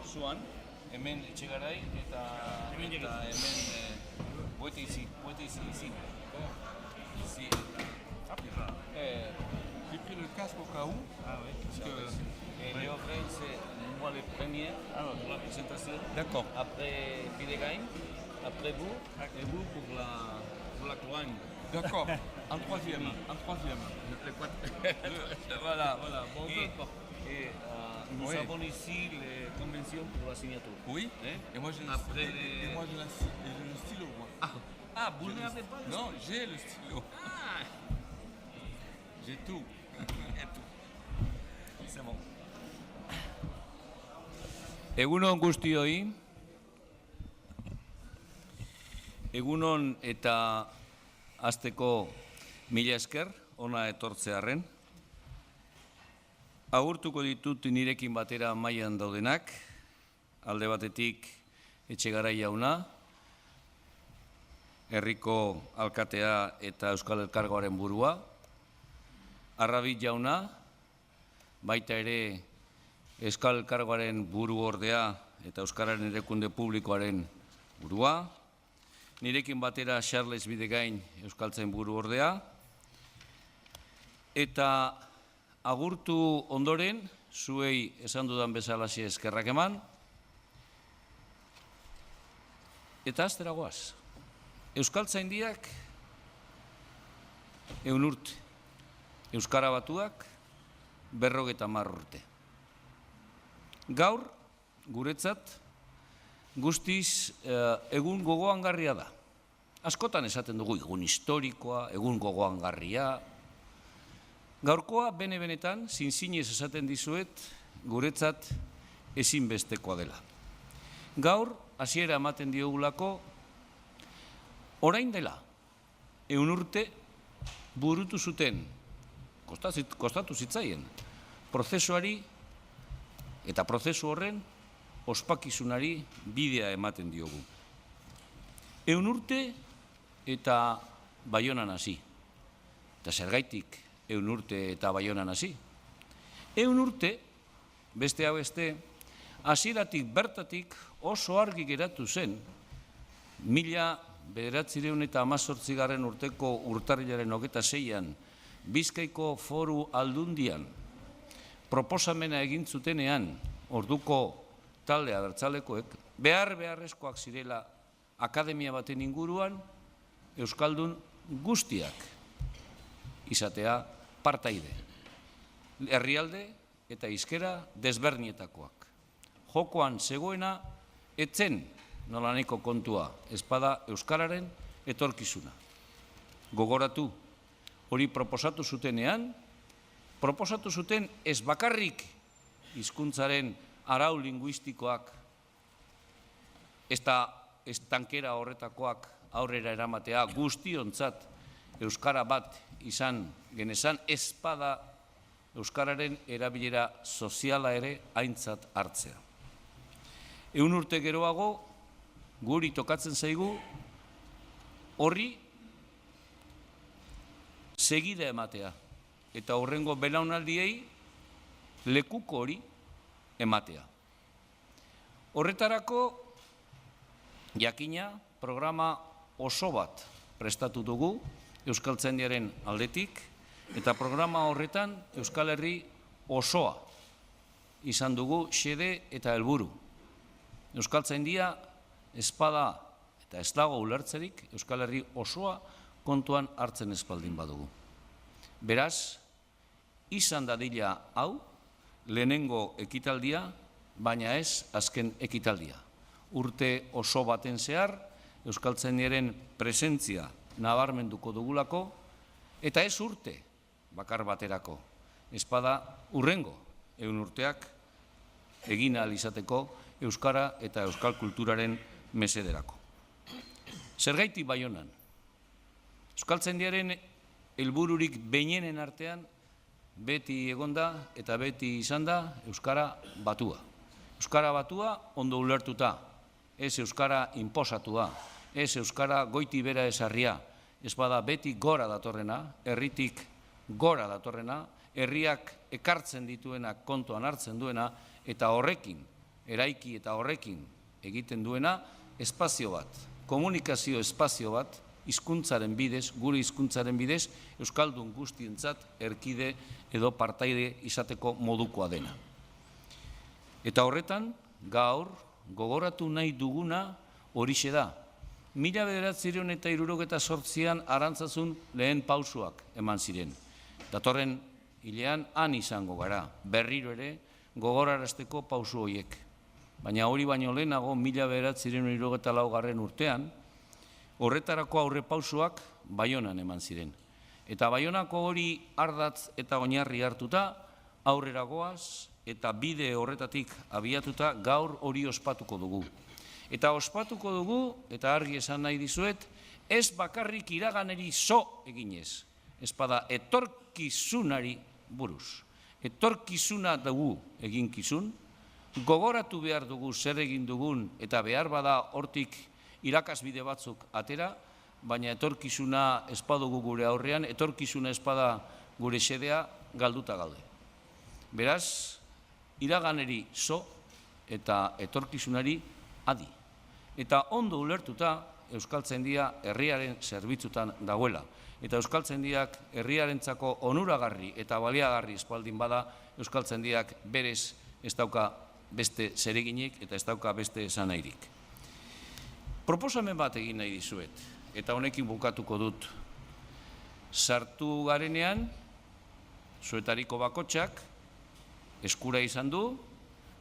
zuan, hemen Etxegarai eta hemen boete ici. Ici. J'ai pris le casque au cas où. Ah oui. Parce que... Et Léo Frey, c'est moi le premier pour la présentation. D'accord. Après Pidegain, après vous, et vous pour la Cloigne. D'accord. En troisième. Voilà. Bon, et nous Oui. avons ici les conventions pour la signature. Oui. Hein? Et moi j'ai le Après stylo. Et moi j'ai le stylo, moi. Ah, vous n'avez pas de... Non, j'ai le stylo. Ah, J'ai tout. c'est bon. Egunon guztioi, egunon eta hasteko mila esker, ona etortzearren. Agurtuko ditut nirekin batera mailan daudenak, alde batetik Etxegarai jauna, herriko alkatea eta Euskal Elkargoaren burua, Arrabit jauna, baita ere Euskal Elkargoaren buru ordea eta Euskararen erakunde publikoaren burua, nirekin batera Charles Bidegain Euskaltzain buru ordea, eta agurtu ondoren, zuei esan dudan bezalaxe eskerrak eman, eta aztera goaz. Euskaltzaindiak 100 urte, Euskara Batuak 50 urte. Gaur, guretzat, guztiz egun gogoangarria da. Askotan esaten dugu egun historikoa, egun gogoangarria. Gaurkoa, bene-benetan, zinzinez esaten dizuet, guretzat ezinbestekoa dela. Gaur, hasiera ematen diogulako, orain dela, 100 urte burutu zuten, kostatu zitzaien, prozesuari eta prozesu horren ospakizunari bidea ematen diogu. 100 urte eta Baionan hasi. Eta zergaitik 100 urte eta Baionan hasi. 100 urte, beste hau beste, hasieratik bertatik oso argi geratu zen 1918 urteko urtarrilaren 26an Bizkaiko Foru Aldundian proposamena egin zutenean orduko talde abertzalekoek beharrezkoak zirela akademia baten inguruan euskaldun guztiak izatea partaide. Herrialde eta hizkera desberdinetakoak. Jokoan zegoena etzen nolaneko kontua ezpada euskararen etorkizuna. Gogoratu, hori proposatu zutenean, proposatu zuten ez bakarrik hizkuntzaren arau linguistikoak ez tankera horretakoak aurrera eramatea guztiontzat euskara bat izan genezan, ezpada euskararen erabilera soziala ere aintzat hartzea. 100 urte geroago, guri tokatzen zaigu, horri segida ematea, eta horrengo belaunaldiei lekuko hori ematea. Horretarako, jakina, programa oso bat prestatu dugu Euskaltzaindiaren aldetik, eta programa horretan Euskal Herri osoa izan dugu xede eta helburu. Euskaltzaindia ezpada eta ez dago ulertzerik Euskal Herri osoa kontuan hartzen espaldin badugu. Beraz, izan dadila hau, lehenengo ekitaldia, baina ez azken ekitaldia. Urte oso baten zehar, Euskaltzaindiaren presentzia nabarmenduko dugulako, eta ez urte bakar baterako. Ezpada urrengo 100 urteak egin ahal izateko euskara eta euskal kulturaren mesederako. Zergaitik Baionan? Euskaltzaindiaren helbururik behinenen artean beti egonda eta beti izan da Euskara Batua. Euskara Batua ondo ulertuta, ez euskara inposatua, ez euskara goiti bera esarria, ez bada beti gora datorrena, herritik gora datorrena, herriak ekartzen dituena kontuan hartzen duena, eta horrekin eraiki eta horrekin egiten duena espazio bat, komunikazio espazio bat, hizkuntzaren bidez, gure hizkuntzaren bidez, euskaldun guztientzat erkide edo partaide izateko modukoa dena. Eta horretan, gaur, gogoratu nahi duguna horixe da. 1978an Arantzazun lehen pausuak eman ziren. Datorren hilean han izango gara, berriro ere gogorarazteko pausu horiek. Baina hori baino lehenago 1974 urtean, horretarako aurre pausuak Baionan eman ziren. Eta Baionako hori ardatz eta oinarri hartuta, aurrera goaz eta bide horretatik abiatuta gaur hori ospatuko dugu. Eta ospatuko dugu, eta argi esan nahi dizuet, ez bakarrik iraganeri zo eginez, ez bada etorkizunari buruz. Etorkizuna dugu eginkizun, gogoratu behar dugu zer egin dugun eta behar bada hortik irakasbide batzuk atera, baina etorkizuna ez badugu gure aurrean, etorkizuna ez bada gure xedea galduta gaude. Beraz, iraganeri zo eta etorkizunari adi. Eta ondo ulertuta Euskaltzaindia herriaren zerbitzutan dagoela. Eta Euskaltzaindiak herriarentzako onuragarri eta baliagarri espaldin bada, Euskaltzaindiak berez ez dauka beste zereginik eta ez dauka beste esanahirik. Proposamen bat egin nahi dizuet, eta honekin bukatuko dut. Sartu garenean, zuetariko bakotxak eskura izan du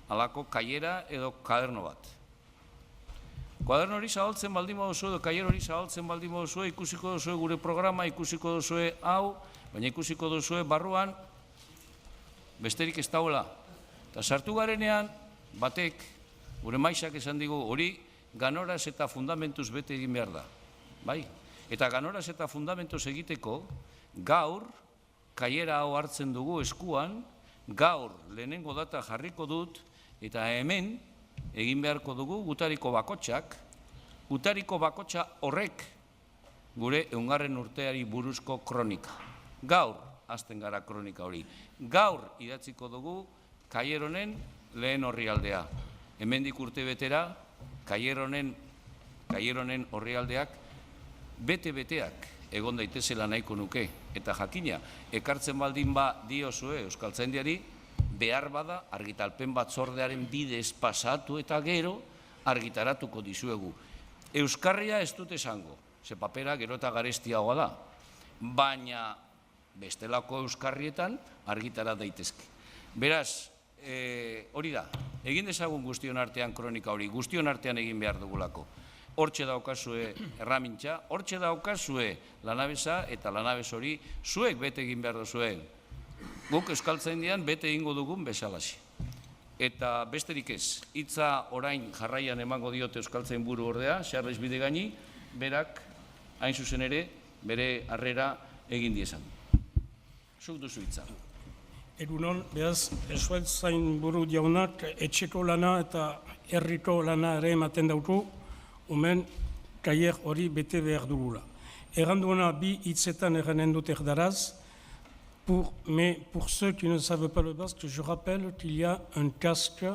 halako kaiera edo kaderno bat. Kuaderno hori zabaltzen baldin baduzue, edo kaiero hori zabaltzen baldin baduzue, ikusiko duzue gure programa, ikusiko duzue hau, baina ikusiko duzue barruan besterik ez dagoela. Eta sartu garenean, batek, gure maisak esan digu, hori ganoraz eta fundamentuz bete egin behar da. Bai? Eta ganoraz eta fundamentuz egiteko, gaur, kaiera hau hartzen dugu eskuan, gaur lehenengo data jarriko dut, eta hemen, egin beharko dugu gutariko bakotxa horrek gure 100. urteari buruzko kronika. Gaur hasten gara kronika hori. Gaur idatziko dugu kaieronen lehen orrialdea. Hemendik urte betera kaieronen orrialdeak bete-beteak egon daitezela nahiko nuke. Eta jakina, ekartzen baldin ba diozue Euskaltzaindiari, behar bada argitalpen batzordearen bidez pasatu eta gero argitaratuko dizuegu. Euskarria ez dut esango, ze papera gero eta garestiagoa da, baina bestelako euskarrietan argitara daitezke. Beraz, hori da, egin dezagun guztion artean kronika hori, guztion artean egin behar dugulako. Hortxe daukazue erramintza, hortxe daukazue lanabesa eta lanabes hori zuek bete egin behar duzuen. Guk Euskaltzaindian bete egingo dugun bezalaxe. Eta besterik ez, hitza orain jarraian emango diote Euskaltzain buru ordea, Charles Bidegaini, berak hain zuzen ere bere harrera egin diezan. Zuk duzu hitza. Egunon, behaz, Euskaltzain buru jaunak etxeko lana eta herriko lana ere ematen dauku, omen kaier hori bete behar dugula. Erranduena bi hitzetan erranen dut erdaraz, mais pour ceux qui ne savent pas le basque, je rappelle qu'il y a un casque,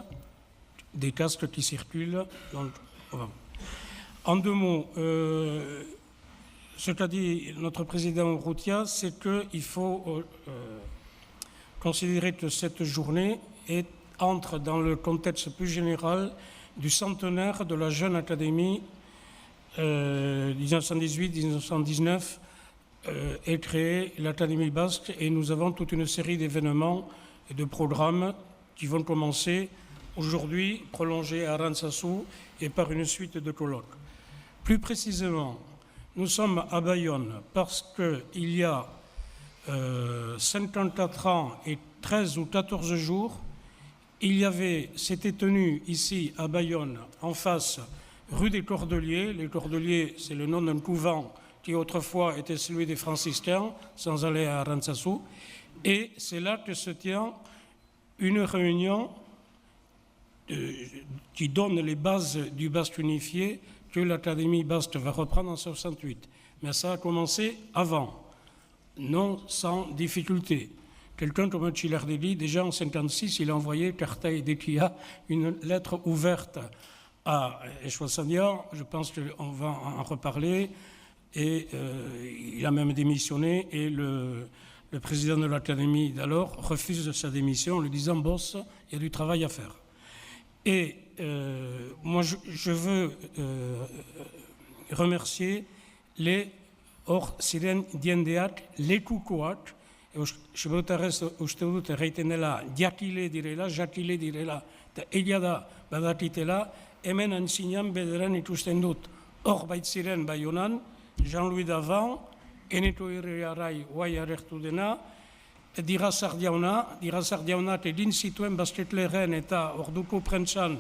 des casques qui circulent. Donc, voilà. En 2 mots, ce qu'a dit notre président Routia, c'est qu'il faut considérer que cette journée entre dans le contexte plus général du centenaire de la jeune académie 1918-1919 est créée l'Académie basque et nous avons toute une série d'événements et de programmes qui vont commencer aujourd'hui, prolongés à Arantzazu et par une suite de colloques. Plus précisément, nous sommes à Bayonne parce qu'il y a 54 ans et 13 ou 14 jours, s'était tenu ici à Bayonne, en face, rue des Cordeliers. Les Cordeliers, c'est le nom d'un couvent qui autrefois était celui des franciscains, sans aller à Arantzazu. Et c'est là que se tient une réunion qui donne les bases du basque unifié que l'Académie basque va reprendre en 68. Mais ça a commencé avant, non sans difficulté. quelqu'un comme Tchilardeli, déjà en 1956, il a envoyé Cartaï Detia une lettre ouverte à Eshwasania. Je pense qu'on va en reparler. Et il a même démissionné. Et le président de l'Académie d'alors refuse sa démission en lui disant « Boss, il y a du travail à faire ». Et moi, je veux remercier les hor ziren diendeak lekukoak, sebeotarrez uste dut erraiten dela jakile direla, eta egia da badakitela, hemen antzinean bederan ikusten dut, hor baitziren Baionan, Jean-Louis Davant, Eneto Herriarai guai agertu dena, Dirazar Diaunak egin zituen Bastetleren eta orduko prentsan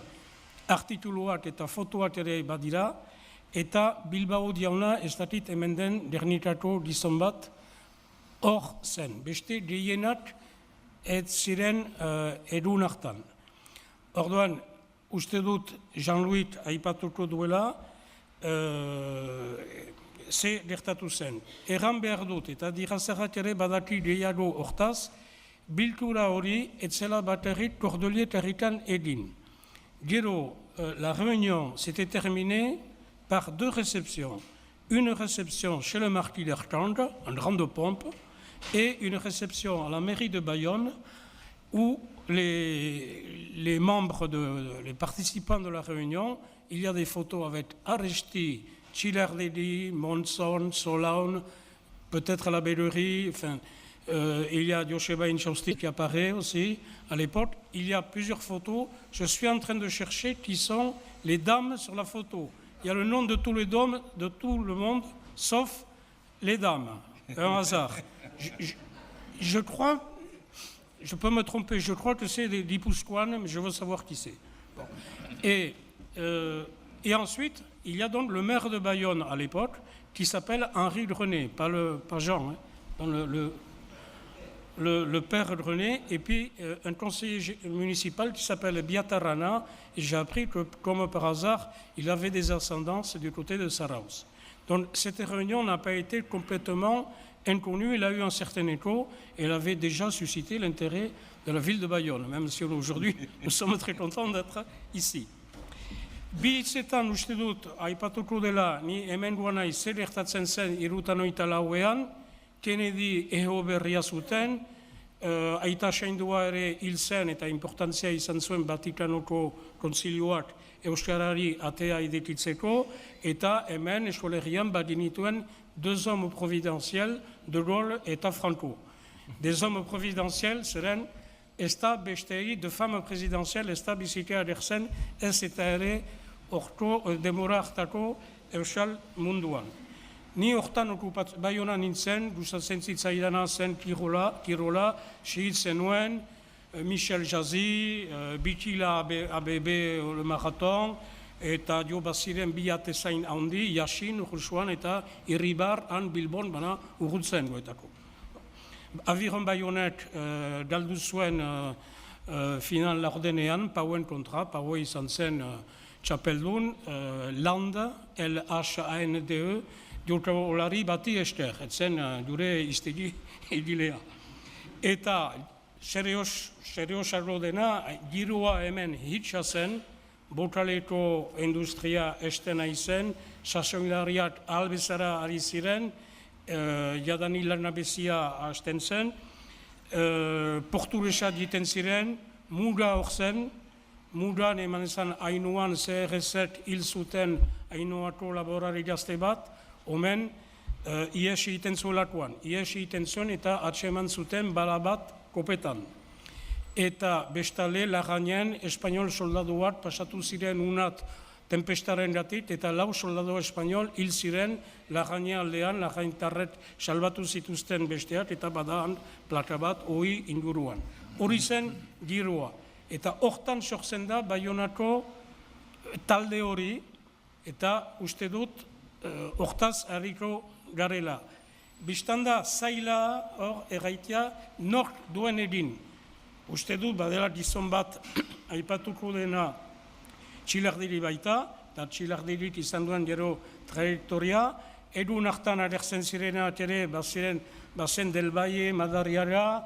artikuluak eta fotoak ere badira, eta Bilbao Diauna ez dakit hemen den Gernikako gizon bat hor zen. Beste gehienak ez ziren edun hartan. Orduan, uste dut Jean-Louis aipatuko duela, ze gertatu zen. Erran behar dut, eta Dirazarrak ere badaki gehiago hortaz, bilkura hori etzela baterik Cordelier herritan egin. Gero, la réunion s'était terminée par deux réceptions. Une réception chez le marquis d'Archange, en grande pompe, et une réception à la mairie de Bayonne, où les membres, les participants de la réunion, il y a des photos avec Aresti, Tchilardeli, Monson, Solaun, peut-être la Bellerie, enfin, il y a Yosheba Inchausti qui apparaît aussi à l'époque. Il y a plusieurs photos. Je suis en train de chercher qui sont les dames sur la photo. Il y a le nom de tous les dames, de tout le monde, sauf les dames. Un hasard. Je crois, je peux me tromper, je crois que c'est des Dipousquanes, mais je veux savoir qui c'est. Bon. Et ensuite, il y a donc le maire de Bayonne à l'époque, qui s'appelle Henri de René, pas Jean, hein, le père de René, et puis un conseiller municipal qui s'appelle Biatarana, et j'ai appris que, comme par hasard, il avait des ascendances du côté de Saraus. Donc cette réunion n'a pas été complètement inconnue, elle a eu un certain écho, et elle avait déjà suscité l'intérêt de la ville de Bayonne, même si aujourd'hui nous sommes très contents d'être ici. Bi hitzetan uste dut, aipatuko dela, ni hemen guanai zer gertatzen zen 1934 Kennedy eho berria zuten, aita saindua ere hil zen eta importantzia izan zuen Vatikanoko kontzilioak euskarari atea irekitzeko, eta hemen eskolegian badinituen deux hommes providentiels, De Gaulle eta Franco. Des hommes providentiels zeren ez da bestei, de femme présidentielle ez da biziki agertzen ez eta ere orko demora hartako euskal munduan. Ni hortan Baionan nintzen, gustatzen zitzaidana zen kirola, segitzen nuen, Michel Jazzy, Bitila ABB le marathon, eta jo baziren bi atezain handi, Yasin urruzuan eta Irribar han Bilbon bana urrutzen goetako. Aviron Baionek galdu zuen final laurdenean, Pauen kontra, Paue izan zen txapeldun, Land, LHANDE, jokalari bati esker, etzen dure iztegi egilea. Eta serios arlo dena, girua hemen hitsa zen, bokaleko industria estena izen, sasoilariak albezara ari ziren, jadani lanabezia hasten zen, portugesa diten ziren, muga hor zen, mugan eman ezan hainuan CRZ hil zuten hainuako laborari gazte bat, omen ies egiten zuelakoan. Ies egiten zuen eta atseman zuten bala bat kopetan. Eta bestale Larrañen espanol soldaduak pasatu ziren unat tempestaren gatik, eta 4 soldadu espanol hil ziren Larrañen aldean, Larrañtarrek salbatu zituzten besteak, eta badaan plaka bat hoi inguruan. Hori zen girua. Eta hortan sortzen da Baionako talde hori, eta uste dut hortaz harriko garela. Bistanda zaila hor erraitea nork duen egin. Uste dut badela gizon bat aipatuko dena Txilardeli baita, eta Txilardelik izan duen gero trajektoria, egun hartan agertzen zirenak ere bazen Del Valle, Madariaga,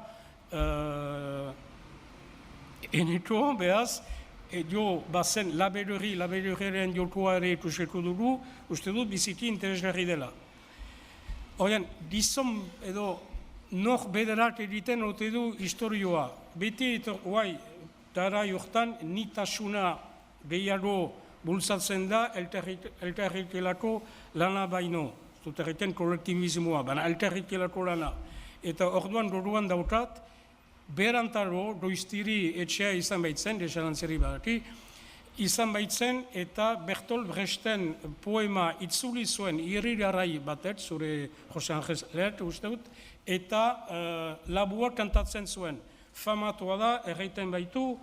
eneto, behaz, jo bazen labeluriaren jotua ere ikusiko dugu, uste dut biziki interesgarri dela. Horien, dizon edo nor bederak egiten ote du historioa. Beti, guai, dara jortan, nitasuna gehiago bultzatzen da elkarritelako lana baino. Zut erreten kolektibizmoa, baina elkarritelako lana. Eta orduan goruan daukat, berantaro doiztiri etxea izan baitzen, desalantzeri badaki, izan baitzen eta Bertolt Brechten poema itzuli zuen irrirarai batet, zure Jose Anges Lert uste dut, eta labua kantatzen zuen. Famatua da, erraiten baitu,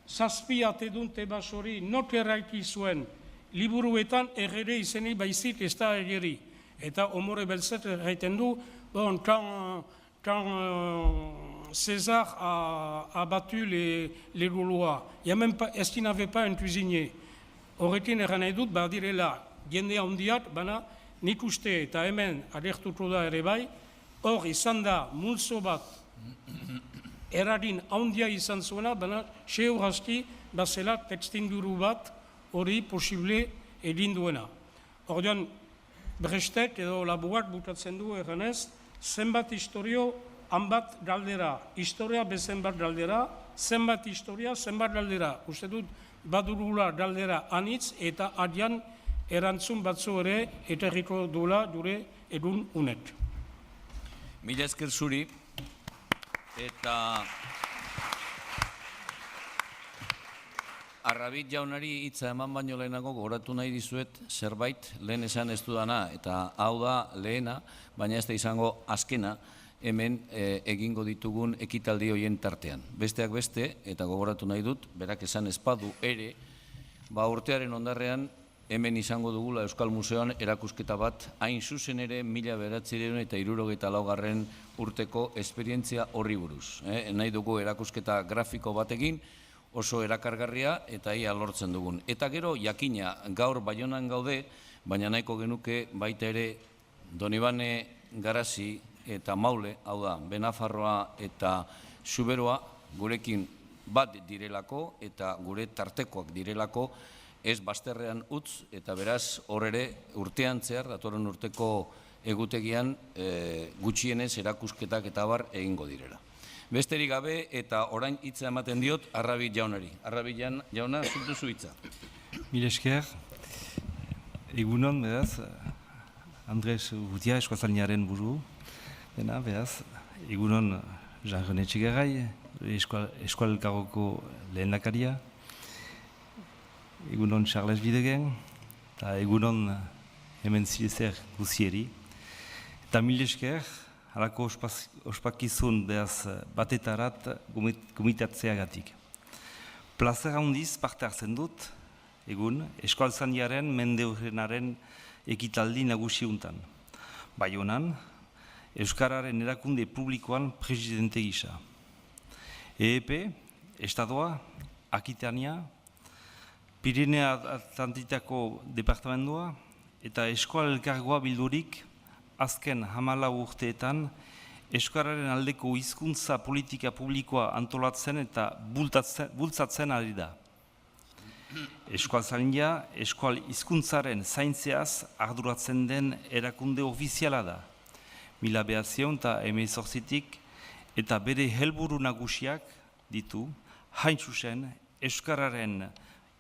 zazpi atedunte basori not erraiki zuen, liburuetan errere izeni baizik ez da egeri. Eta Omore Belzet erraiten du, bon, quand César a battu les Gaulois, est-ce qu'il n'avait pas un cuisinier? Horrekin erran nahi dut, badirela, jende handiak, baina nik uste eta hemen alertuko da ere bai, hor izan da multzo bat, eragin handia izan zuena, baina seur aski, bazela tekstinguru bat hori posible egin duena. Ordean, Brestek edo labuak butatzen du erranez, zenbat historio, hanbat galdera, historia bezenbat galdera, zenbat historia, zenbat galdera. Uste dut, badurula galdera anitz eta adian erantzun batzu ere eterriko duela dure egun unet. Mila esker zuri, eta Arrabit jaunari hitza eman baino lehenago gogoratu nahi dizuet zerbait lehen esan ez dudana, eta hau da lehena, baina ez da izango azkena, hemen egingo ditugun ekitaldi horien tartean. Besteak beste, eta gogoratu nahi dut, berak esan espadu ere, urtearen ondarrean hemen izango dugula Euskal Museoan erakusketa bat, hain zuzen ere 1974 urteko esperientzia horri buruz. Nahi dugu erakusketa grafiko batekin, oso erakargarria eta ia lortzen dugun. Eta gero, jakina, gaur Baionan gaude, baina nahiko genuke baita ere Donibane Garazi eta Maule, hau da, Benafarroa eta Zuberoa, gurekin bat direlako eta gure tartekoak direlako, ez bazterrean utz, eta beraz hor ere urtean zehar, datorren urteko egutegian gutxienez erakusketak eta bar egingo direla. Besterik gabe eta orain hitza ematen diot Arrabit jaunari. Arrabit jauna, zut duzu hitza. Mila esker, egunon, beraz, Andres Urrutia, Eskualtzalniaren buru, dena, beraz, egunon Jean-René Txegarai, Eskualkarroko lehendakaria, egunon Charles Bidegen, eta egunon hemen zilezer guzieri. Eta mila esker, halako ospakizun behaz batetarat gomitatzeagatik. Plazer handiz parte hartzen dut, egun, Eskualtzalniaren mendeurrenaren ekitaldi nagusiuntan. Baionan, Euskararen erakunde publikoan presidente gisa. EEP, Estadoa, Akitania, Pirinea Atlantitako departamentua eta Eskual Elkargoa bildurik azken 14 urteetan Euskararen aldeko hizkuntza politika publikoa antolatzen eta bultzatzen ari da. Eskualtzalnia, eskual hizkuntzaren zaintzeaz arduratzen den erakunde ofiziala da. 1918tik eta bere helburu nagusiak ditu, hain zuzen Euskararen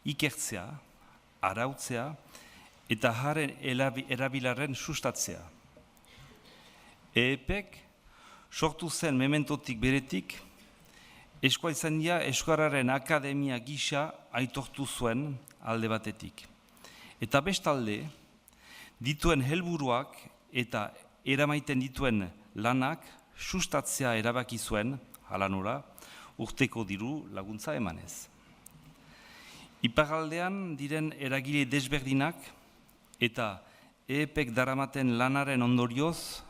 ikertzea, arautzea eta haren erabilaren sustatzea. EEPek sortu zen mementotik beretik, Eskualtzalnia Euskararen akademia gisa aitortu zuen alde batetik. Eta bestalde, dituen helburuak eta eramaiten dituen lanak sustatzea erabaki zuen, hala nola, urteko diru laguntza emanez. Iparraldean diren eragile desberdinak eta EEPek daramaten lanaren ondorioz,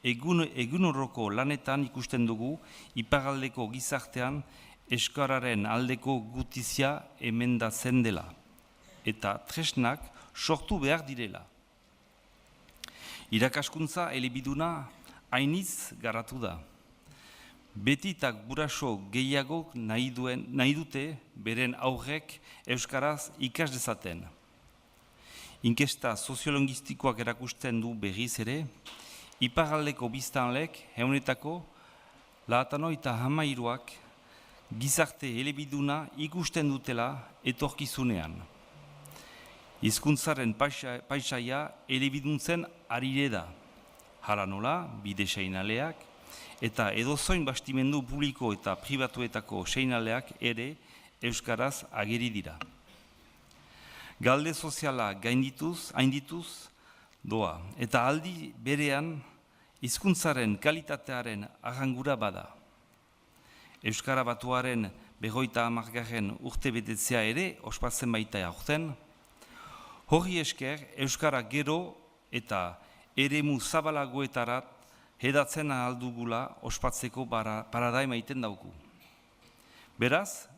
egunorroko lanetan ikusten dugu iparraldeko gizartean Euskararen aldeko gutizia emendatzen dela eta tresnak sortu behar direla. Irakaskuntza elebiduna hainitz garatu da. Beti eta guraso gehiagok nahi dute beren aurrek euskaraz ikas dezaten. Inkesta soziolingistikoak erakusten du berriz ere, iparraldeko biztanlek ehunetako 93ak gizarte elebiduna ikusten dutela etorkizunean. Hizkuntzaren paisaia elebiduntzen arire da. Hala nola, bide seinaleak, eta edozoin bastimendu publiko eta pribatuetako seinaleak ere euskaraz ageri dira. Galde soziala haindituz doa, eta aldi berean hizkuntzaren kalitatearen arrangura bada. Euskara Batuaren 50. urte betetzea ere ospatzen baita aurten. Horri esker, euskara gero eta eremu zabalagoetarat hedatzen ahaldugula ospatzeko parada emaiten dauku. Beraz,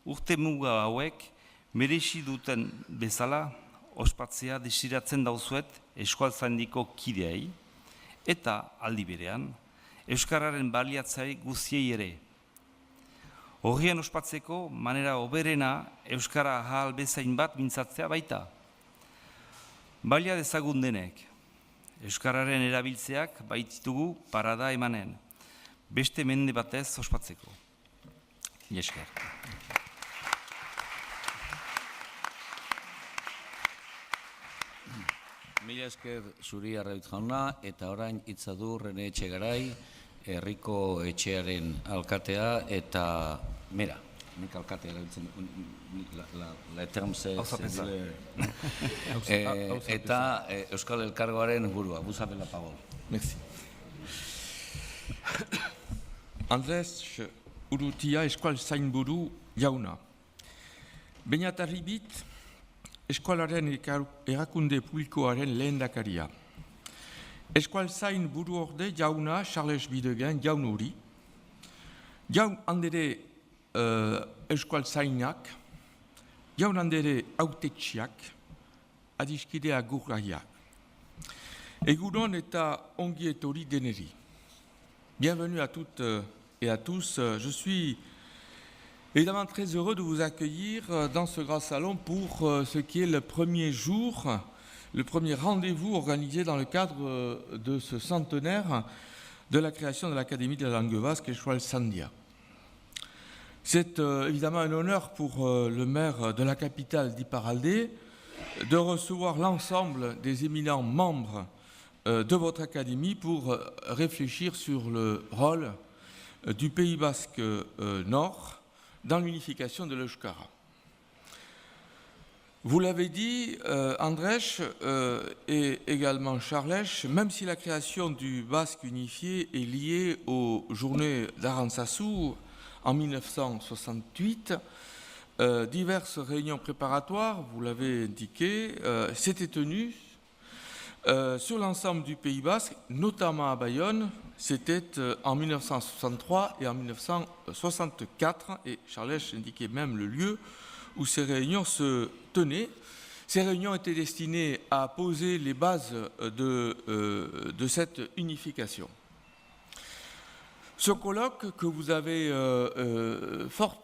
urte muga hauek merezi duten bezala ospatzea desiratzen dauzuet Eskualtzaindiko kideei eta aldi berean euskararen baliatzai guztiei ere. Horrien ospatzeko manera oberena euskara ahal bezain bat mintzatzea baita. Balia dezagun denek, euskararen erabiltzeak baititugu parada emanen, beste mende batez ospatzeko. Mila esker. Mila esker zuri Arraitz jauna, eta orain hitza du Rene Etxegarai, herriko etxearen alkatea, eta mira, nik alkatea erabiltzen la term eta Euskal Elkargoaren burua, Buzapela Pagol. Merci. Andres Urrutia Eskualtzainburu jauna. Beñatarribit eskualaren erakunde publikoaren lehendakaria. Eskualtzainburu orde jauna Charles Bidegen jaun hori. Jaun handere Eskualtzainak, jaun handere autetxiak, adiskidea gurraiak. Egunon eta ongi etorri deneri. Bienvenue à toutes et à tous. Je suis évidemment très heureux de vous accueillir dans ce grand salon pour ce qui est le premier jour, le premier rendez-vous organisé dans le cadre de ce centenaire de la création de l'Académie de la langue basque Eskualtzaindia. C'est évidemment un honneur pour le maire de la capitale d'Iparralde de recevoir l'ensemble des éminents membres de votre académie pour réfléchir sur le rôle du Pays basque Nord dans l'unification de l'Euskara. Vous l'avez dit, Andrés et également Charles, même si la création du basque unifié est liée aux journées d'Arantzazu en 1968, diverses réunions préparatoires, vous l'avez indiqué, s'étaient tenues sur l'ensemble du Pays basque, notamment à Bayonne. C'était en 1963 et en 1964, et Charles indiquait même le lieu où ces réunions se tenaient. Ces réunions étaient destinées à poser les bases de cette unification. Ce colloque que vous avez fort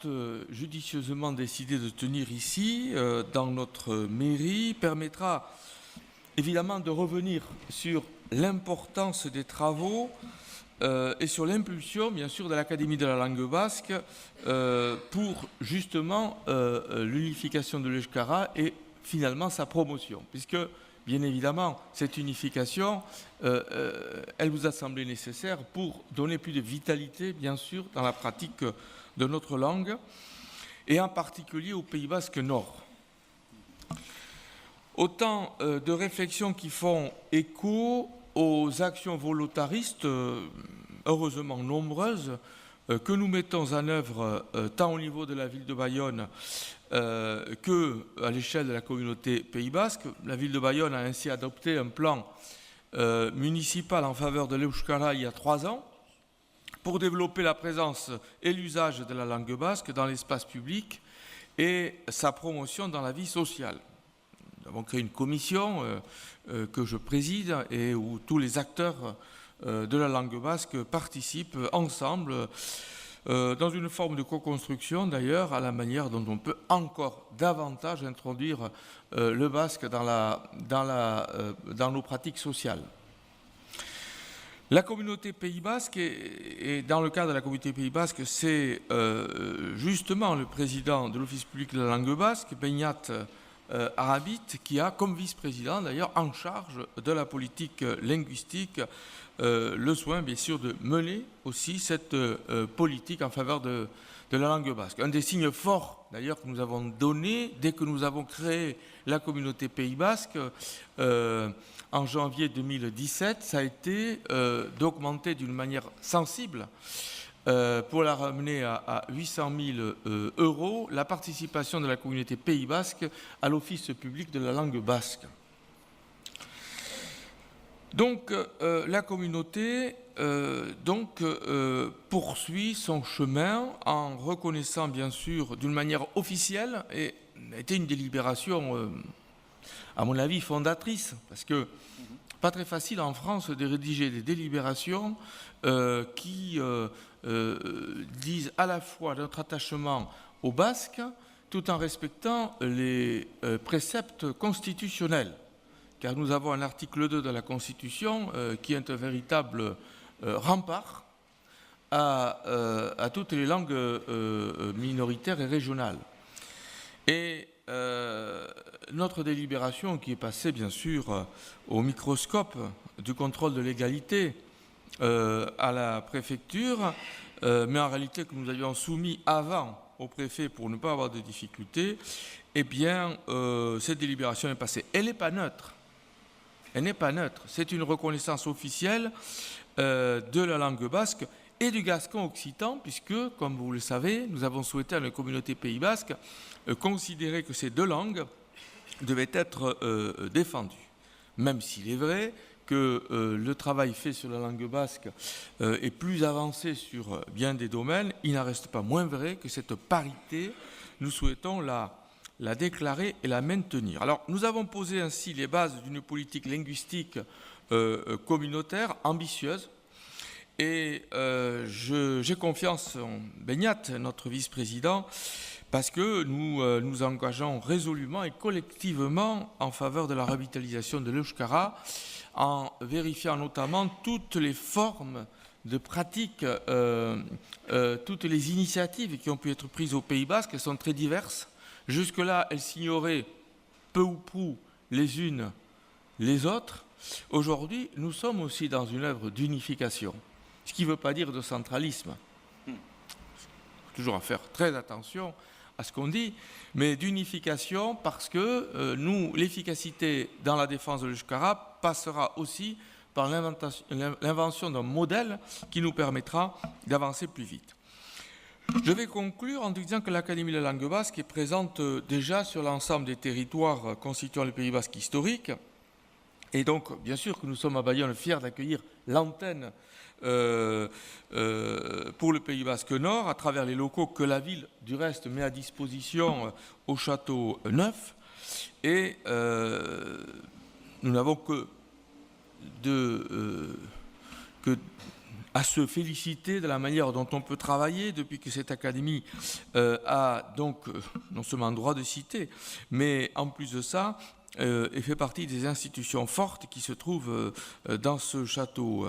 judicieusement décidé de tenir ici, dans notre mairie, permettra évidemment de revenir sur l'importance des travaux et sur l'impulsion, bien sûr, de l'Académie de la langue basque pour justement l'unification de l'Euskara et finalement sa promotion, puisque bien évidemment, cette unification, elle vous a semblé nécessaire pour donner plus de vitalité, bien sûr, dans la pratique de notre langue, et en particulier au Pays basque Nord. Autant de réflexions qui font écho aux actions volontaristes, heureusement nombreuses, que nous mettons en œuvre tant au niveau de la ville de Bayonne qu'à l'échelle de la communauté Pays basque. La ville de Bayonne a ainsi adopté un plan municipal en faveur de l'Euskara il y a 3 ans pour développer la présence et l'usage de la langue basque dans l'espace public et sa promotion dans la vie sociale. Nous avons créé une commission que je préside et où tous les acteurs de la langue basque participent ensemble, dans une forme de co-construction d'ailleurs, à la manière dont on peut encore davantage introduire le basque dans nos pratiques sociales. La communauté Pays Basque, et dans le cadre de la communauté Pays Basque, c'est justement le président de l'Office public de la langue basque, Beñat Arabit, qui a comme vice-président d'ailleurs en charge de la politique linguistique le soin bien sûr de mener aussi cette politique en faveur de la langue basque. Un des signes forts d'ailleurs que nous avons donné dès que nous avons créé la communauté Pays Basque en janvier 2017, ça a été d'augmenter d'une manière sensible pour la ramener à 800 000 euros la participation de la communauté Pays Basque à l'Office public de la langue basque. Donc la communauté poursuit son chemin en reconnaissant bien sûr d'une manière officielle, et a été une délibération à mon avis fondatrice, parce que pas très facile en France de rédiger des délibérations qui disent à la fois notre attachement au basque tout en respectant les préceptes constitutionnels. Car nous avons un article 2 de la Constitution qui est un véritable rempart à toutes les langues minoritaires et régionales. Et notre délibération, qui est passée bien sûr au microscope du contrôle de légalité à la préfecture, mais en réalité que nous avions soumis avant au préfet pour ne pas avoir de difficultés, eh bien cette délibération est passée. Elle n'est pas neutre. Elle n'est pas neutre. C'est une reconnaissance officielle de la langue basque et du gascon occitan, puisque, comme vous le savez, nous avons souhaité à la communauté Pays Basque considérer que ces deux langues devaient être défendues. Même s'il est vrai que le travail fait sur la langue basque est plus avancé sur bien des domaines, il n'en reste pas moins vrai que cette parité, nous souhaitons la déclarer et la maintenir. Alors, nous avons posé ainsi les bases d'une politique linguistique communautaire ambitieuse, et j'ai confiance en Beñat, notre vice-président, parce que nous nous engageons résolument et collectivement en faveur de la revitalisation de l'Euskara, en vérifiant notamment toutes les formes de pratiques, toutes les initiatives qui ont pu être prises au Pays Basque. Elles sont très diverses. Jusque-là, elles s'ignoraient peu ou prou les unes les autres. Aujourd'hui, nous sommes aussi dans une œuvre d'unification, ce qui ne veut pas dire de centralisme. Toujours à faire très attention à ce qu'on dit, mais d'unification parce que l'efficacité dans la défense de l'Euskara passera aussi par l'invention d'un modèle qui nous permettra d'avancer plus vite. Je vais conclure en disant que l'Académie de la langue basque est présente déjà sur l'ensemble des territoires constituant le Pays basque historique. Et donc, bien sûr que nous sommes à Bayonne fiers d'accueillir l'antenne pour le Pays basque Nord, à travers les locaux que la ville, du reste, met à disposition au Château Neuf. Et nous n'avons à se féliciter de la manière dont on peut travailler depuis que cette académie a donc non seulement droit de cité, mais en plus de ça, et fait partie des institutions fortes qui se trouvent dans ce château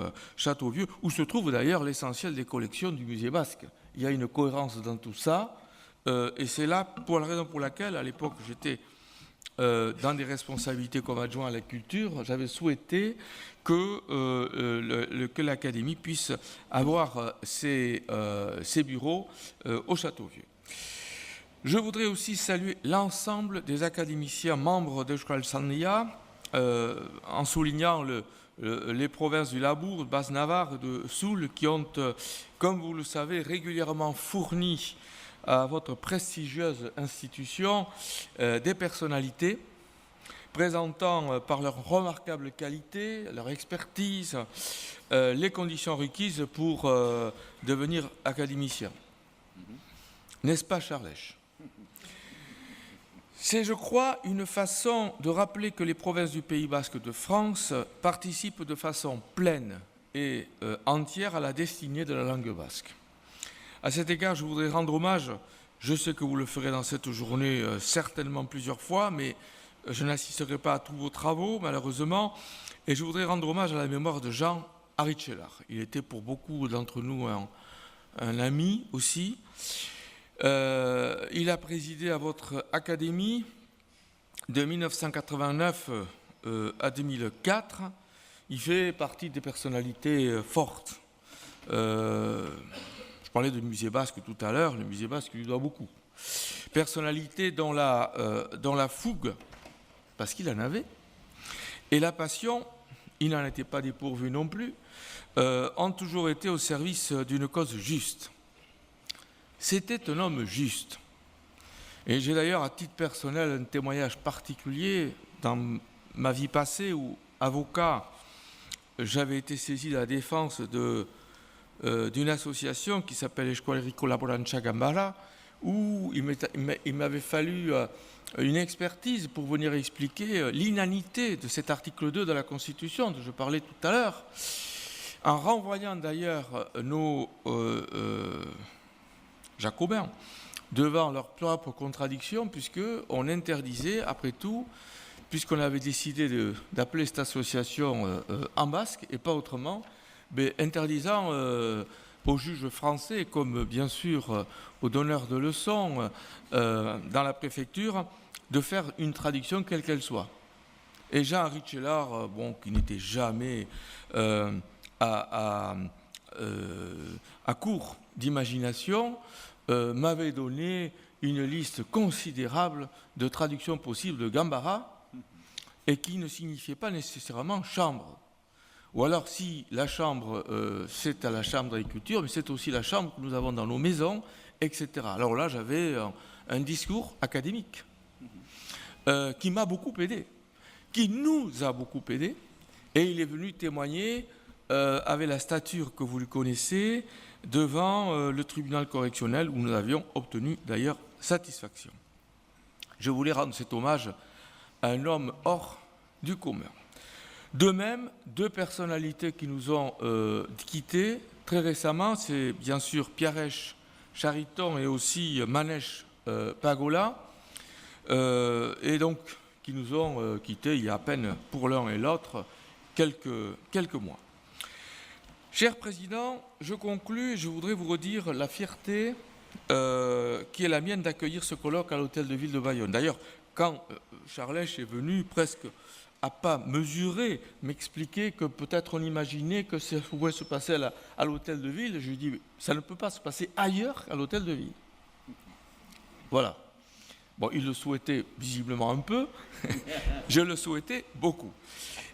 vieux, où se trouve d'ailleurs l'essentiel des collections du musée basque. Il y a une cohérence dans tout ça, et c'est là pour la raison pour laquelle, à l'époque, j'étais dans des responsabilités comme adjoint à la culture, j'avais souhaité que l'Académie puisse avoir ses bureaux au Château Vieux. Je voudrais aussi saluer l'ensemble des académiciens membres d'Euskaltzaindia, en soulignant les provinces du Labourd, de Basse-Navarre et de Soule, qui ont, comme vous le savez, régulièrement fourni à votre prestigieuse institution des personnalités présentant par leur remarquable qualité, leur expertise, les conditions requises pour devenir académicien. N'est-ce pas, Charlèche ? C'est, je crois, une façon de rappeler que les provinces du Pays basque de France participent de façon pleine et entière à la destinée de la langue basque. À cet égard, je voudrais rendre hommage, je sais que vous le ferez dans cette journée certainement plusieurs fois, mais je n'assisterai pas à tous vos travaux, malheureusement, et je voudrais rendre hommage à la mémoire de Jean Aritchelar. Il était pour beaucoup d'entre nous un ami aussi. Il a présidé à votre académie de 1989 à 2004. Il fait partie des personnalités fortes. Je parlais du musée basque tout à l'heure, le musée basque lui doit beaucoup. Personnalité dont la fougue, parce qu'il en avait, et la passion, il n'en était pas dépourvu non plus, ont toujours été au service d'une cause juste. C'était un homme juste. Et j'ai d'ailleurs, à titre personnel, un témoignage particulier dans ma vie passée où, avocat, j'avais été saisi de la défense d'une association qui s'appelle Escueleri Colaborança Gambara, où il m'avait fallu une expertise pour venir expliquer l'inanité de cet article 2 de la Constitution dont je parlais tout à l'heure, en renvoyant d'ailleurs nos jacobins devant leurs propres contradictions, puisqu'on interdisait, après tout, puisqu'on avait décidé d'appeler cette association en basque et pas autrement, mais interdisant aux juges français, comme bien sûr aux donneurs de leçons dans la préfecture, de faire une traduction quelle qu'elle soit. Et Jean Aritchelar, qui n'était jamais à court d'imagination, m'avait donné une liste considérable de traductions possibles de Gambara et qui ne signifiait pas nécessairement chambre. Ou alors si la chambre, c'est à la chambre d'agriculture, mais c'est aussi la chambre que nous avons dans nos maisons, etc. Alors là, j'avais un discours académique qui m'a beaucoup aidé, qui nous a beaucoup aidé, et il est venu témoigner avec la stature que vous le connaissez, devant le tribunal correctionnel où nous avions obtenu d'ailleurs satisfaction. Je voulais rendre cet hommage à un homme hors du commun. De même, deux personnalités qui nous ont quittés très récemment, c'est bien sûr Pierrech Chariton et aussi Manèche Pagola, et donc qui nous ont quittés il y a à peine pour l'un et l'autre quelques mois. Cher Président, je conclus et je voudrais vous redire la fierté qui est la mienne d'accueillir ce colloque à l'Hôtel de Ville de Bayonne. D'ailleurs, quand Charlèche est venu presque à pas mesurer, m'expliquer que peut-être on imaginait que ça pouvait se passer à l'Hôtel de Ville, je lui dis ça ne peut pas se passer ailleurs qu'à l'Hôtel de Ville. Voilà. Bon, il le souhaitait visiblement un peu, je le souhaitais beaucoup.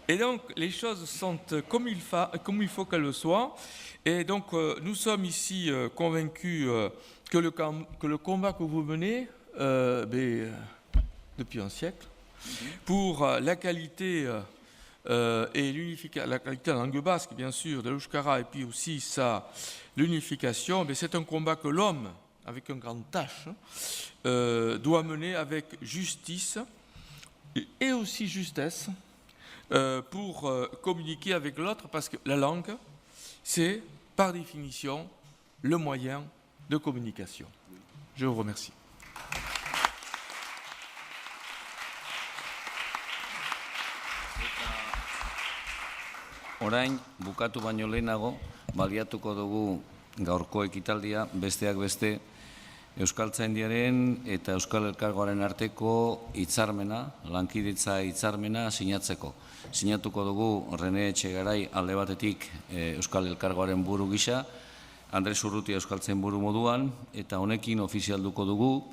Et donc, les choses sont comme il faut qu'elles le soient. Et donc, nous sommes ici convaincus que le combat que vous menez depuis un siècle, pour la qualité et la qualité de la langue basque, bien sûr, de l'Euskara, et puis aussi l'unification, c'est un combat que l'homme, avec un grand H, doit mener avec justice et aussi justesse, pour communiquer avec l'autre, parce que la langue, c'est, par définition, le moyen de communication. Je vous remercie. Orain, bukatu baino lehenago, baliatuko dugu gaurko ekitaldia, besteak beste, Euskaltzaindiaren eta Euskal Elkargoaren arteko hitzarmena, lankidetza hitzarmena sinatzeko. Sinatuko dugu Rene Etxegarai alde batetik Euskal Elkargoaren buru gisa, Andres Urrutia Euskaltzainburu moduan, eta honekin ofizialduko dugu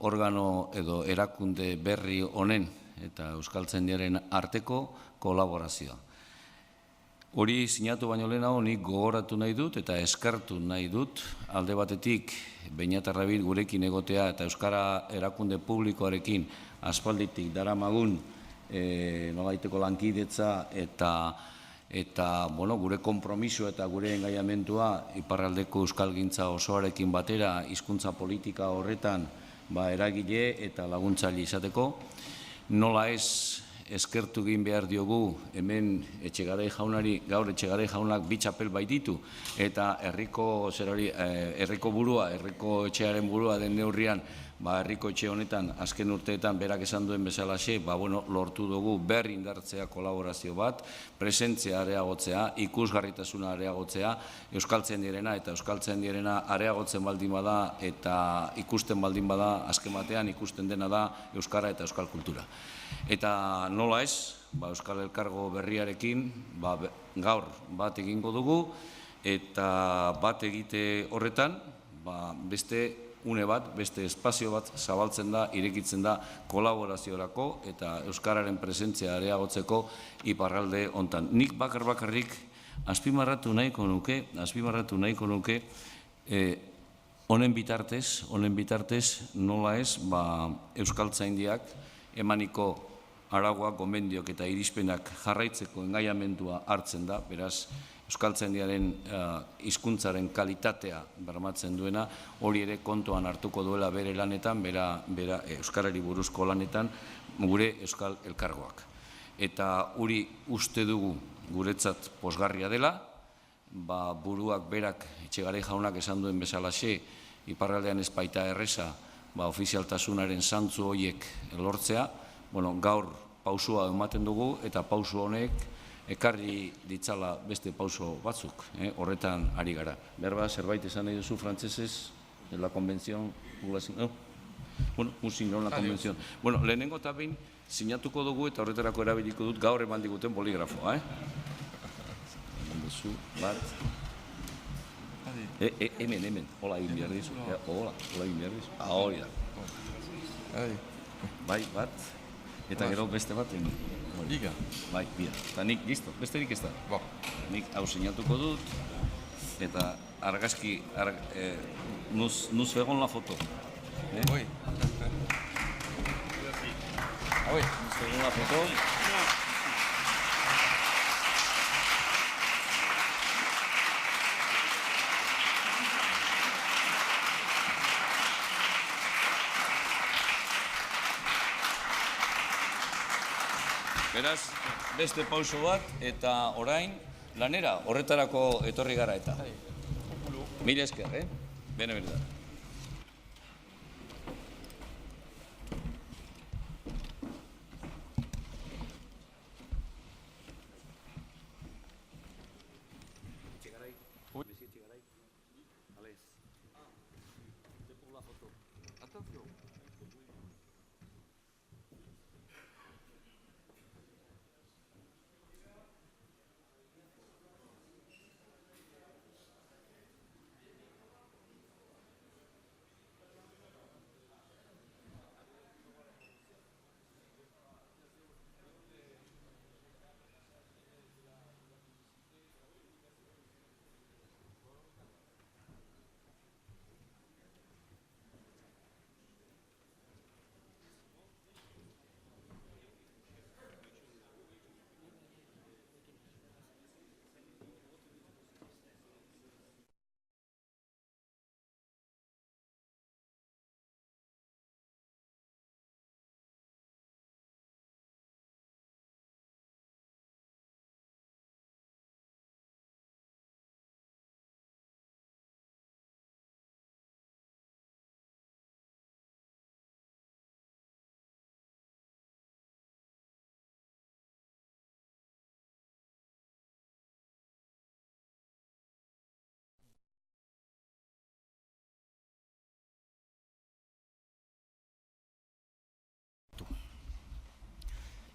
organo edo erakunde berri honen eta Euskaltzaindiaren arteko kolaborazioa. Hori sinatu baino lehenago nik gogoratu nahi dut eta eskertu nahi dut alde batetik Beñat Arrabil gurekin egotea eta Euskara erakunde publikoarekin aspalditik daramagun nolabaiteko lankidetza eta gure konpromiso eta gure engaiamentua iparraldeko euskalgintza osoarekin batera hizkuntza politika horretan eragile eta laguntzaile izateko. Nola ez eskertu egin behar diogu hemen Etxegarai jaunari, gaur Etxegarai jaunak 2 txapel baititu, eta herriko burua, herriko etxearen burua den neurrian, herriko etxe honetan azken urteetan berak esan duen bezalaxe, lortu dugu berri indartzea kolaborazio bat, presentzia areagotzea, ikusgarritasuna areagotzea, euskaltzaindiarena eta euskaltzaindiarena areagotzen baldin bada eta ikusten baldin bada, azken batean ikusten dena da euskara eta euskal kultura. Eta nola ez, Euskal Elkargo berriarekin gaur bat egingo dugu, eta bat egite horretan beste une bat, beste espazio bat zabaltzen da, irekitzen da kolaboraziorako eta euskararen presentzia areagotzeko iparralde hontan. Nik bakarrik azpimarratu nahiko nuke honen bitartez nola ez euskaltzaindiak emaniko arauak, gomendiok eta irizpenak jarraitzeko engaiamendua hartzen da, beraz euskaltzaindiaren hizkuntzaren kalitatea bermatzen duena, hori ere kontuan hartuko duela bere lanetan, bera euskarari buruzko lanetan, gure Euskal Elkargoak. Eta hori uste dugu guretzat pozgarria dela, buruak berak Etxegarai jaunak esan duen bezalaxe, iparraldean ez baita erreza, ofizialtasunaren zantzu horiek lortzea, gaur pausua ematen dugu, eta pausu honek ekarri ditzala beste pauso batzuk, horretan ari gara. Berba, zerbait esan nahi duzu frantzesez, la convención, un signo la convención. Lehenengo eta behin, sinatuko dugu eta horretarako erabiliko dut gaur eman diguten boligrafoa. Bat. Hemen, hola egin behar dizu. Hola egin behar dizu. Hori da. Bai, bat. Eta gero beste bat egin. Liga. Bai, bia. Eta nik, listo, besterik ez da. Nik hau sinatuko dut, eta argazki, nuz fegon la foto. Oui. Nuz fegon la foto. Beraz, beste pauso bat, eta orain, lanera, horretarako etorri gara eta. Mila esker, Bene verdad.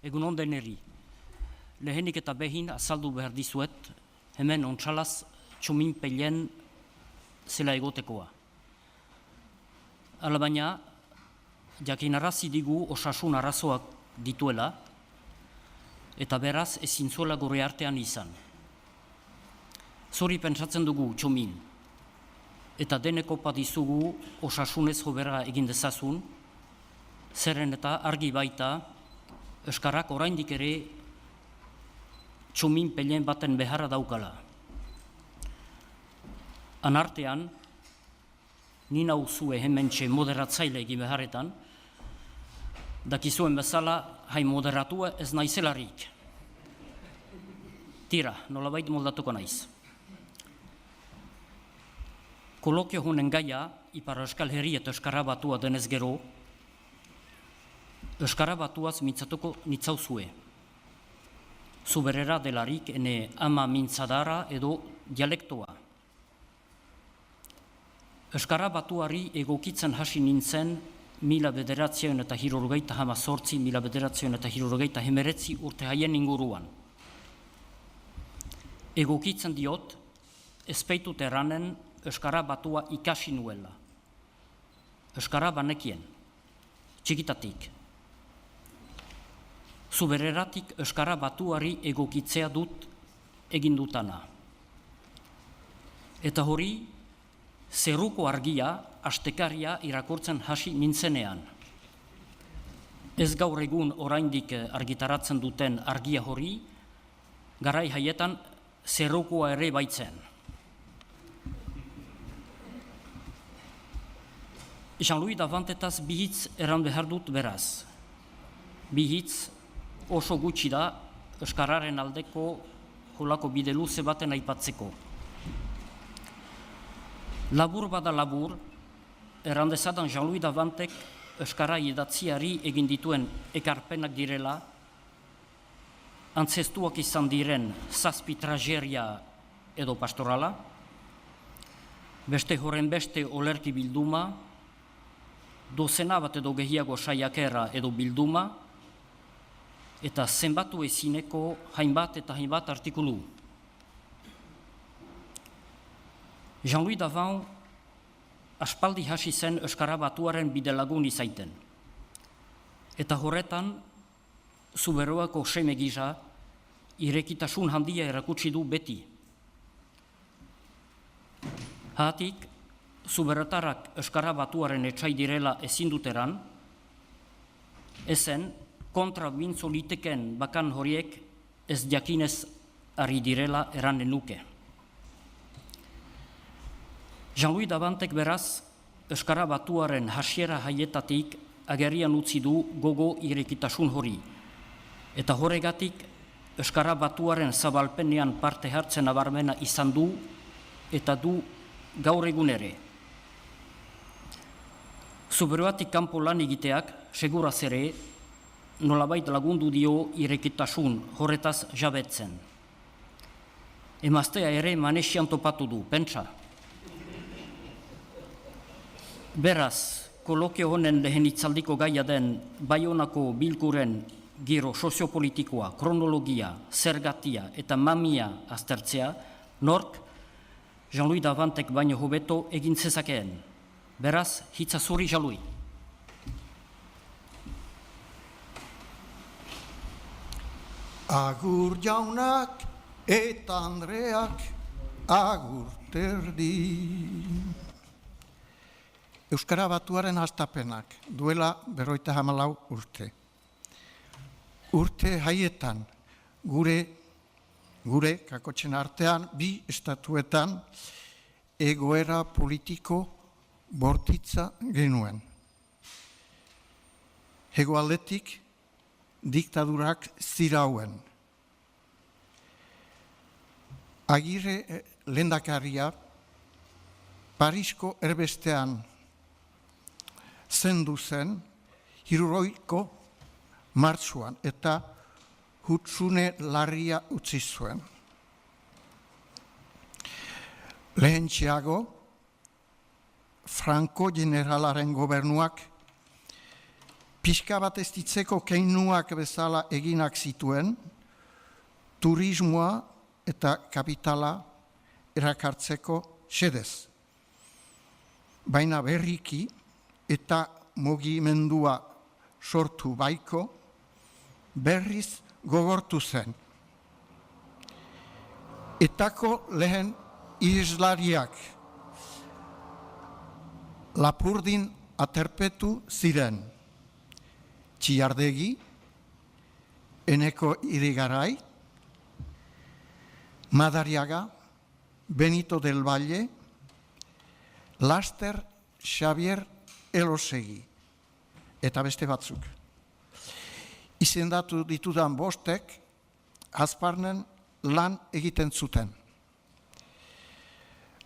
Egun on deneri. Lehenik eta behin azaldu behar dizuet, hemen ontsalaz txomin peilen zela egotekoa. Alabaina, jakinarazi digu osasun arazoak dituela, eta beraz ezin zuela gure artean izan. Zori pentsatzen dugu txomin, eta deneko padizugu osasunez hobera egin dezazun, zeren eta argi baita, euskarak oraindik ere txomin peilen baten beharra daukala. Anartean, nina uzue hementxe moderatzaile egin beharretan, dakizuen bezala, hain moderatua ez naizelarik. Tira, nolabait moldatuko naiz. Kolokio honen gaia, Ipar Euskal Herri eta Euskara Batua denez gero, Euskara Batuaz mintzatuko nitzauzue. Zuberera delarik ene ama mintzadara edo dialektoa. Euskara Batuari egokitzen hasi nintzen 1978, 1979 urte haien inguruan. Egokitzen diot, ezpeitut erranen Euskara Batua ikasi nuela. Euskara banekien, txikitatik. Zubereratik Euskara Batuari egokitzea dut egindutana. Eta hori, zeruko argia, astekaria irakurtzen hasi nintzenean. Ez gaur egun oraindik argitaratzen duten argia hori, garai haietan zerukoa ere baitzen. Jean-Louis Davantetaz bi hitz erran behar dut beraz. Bi hitz oso gutxi da Euskararen aldeko holako bide luze baten aipatzeko. Labur bada labur, erran dezadan Jean-Louis Davantek Euskara idatziari egin dituen ekarpenak direla, antzestuak izan diren zazpi tragedia edo pastorala, beste horren beste olerki bilduma, dozena bat edo gehiago saiakera edo bilduma, eta zenbatu ezineko hainbat eta hainbat artikulu. Jean-Louis Davant aspaldi hasi zen Euskara Batuaren bidelagun izaiten. Eta horretan, Zuberoako seme gisa, irekitasun handia erakutsi du beti. Hatik, Zuberotarrak Euskara Batuaren etsai direla ezin duteran, ezen kontra bintzo liteken bakan horiek ez jakinez ari direla eranen nuke. Jean-Louis Davantek beraz, Euskara Batuaren hasiera haietatik agerian utzi du gogo irekitasun hori. Eta horregatik, Euskara Batuaren zabalpenean parte hartzen nabarmena izan du eta du gaur egun ere. Zuberoatik kanpo lan egiteak, seguraz ere, nolabait lagundu dio irekitasun horretaz jabetzen. Emaztea ere manesian topatu du, pentsa. Beraz, kolokio honen lehen itzaldiko gaia den Baionako bilkuren giro soziopolitikoa, kronologia, zergatia eta mamia aztertzea, nork Jean-Louis Davantek baino hobeto egin zezakeen. Beraz, hitza zuri Jean-Louis. Agur jaunak eta Andreak, agur terdi. Euskara Batuaren hastapenak duela 54 urte. Urte haietan gure kakotxen artean bi estatuetan egoera politiko bortitza genuen. Hegoaldetik diktadurak zirauen. Agirre lehendakaria Parisko erbestean zendu zen 60ko martxuan eta hutsune larria utzi zuen. Lehentxeago, Franco generalaren gobernuak pixka bat ez ditzeko keinuak bezala eginak zituen, turismoa eta kapitala erakartzeko xedez. Baina berriki eta mugimendua sortu baiko, berriz gogortu zen. Etako lehen islariak Lapurdin aterpetu ziren. Txiardegi, Eneko Irigaray, Madariaga, Benito del Valle, Laster Xavier Elosegi, eta beste batzuk. izendatu ditudan bostek Hasparnen lan egiten zuten.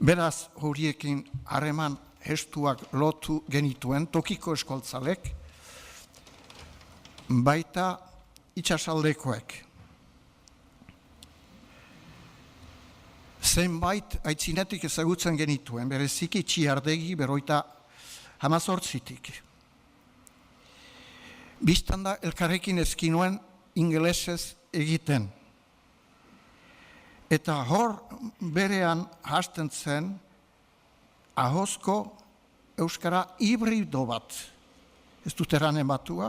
Beraz, horiekin harreman estuak lotu genituen tokiko eskoltzalek, baita itsasaldekoek. Zenbait aitzinetik ezagutzen genituen, bereziki Txiardegi 18tik. Biztanda elkarrekin ezkinuen ingelesez egiten. Eta hor berean hasten zen ahozko euskara hibrido bat, ez dut eranen batua,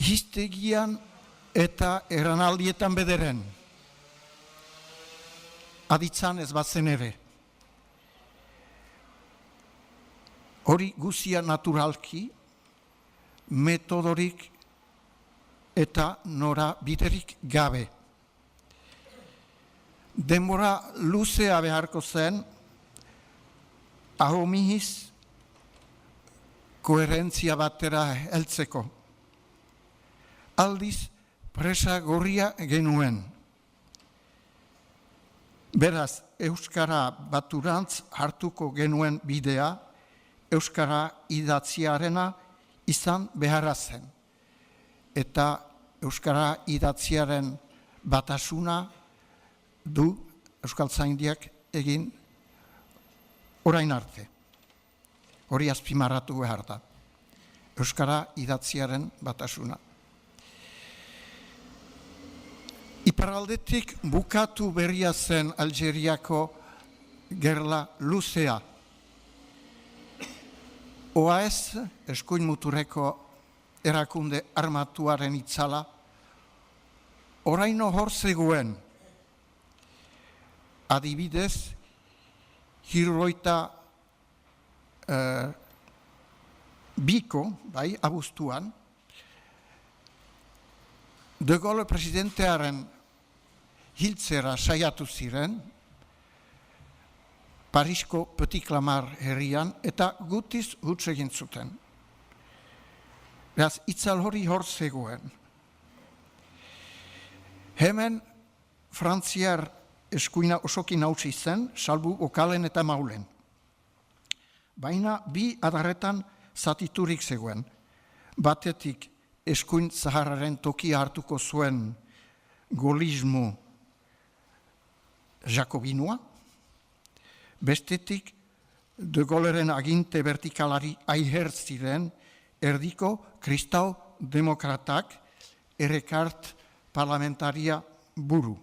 hiztegian eta eranaldietan bederen, aditzan ez batzen ere. Hori guzia naturalki, metodorik eta nora biderik gabe. Denbora luzea beharko zen, ahomihiz koherentzia batera heltzeko. Aldiz, presa gorria genuen. Beraz, euskara baturantz hartuko genuen bidea, euskara idatziarena izan beharra zen. Eta euskara idatziaren batasuna du Euskaltzaindiak egin orain arte. Hori azpimarratu behar da. Euskara idatziaren batasuna. Iparraldetik bukatu berria zen Algeriako gerla luzea. OAS, eskuin muturreko erakunde armatuaren itzala, oraino hor zegoen. Adibidez, biko, bai, abuztuan, De Gaulle presidentearen hiltzera saiatu ziren, Parisko Petit Clamart herrian, eta gutiz huts egin zuten. Beraz, itzal hori hor zegoen. Hemen, frantziar eskuina osoki nautsi zen, salbu okalen eta maulen. Baina bi adarretan zatiturik zegoen. Batetik eskuin zaharraren tokia hartuko zuen golismo jakobinoa, bestetik De Gauleren aginte vertikalari aiher ziren erdiko kristau demokratak errekart parlamentaria buru.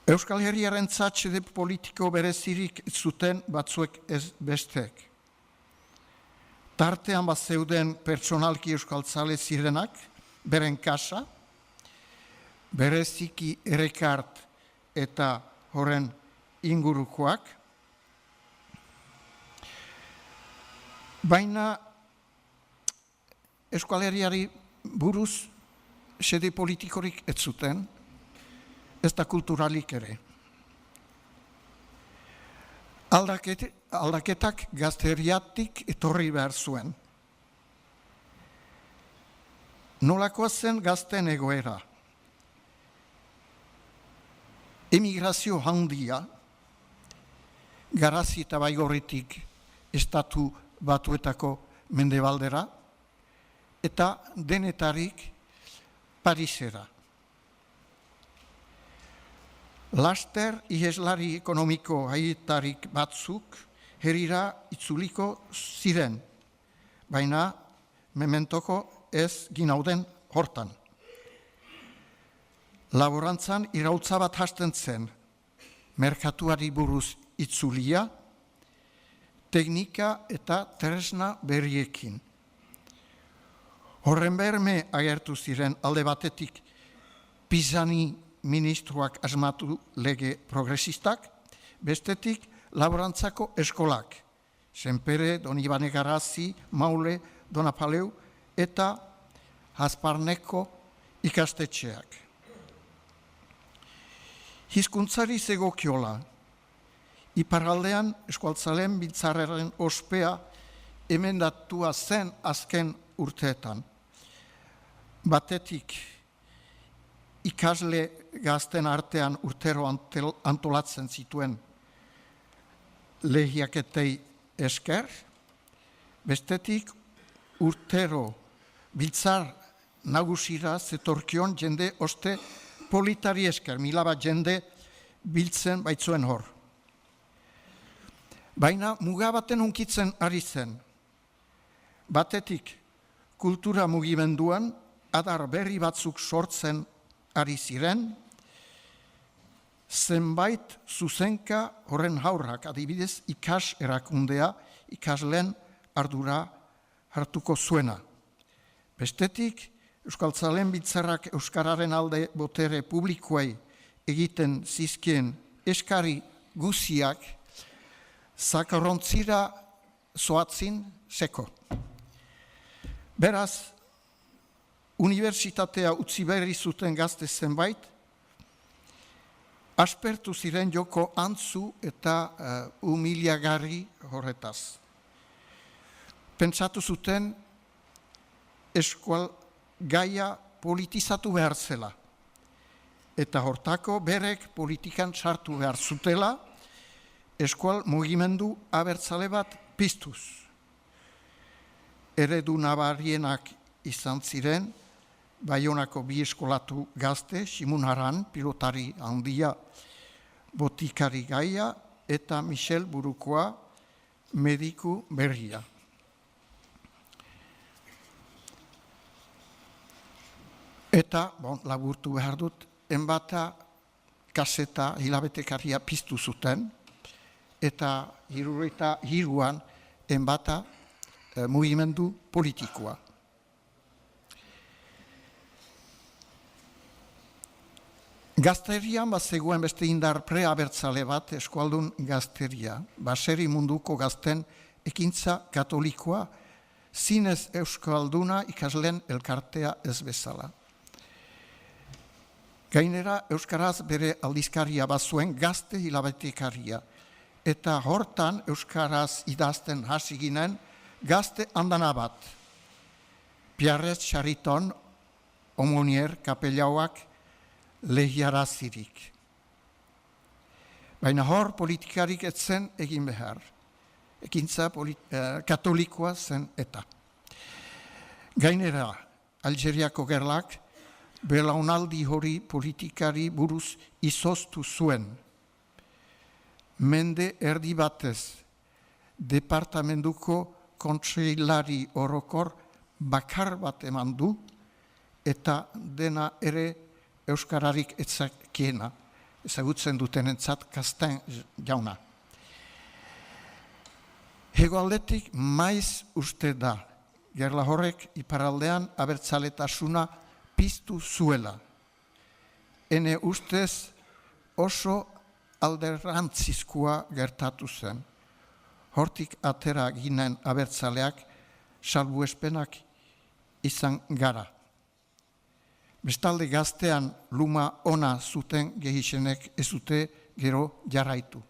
Euskal Herriaren zatxede politiko berezirik zuten batzuek ez bestek. Tartean bat zeuden pertsonalki euskaltzale zirenak, beren kasa, bereziki errekart eta horren ingurukoak, baina Euskal Herriari buruz xede politikorik ez zuten, ez da kulturalik ere. Aldaketak gazteriatik etorri behar zuen. Nolakoa zen gazten egoera? Emigrazio handia, Garazi eta Baigorritik estatu batuetako mendebaldera, eta denetarik Parisera. Laster iheslari ekonomiko haietarik batzuk herrira itzuliko ziren, baina mementoko ez ginauden hortan. Laborantzan iraultza bat hasten zen, merkatuari buruz itzulia, teknika eta tresna berriekin. Horren berme agertu ziren alde batetik Pisani ministroak asmatu lege progresistak, bestetik laborantzako eskolak, Senpere, Don Ibane Garazi, Maule, Don Apaleu eta Hasparneko ikastetxeak. Hizkuntzari zegokiola, iparraldean eskualtzalen biltzarraren ospea emendatua zen azken urteetan. Batetik, ikasle gazten artean urtero antolatzen zituen lehiaketei esker, bestetik urtero biltzar nagusira zetorkion jende oste politari esker, 1000 bat jende biltzen baitzuen hor. Baina mugabaten hunkitzen ari zen. Batetik kultura mugimenduan adar berri batzuk sortzen ari ziren, zenbait zuzenka horren haurrak, adibidez ikas erakundea, ikasleen ardura hartuko zuena. Bestetik, euskaltzaleen biltzarrak euskararen alde botere publikoei egiten zizkien eskari guziak zakarrontzira zoatzin seko. Beraz, unibertsitatea utzi berri zuten gazte zenbait, aspertu ziren joko antzu eta humiliagarri horretaz. Pentsatu zuten eskual gaia politizatu behar zela, eta hortako berek politikan sartu behar zutela, eskual mugimendu abertzale bat piztuz. Eredu nabarienak izan ziren, Baionako bi eskolatu gazte, Simun Haran, pilotari handia, botikari gaia, eta Michel Burukoa, mediku berria. Eta, laburtu behar dut, enbata kaseta hilabetekaria piztu zuten, eta 73an enbata mugimendu politikoa. Gazterian zegoen beste indar preabertzale bat, eskualdun gazteria, baseri munduko gazten ekintza katolikoa, zinez euskalduna ikasleen elkartea ez bezala. Gainera, euskaraz bere aldizkaria bazuen gazte hilabetekaria, eta hortan euskaraz idazten hasi ginen gazte andana bat. Pierrez Chariton, Omonier, kapelauak, lehiarazirik. Baina hor politikarik etzen egin behar. Ekintza katolikoa zen eta. Gainera, Algeriako gerlak belaunaldi hori politikari buruz izoztu zuen. Mende erdi batez, departamentuko kontseilari orokor bakar bat eman du, eta dena ere euskararik etzakiena, ezagutzen dutenentzat Kasten jauna. Hegoaldetik maiz uste da, gerla horrek iparaldean abertzaletasuna piztu zuela. Ene ustez oso alderantzizkoa gertatu zen. Hortik atera ginen abertzaleak salbuespenak izan gara. Bestalde gaztean luma ona zuten gehisenek ez dute gero jarraitu.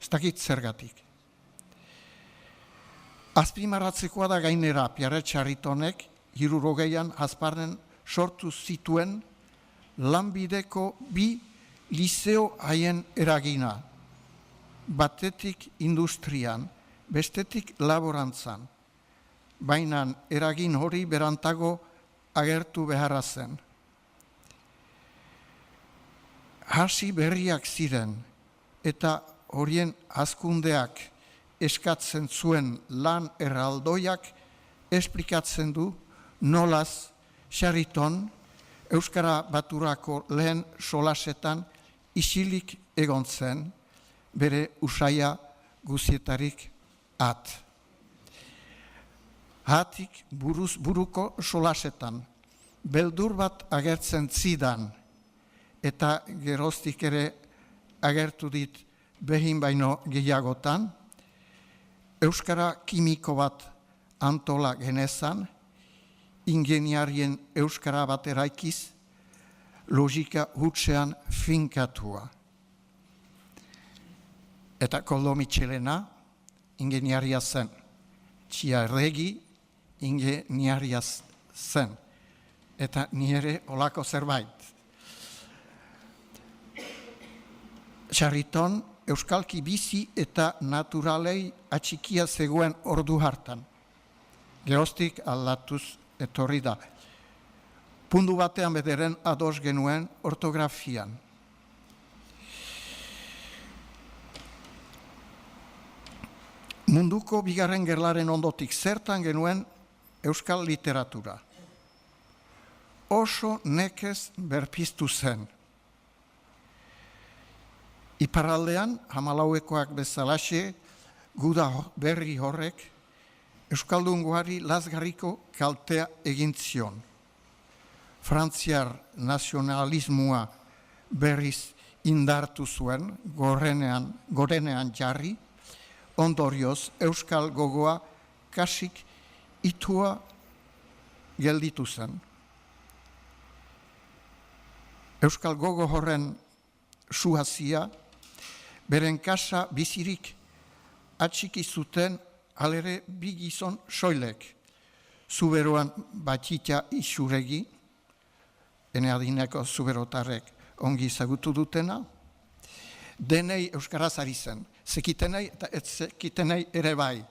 Ez dakit zergatik. Azpimarratzekoa da gainera Pierre Charitonek 60an Hasparnen sortu zituen lanbideko 2 liseo haien eragina. Batetik industrian, bestetik laborantzan. Baina eragin hori berantago agertu beharra zen. Hasi berriak ziren eta horien hazkundeak eskatzen zuen lan erraldoiak esplikatzen du nolaz Chariton Euskara Baturako lehen solasetan isilik egon zen bere usaia guzietarik at. Hatik buruz buruko solasetan, beldur bat agertzen zidan, eta geroztik ere agertu dit behin baino gehiagotan, euskara kimiko bat antola genezan, ingeniarien euskara bat eraikiz, logika hutsean finkatua. Eta Koldo Mitxelena ingeniaria zen. txiarregi ingeniariaz zen, eta nire olako zerbait. Sarriton euskalki bizi eta naturalei atxikia zegoen ordu hartan. Geroztik aldatuz etorri da. Puntu batean bederen ados genuen ortografian. Munduko bigarren gerlaren ondotik zertan genuen euskal literatura. Oso nekez berpiztu zen. Iparraldean, Hamalauekoak bezalaxe, guda berri horrek, euskaldungoari lazgarriko kaltea egin zion. Frantziar nazionalismoa berriz indartu zuen, gorenean jarri, ondorioz euskal gogoa kasik itua gelditu zen. Euskal gogo horren suhazia, beren kasa bizirik atxiki zuten alere bi gizon soilek, zuberoan batxita isuregi, ene adineko zuberotarrek ongi zagutu dutena, denei euskaraz ari zen, zekitenei eta ez zekitenei ere bai.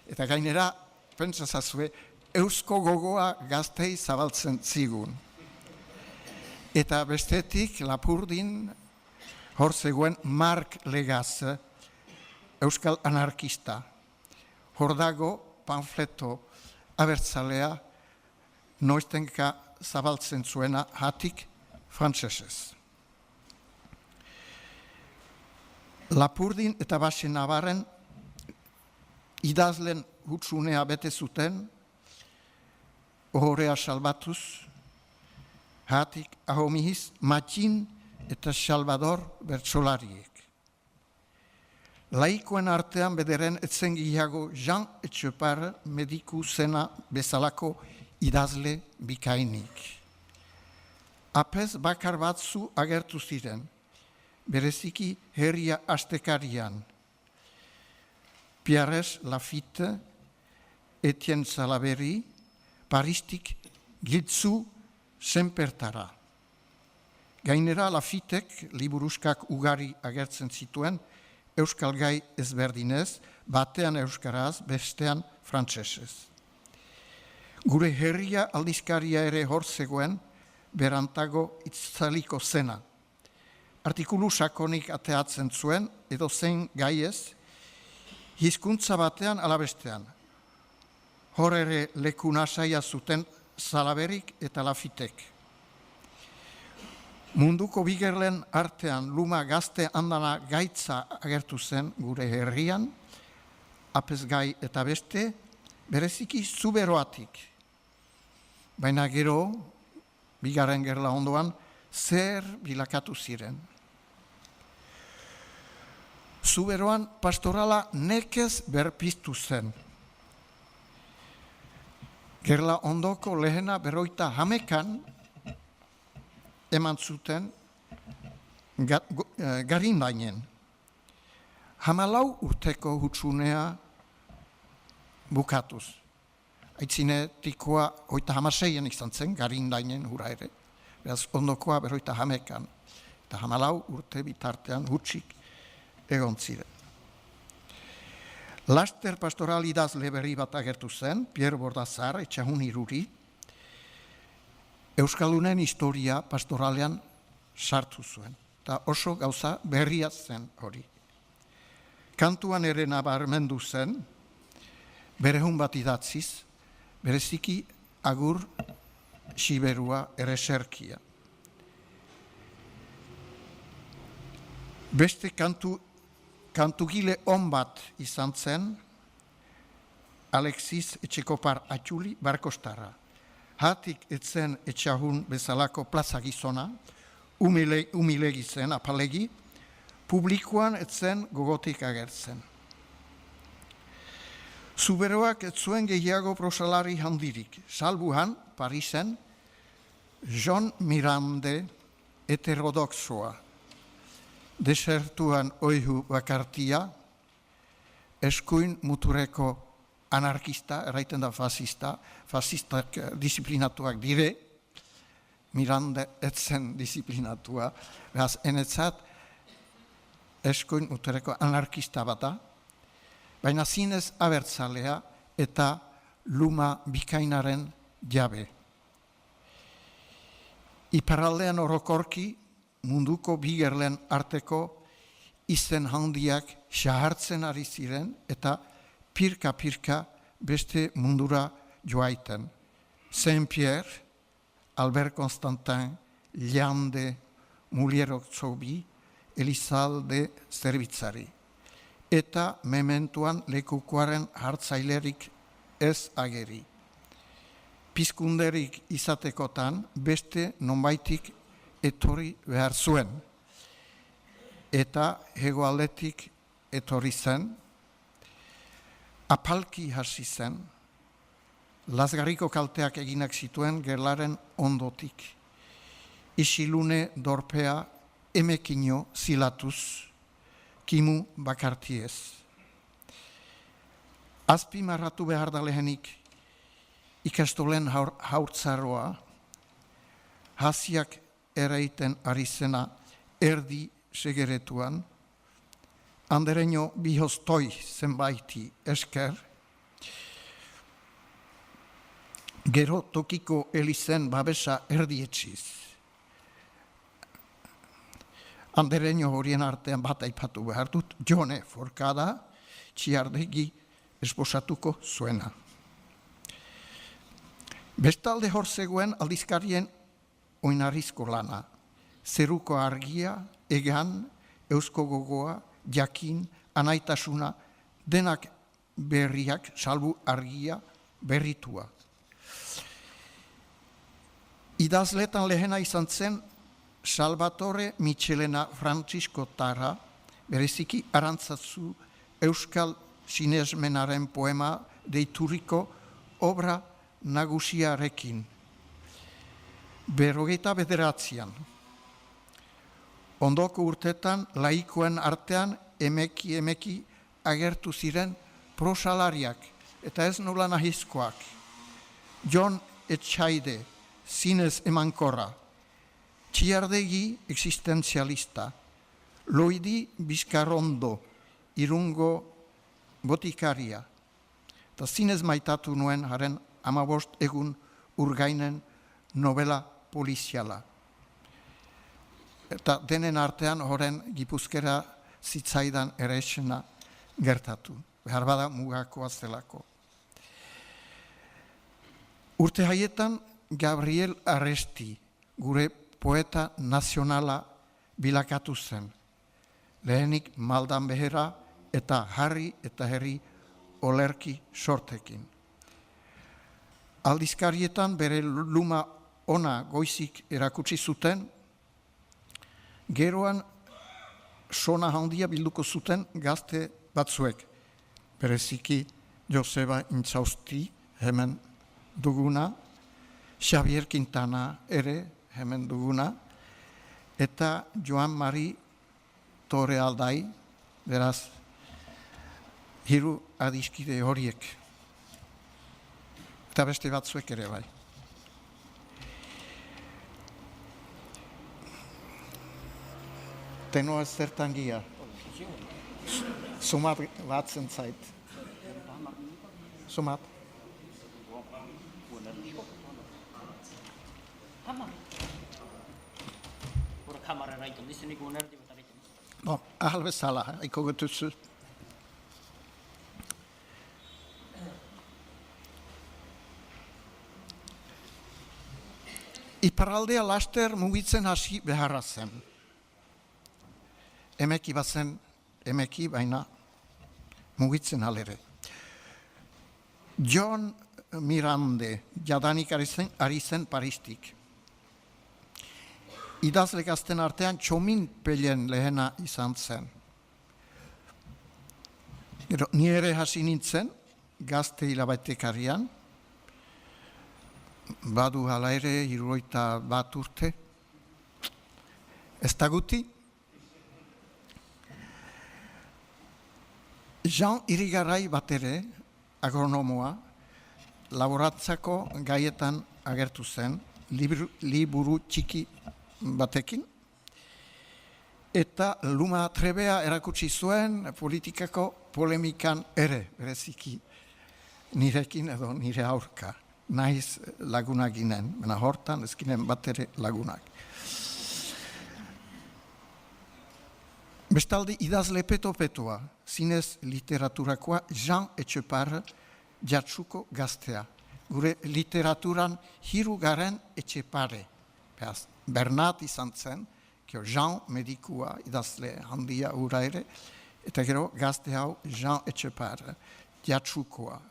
Eta gainera, pentsazazue, eusko gogoa gaztei zabaltzen zigun. Eta bestetik, Lapurdin, hor zegoen Mark Legaz, euskal anarkista. Hor dago panfleto abertzalea noiztenka zabaltzen zuena hatik frantsesez. Lapurdin eta Basen Navarren idazlen hutsunea bete zuten, ohorea salbatuz, hatik ahomihiz Matxin eta Salvador bertsolariek. Laikoen artean bederen etzen gehiago Jean Etxepar mediku zena bezalako idazle bikainik. Apez bakar batzu agertu ziren, bereziki herria astekarian. Pierres Lafitte, Etienne Salaberry, Paristik giltzu senpertara. Gainera Lafittek liburuskak ugari agertzen zituen, euskal gai ezberdinez, batean euskaraz, bestean frantsesez. Gure herria aldizkaria ere hor zegoen, berantago itzaliko zena. Artikulu sakonik ateatzen zuen, edo zein gaiez, hizkuntza batean alabestean. Hor ere leku nasaia zuten Salaberrik eta Lafittek. Munduko bigerlen artean luma gazte andana gaitza agertu zen gure herrian, apez gai eta beste, bereziki zuberoatik. Baina gero, bigarren gerla ondoan, zer bilakatu ziren. Zuberoan pastorala nekez berpiztu zen. Gerla ondoko lehena 50 eman zuten Garindainen. 14 urteko hutsunea bukatuz. Aitzinetikoa 36 izan zen, Garindainen hura ere. Beraz, ondokoa 50 eta 14 urte bitartean hutsik egon ziren. Laster pastoral idazle berri bat agertu zen, Pierre Bordazar, Etxahun Iruri, Euskaldunen historia pastoralean sartu zuen, eta oso gauza berria zen hori. Kantuan ere nabarmendu zen, berehun bat idatziz, bereziki agur siberua ereserkia. Beste kantugile on bat izan zen, Alexis Etxekopar Atxuli Barkostarra. Hatik etzen Etxahun bezalako plaza gizona, umilegi zen, apalegi, publikoan etzen gogotik agertzen. Zuberoak ez zuen gehiago prosalari handirik, salbuhan, Parisen, Jean Mirande heterodoxoa, desertuan oihu bakartia, eskuin mutureko anarkista, erraiten da fasistak disiplinatuak dire, Miranda etzen disiplinatua, beraz, enetzat, eskuin utereko anarkista bata, baina zinez abertzalea eta luma bikainaren jabe. Iparraldean orokorki munduko bigerlen arteko izen handiak xahartzen ari ziren eta pirka-pirka beste mundura joaiten. Saint-Pierre, Albert Constantin, Llande, Muliero Tzobi, Elizalde zerbitzari. Eta mementuan lekukoaren hartzailerik ez ageri. Pizkunderik izatekotan beste nonbaitik etorri behar zuen. Eta hegoaldetik etorri zen, apalki hasi zen, lazgarriko kalteak eginak zituen gerlaren ondotik. Isilune dorpea emekino zilatuz, kimu bakartiez. Azpimarratu behar da lehenik ikastolen haurtzaroa, hasiak ereiten ari zena erdi segeretuan, andereño bihoztoi zenbaiti esker, gero tokiko elizen babesa erdietxiz. Andereño horien artean bat aipatu behar dut, Jone Forkada Txiardegi esposatuko zuena. Bestalde hor zegoen aldizkarien oinarrizko lana, zeruko argia, egan, eusko gogoa, jakin, anaitasuna, denak berriak, salbu argia, berritua. Idazletan lehena izan zen Salvatore Michelena Francisco Tara, bereziki Arantzatzu euskal sinesmenaren poema deituriko obra nagusiarekin. 49. Ondoko urtetan laikoen artean emeki agertu ziren prosalariak eta ez nola nahizkoak. Jon Etxaide, zinez emankorra, Txiardegi existenzialista, Loidi Bizkarrondo, Irungo botikaria, eta zinez maitatu nuen haren 15 egun urgainen novela poliziala. Eta denen artean horren Gipuzkera zitzaidan eresena gertatu, behar bada mugakoa zelako. Urte haietan Gabriel Arresti, gure poeta nazionala bilakatu zen. Lehenik maldan behera eta harri eta herri olerki sortekin. Aldizkarietan bere luma ona goizik erakutsi zuten, geroan sona handia bilduko zuten gazte batzuek. Bereziki Joseba Intzausti hemen duguna, Xavier Quintana ere hemen duguna, eta Joan Mari Torrealdai, beraz, hiru adiskide horiek. Eta beste batzuek ere bai. Tenoa zertan gia. Sumat batzen zait. Sumat. No, ahal bezala, haiko getuzu. Iparraldea laster mugitzen hasi beharra zen. Emeki bazen, emeki baina mugitzen alere. John Mirande, jadanik ari zen Paristik. Idazle gazten artean Txomin Pellen lehena izan zen. Ni ere hasi nintzen, gazte hilabetekarian, badu hala ere 71 urte. Ez da guti? Jean Irigaray bat ere, agronomoa, laborantzako gaietan agertu zen, liburu txiki batekin, eta Luma trebea erakutsi zuen politikako polemikan ere, bereziki nirekin edo nire aurka, naiz lagunak ginen, baina hortan ez ginen bat ere lagunak. Bestalde idazle peto-petoa, zinez literaturakoa Jean Etxepare Jatsuko gaztea. Gure literaturan hirugaren Etxepare. Bernat izan zen, Jean medikua idazle handia ura ere, eta gero gazte hau Jean Etxepare Jatsukoa.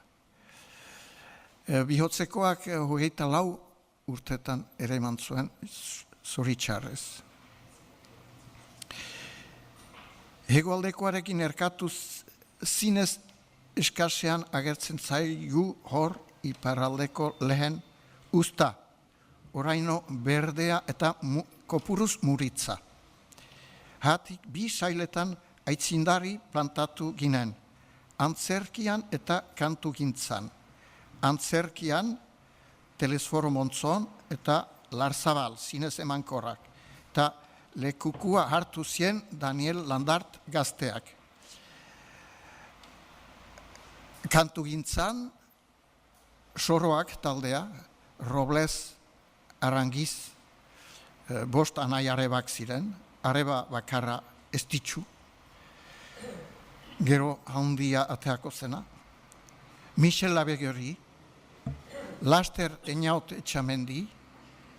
Bihotzekoak 24 urtetan ere eman zuen zoritxarrez. Hegoaldekoarekin erkatuz zinez eskasean agertzen zaigu hor iparraldeko lehen usta, oraino berdea eta kopuruz muritza. Hatik bi sailetan aitzindari plantatu ginen, antzerkian eta kantugintzan. Antzerkian Telesforo Montzon eta Larzabal, zinez emankorrak, eta lekukua hartu zien Daniel Landart gazteak. Kantugintzan, Soroak taldea, Robles, Arangiz, 5 anai arebak ziren, areba bakarra estitxu, gero handia ateako zena, Michel Labegeri, Laster Einaut Etxamendi,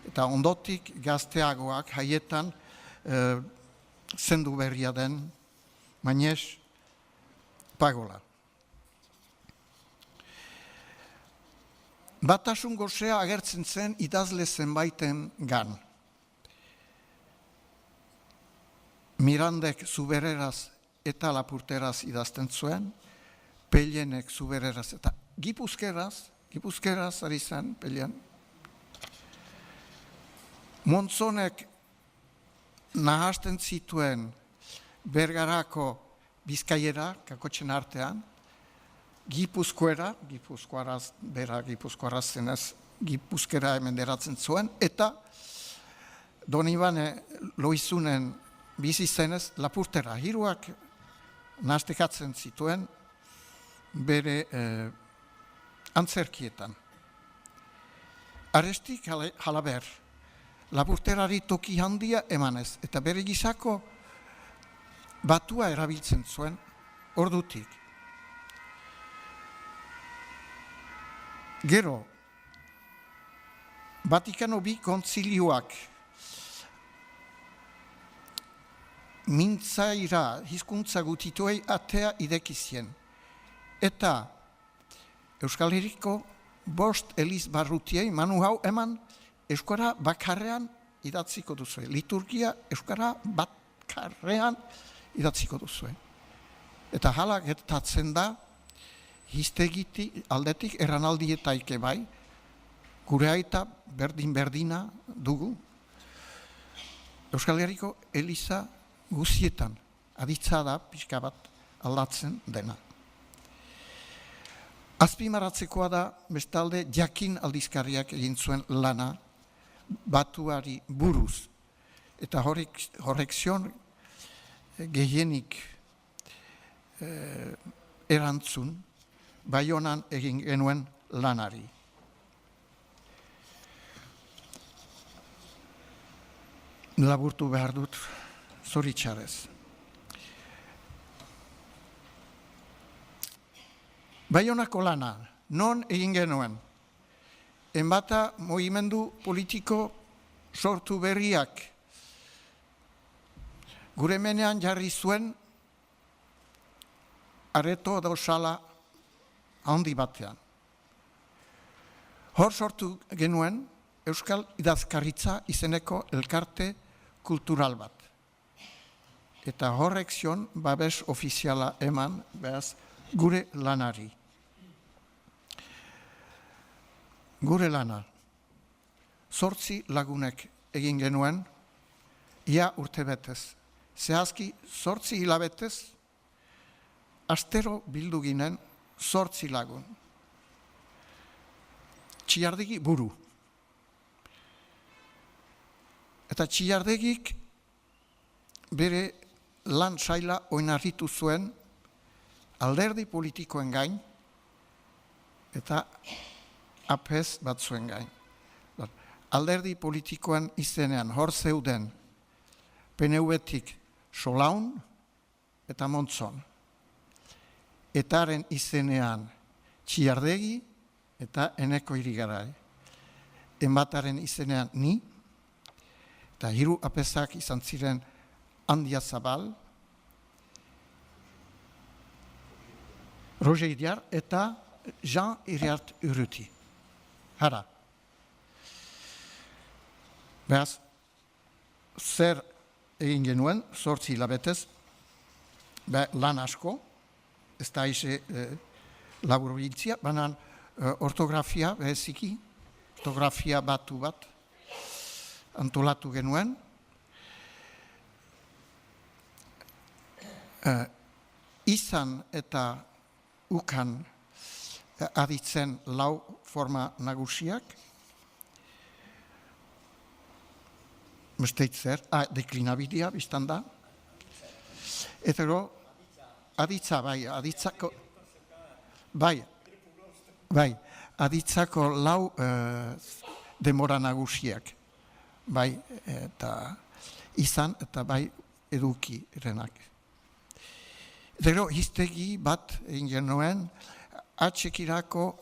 eta ondotik gazteagoak haietan zendu berria den Mañez Pagola. Batasun gozea agertzen zen idazle zenbaiten gan. Mirandek zubereraz eta lapurteraz idazten zuen, Pellenek zubereraz eta Gipuzkeraz ari zen Pellen. Montzonek nahasten zituen Bergarako Bizkaiera, kakotxen artean, Gipuzkoaraz zenez, Gipuzkera hemen deratzen zuen, eta Donibane Loizunen bizi zenez lapurtera. Hiruak nahastekatzen zituen bere antzerkietan. Arestik halaber, lapurterari toki handia emanez, eta bere gizako batua erabiltzen zuen ordutik. Gero, Vatikano II kontzilioak mintzaira hizkuntza gutituei atea idekizien. Eta Euskal Herriko 5 eliz barrutiei manu hau eman euskara bakarrean idatziko duzue. Liturgia euskara bakarrean idatziko duzue. Eta hala gertatzen da, hiztegiti aldetik erranaldietaike bai, gure aita berdin-berdina dugu, Euskal Herriko eliza guzietan, aditza da pixka bat aldatzen dena. Azpimarratzekoa da, bestalde, Jakin aldizkariak egin zuen lana batuari buruz. Eta horrek zion gehienik erantzun, Baionan egin genuen lanari. Laburtu behar dut, zoritxarrez. Baionako lana, non egin genuen? Enbata mugimendu politiko sortu berriak gure menean jarri zuen areto dausala handi batean. Hor sortu genuen Euskal Idazkaritza izeneko elkarte kultural bat. Eta horrek zion babes ofiziala eman behaz gure lanari. Gure lana, 8 lagunek egin genuen, ia urtebetez. Zehazki 8 hilabetez, astero bildu ginen 8 lagun. Txilardegi buru. Eta Txilardegik bere lan saila oinarritu zuen alderdi politikoen gain eta apez batzuen gain. Alderdi politikoen izenean hor zeuden PNV-tik Solaun eta Montzon. Etaren izenean Txilardegi eta Eneko Irigarai. Enbataren izenean ni, eta hiru apezak izan ziren Andia Zabal, Roger Idiar eta Jean Iriart Urruti. Hara. Beraz, zer egin genuen, 8 hilabetez, lan asko, ez da aize labur biltzia, banan ortografia beheziki, ortografia batu bat, antolatu genuen. Izan eta ukan aditzen lau forma nagusiak. Mesteitzer, deklinabidea biztan da. Eta gero, aditza, aditzako, aditzako lau demora nagusiak. Eta izan eta eduki renak. Gero, hiztegi bat egin genuen atxekilako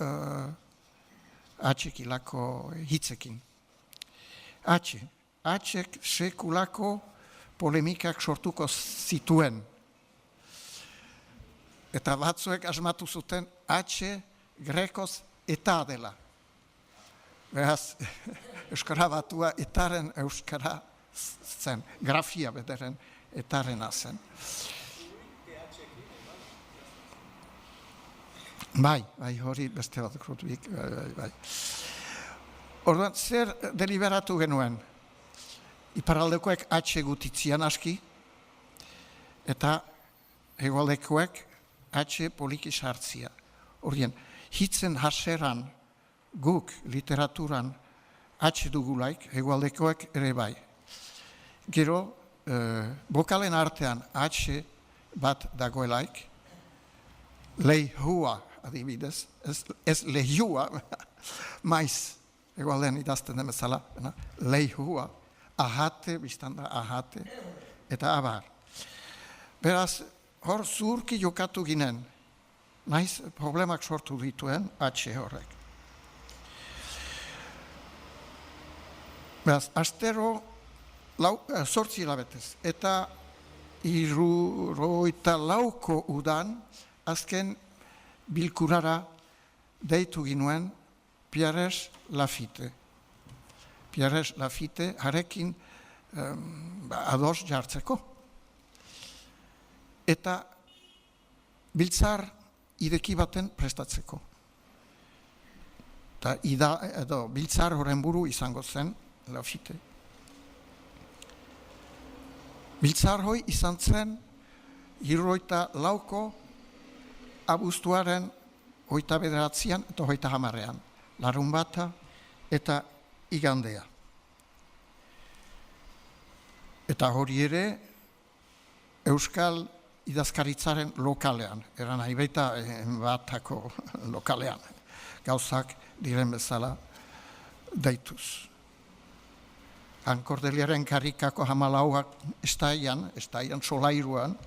hitzekin. Atxek sekulako polemikak sortuko zituen. Eta batzuek asmatu zuten atxe grekoz eta dela. Beraz, Euskara batua etaren Euskara zen, grafia bederen etarena zen. Bai, hori beste bat krutubik, bai. Orduan, zer deliberatu genuen? Iparaldekoek atxe gutitzian aski, eta hegoaldekoek atxe poliki sartzia. Orduan, hitzen haseran guk literaturan atxe dugulaik, hegoaldekoek ere bai. Gero, bokalen artean atxe bat dagoelaik, leihua, adibidez, ez leihua, maiz, hegoaldean idazten den bezala, leihua, ahate, biztanda ahate, eta abar. Beraz, hor zurki jokatu ginen, naiz problemak sortu dituen atxe horrek. Beraz, astero 8 hilabetez, eta 74ko udan, azken bilkurara deitu ginuen Pierres Lafitte. Pierres Lafitte harekin ados jartzeko. Eta biltzar ideki baten prestatzeko. Eta biltzar horren buru izango zen Lafitte. Biltzar hoi izan zen 74ko abuztuaren 29an eta 30an, larunbata eta igandea. Eta hori ere Euskal idazkaritzaren lokalean, eran nahi baita batako lokalean, gauzak diren bezala deituz. Kordeliaren karikako 14ak estaian solairuan,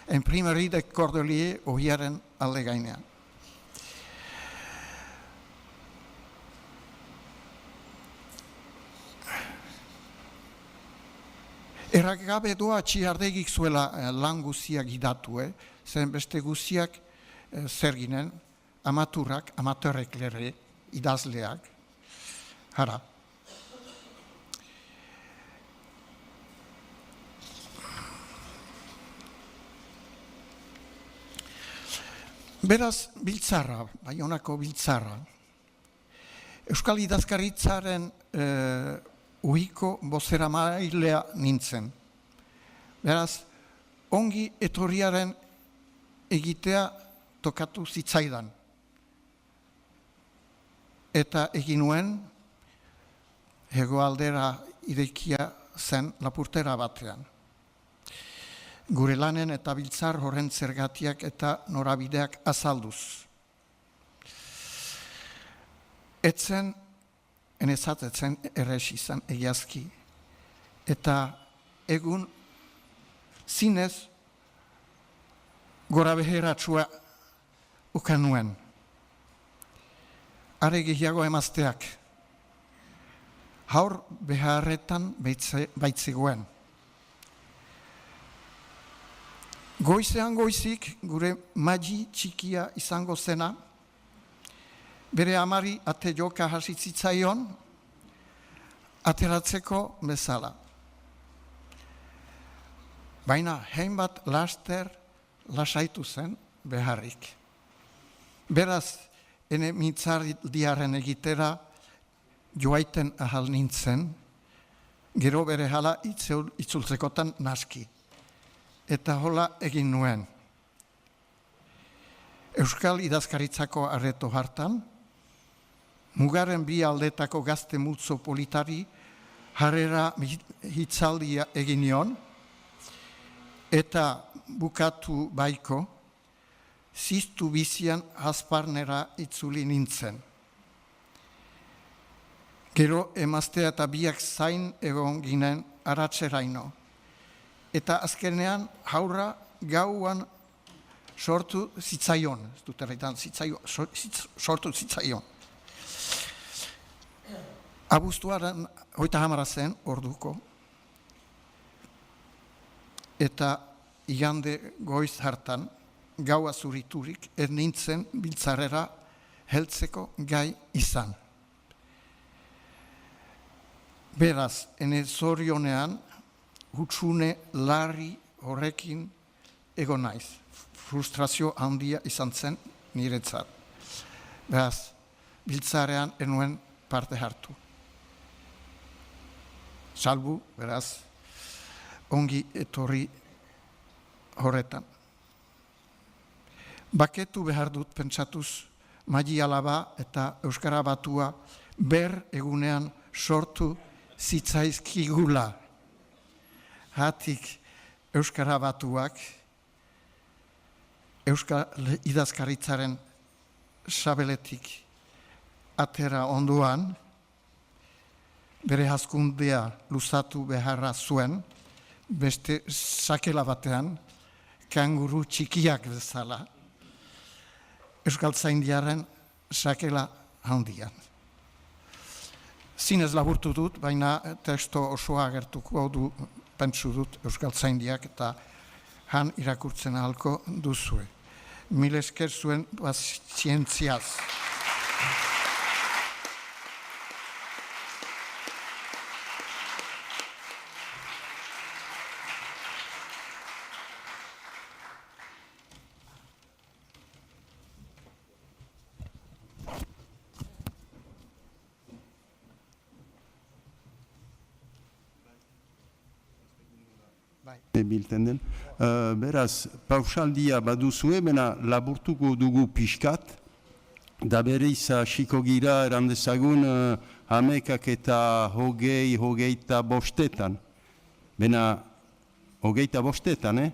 en primeri de Cordelier ohiaren alde gainean. Erragabe doa Txilardegik zuela lan guziak idatu, zen beste guziak zer ginen, amatorrek lere, idazleak, hara. Beraz, biltzarra, Baionako biltzarra. Euskal idazkaritzaren uhiko bozeramailea nintzen. Beraz, ongi etorriaren egitea tokatu zitzaidan. eta egin nuen hegoaldera irekia zen lapurtera batean. Gure lanen eta biltzar horren zergatiak eta norabideak azalduz. Etzen, enezat etzen errez izan egiazki, eta egun zinez gora beheratsua ukan nuen. Are gehiago emazteak, haur beharretan baitzegoen. Goizean goizik gure magi txikia izango zena, bere amari ate joka hasi zitzaion, ateratzeko bezala. Baina hainbat laster lasaitu zen beharrik. Beraz, ene mitzardiaren egitera joaiten ahal nintzen, gero bere hala itzultzekotan naski. Eta hola egin nuen. Euskal idazkaritzako arreto hartan, mugaren bi aldetako gazte multzo politari harrera hitzaldia egin nion, eta bukatu baiko, ziztu bizian azparnera itzuli nintzen. Gero emaztea eta biak zain egon ginen aratzeraino. Eta azkenean haurra gauan sortu zitzaion. Ez dut erraitan, sortu zitzaion. Abuztuaren 30 zen orduko. Eta igande goiz hartan, gaua zuriturik, ez nintzen biltzarrera heltzeko gai izan. Beraz, ene zorionean, hutsune larri horrekin egon naiz. Frustrazio handia izan zen niretzat. Beraz, biltzarean enuen parte hartu. Salbu, beraz, ongi etorri horretan. Baketu behar dut pentsatuz, Magi Alaba eta Euskara Batua ber egunean sortu zitzaizkigula. Hatik Euskara Batuak, Euskal idazkaritzaren sabeletik atera onduan, bere hazkundea luzatu beharra zuen, beste sakela batean, kanguru txikiak bezala, Euskaltzaindiaren sakela handian. Zinez laburtu dut, baina testo osoa agertuko du pentsu dut Euskaltzaindiak eta han irakurtzen ahalko duzue. Mil esker zuen pazientziaz. Biltzen den. Beraz, pausaldia baduzue, bena laburtuko dugu pixkat, da bereiz hasiko gira erandezagun hamekak eta hogeita bostetan. Bena, hogeita bostetan,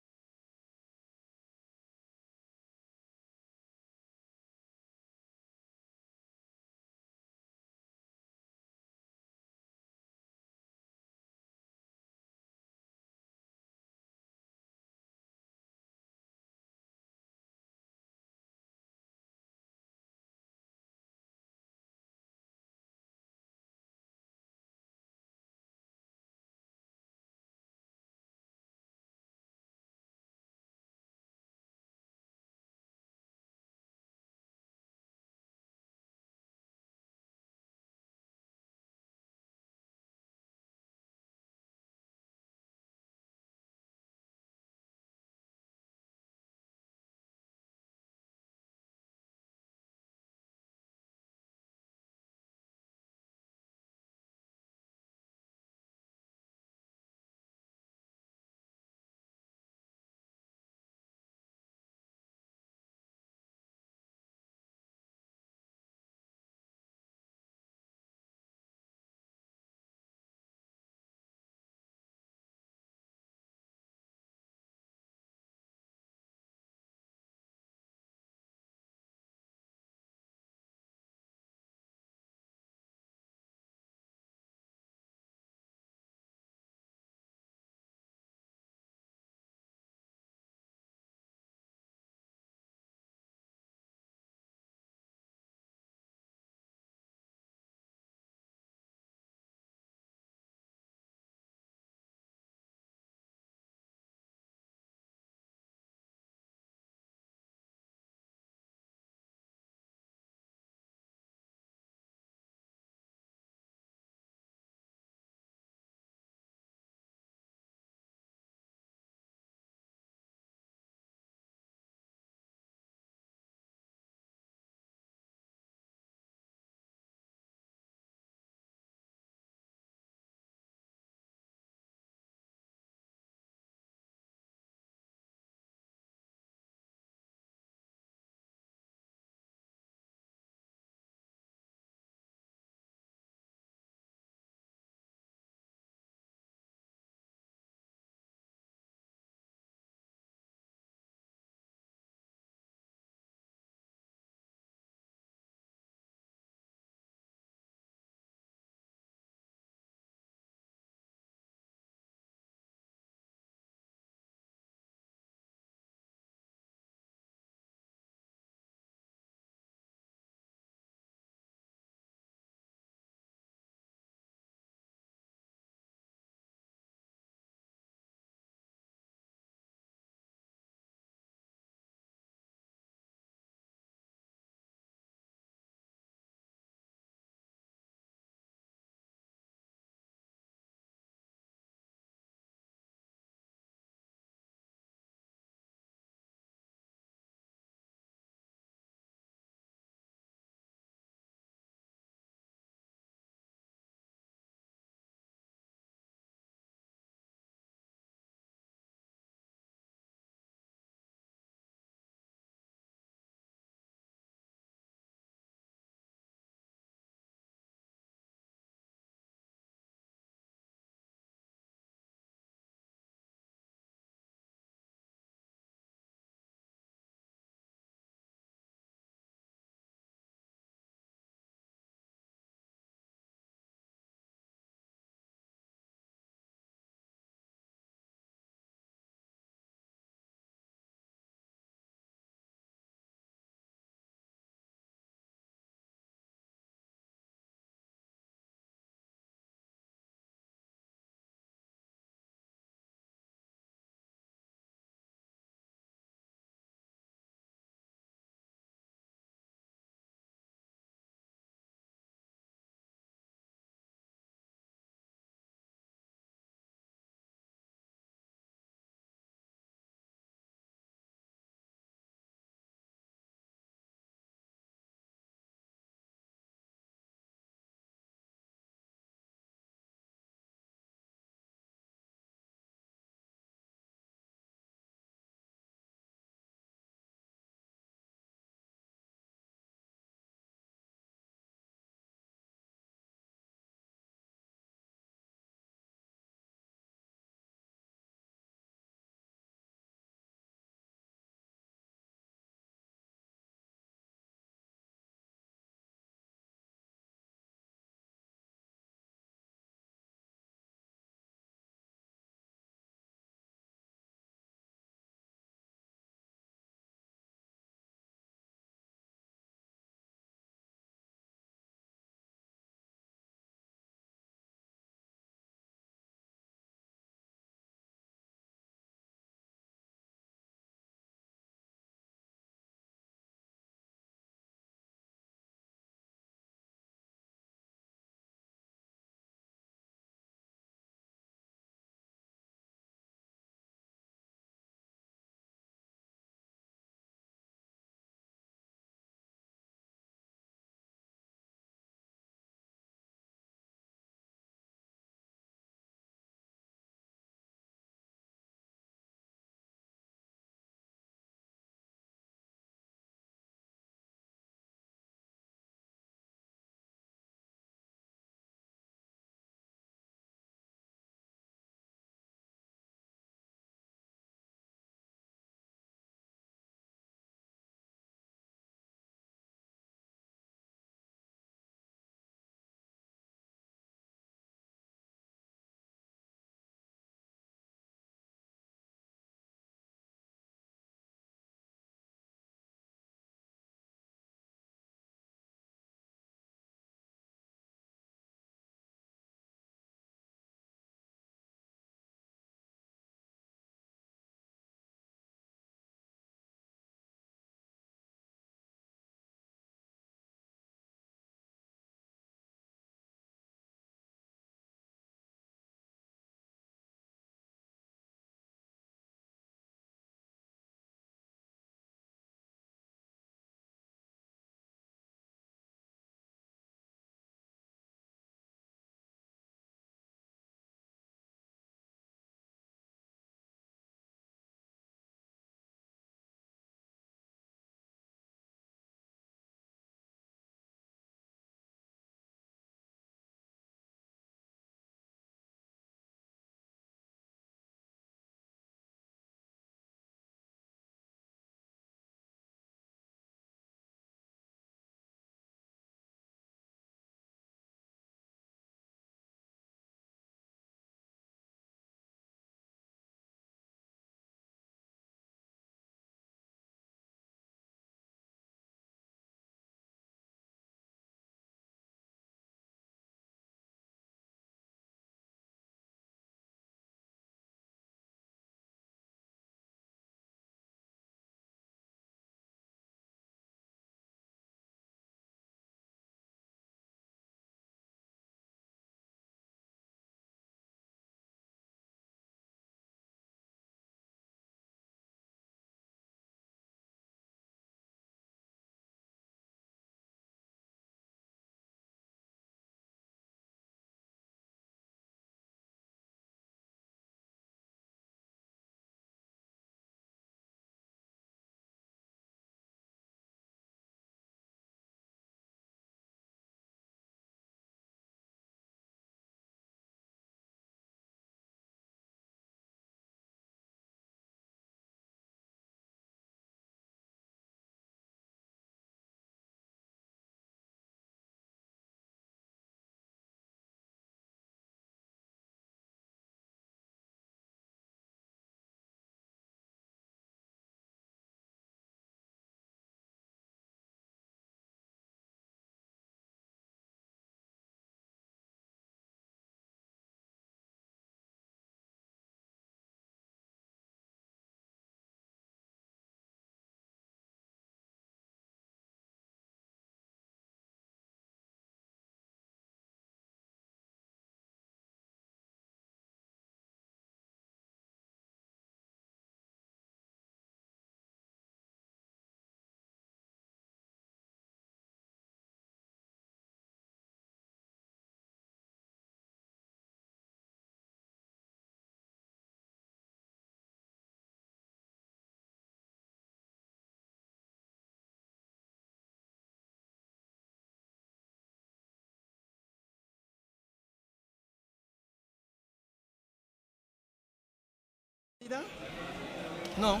No.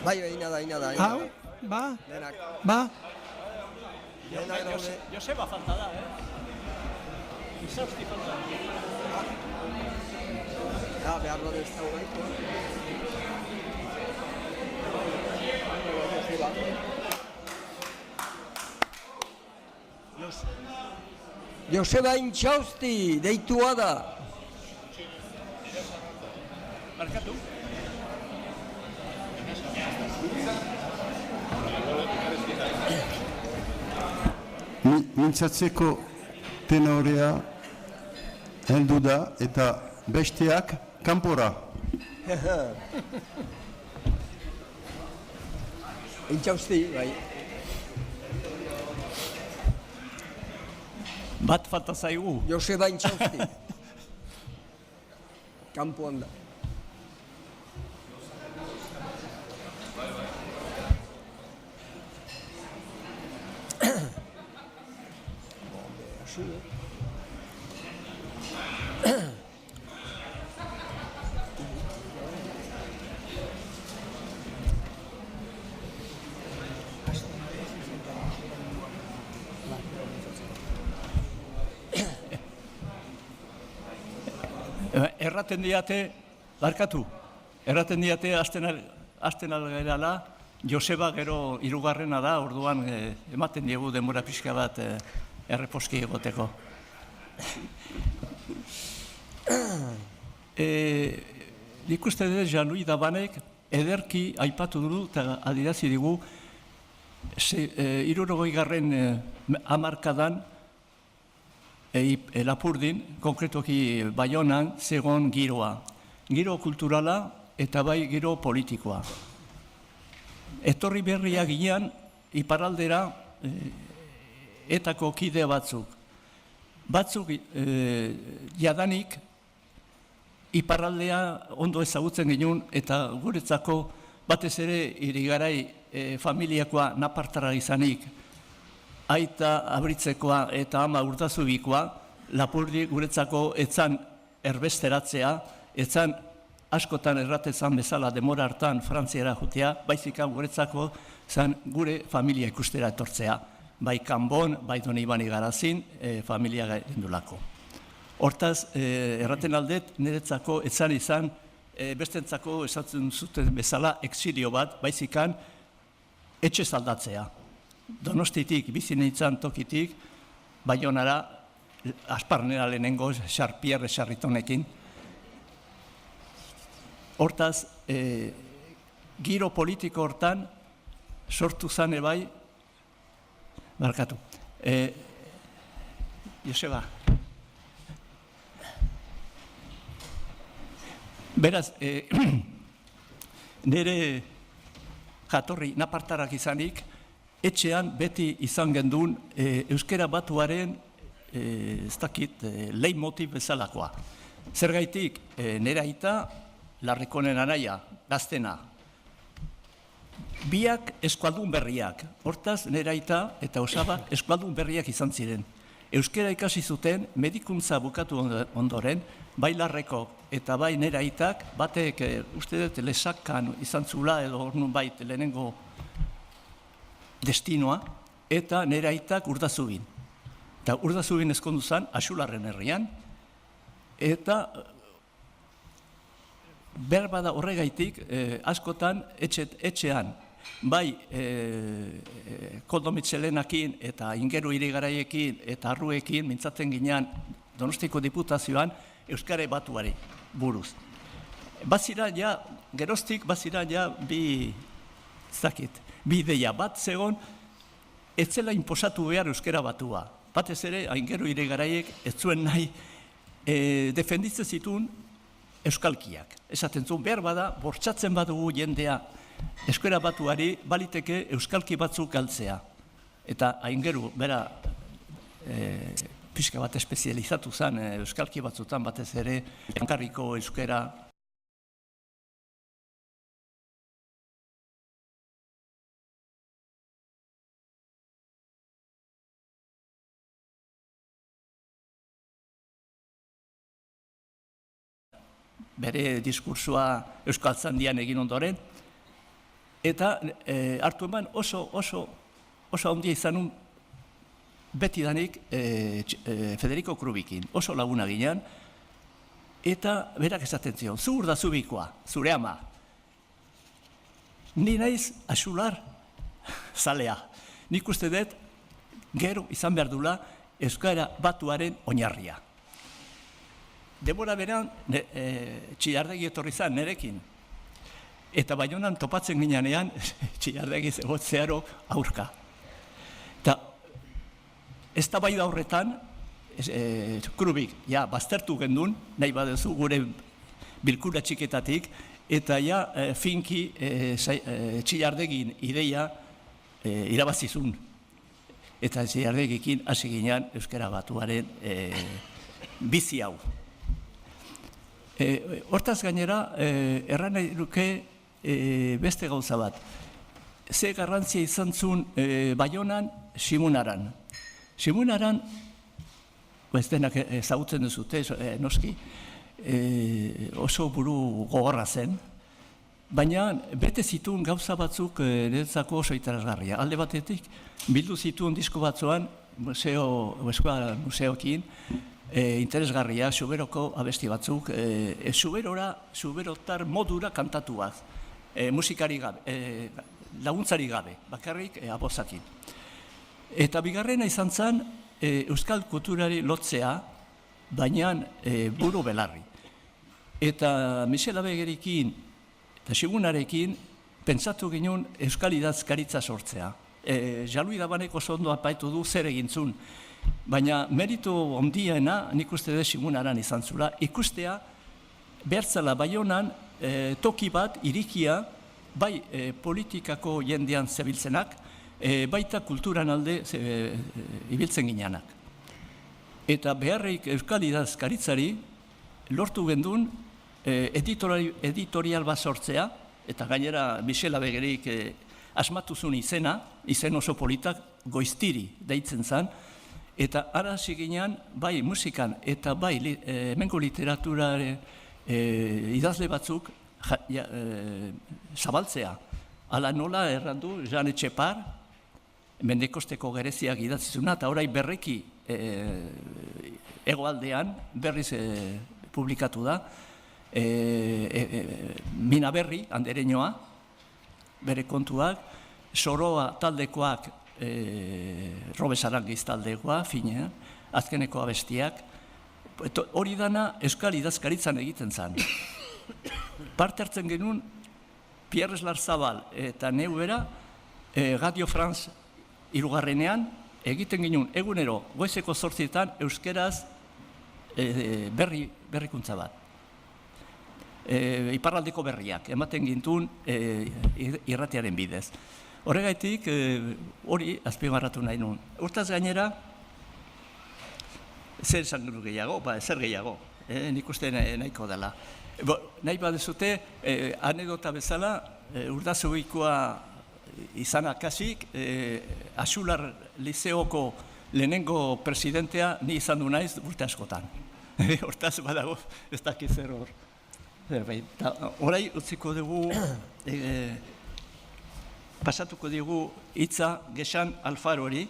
Bai, ina da. Hau, ba. Joseba falta da, Izausti falta. Behar da ez da Joseba Intxausti, deitua da. Markatu. Mintzatzeko tenorea heldu da eta besteak kanpora. Intxausti, bai. Bat falta zaigu. Joseba Intxausti. Kampuan da. Erraten diate, barkatu, erraten diate hasten algerala, Joseba gero hirugarrena da, orduan ematen diegu denbora pixka bat erreposki egoteko. Nik uste dut Jean-Louis Dabanek ederki aipatu du eta adirazi digu 60. hamarkadan Lapurdin, konkretoki Baionan, zegoen giroa. Giro kulturala eta bai giro politikoa. Etorri berria ginean, iparraldera etako kide batzuk. Batzuk jadanik iparraldea ondo ezagutzen ginen eta guretzako batez ere irigarai familiakoa napartara izanik, aita abritzekoa eta ama Urdazubikoa, Lapurdi guretzako etzan erbesteratzea, etzan askotan erratezan bezala demora hartan Frantziara jutea, baizika guretzako zan gure familia ikustera etortzea. Bai Kanbon, bai Donibani Garazin, familia gendulako. Hortaz, erraten aldet, niretzako etzan izan, bestentzako esatzen zuten bezala exilio bat, baizikan etxe zaldatzea. Donostitik, bizi nintzen tokitik, Baionara, Asparnera lehenengo, Sarpierre Sarritonekin. Hortaz, giro politiko hortan, sortu zane bai, barkatu, Joseba. Beraz, nire jatorri napartarak izanik, etxean beti izan gendun euskera batuaren ez dakit leitmotiv bezalakoa. Zergaitik nire aita Larrikonen anaia, gaztena. Biak eskualdun berriak. Hortaz nire aita eta Osaba eskualdun berriak izan ziren. Euskera ikasi zuten medikuntza bukatu ondoren, bai Larreko eta bai nire aitak, batek uste dut lesakan izan zula edo ornun bait lehenengo destinoa, eta nire aitak Urdazubin. Eta Urdazubin ezkondu zen, Axularren herrian, eta behar bada horregaitik, askotan etxean, bai Koldomitzelenakin eta Ingeru Irigaraiekin eta Arruekin mintzatzen ginean Donostiko Diputazioan Euskara batuari buruz. Bazira ja, geroztik bazira ja bi ideia bat zegon, ez zela inposatu behar euskera batua. Batez ere, Aingeru Irigaraiek ez zuen nahi defenditzen zituen euskalkiak. Esaten zuen, behar bada, bortxatzen badugu jendea euskera batuari, baliteke euskalki batzuk galtzea. Eta Aingeru, bera, pixka bat espezializatu zen euskalki batzutan, batez ere, Enkarriko euskera, bere diskursua Euskaltzandian egin ondoren, eta hartu eman oso handia izanun betidanik Federico Krubikin, oso laguna ginean, eta berak esaten zion, zu urda zubikoa, zure ama, ni naiz axular zalea. Nik uste dut, gero izan behar dula euskara batuaren oinarria. Denbora beran, Txillardegi etorri zan, nerekin. Eta Baionan topatzen ginean, Txillardegi zeharo aurka. Eta ez da bai da horretan, Krubik, baztertu gendun, nahi baduzu gure bilkura txiketatik, eta finki Txillardegin ideia irabazizun. Eta Txillardegikin hasi ginean euskara batuaren bizi hau. Hortaz gainera, erran nahi duke beste gauza bat. Ze garrantzia izan zuen Baionan, Simunaran. Simunaran, ez denak ezagutzen duzute, noski, oso buru gogorra zen, baina bete zituen gauza batzuk niretzako oso interesgarria. Alde batetik, bildu zituen disko batzuan, museokin, interesgarria, Xuberoko abesti batzuk, Xuberotar modura kantatuaz, musikari gabe, laguntzari gabe, bakarrik abozakin. Eta bigarrena izan zen, euskal kulturari lotzea, baina buru belarri. Eta Michel Abegerikin eta Simunarekin pentsatu ginen euskal idazkaritza sortzea. Jalui Dabaneko oso ondo apaitu du zer egintzun, baina meritu ondiena nik uste dut Simunaran izan zula, ikustea behartzala Baionan toki bat irikia, bai politikako jendean zebiltzenak, baita kulturan alde ibiltzen gineanak. Eta beharrik euskal idazkaritzari lortu gendun editorial bat sortzea, eta gainera Michel Abegerik asmatu zuen izen oso politak, Goiztiri deitzen zen, eta ara hasi ginean bai musikan eta bai hemengo literaturaren idazle batzuk zabaltzea. Hala nola errandu Jean Etxepar, Mendekosteko gereziak idatzizuna, eta orai berreki hegoaldean berriz publikatu da, Mina Berri, Andereñoa, bere kontuak, Soroa taldekoak, Robes Arangiz taldekoa, finean, azkeneko abestiak, hori dana euskal idazkaritzan egiten zen. Parte hartzen genuen, Pierre Larzabal eta Neubera, Radio France hirugarrenean, egiten genuen egunero, goizeko 8:00 euskeraz berrikuntza bat. Iparraldeko berriak, ematen gintuen irratiaren bidez. Horregaitik, hori azpimarratu nahi nuen. Hortaz gainera, zer esan dut gehiago? Zer gehiago, nik uste nahiko dela. Nahi badezute, anekdota bezala, Urdazubikoa izan akasik, Axular Lizeoko lehenengo presidentea ni izan du naiz urte askotan. Hortaz badago, ez dakiz zer hor. Horai utziko dugu, pasatuko dugu hitza Gexan Alfarori,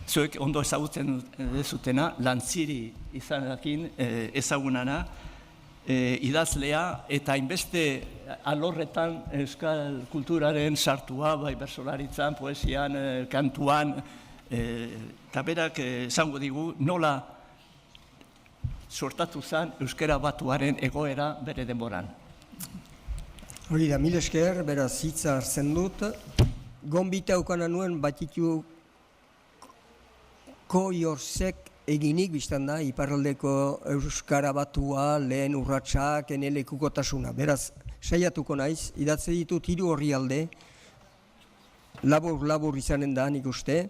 zuek ondo ezagutzen dezutena, Lantziri izanakin ezagunana, idazlea eta hainbeste alorretan euskal kulturaren sartua, bai bersolaritzan, poesian, kantuan, eta berak esango digu nola sortatu zen euskara batuaren egoera bere denboran. Hori da, mil esker, beraz hitza hartzen dut. Gonbita ukana nuen batitu koiorzek eginik biztan da, iparraldeko euskara batua, lehen urratsak, enelekukotasuna. Beraz, saiatuko naiz, idatze ditut 3 orrialde, labur izanen da, nik uste.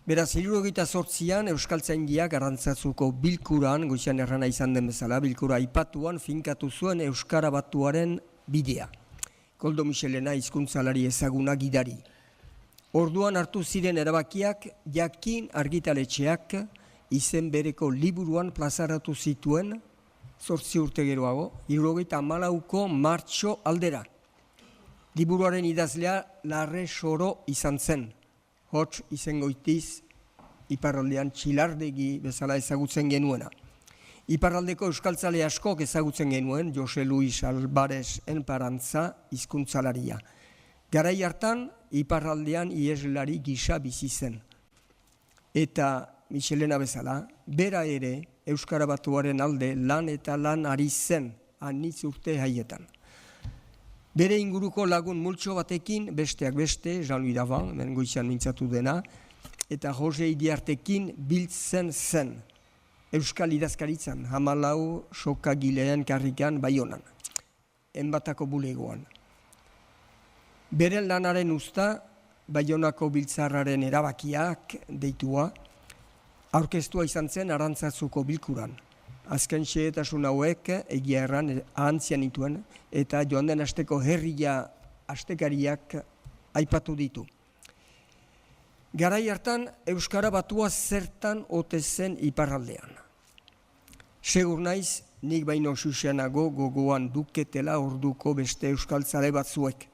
Beraz, 78an Euskaltzaindiak Arrantzatzuko bilkuran, goizean errana izan den bezala, bilkura aipatuan finkatu zuen euskara batuaren bidea. Koldo Michelena hizkuntzalari ezaguna gidari. Orduan hartu ziren erabakiak Jakin argitaletxeak izen bereko liburuan plazaratu zituen zortzi urte geroago, 74ko martxo aldera. Liburuaren idazlea Larre Soro izan zen, hots izengoitiz iparraldean Txilardegi bezala ezagutzen genuena. Iparraldeko euskaltzale askok ezagutzen genuen Jose Luis Alvarez Enparantza hizkuntzalaria. Garai hartan, iparraldean ieslari gisa bizi zen. Eta Michelena bezala, bera ere Euskara Batuaren alde lan eta lan ari zen anitz urte haietan. Bere inguruko lagun multxo batekin, besteak beste, Jean-Louis Davant, hemen goizean mintzatu dena, eta Jose Idiartekin biltzen zen. Euskal idazkaritzan, 14 sokagileen karrikan Baionan, enbatako bulegoan. Beren lanaren usta, Baionako biltzarraren erabakiak deitua, aurkeztua izan zen Arantzazuko bilkuran. Azken xehetasun hauek egia erran ahantzian nituen eta joan den asteko herria astekariak aipatu ditu. Garai hartan Euskara Batua zertan ote zen iparraldean. Segur naiz, nik baino xuxenago gogoan duketela orduko beste euskaltzale batzuek.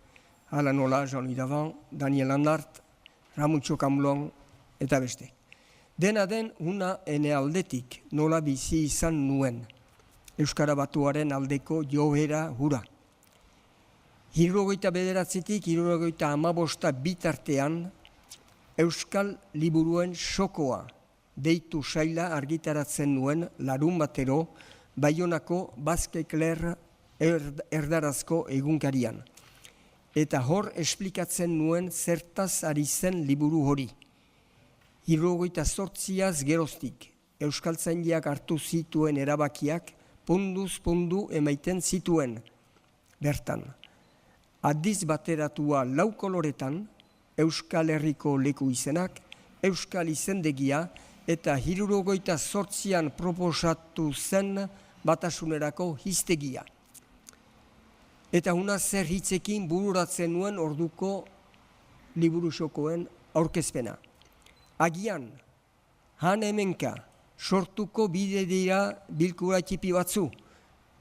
Hala nola, Jean-Louis Davant, Daniel Andart, Ramutxo Kamlon eta beste. Dena den, una ene aldetik nola bizi izan nuen. Euskara Batuaren aldeko joera hura. 79tik 75 bitartean Euskal Liburuen Sokoa deitu saila argitaratzen nuen larun batero Baionako Basque Clair erdarazko egunkarian. Eta hor esplikatzen nuen zertaz ari zen liburu hori. 78az geroztik euskaltzaindiak hartu zituen erabakiak punduz pundu emaiten zituen. Bertan, adiz bateratua 4 koloretan, Euskal Herriko leku izenak, Euskal izendegia eta 78an proposatu zen batasunerako hiztegia. Eta una zer hitzekin bururatzen nuen orduko liburusokoen aurkezpena. Agian, han hemenka, sortuko bide dira bilkura txipi batzu,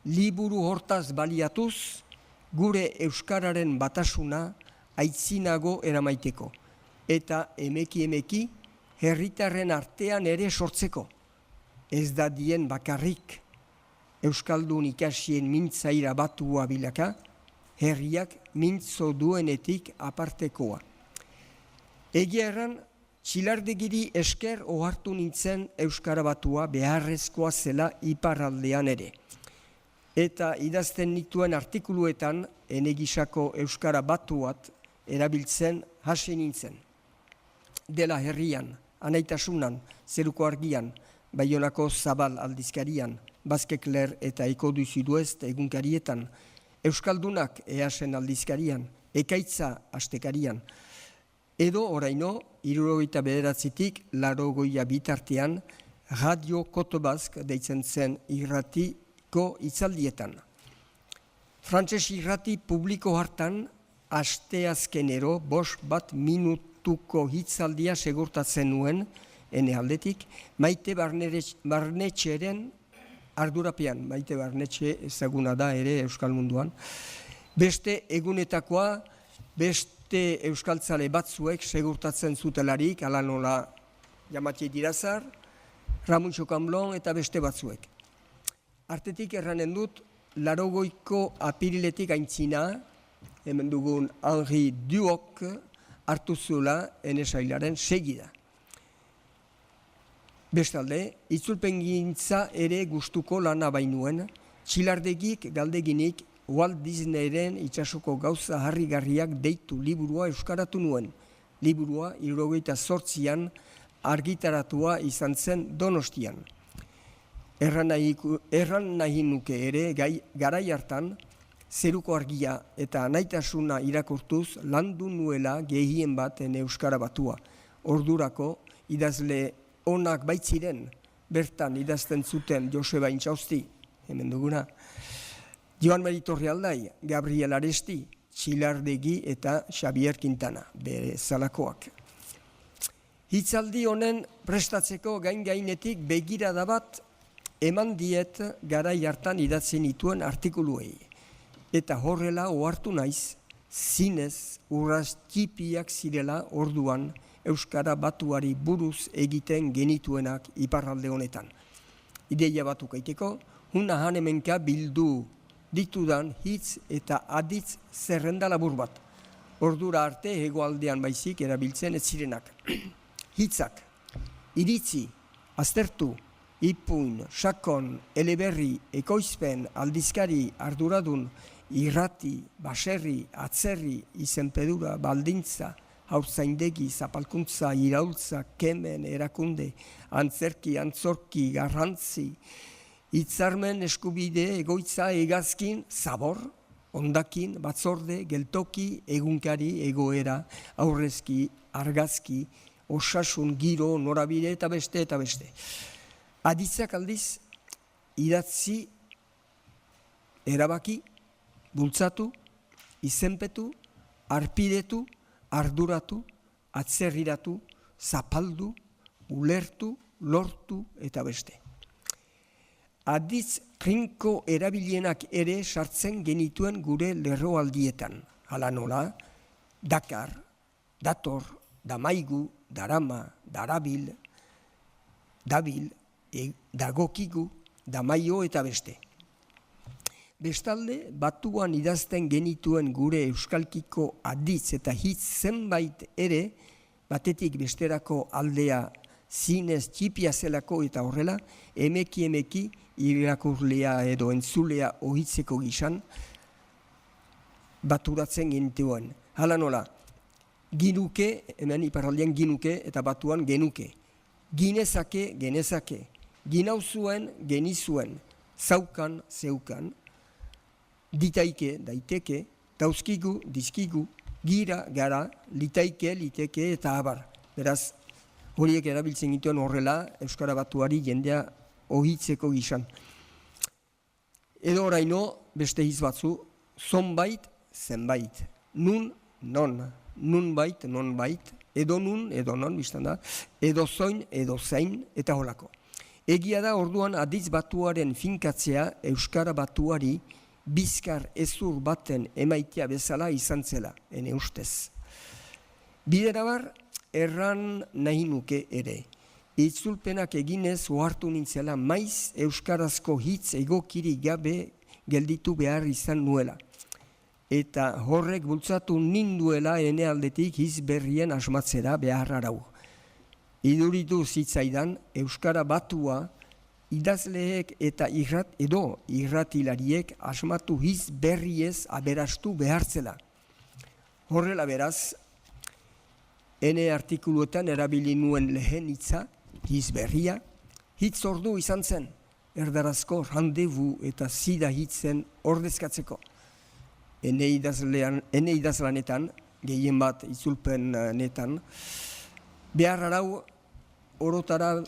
liburu hortaz baliatuz, gure Euskararen batasuna aitzinago eramaiteko, eta emeki herritarren artean ere sortzeko. Ez da dien bakarrik, Euskaldun ikasien mintzaira batua bilaka, herriak mintzo duenetik apartekoa. Egia erran, Txilardegiri esker ohartu nintzen Euskara Batua beharrezkoa zela iparraldean ere. Eta idazten nituen artikuluetan enegisako Euskara Batuat erabiltzen hasi nintzen. Dela herrian, anaitasunan, zeruko argian, Baionako Zabal aldizkarian, Basque Clair eta Eko du Sudoest egunkarietan, Euskaldunak EASen aldizkarian, Ekaitza astekarian, edo oraino, 79tik 80 bitartean, Radio Kotobazk deitzen zen irratiko itzaldietan. Frantses irrati publiko hartan, asteazkenero 5 minutuko hitzaldia segurtatzen nuen, ene aldetik, Maite Barnetxeren ardurapean, Maite Barnetxe ezaguna da ere Euskal Munduan, beste egunetakoa, beste euskaltzale batzuek segurtatzen zutelarik, ala nola Jamatxe Dirazar, Ramutxo Kamlon eta beste batzuek. Artetik erranen dut, 80ko apiriletik aintzina, hemen dugun Henri Duok hartu zuela enesailaren segida. Bestalde, itzulpengintza ere gustuko lana bainuen, Txilardegik galdeginik Walt Disneyren itsasoko gauza harrigarriak deitu liburua euskaratu nuen. Liburua 78an argitaratua izan zen Donostian. Erran nahi nuke ere garai hartan, zeruko argia eta anaitasuna irakurtuz landu nuela gehien baten Euskara Batua. Ordurako idazle onak baitziren, bertan idazten zuten Joseba Intxausti, hemen duguna, Joan Meritorri Aldai, Gabriel Aresti, Txilardegi eta Xavier Quintana, bere zalakoak. Hitzaldi honen prestatzeko gainetik begirada bat eman diet garai hartan idatzen dituen artikuluei. Eta horrela ohartu naiz, zinez urraz txipiak zirela orduan Euskara Batuari buruz egiten genituenak iparralde honetan. Ideia batuk aiteko, huna hanemenka bildu ditudan hitz eta aditz zerrenda labur bat. Ordura arte hegoaldean baizik erabiltzen ez zirenak. Hitzak, iritzi, aztertu, ipuin, sakon, eleberri, ekoizpen, aldizkari, arduradun, irrati, baserri, atzerri, izenpedura, baldintza, haurtzaindegi, zapalkuntza, iraultza, kemen, erakunde, antzerki, antzorki, garrantzi, hitzarmen, eskubide, egoitza, hegazkin, zabor, ondakin, batzorde, geltoki, egunkari, egoera, aurrezki, argazki, osasun, giro, norabide eta beste eta beste. Aditzak aldiz, idatzi, erabaki, bultzatu, izenpetu, arpidetu, arduratu, atzerriratu, zapaldu, ulertu, lortu eta beste. Aditz trinko erabilienak ere sartzen genituen gure lerroaldietan. Hala nola, dakar, dator, damaigu, darama, darabil, dabil, dagokigu, damaio eta beste. Bestalde, batuan idazten genituen gure euskalkiko aditz eta hitz zenbait ere, batetik besterako aldea zinez txipia zelako eta horrela, emeki irakurlea edo entzulea ohitzeko gizan, baturatzen genituen. Hala nola, ginuke, hemen iparraldean ginuke eta batuan genuke. Ginezake, genezake. Ginauzuen, genizuen. Zaukan, zeukan. Ditaike, daiteke. Dauzkigu, dizkigu. Gira, gara. Litaike, liteke eta abar. Beraz, horiek erabiltzen dituen horrela, Euskara Batuari jendea ohitzeko gizan. Edo oraino, beste hitz batzu, zonbait, zenbait. Nun, non. Nunbait, nonbait. Edo nun, edo non, biztan da. Edo zoin, edo zein, eta holako. Egia da orduan aditz batuaren finkatzea Euskara Batuari bizkar ezur baten emaitea bezala izan zela, ene ustez. Biderabar, erran nahi nuke ere. Itzulpenak eginez ohartu nintzela maiz euskarazko hitz egokiri gabe gelditu behar izan nuela. Eta horrek bultzatu ninduela ene aldetik hitz berrien asmatzera behar arau. Iduritu zitzaidan Euskara Batua idazleek eta irratilariek asmatu hitz berriez aberastu behartzela. Horrela beraz, ene artikuluetan erabili nuen lehen hitza, hitz berria, hitz ordu izan zen, erdarazko randevu eta zida hitzen ordezkatzeko. Ene idazlanetan, gehien bat itzulpen netan, behar arau orotara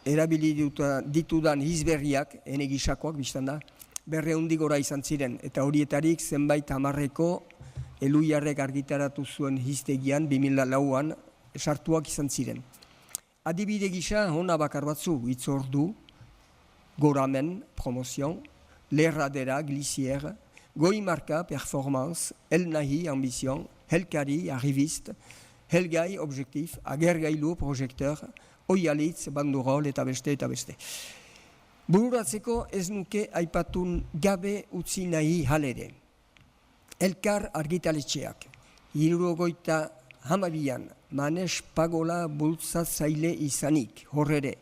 erabili ditudan hizberriak, ene gisakoak biztan da, 200 gora izan ziren, eta horietarik zenbait hamarreko Eluiarrek argitaratu zuen hiztegian 2004an sartuak izan ziren. Adibide gisa hona bakar batzu hitz ordu, goramen, promozion, lerradera, glissier, goimarka, performance, elnahi, ambizion, helkari, arribist, helgai, objektif, agergailu, projekteur, oialitz, bandurol eta beste eta beste. Bururatzeko ez nuke aipatun gabe utzi nahi halere. Elkar argitaletxeak, 72an Manes Pagola bultzatzaile izanik, horrere.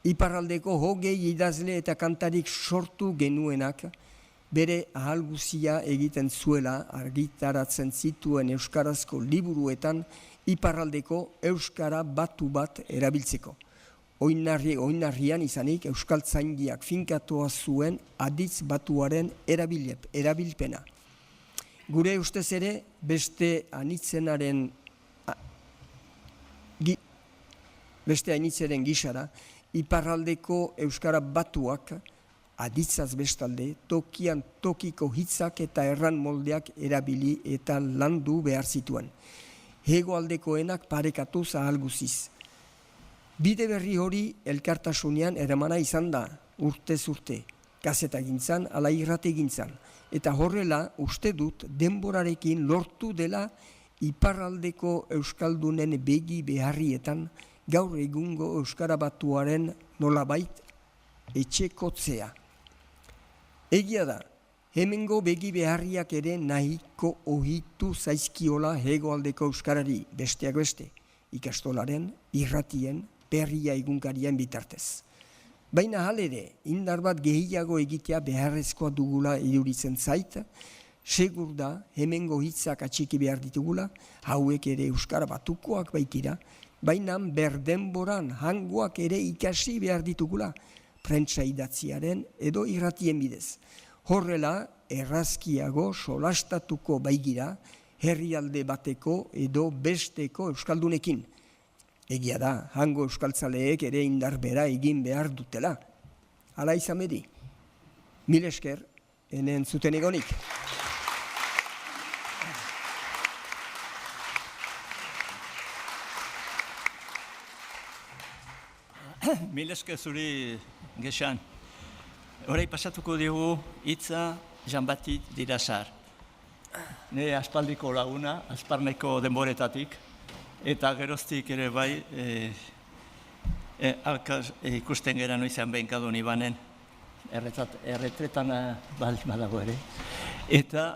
Iparraldeko 20 idazle eta kantarik sortu genuenak, bere ahalguzia egiten zuela argitaratzen zituen euskarazko liburuetan iparraldeko Euskara Batu bat erabiltzeko. Oinarrian izanik euskaltzaindiak finkatua zuen aditz batuaren erabilpena. Gure ustez ere, beste anitzaren gisara, iparraldeko Euskara Batuak aditzaz bestalde, tokian tokiko hitzak eta erran moldeak erabili eta landu behar zituen. Hegoaldekoenak parekatuz ahalguziz. Bide berri hori elkartasunean eramana izan da, urtez urte, kazetagintzan, ala irrategintzan. Eta horrela, uste dut, denborarekin lortu dela iparraldeko euskaldunen begi beharrietan gaur egungo euskara batuaren nolabait etxekotzea. Egia da, hemengo begi beharriak ere nahiko ohitu zaizkiola hegoaldeko euskarari, besteak beste, ikastolaren, irratien, berria egunkarien bitartez. Baina halere, indar bat gehiago egitea beharrezkoa dugula iduritzen zait, segur da, hemengo hitzak atxiki behar ditugula, hauek ere euskara batukoak baitira, baina berdenboran hangoak ere ikasi behar ditugula, prentsa idatziaren edo irratien bidez. Horrela, errazkiago solastatuko baigira, herrialde bateko edo besteko euskaldunekin. Egia da, hango euskaltzaleek ere indar bera egin behar dutela. Hala izan bedi. Mil esker, enen zuten egonik. Mil esker zuri Gexan. Horai pasatuko dugu hitza Jean-Baptiste Dirasar. Ne aspaldiko laguna, Asparneko denboretatik, eta geroztik ere bai, ikusten gera noizean behin kadun ibanen, erretretan badago ere. Eta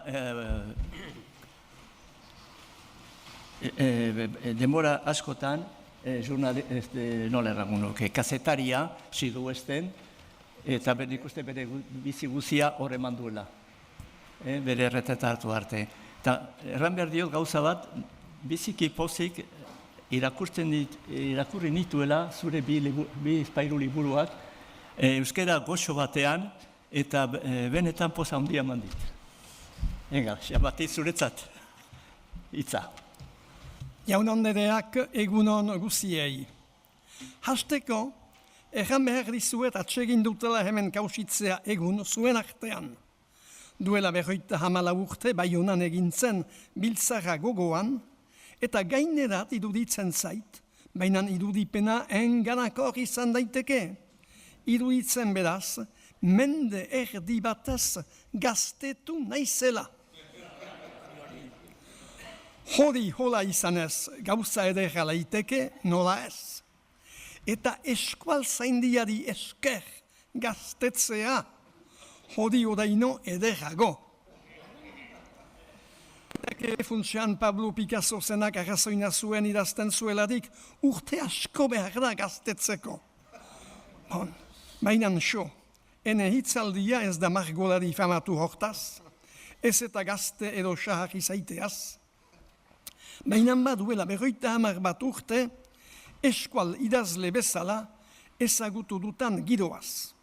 denbora askotan, nola erragunoke, kazetaria, zidu esten, eta nik uste bere bizi guzia hor eman duela, bere erretreta hartu arte. Eta erran behar diot gauza bat, biziki pozik irakurri nituela zure bi espairu liburuak, euskara goxo batean, eta benetan poza handia eman dit. Enga, Jean-Baptiste zuretzat, hitza. Jaun andereak egunon guziei. Hasteko, erran behar dizuet atsegin dutela hemen kausitzea egun zuen artean. Duela 54 urte Baionan egintzen biltzara gogoan, eta gainerat iruditzen zait, baina irudipena enganakor izan daiteke. Iruditzen beraz, mende erdi batez gaztetu naizela. Hori hola izanez gauza edera laiteke, nola ez. Eta eskual zaindiari esker gaztetzea, hori odaino ederago. Ere funtsean Pablo Picasso zenak arrazoina zuen idazten zuelarik urte asko behar da gaztetzeko. Bon, bainan so, ene hitzaldia ez da margolari famatu hortaz, ez eta gazte edo sahar izaiteaz. Bainan baduela 50 bat urte, eskual idazle bezala ezagutu dutan giroaz.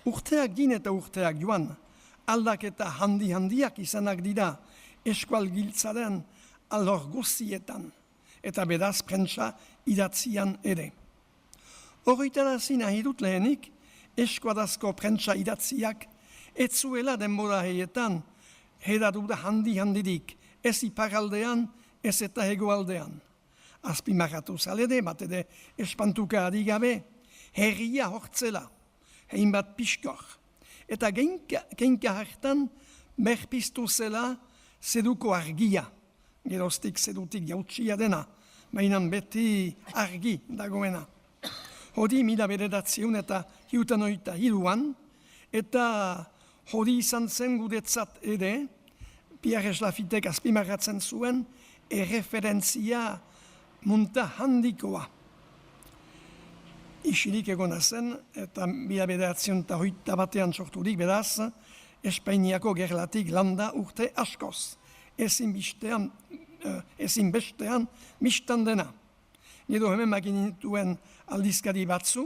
Urteak gin eta urteak joan, aldaketa handiak izanak dira eskual giltzaren alor guzietan, eta beraz prentsa idatzian ere. Horretarazi nahi dut lehenik, eskuadazko prentsa idatziak ez zuela denbora heietan hedadura handirik, ez iparaldean, ez eta hegoaldean. Azpimarratu zalede, bat ere espantuka adigabe, herria hortzela, hainbat piskor. Eta genka hartan berpiztu zela zeduko argia, geroztik zedutik jautsia dena, baina beti argi dagoena. Hori 1900 eta 1903an, eta hori izan zen guretzat ere, Pierre Eslafitek azpimarratzen zuen, erreferentzia munta handikoa. Isilik egona zen, eta 1908 sorturik beraz, Espainiako gerlatik landa urte askoz. Ezin bestean mistan dena. Gero hemen maginituen aldizkari batzu,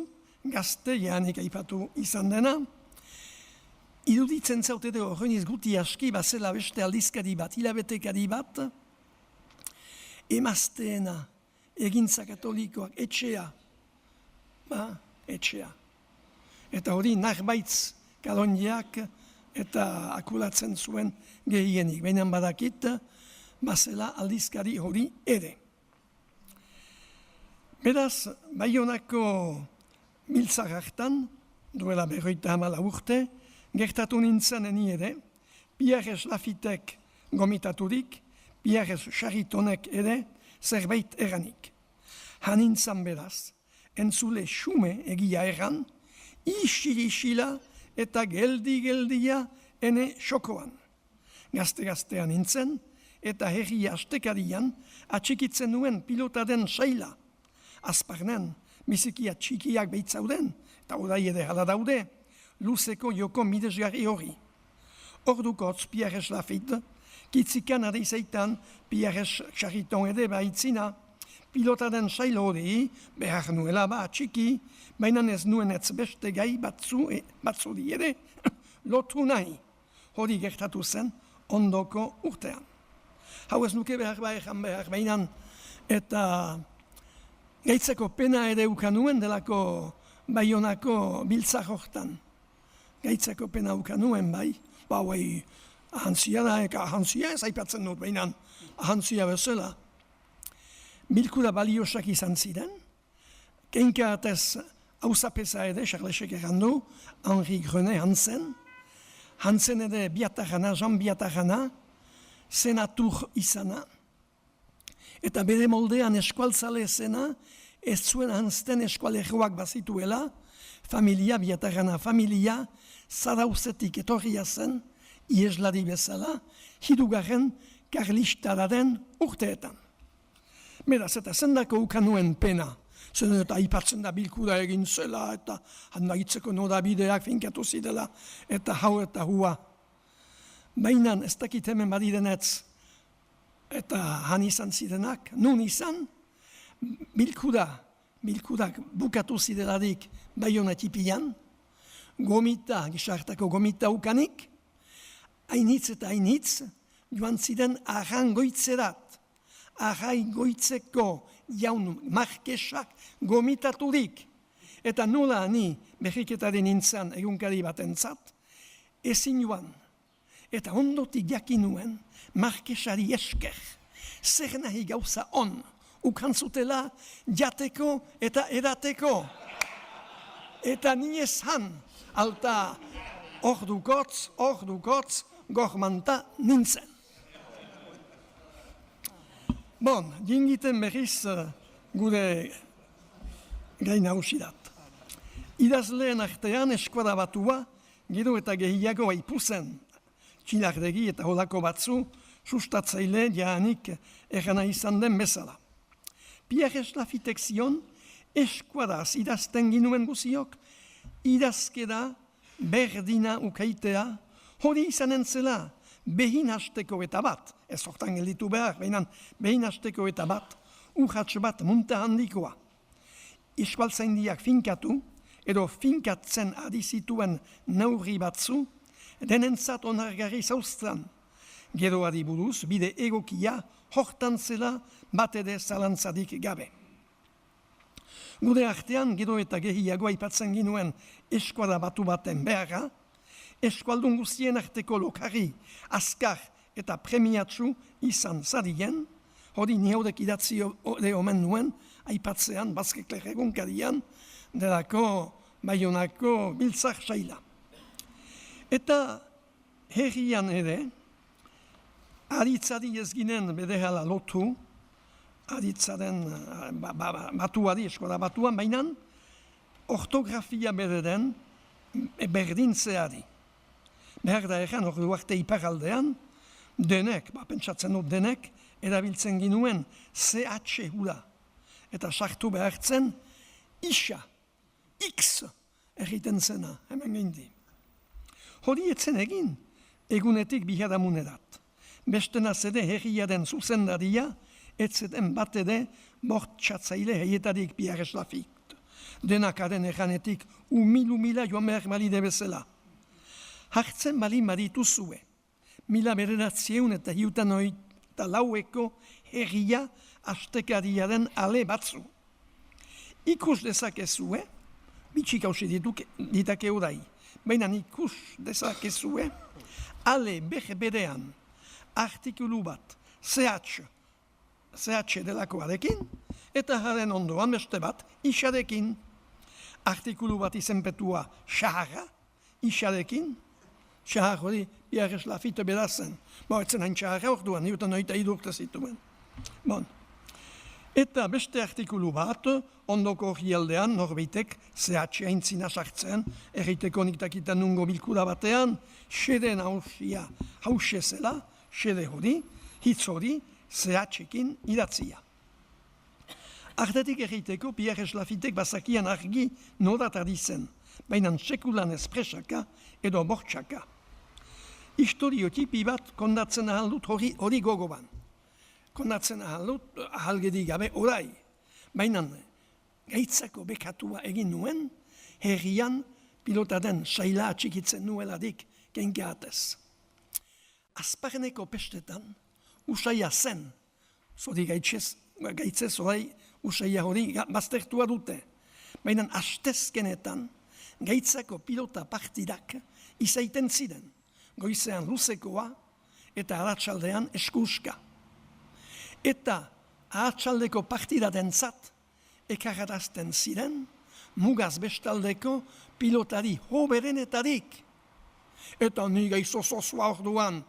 gazte janik aipatu izan dena. Iruditzen zautete horreniz guti aski bazela beste aldizkari bat, hilabetekari bat, emazteena, egintza katolikoak, etxea. Etxea. Eta hori narbaitz kalonjiak eta akulatzen zuen gehienik. Baina badakit, bazela aldizkari hori ere. Beraz, Baionako biltzar hartan, duela 54 urte, gertatu nintzen eni ere, Pierre Lafitek gomitaturik, Pierre Charitonek ere zerbait eranik. Hanintzan beraz, entzule xume egia erran, isila eta geldia ene xokoan. Gazte-gaztean nintzen, eta herria astekarian atxikitzen nuen pilotaden saila. Azparnen, bizikia txikiak behitzauden, eta orai ere hala daude, luzeko joko midesgarri hori. Ordukotz Pierre Lafit, kitzikan adizeitan Pierre Chariton ere baitzina, pilotaden saila hori behar nuela atxiki, baina ez nuen ez beste gai batzuri ere, lotu nahi. Hori gertatu zen ondoko urtean. Hau ez nuke behar behinan, eta gaitzeko pena ere ukanuen delako Baionako biltzar hortan. Gaitzeko pena ukanuen bai, ahantzia da, ahantzia ez aipatzen dut behinan, ahantzia bezala. Bilkura baliosak izan ziren, keinka atez hausapesa ere, Charlesek errandu, Henri Grenet Hansen ere Jean Biatarana, senatur izana, eta bere moldean eskualtzale zena, ez zuen hanzten eskualerroak bazituela, Biatarana familia, Zarauzetik etorria zen, ieslari bezala, hirugarren karlistararen urteetan. Beraz, eta zendako ukanuen pena, zen eta aipatzen da bilkura egin zela, eta handaitzeko norabideak finkatu zidela, eta hau eta hua. Baina ez dakit hemen badirenetz, eta han izan zirenak, nun izan, bilkurak bukatu zidelarik Baionetipian, gizartako gomita ukanik, hainitz eta hainitz, joan ziren arrangoitzerat, arrangoitzeko jaun markesak gomitaturik, eta nola ni berriketaren nintzen egunkari batentzat, ezin joan, eta ondotik jakinuen markesari esker, zer nahi gauza on, ukantzutela jateko eta edateko. Eta ni ezan, alta ordukotz, gormanta nintzen. Bon, jingiten berriz gure gai nagusidat. Idazleen artean eskuara batua, gero eta gehiago aipuzen, txilardegi eta holako batzu, sustatzaile jaanik erana izan den bezala. Pierre Lafitek zion, eskuaraz idazten ginuen guziok, idazkera berdina ukaitea, hori izanen zela behin hasteko eta bat, ez hortan gelditu behar, behin hasteko eta bat, urratx bat munta handikoa. Eskualtzaindiak finkatu, edo finkatzen adizituen neurri batzu, denentzat onargarri zauztran. Geroari buruz, bide egokia, hortan zela bat ere zalantzadik gabe. Gure artean, gero eta gehiago aipatzen ginuen eskuala batu baten beharra, eskualdun guztien arteko lokarri, azkar eta premiatsu izan zadien, hori nihaudek idatzi omen nuen, aipatzean, Bazkekler egunkarian, delako Baionako biltzar saila. Eta herrian ere, aditzari ez ginen bedehala lotu, aditzaren batuari, eskola batuan, baina ortografia bederen berdintzeari. Behar da egan, ordu arte iparaldean, denek, pentsatzen dut denek, erabiltzen ginuen CH hura. Eta sartu behartzen, isa, X egiten zena, hemen gindi. Hori etzen egin, egunetik biharamunerat. Bestena zede herriaren zuzendaria, etzeten bat ere bortxatzaile heietarik Pierre Lafit. Denakaren erranetik umila joan behar balide bezala. Hartzen bali marituzue, 1900 eta hiutan eta laueko herria astekariaren ale batzu. Ikus dezakezue, bitxik hausi ditake orai, baina ikus dezakezue, ale berean artikulu bat, CH delakoarekin, Eta haren ondoan beste bat, isarekin. Artikulu bat izenpetua Saharra, isarekin. Sahar hori, Pierre Lafitte bedazen. Etzen hain Saharra orduan, niutan oita idurte zituen. Eta beste artikulu bat, ondoko orrialdean, norbeitek, zehatxe aintzina sartzen, erriteko niktakitan nungo bilkura batean, xeden hause zela, xede hori, hitz hori, zehatxekin idatzia. Artetik erriteko, Pierre Lafittek bazakian argi nodat adizen, baina sekulan espresaka edo bortxaka. Historiotipi bat kondatzen ahal dut hori gogoban. Kondatzen ahal dut, ahalgedi gabe orai. Baina gaitzako bekatua egin nuen, herrian pilotaden saila atxikitzen nueladik kenkeatez. Azparneko pestetan, usaia zen, zori gaitzez orai usaia hori baztertua dute. Baina astezkenetan, gaitzako pilota partidak izaiten ziren, goizean luzekoa eta aratsaldean eskuska. Eta ahatsaldeko partidaten zat ekarrazten ziren mugaz bestaldeko pilotari hoberenetarik. Eta niga izososua orduan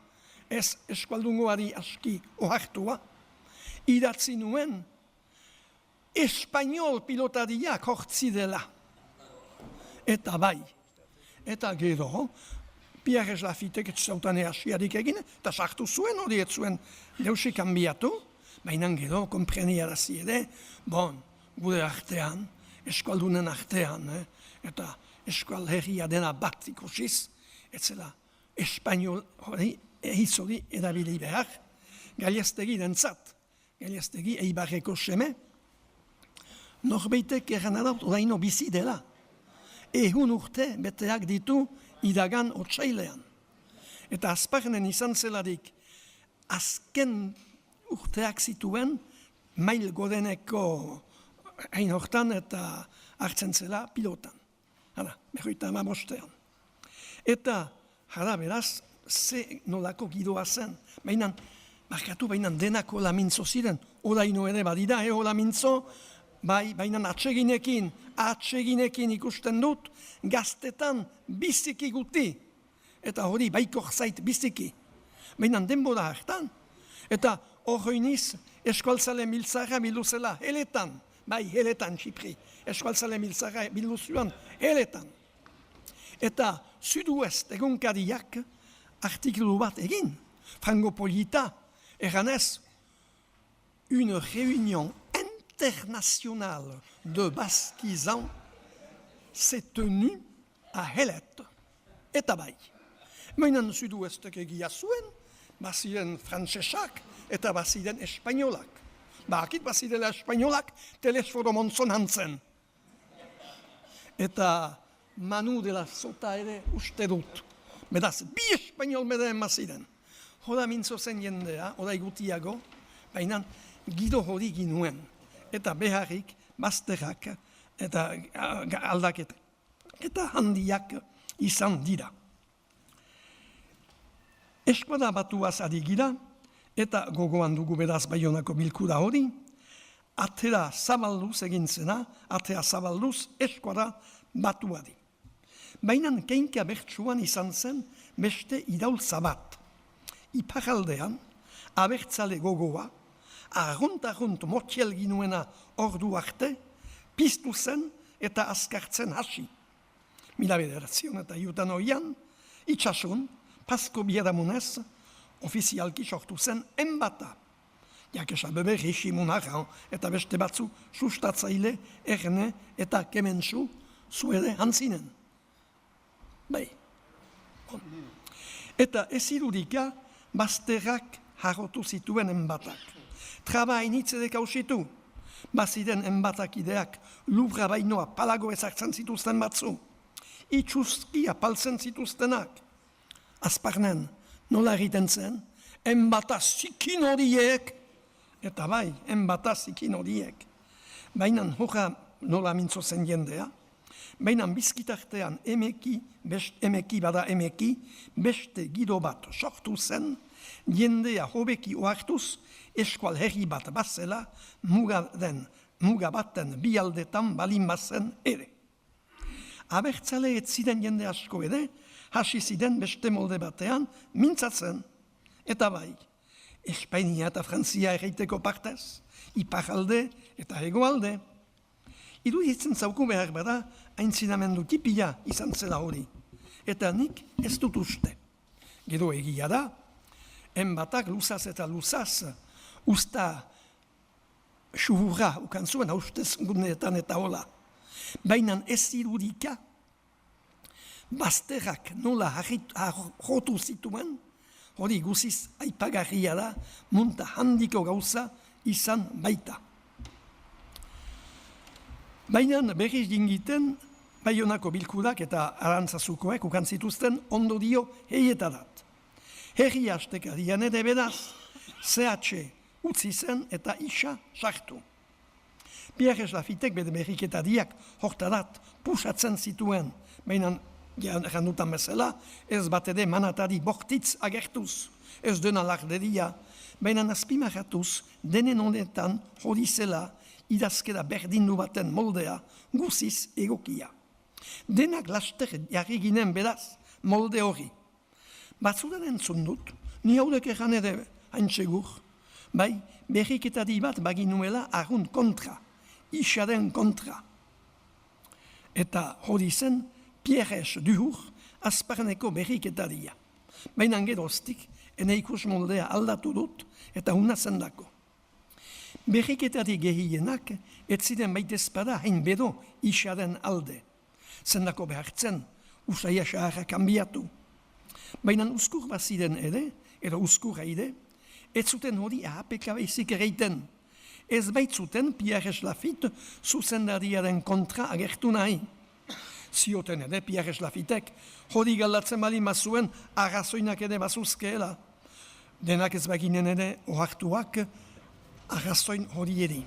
ez eskualdungoari aski ohartua, idatzi nuen Espainol pilotariak hortzi dela. Eta bai, eta gero, Pierre Lafittek ez zautan easiarik egin, eta sartu zuen hori ez zuen deusik kanbiatu, baina gero, kompreniarazi ere, gure artean, eskualdunen artean, eta eskual herria dena bat ikusiz, ez zela Espainol hori, hitz hori erabili behar, Galiastegi dentzat, Galiastegi Eibarreko seme, norbeitek erran adaut oraino bizi dela. Ehun urte beteak ditu iragan otsailean. Eta azparnen izan zelarik azken urteak zituen mail godeneko hain hortan eta hartzen zela pilotan. Hala, 55. Eta, hala beraz, ze nolako gidoa zen. Baina denako lamintzo ziren. Oraino ere badira, lamintzo, baina atseginekin ikusten dut, gaztetan biziki guti. Eta hori baikor zait biziki. Baina denbora hartan. Eta horreiniz eskualtzale miltzara biluzela heletan. Heletan Txipri. Eskualtzale miltzara biluzuan heletan. Eta Sudoest egunkariak artikulu bat egin. Frangopolita, eranez, une réunion internationale de basquisans s'est tenue à Helet. Eta bai. Mainan Sudoestek egia zuen, baziren frantsesak eta baziren espainolak. Akit bazirela espainolak telesforo montzon hantzen. Eta Manu de la Sota ere uste dut. Beraz, bi espainol medeen baziren. Hora mintzo zen jendea, hora igutiago, baina gido hori ginuen. Eta beharrik, bazterrak, eta aldaketak, eta handiak izan dira. Eskuada batuaz adigira, eta gogoan dugu beraz Baionako bilkura hori, atera zabalduz egin zena, atera zabalduz eskuada batuari. Baina keinka bertsuan izan zen beste iraultza bat. Iparaldean, abertzale gogoa, arrunt motxiel ginuena ordu arte, piztu zen eta azkartzen hasi. Mila bederatzion eta iutan oian, itxasun, Pasko Bieramunez, ofizialki sortu zen enbata. Jakesa bebe regimunaran eta beste batzu sustatzaile, erne eta kementsu zuede hantzinen. Eta ez irudika, bazterrak harrotu zituen enbatak. Traba hainitzedek hausitu, baziren enbatak ideak lubra bainoa palago ezartzen zituzten batzu. Itxuzki apaltzen zituztenak. Azparnen, nola egiten zen, enbata zikin horiek, eta bai, enbata zikin horiek. Baina hoja nola mintzo zen jendea, baina bizkitartean emeki, beste gido bat sortu zen, jendea hobeki ohartuz, eskual herri bat bazela, muga den muga baten bi aldetan balin bazen ere. Abertzale ez ziren jende asko ere, hasi ziren beste molde batean mintzatzen. Eta bai, Espainia eta Frantzia erreiteko partez, iparalde eta hegoalde. Iruditzen zauku behar bada, aintzinamendu tipia izan zela hori. Eta nik ez dut uste. Gero egia da, enbatak luzaz eta luzaz, usta xuhurra ukan zuen haustez guneetan eta hola. Baina ez irudika, bazterrak nola jotu zituen, hori guziz aipagarria da, munta handiko gauza izan baita. Baina berriz dingiten, Baionako bilkurak eta Arantzazukoek ukan zituzten ondorio heietarat. Herri astekarian ere beraz, CH utzi zen eta isa sartu. Pierre Lafitek bere berriketariak hortarat pusatzen zituen, baina jandutan bezala, ez bat ere manatari bortitz agertuz, ez dena larderia, baina azpimarratuz denen honetan hori zela idazkera berdindu baten moldea guziz egokia. Denak laster jarri ginen beraz molde hori. Batzudan entzun dut, ni haudek egan ere hain segur, bai berriketari bat baginuela arrun kontra, isaren kontra. Eta hori zen Pierre Duhur azparneko berriketaria. Baina geroztik, ene ikus moldea aldatu dut eta huna zendako. Berriketari gehienak ez ziren baitezpada hain bedo isaren alde. Zendako behartzen, usaia saharra kanbiatu. Baina uskur baziren ere, edo uskur haide, ez zuten hori ahapeka baizik ereiten. Ez baitzuten Pierre Lafitte zuzendariaren kontra agertu nahi. Zioten ere Pierre Lafitek hori galdatzen bali mazuen arrazoinak ere bazuzkeela. Denak ez baginen ere ohartuak arrazoin hori eri.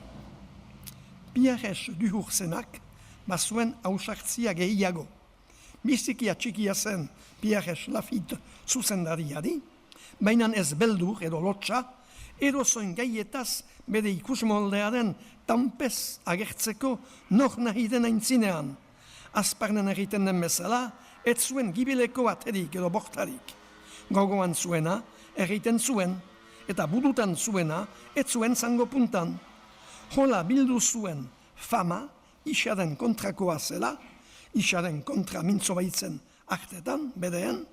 Pierre Duhur zenak bazuen hausartzia gehiago. Bizikia txikia zen Pierre Lafitte zuzendariari, baina ez beldur edo lotxa, edo zoin gaietaz bere ikusmoldearen tampez agertzeko nor nahi den aintzinean. Azparnen egiten den bezala, ez zuen gibileko baterik edo bortarik. Gogoan zuena, egiten zuen, eta burutan zuena, ez zuen zango puntan. Hola bildu zuen fama, isaren kontrakoa zela, isaren kontra mintzo baitzen artetan, bedeen,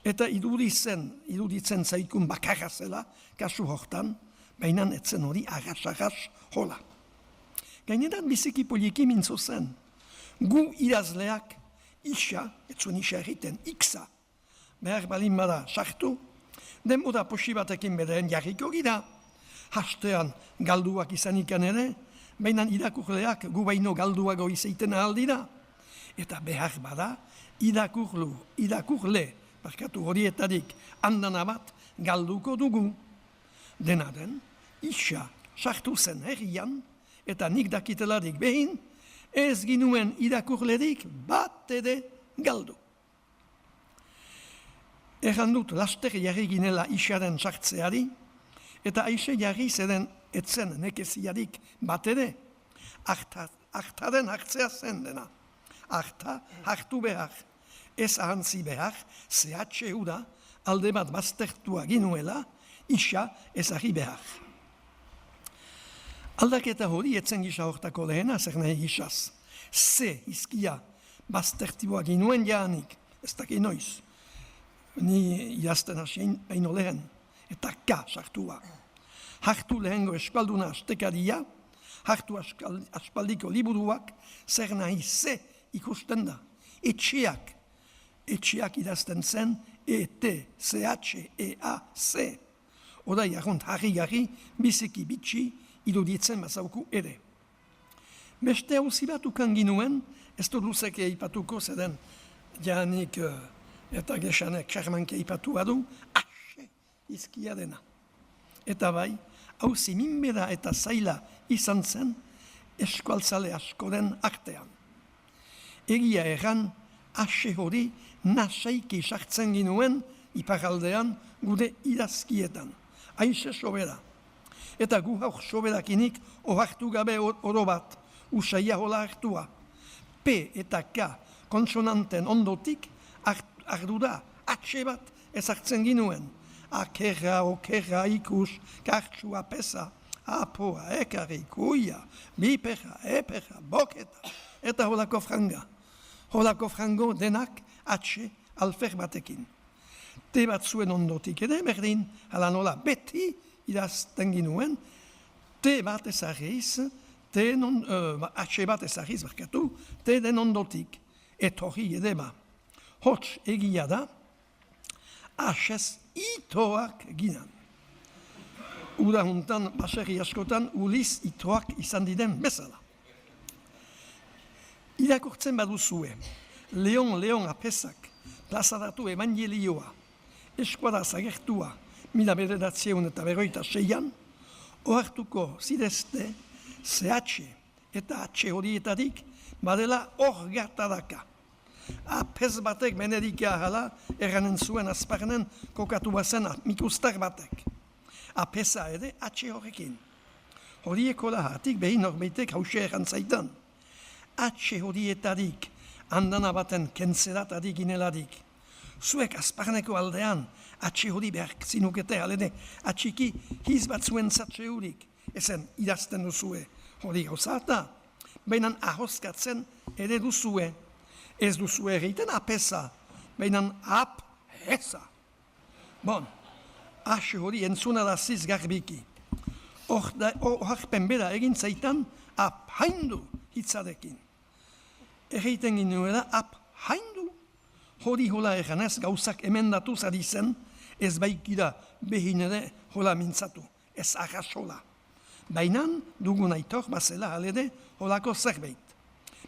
eta iruditzen zaikun bakarra zela, kasu hortan, baina etzen hori arras hola. Gainetan biziki poliki mintzo zen, gu idazleak isa, ez zuen isa egiten, iksa, behar balin bada sartu, denbora posi batekin bedeen jarriko gira, hastean galduak izanikan ere, baina irakurleak gu baino galduago izaiten ahaldira. Eta behar bada, irakurle, barkatu horietarik andana bat galduko dugu. Dena den, isa sartu zen herrian, eta nik dakitelarik behin, ez ginuen irakurlerik bat ere galdu. Erran dut laster jarri ginela isaren sartzeari, eta aixe jarri zeden etzen nekeziarik bat ere, aktaren hartzea zen dena. Akta hartu behar, ez ahantzi behar, CHU da, alde bat baztertua ginuela, isa ezagri behar. Aldaketa hori etzen gisa hortako lehena, zer nahi gisaz. Z izkia baztertua ginuen jaanik, ez daki noiz. Ni idazten hasien baino lehen, eta K sartua. Hartu lehengo eskalduna astekaria, hartu aspaldiko liburuak, zer nahi ze ikusten da. Etxeak idazten zen, E-T-C-H-E-A-C. Orai arrunt harri-garri, biziki bitxi, iruditzen bazauku ere. Beste hauzi bat ukan ginuen, ez dut luzeke eipatuko, zeden janik eta gesanek xarmanke eipatua du, ase izkia dena. Eta bai, hauzi minbera eta zaila izan zen eskualtzale askoren artean. Egia erran, ase hori nasaiki sartzen ginuen iparaldean gude idazkietan. Aize sobera. Eta gu hauk soberakinik ohartu gabe oro bat, usaia hola hartua. P eta K konsonanten ondotik ardura atxe bat ezartzen ginuen. Akerra, okerra, ikus, kartsua, pesa, apoa, ekarri, kuia, biperra, eperra, boketa, eta holako franga. Holako frango denak atxe alfer batekin. Te bat zuen ondotik ere, berdin, hala nola beti idazten ginuen, te bat ezarriz, atxe bat ezarriz, barkatu, te den ondotik, etorri edema. Hots egia da, asez itoak ginan. Uda juntan, baserri askotan, uliz itoak izan diden bezala. Irakurtzen baduzue, Leon apesak, plazaratu evangelioa, eskuada zagertua, 1946an, ohartuko zidezte, zehatxe eta atxe horietarik, badela hor gertadaka. Apez batek benedika ahala, erranen zuen azparnen kokatu bazen mikustar batek. Apeza ere atxe horrekin. Horieko lahatik behin norbeitek hause errantzaitan. Atxe horietarik, andana baten kentzeratarik inelarik. Zuek azparneko aldean, atxe hori behar zinukete, alede, atxiki hiz bat zuen zatxe hurik. Ezen idazten duzue, hori gauzata, behinan ahozkatzen ere duzue. Ez duzu egiten apesa, behinan ap-heza. Bon, ase hori entzunaraziz garbiki. Oharpen bera egin zaitan ap-haindu hitzarekin. Egiten ginuela ap-haindu. Hori hola eganez gauzak emendatu zadizen, ez baikida behin ere hola mintzatu, ez agasola. Bainan dugun aitor bazela alede holako zerbait.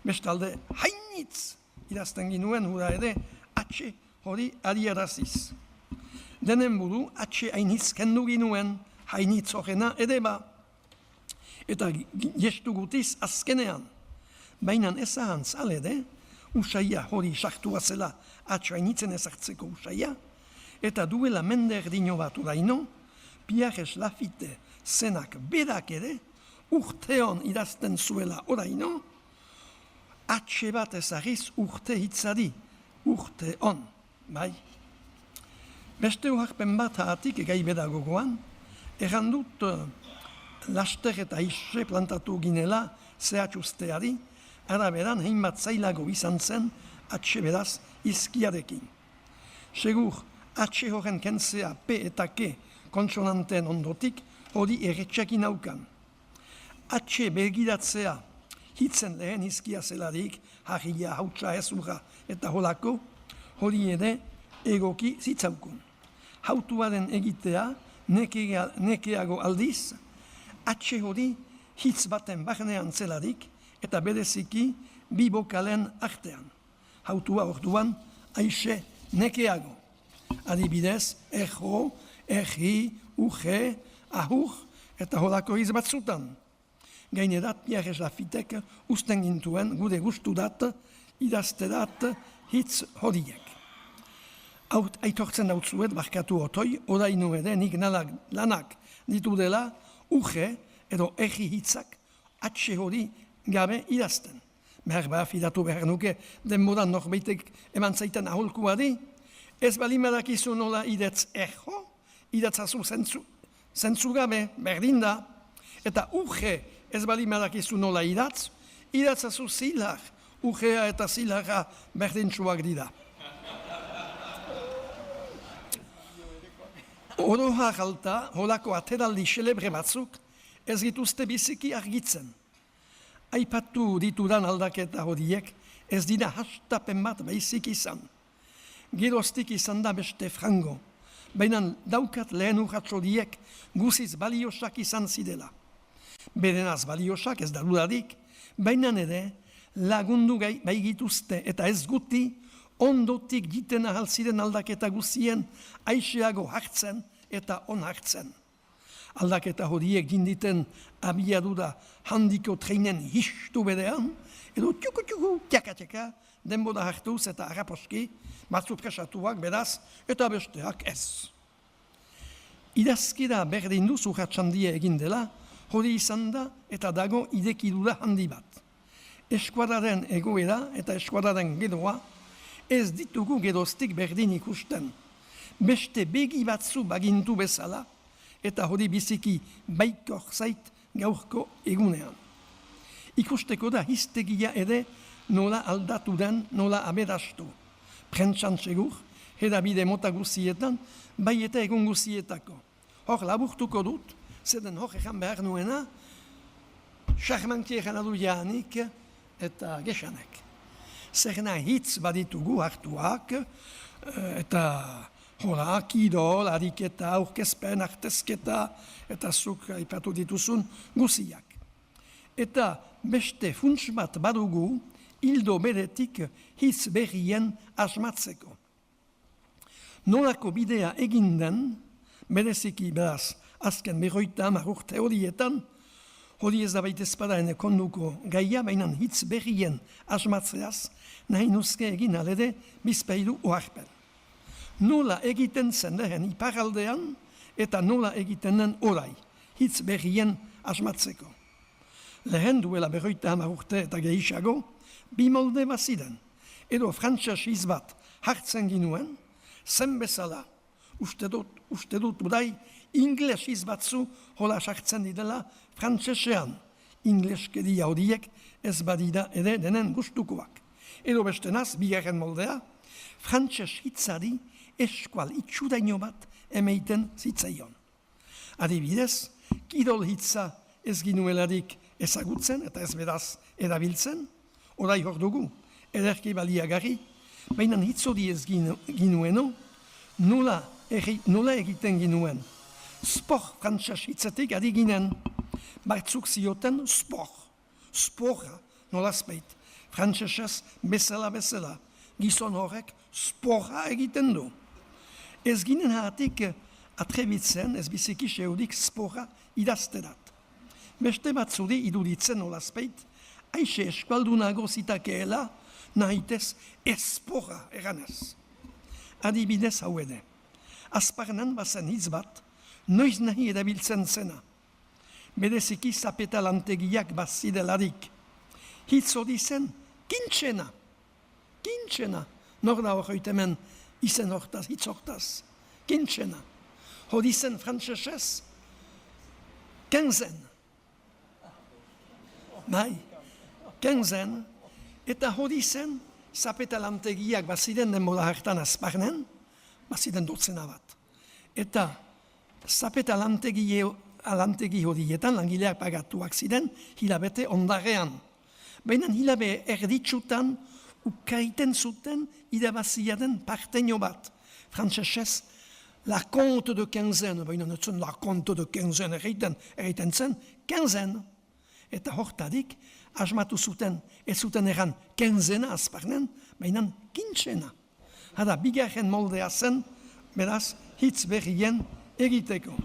Bestalde hainitz idazten ginuen hura ere atxe hori adieraziz. Denen buru atxe hainitz kendu ginuen hainitz horrena ere ba. Eta gestu gutiz azkenean. Bainan ezahantz alede, usaia hori sartua zela atxe hainitzen ezartzeko usaia, eta duela mende erdino bat uraino, Pierre Lafite zenak berak ere, urteon idazten zuela oraino, atxe bat ezagriz urte hitzari, urte on, bai. Beste uharpen bat haatik egai bedagogoan, errandut laster eta isre plantatu ginela zehatxusteari, araberan hainbat zailago izan zen atxe beraz izkiarekin. Segur, atxe horren kentzea P eta K konsonanten ondotik hori erretxekin aukan. Atxe begiratzea hitzen lehen izkia zelarik, harria, hautsa, ezurra eta holako, hori ere egoki zitzaukun. Hautuaren egitea nekeago aldiz, atxe hori hitz baten barnean zelarik eta bereziki bi bokalen artean. Hautua orduan aixe nekeago. Adibidez, erro, erri, uge, ahur eta holako hitz batzutan. Gainerat, Pierre Lafitek usten gintuen gure gustudat, idazterat hitz horiek. Aitortzen dautzuet, barkatu otoi, oraino ere nik lanak ditu dela, uge edo erri hitzak atxe hori gabe idazten. Behar fidatu behar nuke denboran norbeitek eman zaiten aholkuari, ez balimadakizu nola idetz erro, idatzazu zentzu gabe, berdin da, eta uge ez balimadakizu nola idatzazu zilar, ugea eta zilarra berdintsuak dira. Oro haralta, holako ateraldi xelebre batzuk, ez dituzte biziki argitzen. Aipatu ditudan aldaketa horiek, ez dira hastapen bat baizik izan. Geroztik izan da beste frango, baina daukat lehen urratxodiek guziz baliosak izan zidela. Berenaz baliosak ez da dudarik, baina ere lagundu baigituzte eta ez guti ondotik jiten ahal ziren aldaketa guzien aixeago hartzen eta on hartzen. Aldaketa horiek ginditen abiadura handiko treinen histu bedean, edo txuku, txaka, denboda hartuz eta harraposki, batzuk presatuak beraz eta besteak ez. Idazkera berdin du zurratxandia egin dela, hori izan da eta dago idekidura handi bat. Eskuadaren egoera eta eskuadaren geroa ez ditugu geroztik berdin ikusten. Beste begi batzu bagintu bezala eta hori biziki baikor zait gaurko egunean. Ikusteko da hiztegia ere nola aldatu den, nola aberastu. Prentsan segur, hedabide mota guzietan, bai eta egun guzietako. Hor laburtuko dut, zeden hor egan behar nuena, charmantie adu jaanik eta gesanek. Zerna hitz baditugu hartuak, eta hola, kidol, ariketa, aurkezpen, artezketa, eta zuk aipatu dituzun guziak. Eta beste funts bat badugu, hildo beretik hitz berrien asmatzeko. Nolako bidea egin den, bereziki beraz, azken 50 urte horietan, hori ez da baitezpada ene konduko gaia, baina hitz berrien asmatzeaz, nahi nuzke egin alede bizpeilu oarpen. Nola egiten zen lehen iparaldean, eta nola egiten den orai, hitz berrien asmatzeko. Lehen duela 50 urte eta gehiago, bi molde baziren, edo frantses hitz bat hartzen ginuen, zen bezala, uste dut budai, ingles hitz batzu hola sartzen didela frantsesean, ingleskeria horiek ez badida ere denen gustukoak. Edo bestenaz, bigarren moldea, frantses hitzari eskual itxuraino bat emeiten zitzaion. Adibidez, kidol hitza ez ginuelarik ezagutzen eta ez beraz erabiltzen, orai hor dugu, ederki baliagarri, baina hitz hori ez ginueno, nola egiten ginuen. Spor frantses hitzetik ari ginen, batzuk zioten spor, sporra, nola speit, frantsesez bezala, gizon horrek sporra egiten du. Ez ginen hatik atrebitzen, ez biziki seudik sporra idazterat. Beste batzuri iduditzen nola speit, aixe eskualdunago zitakeela, nahitez esporra eganez. Adibidez hau ere, azparnan bazen hitz bat, noiz nahi erabiltzen zena. Bereziki zapeta lantegiak bazidelarik. Hitz hori zen, kintxena. Nor da hori hemen izen hortaz, hitz hortaz. Kintxena. Hori zen frantsesez, kenzen. Bai, kenzen, eta hori zen, zapeta lantegiak baziren denbora hartan azparnen, baziren dotzena bat. Eta zapeta lantegi horietan langileak pagatuak ziren hilabete ondarean. Baina hilabe erditsutan ukaiten zuten irabaziaren parteño bat. Frantsesez, la compte de quinzaine, baina netzen la compte de quinzaine erreiten zen, quinzaine. Eta hortadik, asmatu zuten, ez zuten eran quinzena azparnen, baina kintxena. Hada, bigarren moldea zen, beraz, hitz berrien egiteko.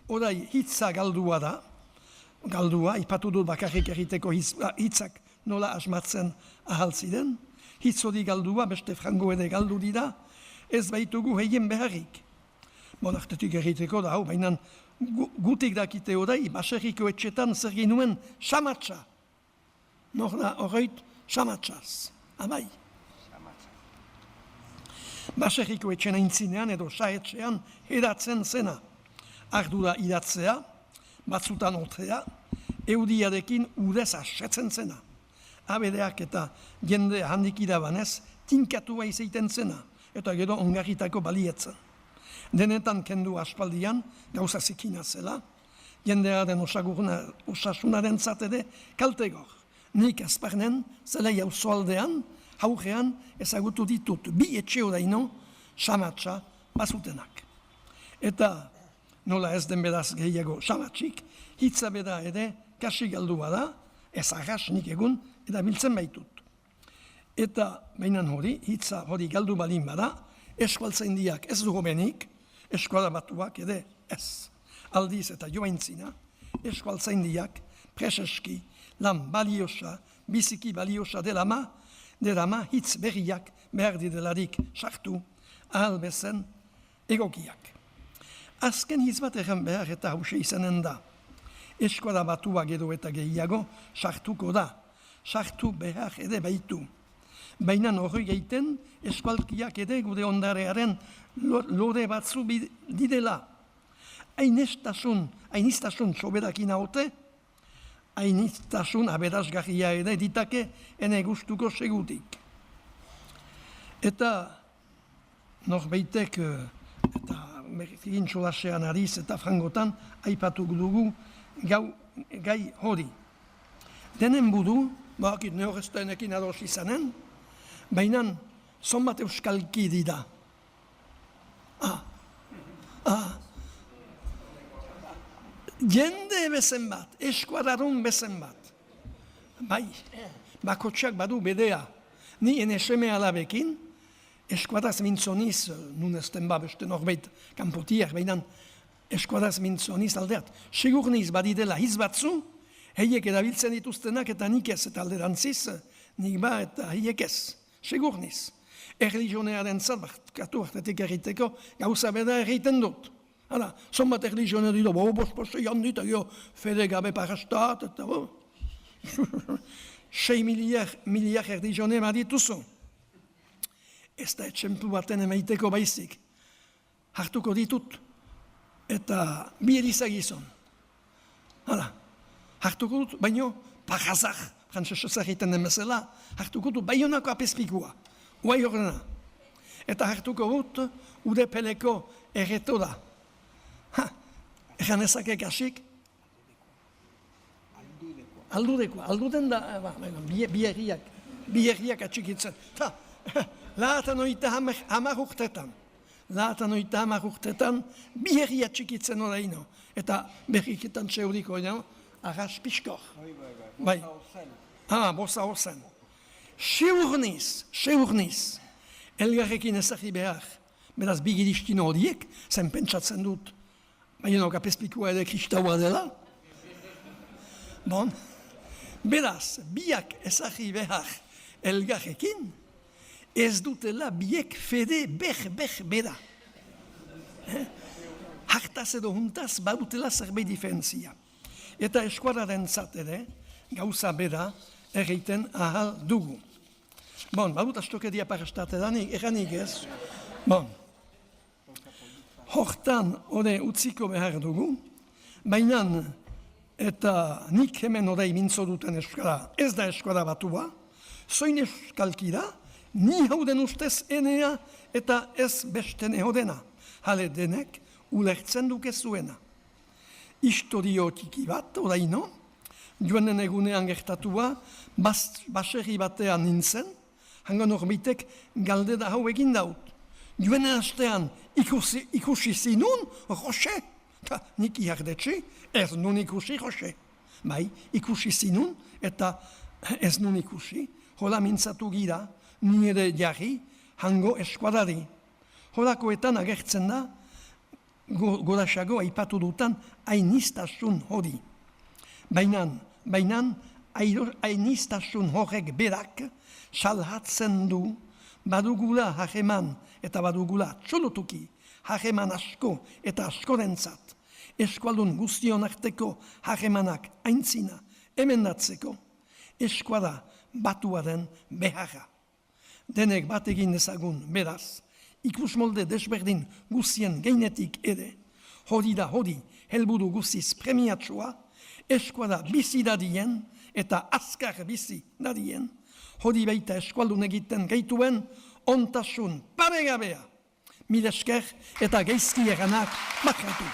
Orai, hitza galdua da, galdua, ipatu dut bakarrik egiteko hitzak nola asmatzen ahaltziden, hitz hori galdua, beste frango ere galdu dira, ez baitugu heien beharrik. Monartetik egiteko da, baina gutik dakite orai, baserriko etxetan zer ginuen samatsa. Norda horreit, samatsaz. Abai. Baserriko etxena intzinean edo saetxean edatzen zena. Ardura idatzea, batzutan otzea, eudiarekin urez asetzen zena. Abedeak eta jende handik irabanez, tinkatua izaiten zena, eta gero ongarritako balietzen. Denetan kendu aspaldian, gauza zikina zela, jendearen osasunaren zatede kaltegor. Nik azparnen, zelai auzoaldean, haurean ezagutu ditut bi etxe oraino samatsa bazutenak. Eta nola ez den beraz gehiago samatxik, hitza beda ere kasi galdua da, ez arras nik egun, eta biltzen baitut. Eta bainan hori, hitza hori galdu balin bada, eskualtzaindiak ez du hobenik, eskuala batuak ere ez. Aldiz eta joaintzina, eskualtzaindiak preseski, lan baliosa, biziki baliosa derama hitz berriak behar didelarik sartu, ahal bezen egokiak. Azken hitz bat egan behar eta hause izanen da. Eskuala batua gero eta gehiago sartuko da. Sartu behar ere baitu. Baina hori geiten eskualkiak ere gure ondarearen lore batzu didela. Ainiztasun soberakin haute, ainiztasun aberasgarria ere ditake ene gustuko segutik. Eta norbeitek eta egin solasean ariz eta frangotan aipatu dugu gai hori. Denen budu, bakit neorestenekin ados izanen, baina zonbat euskalki dida. Jende bezen bat, eskuadarun bezen bat. Bai, bakotxak badu bedea. Ni eneseme alabekin, eskuadaz mintzoniz, nun ezten beste norbait kanpotiak, baina eskuadaz mintzoniz aldeat. Segur niz badidela hiz batzu, heiek erabiltzen dituztenak eta nik ez, eta alderantziz, nik ba eta heiek ez. Segur niz. Erligionearen zat, katu hartetik erriteko, gauza beda erriten dut. Hala, zonbat erligioner dira, bospose jandit, fede gabe parastat, eta 6 miliar erligioner badituzu. Ez da etxemplu baten emaiteko baizik. Hartuko ditut, eta bi erizagizon. Hala, hartuko dut, baino, pajazak, frantzesezak egiten den bezala, hartuko dut, baionako apespikua, guai horrena. Eta hartuko dut, ude peleko erreto da. Egan ezakek asik? Alduden da, bi erriak atxikitzen. Lahatan oita hamar urtetan, bi herri atxikitzen oraino. Eta berriketan txeuriko, arras piskor. Bai. Bosa horzen. Seurniz, elgarrekin ezagri behar. Beraz, bigiristin horiek, zen pentsatzen dut. Baina kapespikua ere kristaua dela. Bon. Beraz, biak ezagri behar elgarrekin, ez dutela biek fede bera. Hartaz edo juntaz badutela zerbait diferentzia. Eta eskuadaren zat ere, gauza bera erreiten ahal dugu. Bon, badut astokeria parastat eranik ez. Bon. Hortan hori utziko behar dugu, baina eta nik hemen hori mintzo duten eskara, ez da eskara batua, zoin eskalki da, ni hauden ustez enea eta ez bestene hodena. Hale denek ulertzen duke zuena. Historio tiki bat, oraino, joanen egunean gertatua, baserri batean nintzen, hango norbitek galdera hau egin daut. Joanen astean ikusi zinun, Roche? Nik iardetxe, ez nun ikusi Roche. Bai, ikusi zinun eta ez nun ikusi. Hola mintzatu gira, nire jarri, hango eskuadari. Holakoetan agertzen da, goraxago aipatu dutan ainiztasun hori. Baina ainiztasun horrek berak salhatzen du badugula hageman eta badugula txolotuki hageman asko eta askorentzat eskualdun guztion arteko hagemanak aintzina emendatzeko eskuada batuaren beharra. Denek bat egin dezagun beraz, ikusmolde desberdin guzien gainetik ere, hori da hori helburu guziz premiatsua, eskuada bizi dadien eta azkar bizi dadien, hori baita eskualdun egiten gaituen ontasun paregabea. Mil esker eta geizki eranak bakratu.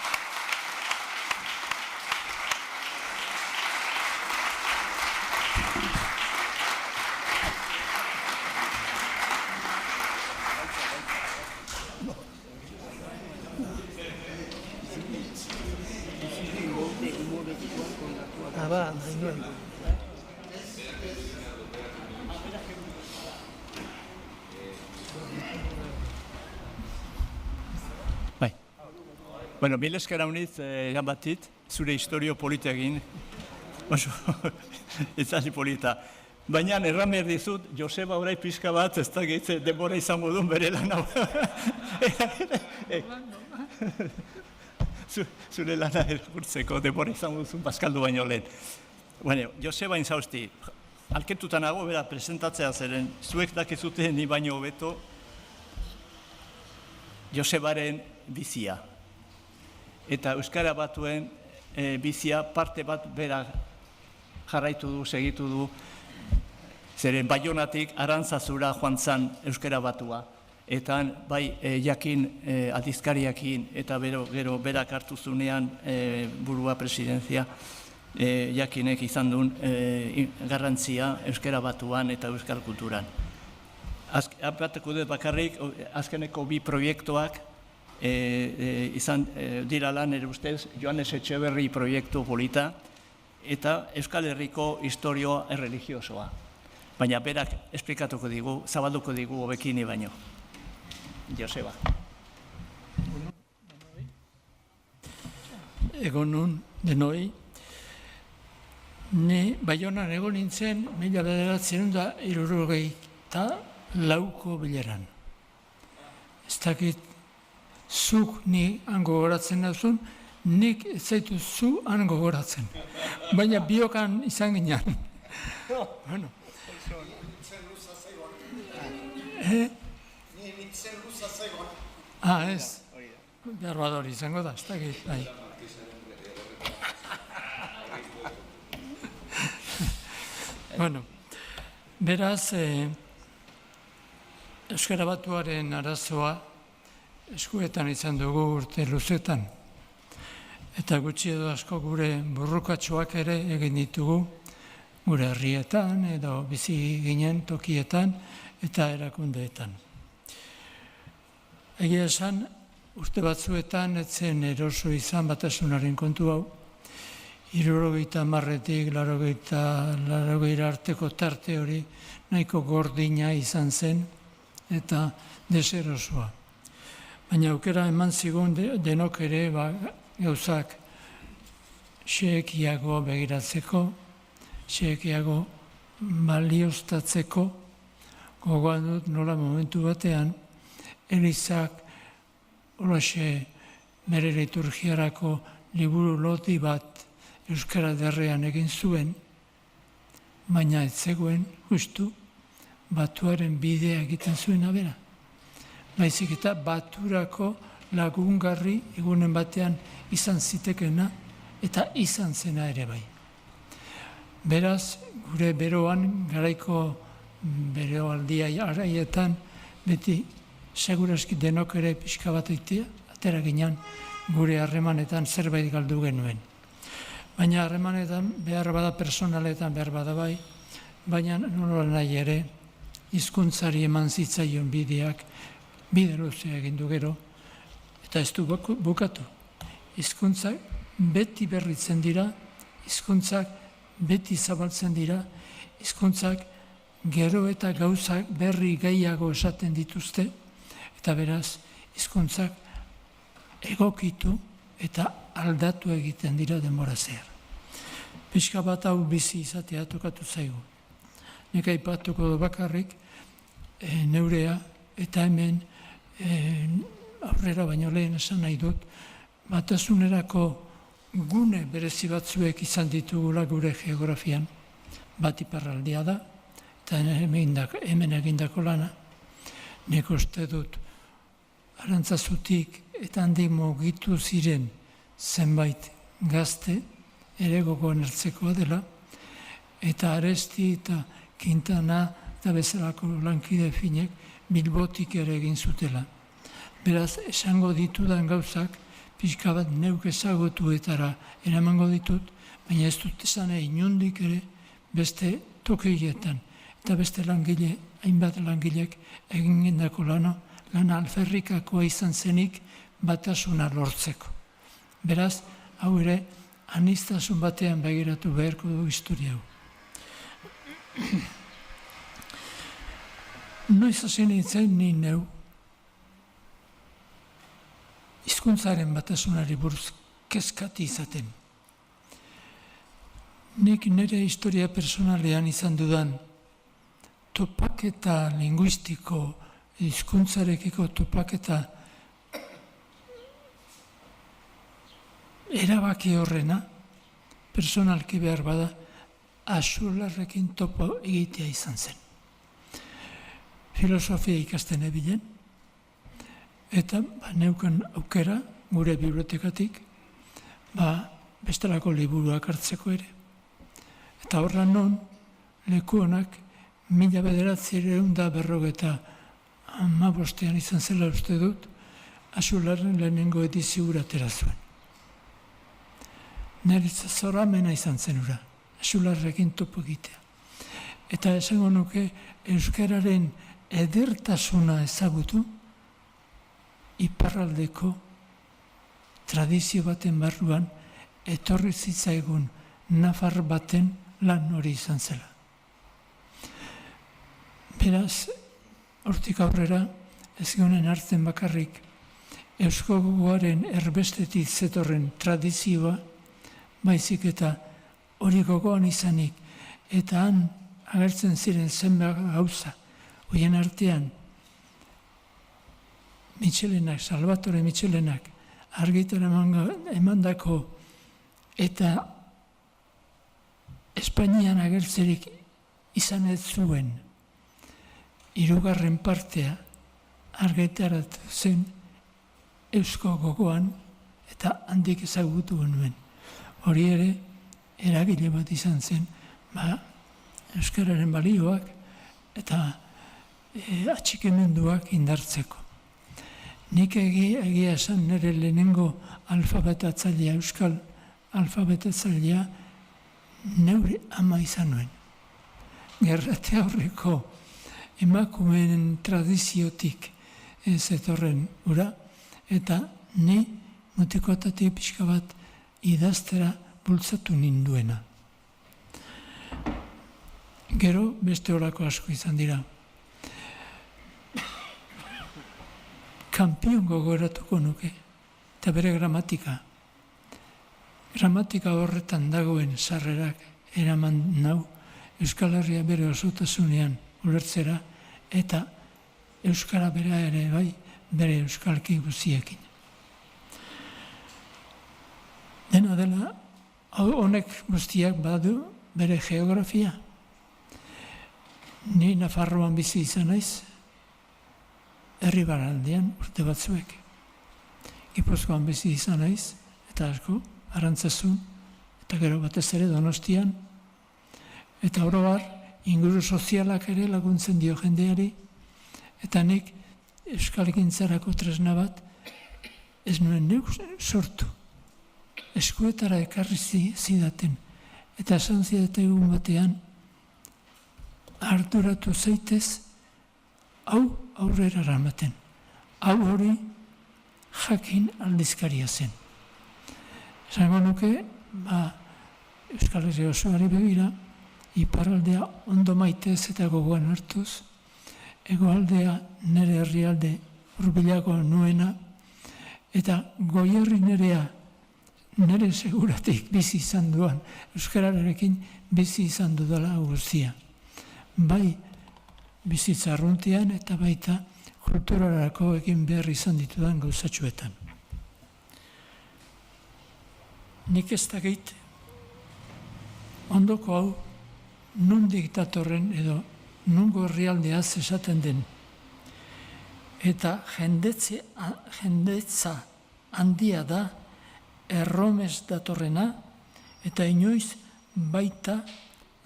Bai. Bueno, mil esker haunitz, egan batit, zure historio politegin. Ez hasi polita. Baina erran behar dizut, Joseba orai pixka bat, ez da gehitze, denbora izango duen bere lan hau. zure lana irakurtzeko denbora izango duzun bazkaldu baino lehen. Bueno, Joseba Inzausti, alketuta nago, bera, presentatzea zeren, zuek dakizute ni baino hobeto Josebaren bizia. Eta Euskara Batuen bizia parte bat bera jarraitu du, segitu du, zeren Baionatik Arantzazura joan zan Euskara Batua. Eta bai jakin aldizkariakin eta gero berak hartu zunean burua presidentzia, jakinek izan duen garrantzia Euskara Batuan eta Euskal Kulturan. Apateko dut bakarrik, azkeneko bi proiektuak izan dirala nire ustez Joanes Etxeberri proiektu polita eta Euskal Herriko historioa erreligiosoa. Baina berak esplikatuko digu, zabalduko digu hobekini baino. Joseba. Egun denoi. Ni Baionan egon nintzen 1974 bileran. Ez dakit zuk ni hango gogoratzen duzun, nik ez zaitu zu hango gogoratzen. Baina biokan izan ginen. Bueno. Ez. Behar izango da, ez dakit. Bueno, beraz, Euskara Batuaren arazoa eskuetan izan dugu urte luzetan. Eta gutxi edo asko gure burrukatxoak ere egin ditugu gure herrietan edo bizi ginen tokietan eta erakundeetan. Egia esan, urte batzuetan etzen eroso izan batasunaren kontu hau, 70-tik 80 arteko tarte hori nahiko gordina izan zen eta deserosoa. Baina aukera eman zigun denok ere gauzak xehekiago begiratzeko, xehekiago balioztatzeko, gogoan dut nola momentu batean, Elizak holaxe bere liturgiarako liburu loti bat Euskara Derrean egin zuen, baina ez zegoen justu Batuaren bidea egiten zuen abera. Baizik eta Baturako lagungarri egunen batean izan zitekena eta izan zena ere bai. Beraz, gure beroan, garaiko beroaldia araietan, beti seguraski denok ere pixka bat egitea, atera ginen gure harremanetan zerbait galdu genuen. Baina harremanetan behar bada personaletan behar bada bai, baina nola nahi ere hizkuntzari eman zitzaion bideak, bide luzea egin du gero, eta ez du bukatu. Hizkuntzak beti berritzen dira, hizkuntzak beti zabaltzen dira, hizkuntzak gero eta gauzak berri gehiago esaten dituzte, eta beraz, hizkuntzak egokitu eta aldatu egiten dira denbora zehar. Pixka bat hau bizi izatea tokatu zaigu. Nik aipatuko du bakarrik, neurea eta hemen aurrera baino lehen esan nahi dut, batasunerako gune berezi batzuek izan ditugula gure geografian. Bat iparraldia da, eta hemen egindako lana. Nik uste dut, Arantzazutik eta handi mugitu ziren zenbait gazte, ere gogoan hartzekoa dela, eta Aresti eta Quintana eta bezalako lankide finek Bilbotik ere egin zutela. Beraz, esango ditudan gauzak, pixka bat neuk ezagutuetara eramango ditut, baina ez dut esan inondik ere beste tokietan, eta beste langile, hainbat langilek egin gendako lana alferrikakoa izan zenik batasuna lortzeko. Beraz, hau ere, aniztasun batean begiratu beharko du historia hau. Noiz hasi nintzen ni neu hizkuntzaren batasunari buruz kezkati izaten. Nik nire historia personalean izan dudan topaketa linguistiko, hizkuntzarekiko topaketa erabaki horrena, personalki behar bada, Axularrekin topo egitea izan zen. Filosofia ikasten ebilen, eta neukan aukera, gure bibliotekatik, bestelako liburuak hartzeko ere. Eta horra non, leku honak, 1955 izan zela uste dut, Axularren lehenengo edizio atera zuen. Neritza zoramena izan zen ura, Axularrekin topo egitea. Eta esango nuke, euskararen edertasuna ezagutu, iparraldeko tradizio baten barruan, etorri zitzaigun nafar baten lan hori izan zela. Beraz, hortik aurrera, ez geunen hartzen bakarrik, eusko gogoaren erbestetik zetorren tradizioa, baizik eta hori gogoan izanik, eta han agertzen ziren zenbait gauza, horien artean, Mitxelenak, Salvatore Mitxelenak, argitara emandako eta Espainian agertzerik izan ez zuen hirugarren partea argitaratu zen eusko gogoan eta handik ezagutu genuen. Hori ere, eragile bat izan zen, euskararen balioak eta atxikimenduak indartzeko. Nik egia esan nire lehenengo alfabetatzailea, euskal alfabetatzailea, neure ama izan nuen. Gerrate aurreko emakumeen tradiziotik zetorren ura, eta ni mutikotatik pixka bat idaztera bultzatu ninduena. Gero beste horako asko izan dira. Kampion gogoratuko nuke, eta bere gramatika. Gramatika horretan dagoen sarrerak eraman nau Euskal Herria bere osotasunean ulertzera eta Euskara bera ere bai bere euskalki guziekin. Dena dela, honek guztiak badu bere geografia. Ni Nafarroan bizi izan naiz, Herribaraldean urte batzuek. Gipuzkoan bizi izan naiz, eta asko, Arantzazun, eta gero batez ere Donostian, eta oro har, inguru sozialak ere laguntzen dio jendeari, eta nik euskalgintzarako tresna bat ez nuen neuk sortu. Eskuetara ekarri zidaten, eta esan zidaten egun batean, arduratu zaitez, hau aurrera ramaten. Hau hori jakin aldizkaria zen. Esango nuke, Euskal Herria osoari begira, iparraldea ondo maitez eta gogoan hartuz, hegoaldea nire herrialde hurbilago nuena, eta Goierri nire seguratik bizi izan duan, euskararekin bizi izan dudala guztia. Bai bizitza arruntean eta baita kulturarako egin behar izan ditudan gauzatxuetan. Nik ez dakit ondoko hau nondik datorren edo nungo herrialdeaz esaten den. Eta jendetza handia da Erromes datorrena eta inoiz baita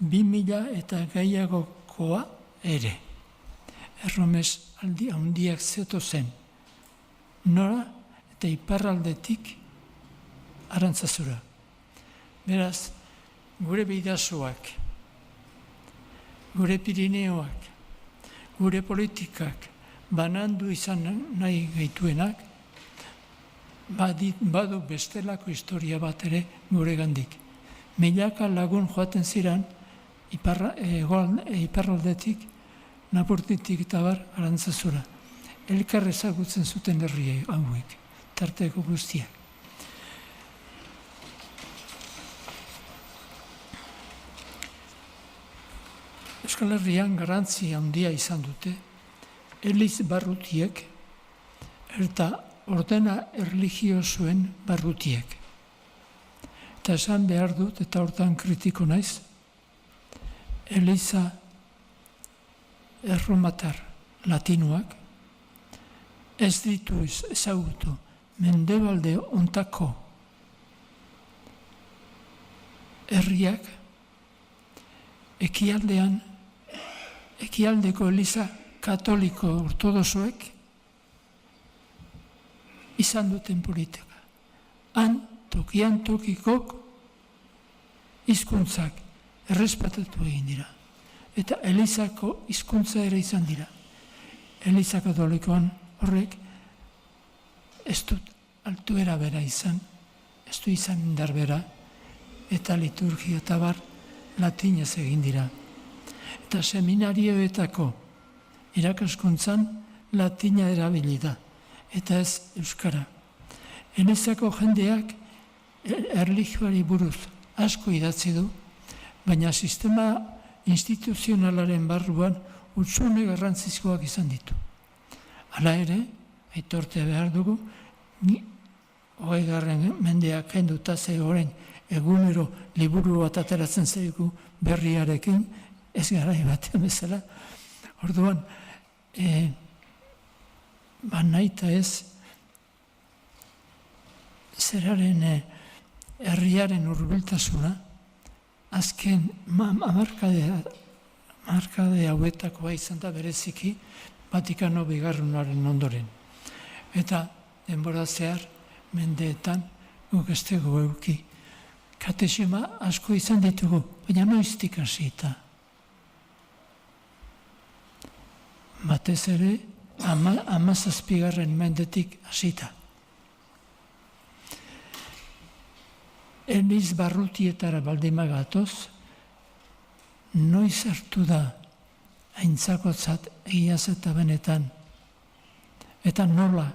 2000 eta gehiagokoa ere. Erromes aldi handiak zeto zen. Nora eta iparraldetik Arantzazura. Beraz, gure bidazoak, gure Pirineoak, gure politikak banandu izan nahi gaituenak, badu bestelako historia bat ere gure gandik. Milaka lagun joaten ziren iparraldetik, Napurtitik eta bar Arantzazura. Elkar ezagutzen zuten herriei hauek, tarteko guztiak. Euskal Herrian garrantzi handia izan dute, eliz barrutiek eta ordena erlijiosoen barrutiek. Eta esan behar dut, eta hortan kritiko naiz, Eliza erromatar latinoak ez ditu ezagutu mendebalde ontako herriak ekialdeko Eliza katoliko ortodoxoek izan duten politika. Han tokian tokikok hizkuntzak errespetatu egin dira. Eta Elizako hizkuntza ere izan dira. Eliza katolikoan horrek ez dut altuera bera izan, ez du izan indar bera, eta liturgia eta bar latinez egin dira. Eta seminarioetako irakaskuntzan latina erabili da, eta ez euskara. Elizako jendeak erlijioari buruz asko idatzi du, baina sistema instituzionalaren barruan hutsune garrantzizkoak izan ditu. Hala ere, aitortea behar dugu, 20. mendeak kenduta ze orain egunero liburu bat ateratzen zaigu berriarekin, ez garai batean bezala. Orduan, naita ez, zeraren herriaren hurbiltasuna, azken markade hauetakoa izan da bereziki Vatikano bigarrenaren ondoren. Eta denbora zehar, mendeetan, guk ez dugu euki. Katexema asko izan ditugu, baina noiztik hasita. Batez ere, 17. mendetik hasita. Eliz barrutietara baldima gatoz, noiz hartu da aintzakotzat egiaz eta benetan, eta nola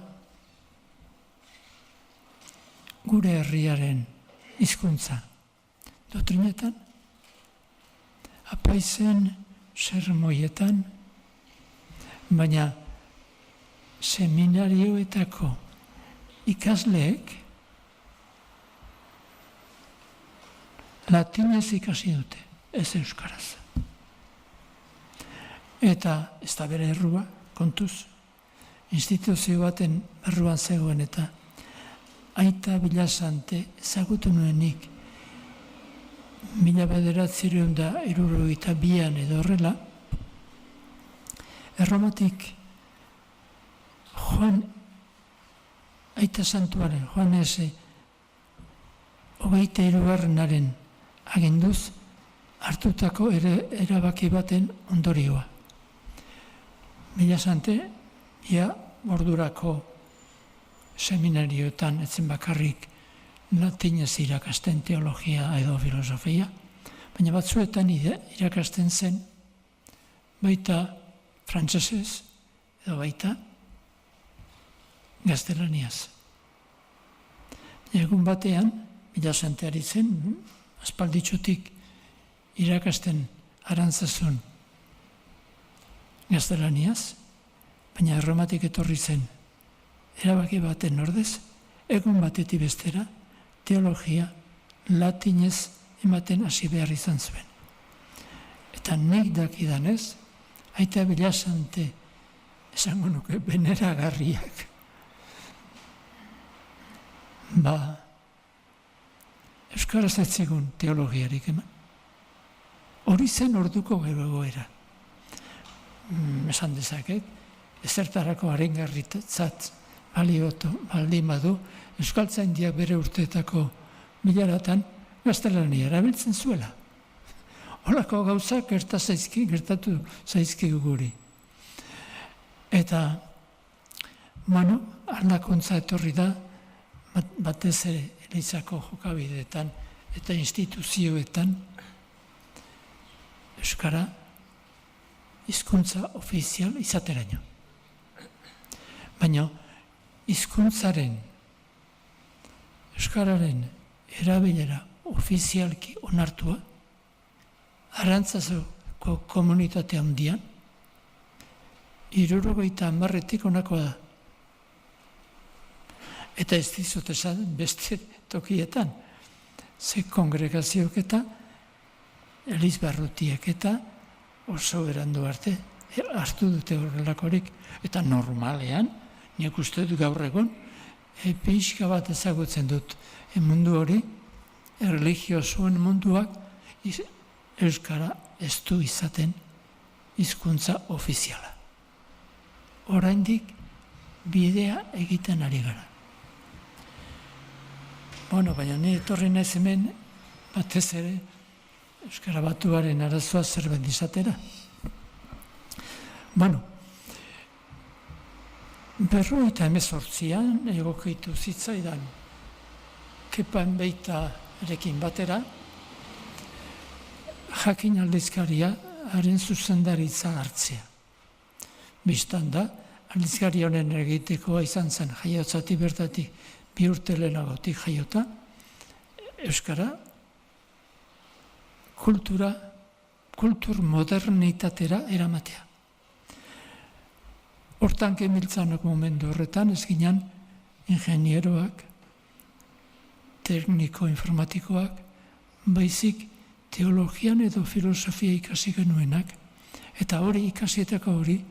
gure herriaren hizkuntza doktrinetan, apaizen sermoietan, baina seminarioetako ikasleek latinez ikasi dute, ez euskaraz. Eta ez da bere errua, kontuz, instituzio baten erruan zegoen eta Aita Bilasante ezagutu nuenik 1962an edo horrela, Erromatik Juan Aita Santuaren, Juan S. 23. aginduz hartutako erabaki baten ondorioa. Bilasante, ordurako seminarioetan etzen bakarrik latinez irakasten teologia edo filosofia, baina batzuetan irakasten zen baita frantsesez edo baita gaztelaniaz. Egun batean, Bilasante ari zen, aspalditxotik irakasten Arantzazun gaztelaniaz, baina Erromatik etorri zen erabaki baten ordez, egun batetik bestera, teologia latinez ematen hasi behar izan zuen. Eta nik dakidanez, Aita Bilasante esango nuke beneragarriak. Euskaraz ez zegoen teologiarik eman. Hori zen orduko egoera. Esan dezaket, ezertarako arengarritzat baldin badu, euskaltzaindiak bere urteetako milaratan gaztelania erabiltzen zuela. Horako gauzak gertatu zaizkigu guri. Eta, aldakuntza etorri da, batez ere Elizako jokabideetan eta instituzioetan euskara hizkuntza ofizial izateraino. Baina hizkuntzaren euskararen erabilera ofizialki onartua Arantzazoko komunitate handian 70 honakoa da. Eta ez dizut esan beste tokietan. ze kongregazioak eta Elizbarrutiek eta oso berandu arte hartu dute horrelakorik. Eta normalean, nik uste dut gaur egon, pixka bat ezagutzen dut mundu hori, erlijiosoen munduak euskara ez du izaten hizkuntza ofiziala. Oraindik bidea egiten ari gara. Bueno, baina ni etorri naiz hemen batez ere Euskara Batuaren arazoa zerbait izatera. Bueno, 1958an egokitu zitzaidan Kepan Beitarekin batera, Jakin aldizkaria haren zuzendaritza hartzea. Bistan da, aldizkari honen egitekoa izan zen jaiotzatik bertatik 2 urte lehenagotik jaiota, euskara kultur modernitatera eramatea. Hortan gemiltzanok momentu horretan ez ginen ingenieroak, tekniko informatikoak, baizik teologian edo filosofia ikasi genuenak, eta hori ikasietako hori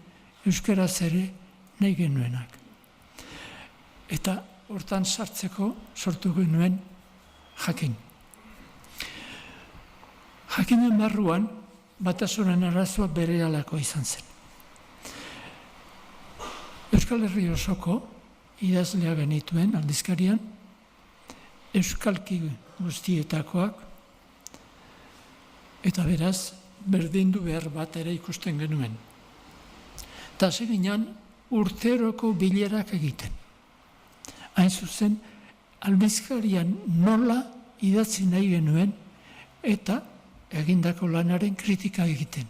euskaraz ere nahi genuenak. Eta hortan sartzeko sortu genuen Jakin. Jakinen barruan Batasunen arazoa berehalako izan zen. Euskal Herri osoko idazlea genituen aldizkarian, euskalki guztietakoak, eta beraz, berdindu behar bat ere ikusten genuen. Eta seginan urteroko bilerak egiten. Hain zuzen, aldizkarian nola idatzi nahi genuen eta egindako lanaren kritika egiten.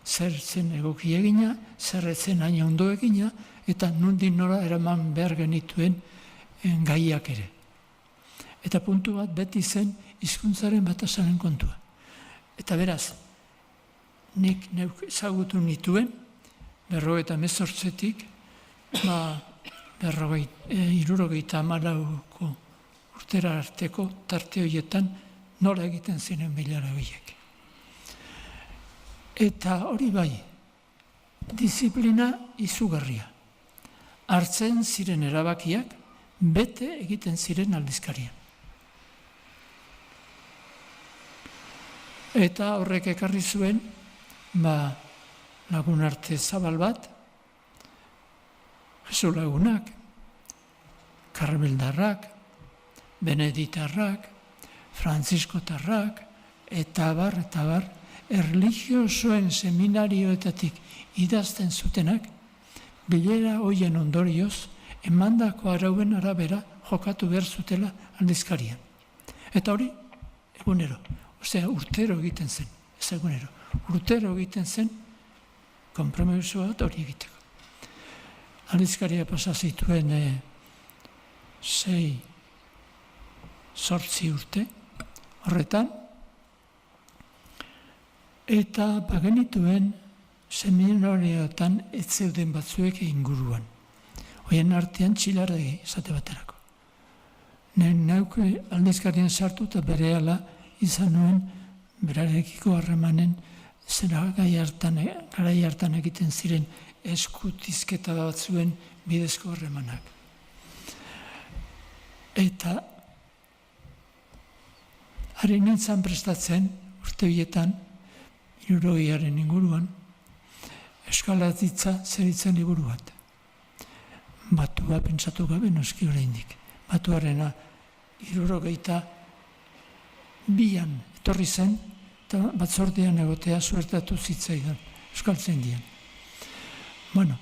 Zer zen egoki egina, zer zen hain ondo egina, eta nondik nora eraman behar genituen gaiak ere. Eta puntu bat beti zen hizkuntzaren Batasaren kontua. Eta beraz, nik ezagutu nituen, 58tik, 74ko urtera arteko tarte horietan nola egiten ziren bilara horiek. Eta hori bai, disiplina izugarria. Hartzen ziren erabakiak, bete egiten ziren aldizkarian. Eta horrek ekarri zuen, lagun arte zabal bat, Jesu lagunak, Karmeldarrak, Beneditarrak, Frantziskotarrak, eta bar, erlijiosoen seminarioetatik idazten zutenak, bilera hoien ondorioz, emandako arauen arabera jokatu behar zutela aldizkarian. Eta hori, egunero, urtero egiten zen, ez egunero, urtero egiten zen, konpromiso bat hori egiteko. Aldizkaria pasa zituen 6-8 urte horretan, eta bagenituen seminarioetan ez zeuden batzuek inguruan. Hoien artean txilarregi esate baterako. Neuke aldizkarien sartu eta berehala izan nuen berarekiko harremanen zera garai hartan egiten ziren eskutizketa batzuen bidezko harremanak. Eta haren nintzen prestatzen urte horietan, 60aren inguruan, euskalatitza zeritzen liburu bat. Batua pentsatu gabe noski oraindik. Batuarena 62an etorri zen, eta batzordean egotea suertatu zitzaidan, euskaltzaindian. Bueno,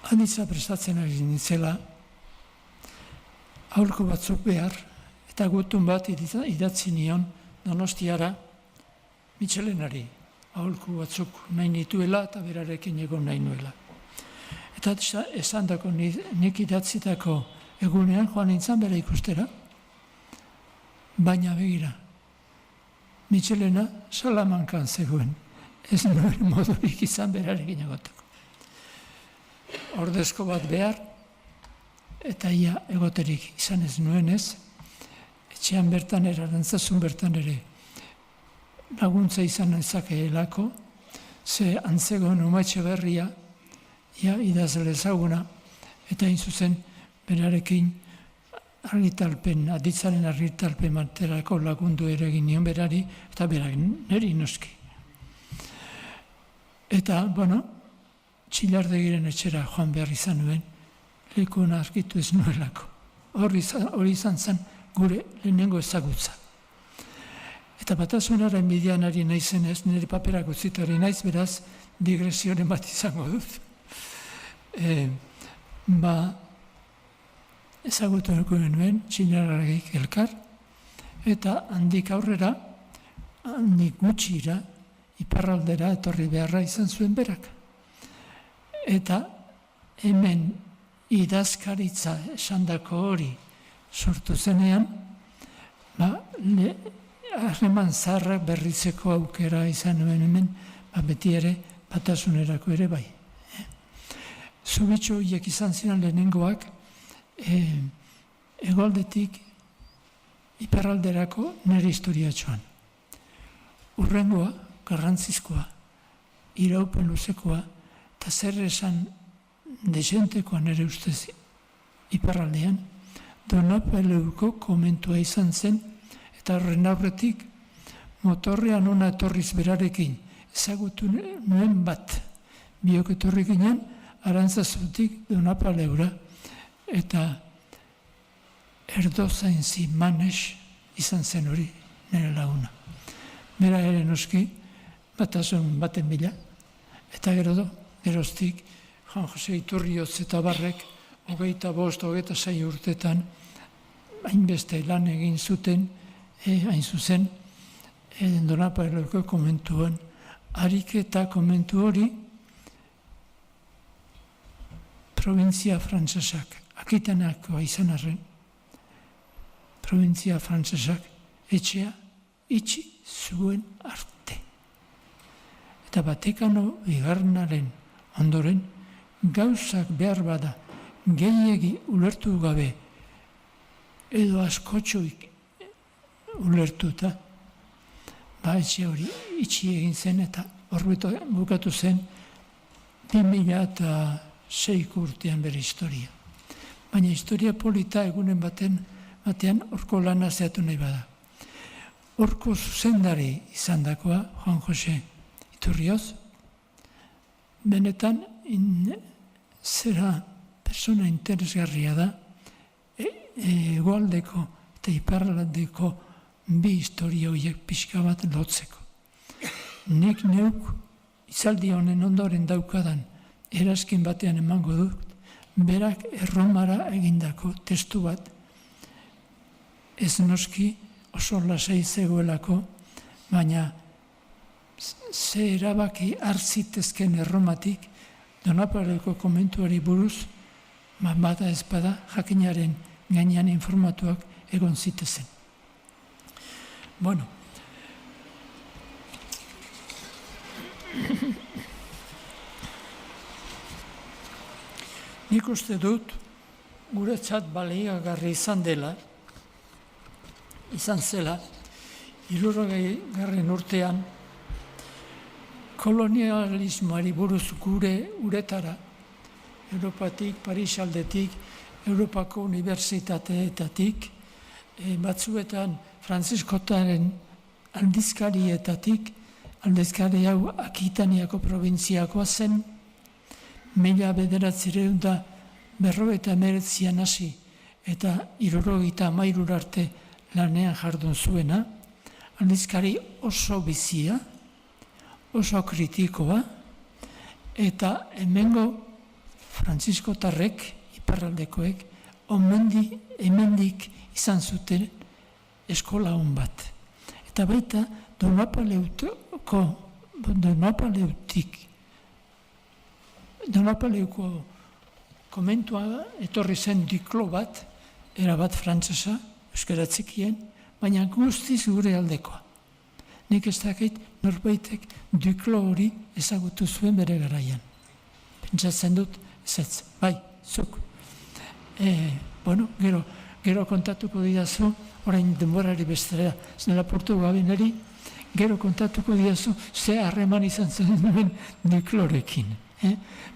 handitza prestatzen ari nintzela, aholku batzuk behar, eta gutun bat idatzi nion Donostiara Mitxelenari. Aholku batzuk nahi nituela eta berarekin egon nahi nuela. Eta esan dako nik idatzitako egunean joan nintzen bera ikustera, baina begira, Mitxelena Salamankan zegoen, ez nuen modurik izan berarekin egoteko. Ordezko bat behar, eta ia egoterik izan ez nuenez, etxean bertan Arantzazun bertan ere laguntza izan ezakeelako, ze antzegoen Umaitxe Berria, ia idazle ezaguna, eta hain zuzen berarekin argitalpen, aditzaren argitalpen materako lagundu ere egin nion berari, eta berak niri noski. Eta, Txilardegiren etxera joan behar izan nuen, lekuna argitu ez nuelako. Hori izan zen gure lehenengo ezagutza. Eta Batasunaren bidean ari naizenez, nire paperak utzitari naiz, beraz, digresioren bat izango dut. Ezagutu nuen Txilarregik elkar, eta handik aurrera, handik gutxira, iparraldera etorri beharra izan zuen berak. Eta hemen idazkaritza esandako hori sortu zenean, harreman zaharrak berritzeko aukera izan nuen hemen, beti ere Batasunerako ere bai. Zubitxo horiek izan ziren lehenengoak, hegoaldetik iparralderako nire historiatxoan. Urrengoa, garrantzizkoa, iraupen luzekoa, eta zer esan desentekoa nire ustez iparraldean, Donapaleuko komentua izan zen, eta horren aurretik motorrean ona etorriz berarekin ezagutu nuen bat. Biok etorri ginen, Arantzazutik Donapaleura, eta Erdozain Zimanes izan zen hori nire laguna. Bera ere noski, Batasun baten bila, eta geroztik, Juan Jose Iturrioz eta Barrek, 25-26 urtetan, hainbeste lan egin zuten, hain zuzen, Donapaleuko komentuan, ariketa komentu hori, provintzia frantsesak, Akitanakoa izan arren, provintzia frantsesak etxea itxi zuen arte. Eta Vatikano bigarrenaren ondoren, gauzak behar bada gehiegi ulertu gabe edo askotxoik ulertuta, etxe hori itxi egin zen eta horbeto bukatu zen 2006 urtean bere historia. Baina historia polita egunen batean horko lana zehatu nahi bada. Horko zuzendari izan dakoa, Juan Jose Iturrioz, benetan zera persona interesgarria da, hegoaldeko eta iparraldeko bi historia horiek pixka bat lotzeko. Nik neuk izaldi honen ondoren daukadan erazkin batean emango dut, berak Erromara egindako testu bat, ez noski oso lasai zegoelako, baina ze erabaki hartzitezken Erromatik Donapaleuko komentuari buruz, bata ezpada jakinaren gainean informatuak egon zitezen. Nik uste dut, guretzat baliagarri izan zela, 60. urtean, kolonialismoari buruz gure uretara, Europatik, Parisaldetik, Europako unibertsitateetatik, batzuetan Frantziskotaren aldizkarietatik, aldizkari hau Akitaniako provintziakoa zen, 1949an hasi eta 1963 arte lanean jardun zuena, aldizkari oso bizia, oso kritikoa, eta hemengo Frantziskotarrek, iparraldekoek, hemendik izan zuten eskola hon bat. Eta baita Donapaleuko komentua etorri zen diklo bat, erabat frantsesa, euskara txikien, baina guztiz gure aldekoa. Nik ez dakit norbaitek diklo hori ezagutu zuen bere garaian. Pentsatzen dut, ezetz, bai, zuk. Gero kontatuko didazu, orain denborari bestera, zenela portu gabinari, gero kontatuko didazu, ze harreman izan zen hemen Niklorekin.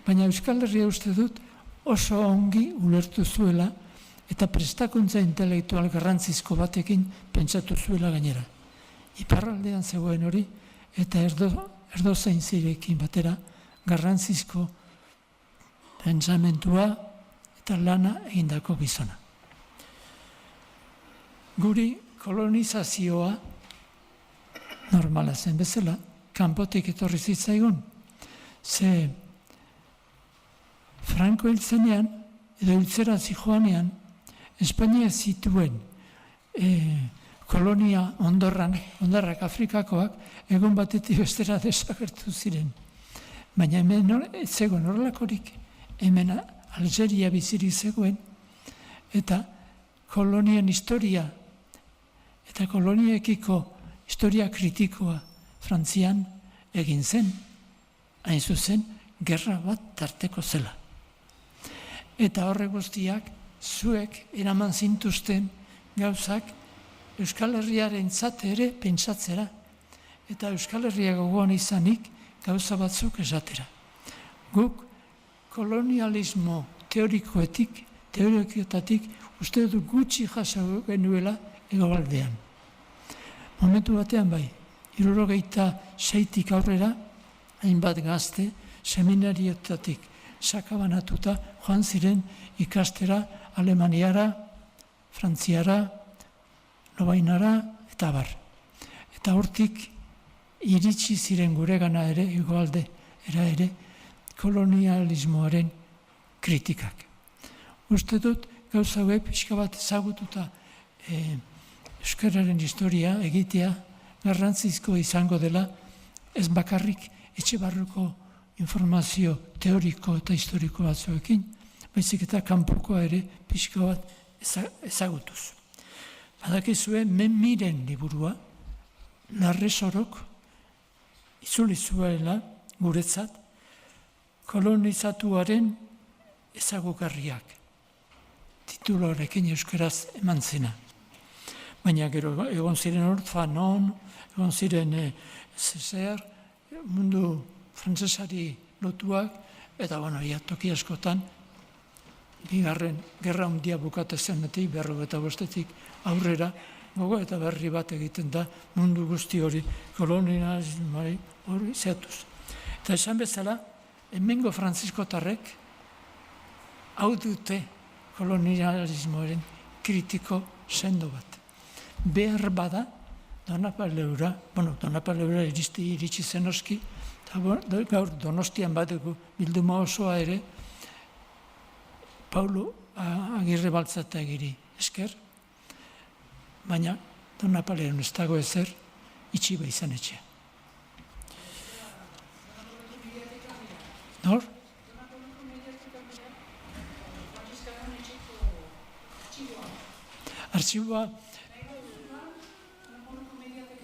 Baina Euskal Herria uste dut oso ongi ulertu zuela eta prestakuntza intelektual garrantzizko batekin pentsatu zuela gainera. Iparraldean zegoen hori eta erdo zein zirekin batera garrantzizko pentsamentua eta lana egindako gizona. Guri kolonizazioa normala zen bezala, kanpotik etorri zitzaigun. Ze Franco hiltzenean, edo hiltzera zijoanean, Espainia zituen kolonia ondarrak Afrikakoak, egun batetik bestera desagertu ziren. Baina hemen ez zegoen horrelakorik, hemen Algeria bizirik zegoen, eta kolonien historia, eta koloniekiko historia kritikoa Frantzian egin zen, hain zuzen, gerra bat tarteko zela. Eta horre guztiak, zuek eraman zintuzten gauzak Euskal Herriaren zate ere pentsatzera, eta Euskal Herria gogoan izanik gauza batzuk esatera. Guk kolonialismo teorikoetatik uste dut gutxi jaso genuela hegoaldean. Momentu batean bai, 76tik aurrera, hainbat gazte, seminarioetatik sakabanatuta joan ziren ikastera Alemaniara, Frantziara, Lobainara eta bar. Eta hortik iritsi ziren guregana ere, hegoaldera ere, kolonialismoaren kritikak. Uste dut, gauza hauek pixka bat ezagututa euskararen historia egitea garrantzizko izango dela, ez bakarrik etxe barruko informazio teoriko eta historiko batzuekin, baizik eta kanpokoa ere pixka bat ezagutuz. Badakizue, Menmiren liburua, Larresorok itzuli zuela guretzat kolonizatuaren ezagugarriak. Tituloarekin euskaraz eman zena. Baina gero egon ziren Orfanon, egon ziren mundu frantsesari lotuak, eta toki askotan, bigarren gerra handia bukatu zenetik, 45 aurrera, gogo eta berri bat egiten da mundu guzti hori, kolonialismoari hori zehatuz. Eta esan bezala, hemengo frantziskotarrek hau dute kolonialismoaren kritiko sendo bat. Behar bada, Donapaleura iritsi zen oski, eta gaur Donostian badugu bilduma osoa ere, Paulo Agirre Baltzatagiri esker, baina Donapaleon ez dago ezer, itxi izan etxea. Nor? Artxiboa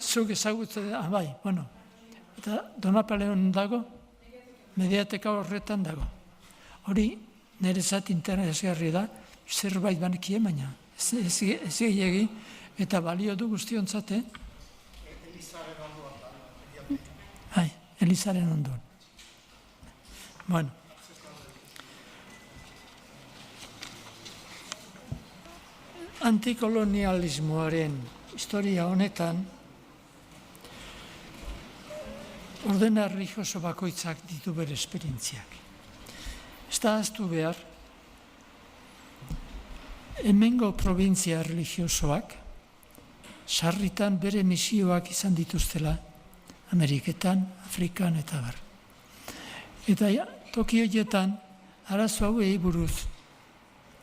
zuk ezagutzen da, bai, eta Donapaleon dago, mediateka horretan dago. Hori nerezat interesgarri da, zerbait banekie, baina ez gehiagi, eta balio du guztiontzate. Elizaren ondoan. Antikolonialismoaren historia honetan, ordena erlijioso bakoitzak ditu bere esperientziak. Ez da ahaztu behar, hemengo provintzia erlijiosoak sarritan bere misioak izan dituztela, Ameriketan, Afrikan eta bar. Eta toki horietan, arazo hauei buruz,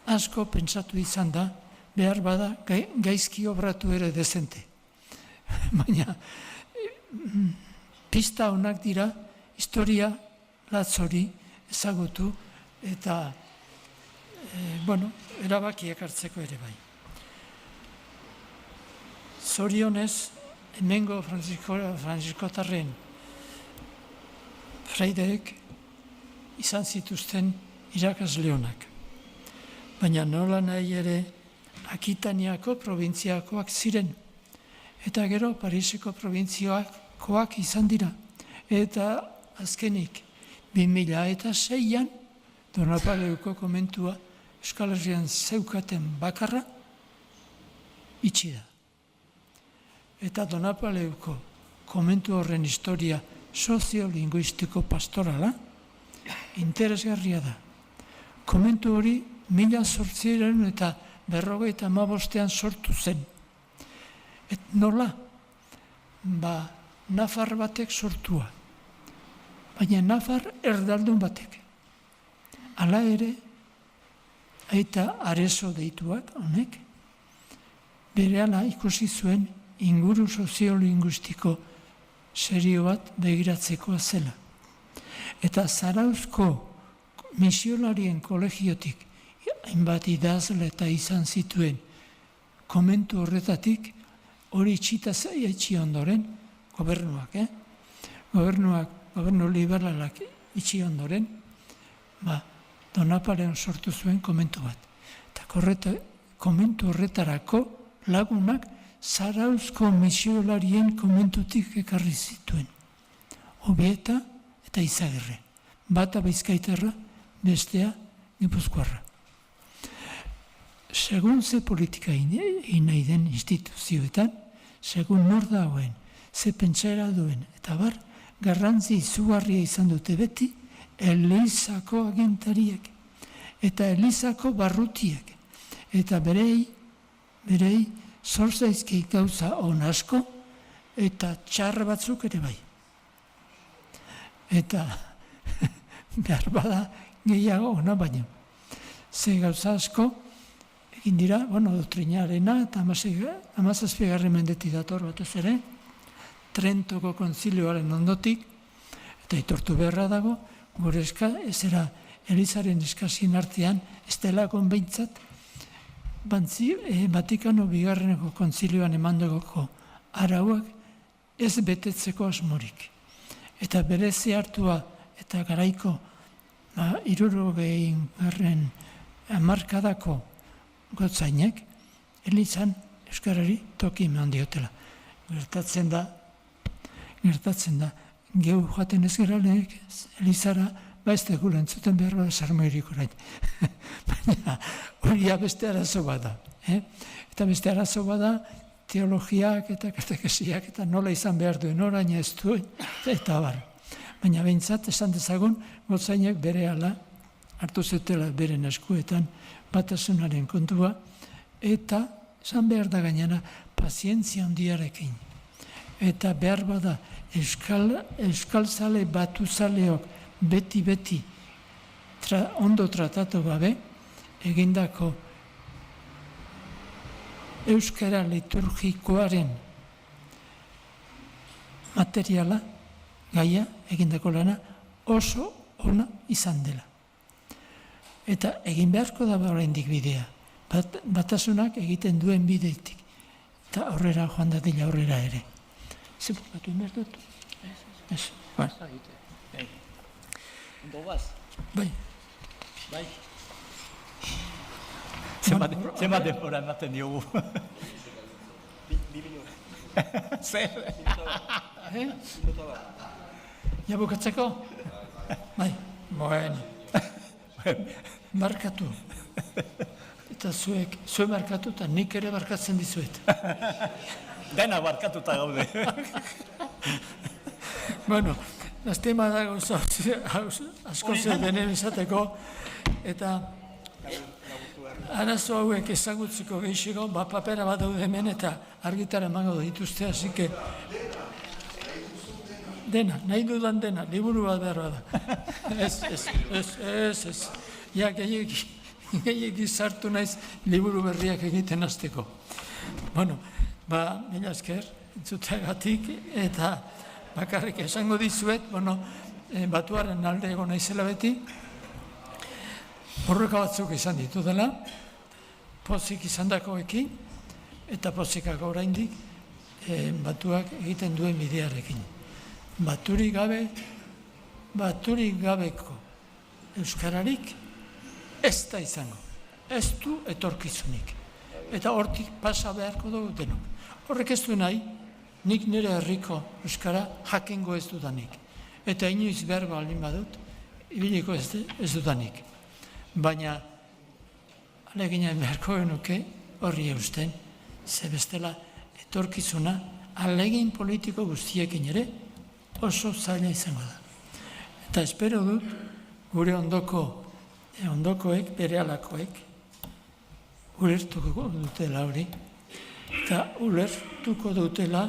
asko pentsatu izan da, behar bada gaizki obratu ere dezente. Baina, pista honak dira, historia latzori ezagutu eta, erabakiak hartzeko ere bai. Zorionez, hemengo frantziskotarren fraideek izan zituzten irakasle honak. baina nola nahi ere Akitaniako probintziakoak ziren, eta gero Pariseko probintziakoak izan dira. Eta azkenik, 2006an, Donapaleuko komentua Euskal Herrian zeukaten bakarra itxi da. Eta Donapaleuko komentu horren historia soziolinguistiko pastorala interesgarria da. Komentu hori 1855an sortu zen. Nola? Nafar batek sortua. Baina nafar erdaldun batek. Hala ere, aita Areso deituak, honek, berehala ikusi zuen inguru soziolinguistiko serio bat begiratzekoa zela. Eta Zarauzko misiolarien kolegiotik hainbat idazle eta izan zituen komentu horretatik hori itxita itxi ondoren gobernu liberalak itxi ondoren, Donapaleon sortu zuen komentu bat. Eta komentu horretarako lagunak Zarauzko misiolarien komentutik ekarri zituen. Obieta eta Izagirre. Bata Bizkaitarra, bestea Gipuzkoarra. Segun ze politika egin nahi den instituzioetan, segun nor dagoen, ze pentsaera duen, eta garrantzi izugarria izan dute beti, Elizako agintariek, eta Elizako barrutiek, eta berei zorzaizki gauza on asko, eta txar batzuk ere bai. Eta behar bada gehiago ona baino. Ze gauza asko, egin dira, doktrinarena, eta 17. mendetik dator batez ere, Trentoko kontzilioaren ondotik, eta itortu beharra dago, gure ezera Elizaren eskazien artean, ez dela konbeintzat, Vatikano bigarreneko kontzilioan emandogoko arauak ez betetzeko asmorik. Eta berezi hartua eta garaiko 60. hamarkadako gotzainek, Elizan euskarari toki eman diotela. Gertatzen da, geu joaten ez geralenek, Elizara, ez dugu entzuten behar bada sarmoirik orain. Baina hori beste arazo bada. Eta beste arazo bada, teologiak eta katekesiak eta nola izan behar duen orain ez duen, eta bar. Baina behintzat, esan dezagun, gotzainek berehala hartu zutela beren eskuetan batasunaren kontua, eta esan behar da gainera pazientzia handiarekin. Eta behar bada euskalzale batuzaleok beti ondo tratatu gabe egindako euskara liturgikoaren materiala, gaia, egindako lana, oso ona izan dela. Eta egin beharko da oraindik bidea. Batasunak egiten duen bideitik. Eta aurrera joan dadila aurrera ere. Zepukatu inbert dut? Ez. Ondo baz? Bai. Zema denbora ematen diogu. Zer? Ja bukatzeko? Bai. Bueno. Barkatu. Eta zuek barkatu eta nik ere barkatzen dizuet. Dena barkatuta gaude. Bueno, lastima dago asko zer denen izateko, eta arazo hauek ezagutziko gehixiko, papera bat daude hemen eta argitara emango dituzte, hasi que dena, nahi dudan dena, liburu bat behar bada. Ez. Ja, gehiagi sartu naiz liburu berriak egiten hasteko. Bueno, mila esker, entzuteagatik, eta bakarrik esango dizuet, batuaren alde egon naizela beti, borroka batzuk izan ditu dela, pozik izan dakoekin, eta pozikak oraindik batuak egiten duen bidearekin. Baturik gabeko euskararik ez da izango. ez du etorkizunik. Eta hortik pasa beharko dugu denok. Horrek ez du nahi, nik nire herriko euskara jakingo ez dudanik. Eta inoiz behar baldin badut, ibiliko ez dudanik. Baina, alegina beharko genuke horri eusten, ze bestela etorkizuna alegin politiko guztiekin ere oso zaila izango da. Eta espero dut gure ondokoek, bere alakoek, ulertuko dutela hori, eta ulertuko dutela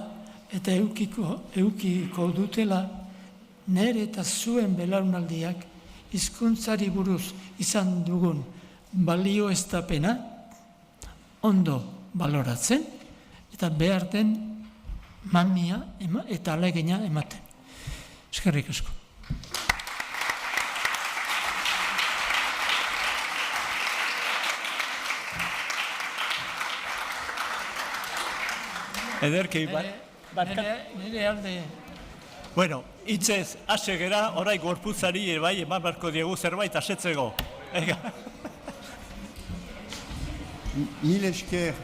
eta eukiko dutela nere eta zuen belaunaldiak hizkuntzari buruz izan dugun balioestapena ondo baloratzen eta behar den mamia eta alegina ematen. Eskerrik asko. Ederki, nire alde... Bueno, hitzez, ase gera, orai gorputzari bai, eman beharko diegu zerbait asetzego. Mil esker,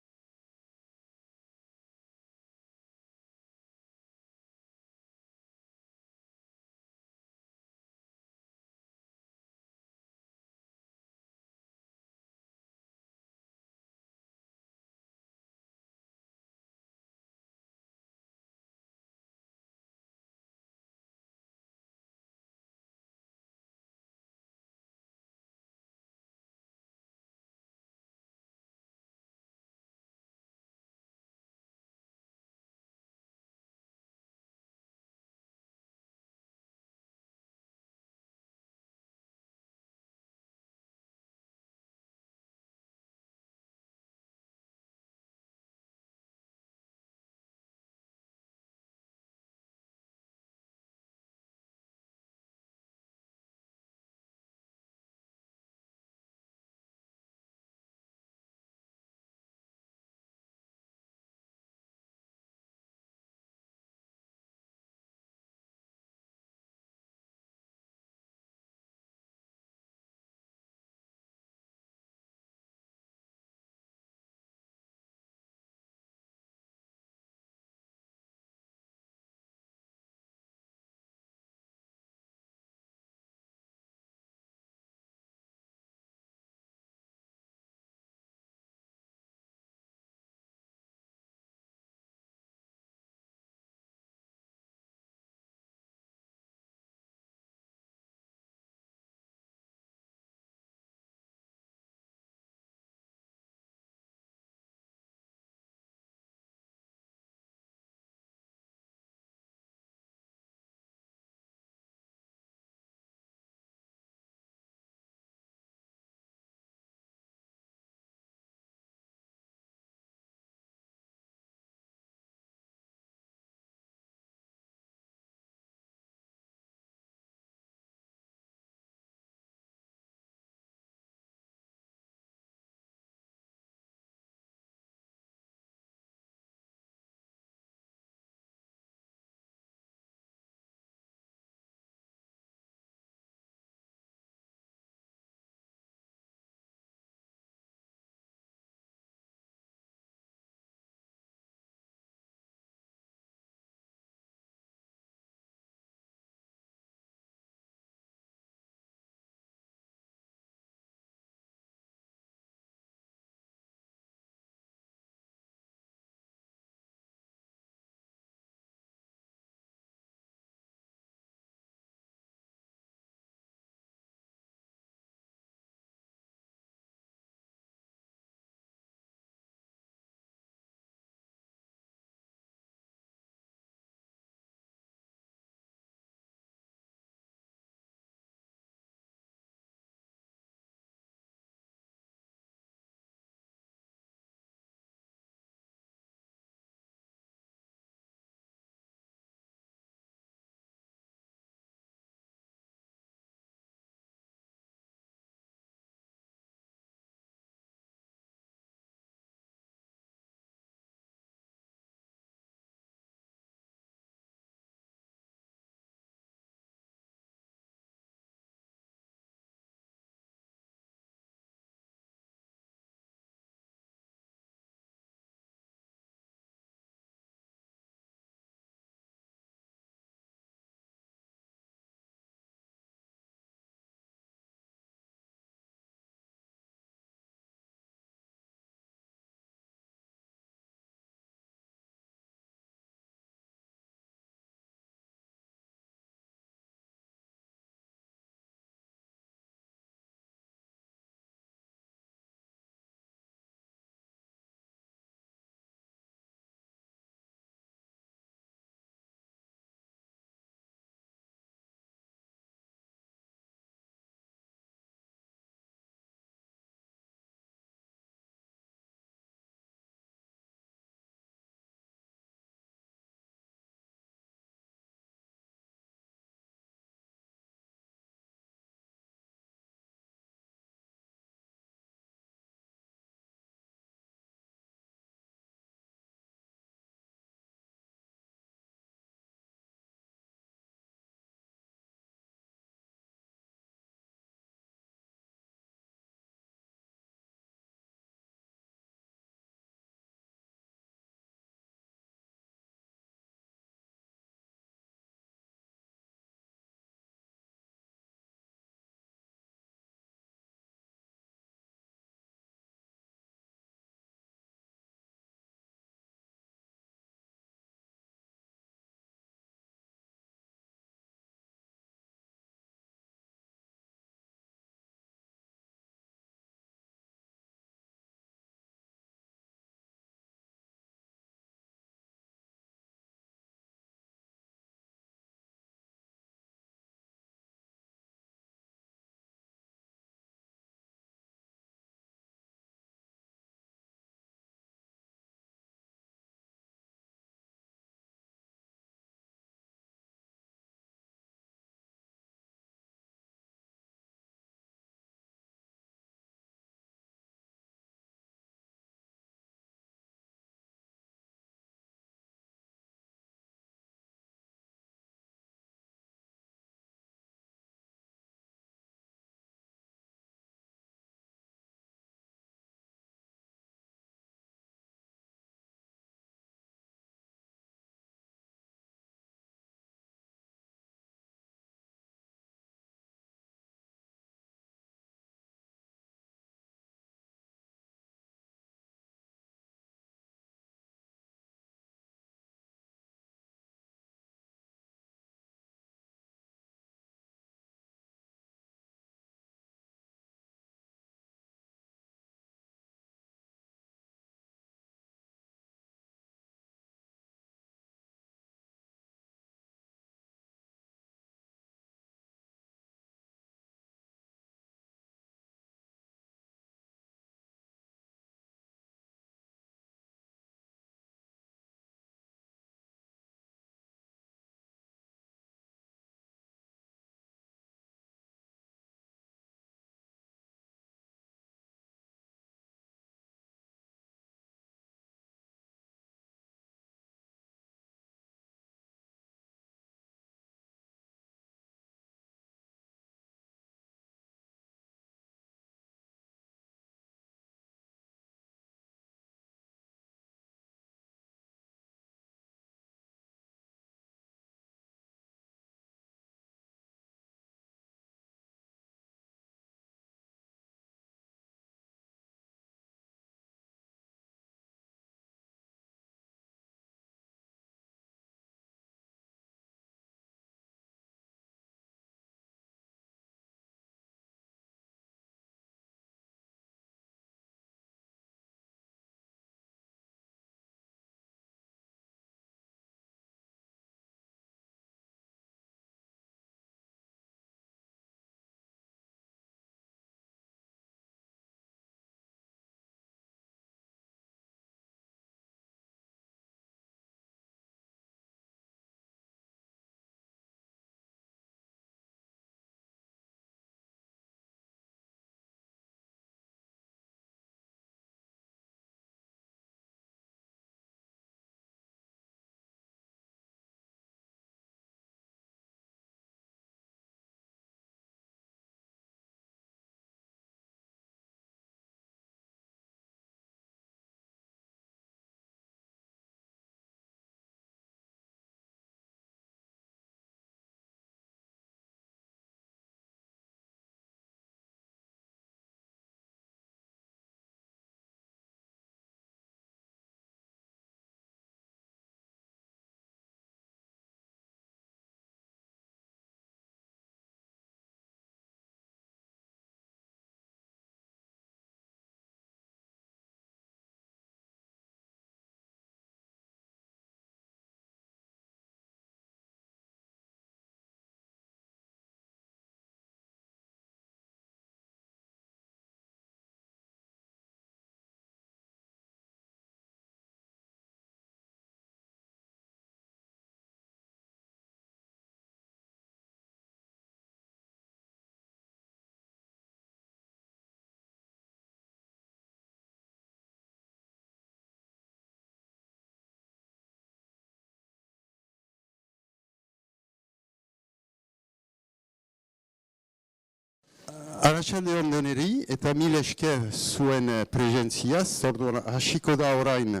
Arratsalde on deneri eta mil esker zuen presentziaz, orduan hasiko da orain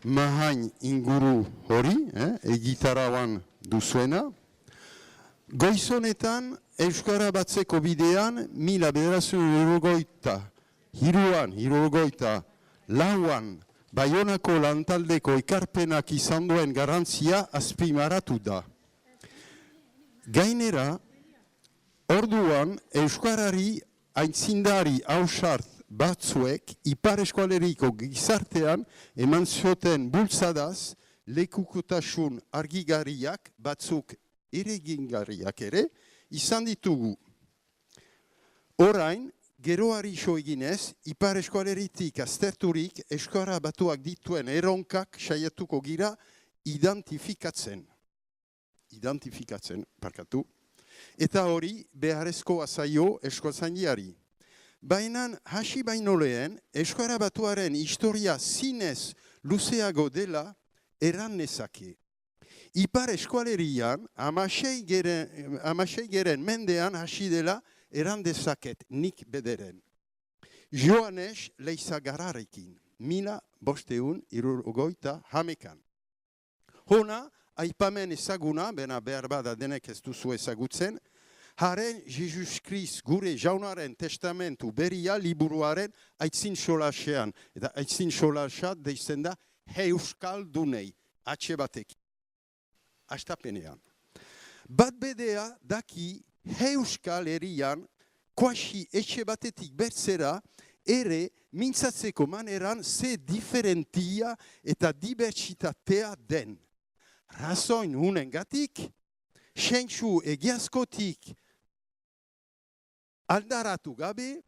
mahain inguru hori, egitarauan duzuena. Goizonetan Euskara batzeko bidean 1973an Baionako lantaldeko ekarpenak izan duen garantzia azpimarratu da. Gainera, orduan, Euskarari aintzindari ausart batzuek Ipar Eskualeriko gizartean eman zioten bultzadaz lekukotasun argigarriak batzuk eregingarriak ere izan ditugu. Orain, geroari iso eginez, Ipar Eskualeritik azterturik Euskara batuak dituen erronkak saiatuko gira identifikatzen, parkatu. Eta hori beharrezkoa zaio euskaltzaindiari. Baina hasi baino lehen, Euskara batuaren historia zinez luzeago dela erran nezake. Ipar Eskualerian, 16. mendean hasi dela erran dezaket nik bederen. Joanes Leizagararekin, 1573an. Hona, aipamen ezaguna, bena behar bada denek ez duzu ezagutzen, haren Jesus Krist gure jaunaren testamentu berria liburuaren aitzin solasean. Eta aitzin solasat deitzen da euskaldunei, atxe batekin. Astapenean. Bat bedea daki Euskal Herrian, kuasi etxe batetik bertzera, ere mintzatzeko maneran ze diferentia eta dibertsitatea den. Razoin unengatik, sentsu egiazkotik aldaratu gabe,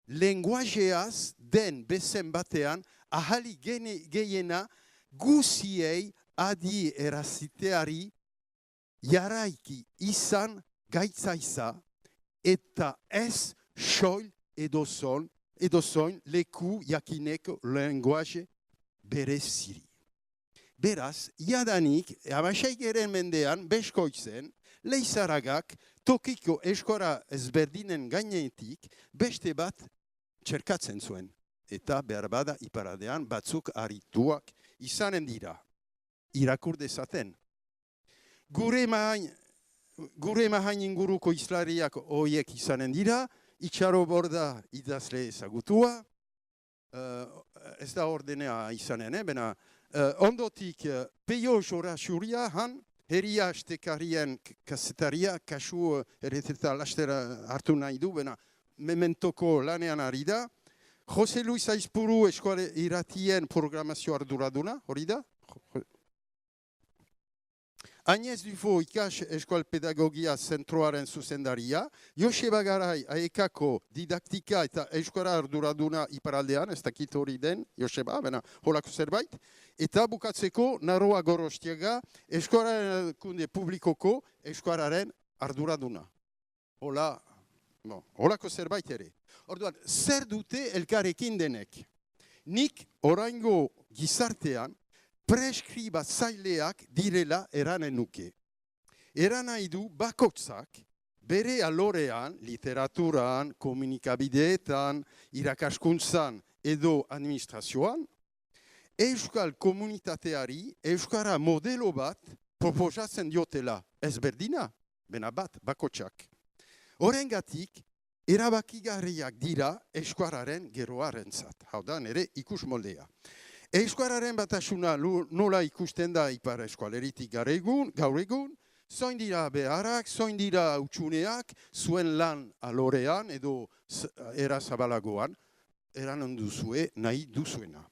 lenguajeaz den bezen batean, ahali gehiena guziei adi eraziteari jaraiki izan gaitzaiza eta ez soil edozoin leku jakineko lenguaje bereziri. Beraz, jadanik, 16. mendean, beskoitzen, Leizaragak tokiko eskora ezberdinen gainetik beste bat txerkatzen zuen. Eta behar bada iparadean batzuk arituak izanen dira. Irakur dezaten. Gure mahain inguruko izlariak horiek izanen dira, Itxaro Borda idazle ezagutua, ez da ordenea izanen, bena, ondotik Peio Jora Xuria han, herria astekarien kasetaria, kasu erreteta lastera hartu nahi du, bena mementoko lanean ari da. Jose Luis Aizpuru Eskuale Iratien programazio arduraduna, hori da? Agnès Dufo ikas Eskual Pedagogia Zentroaren zuzendaria, Joseba Garai aekako didaktika eta Euskara arduraduna iparaldean, ez dakit hori den, Joseba, bena holako zerbait, eta bukatzeko Naroa Gorostiaga Euskararen kunde publikoko Euskararen arduraduna. Holako zerbait ere. Orduan, zer dute elkarrekin denek? Nik oraingo gizartean preskribatzaileak direla eranen nuke. Eran nahi du bakotzak bere alorean, literaturan, komunikabideetan, irakaskuntzan edo administrazioan, euskal komunitateari euskara modelo bat proposatzen diotela ezberdina, bena bat bakotzak. Horrengatik, erabakigarriak dira euskararen geroarentzat. Hau da, nere ikus moldea. Euskararen batasuna nola ikusten da Ipar Eskualeritik gaur egun, zoin dira beharrak, zoin dira utxuneak, zuen lan alorean edo era zabalagoan, eranen duzue nahi duzuena.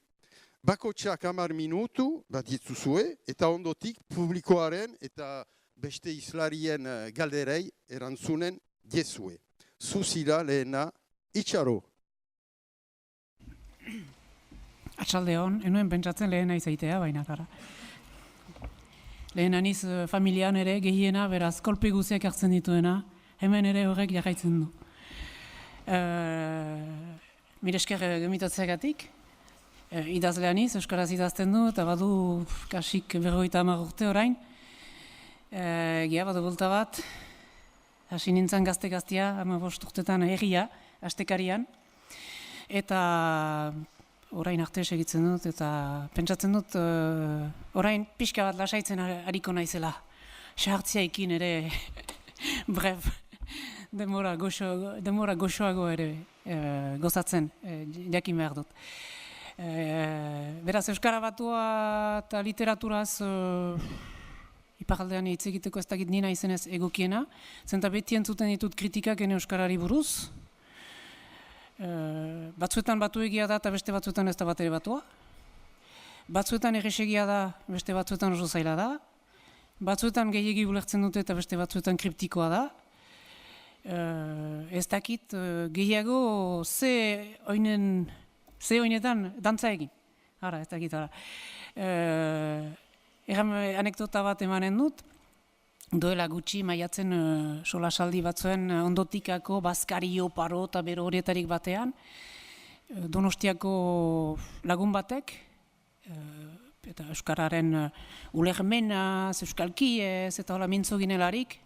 Bakotxak 10 minutu bat dituzue, eta ondotik publikoaren eta beste islarien galderei erantzunen diezue. Zuzira lehena, Itxaro. Atxalde hon, enuen pentsatzen lehena izaitea, baina gara. Lehen aniz familian ere gehiena, beraz, kolpe guziak hartzen dituena, hemen ere horrek jarraitzen du. Mire esker gemitatzeagatik, idazle aniz, euskaraz idazten du, eta badu kasik 50 urte orain. Gia badu bulta bat, hasi nintzen gazte-gaztia, 15 urtetan herria, astekarian, eta orain arte segitzen dut, eta pentsatzen dut, orain pixka bat lasaitzen hariko naizela. Sartziaikin ere, bref, demora goxoago ere gozatzen, jakin behar dut. Beraz, Euskara Batua eta literaturaz iparaldean hitz egiteko ez dakit nina izenez egokiena, zenta beti entzuten ditut kritikak ene Euskarari buruz. Batzuetan batu egia da eta beste batzuetan ez da bat ere batua. Batzuetan erresegia da, beste batzuetan oso zaila da. Batzuetan gehiegi ulertzen dute eta beste batzuetan kriptikoa da. Ez dakit gehiago ze oinetan dantza egin. Ara, ez dakit, ara. Anekdota bat emanen dut, doela gutxi maiatzen solasaldi batzuen ondotikako Bazkario, Paro eta bero horietarik batean, Donostiako lagun batek, eta Euskararen ulermenaz, euskalkiez, eta hola mintzo ginelarik,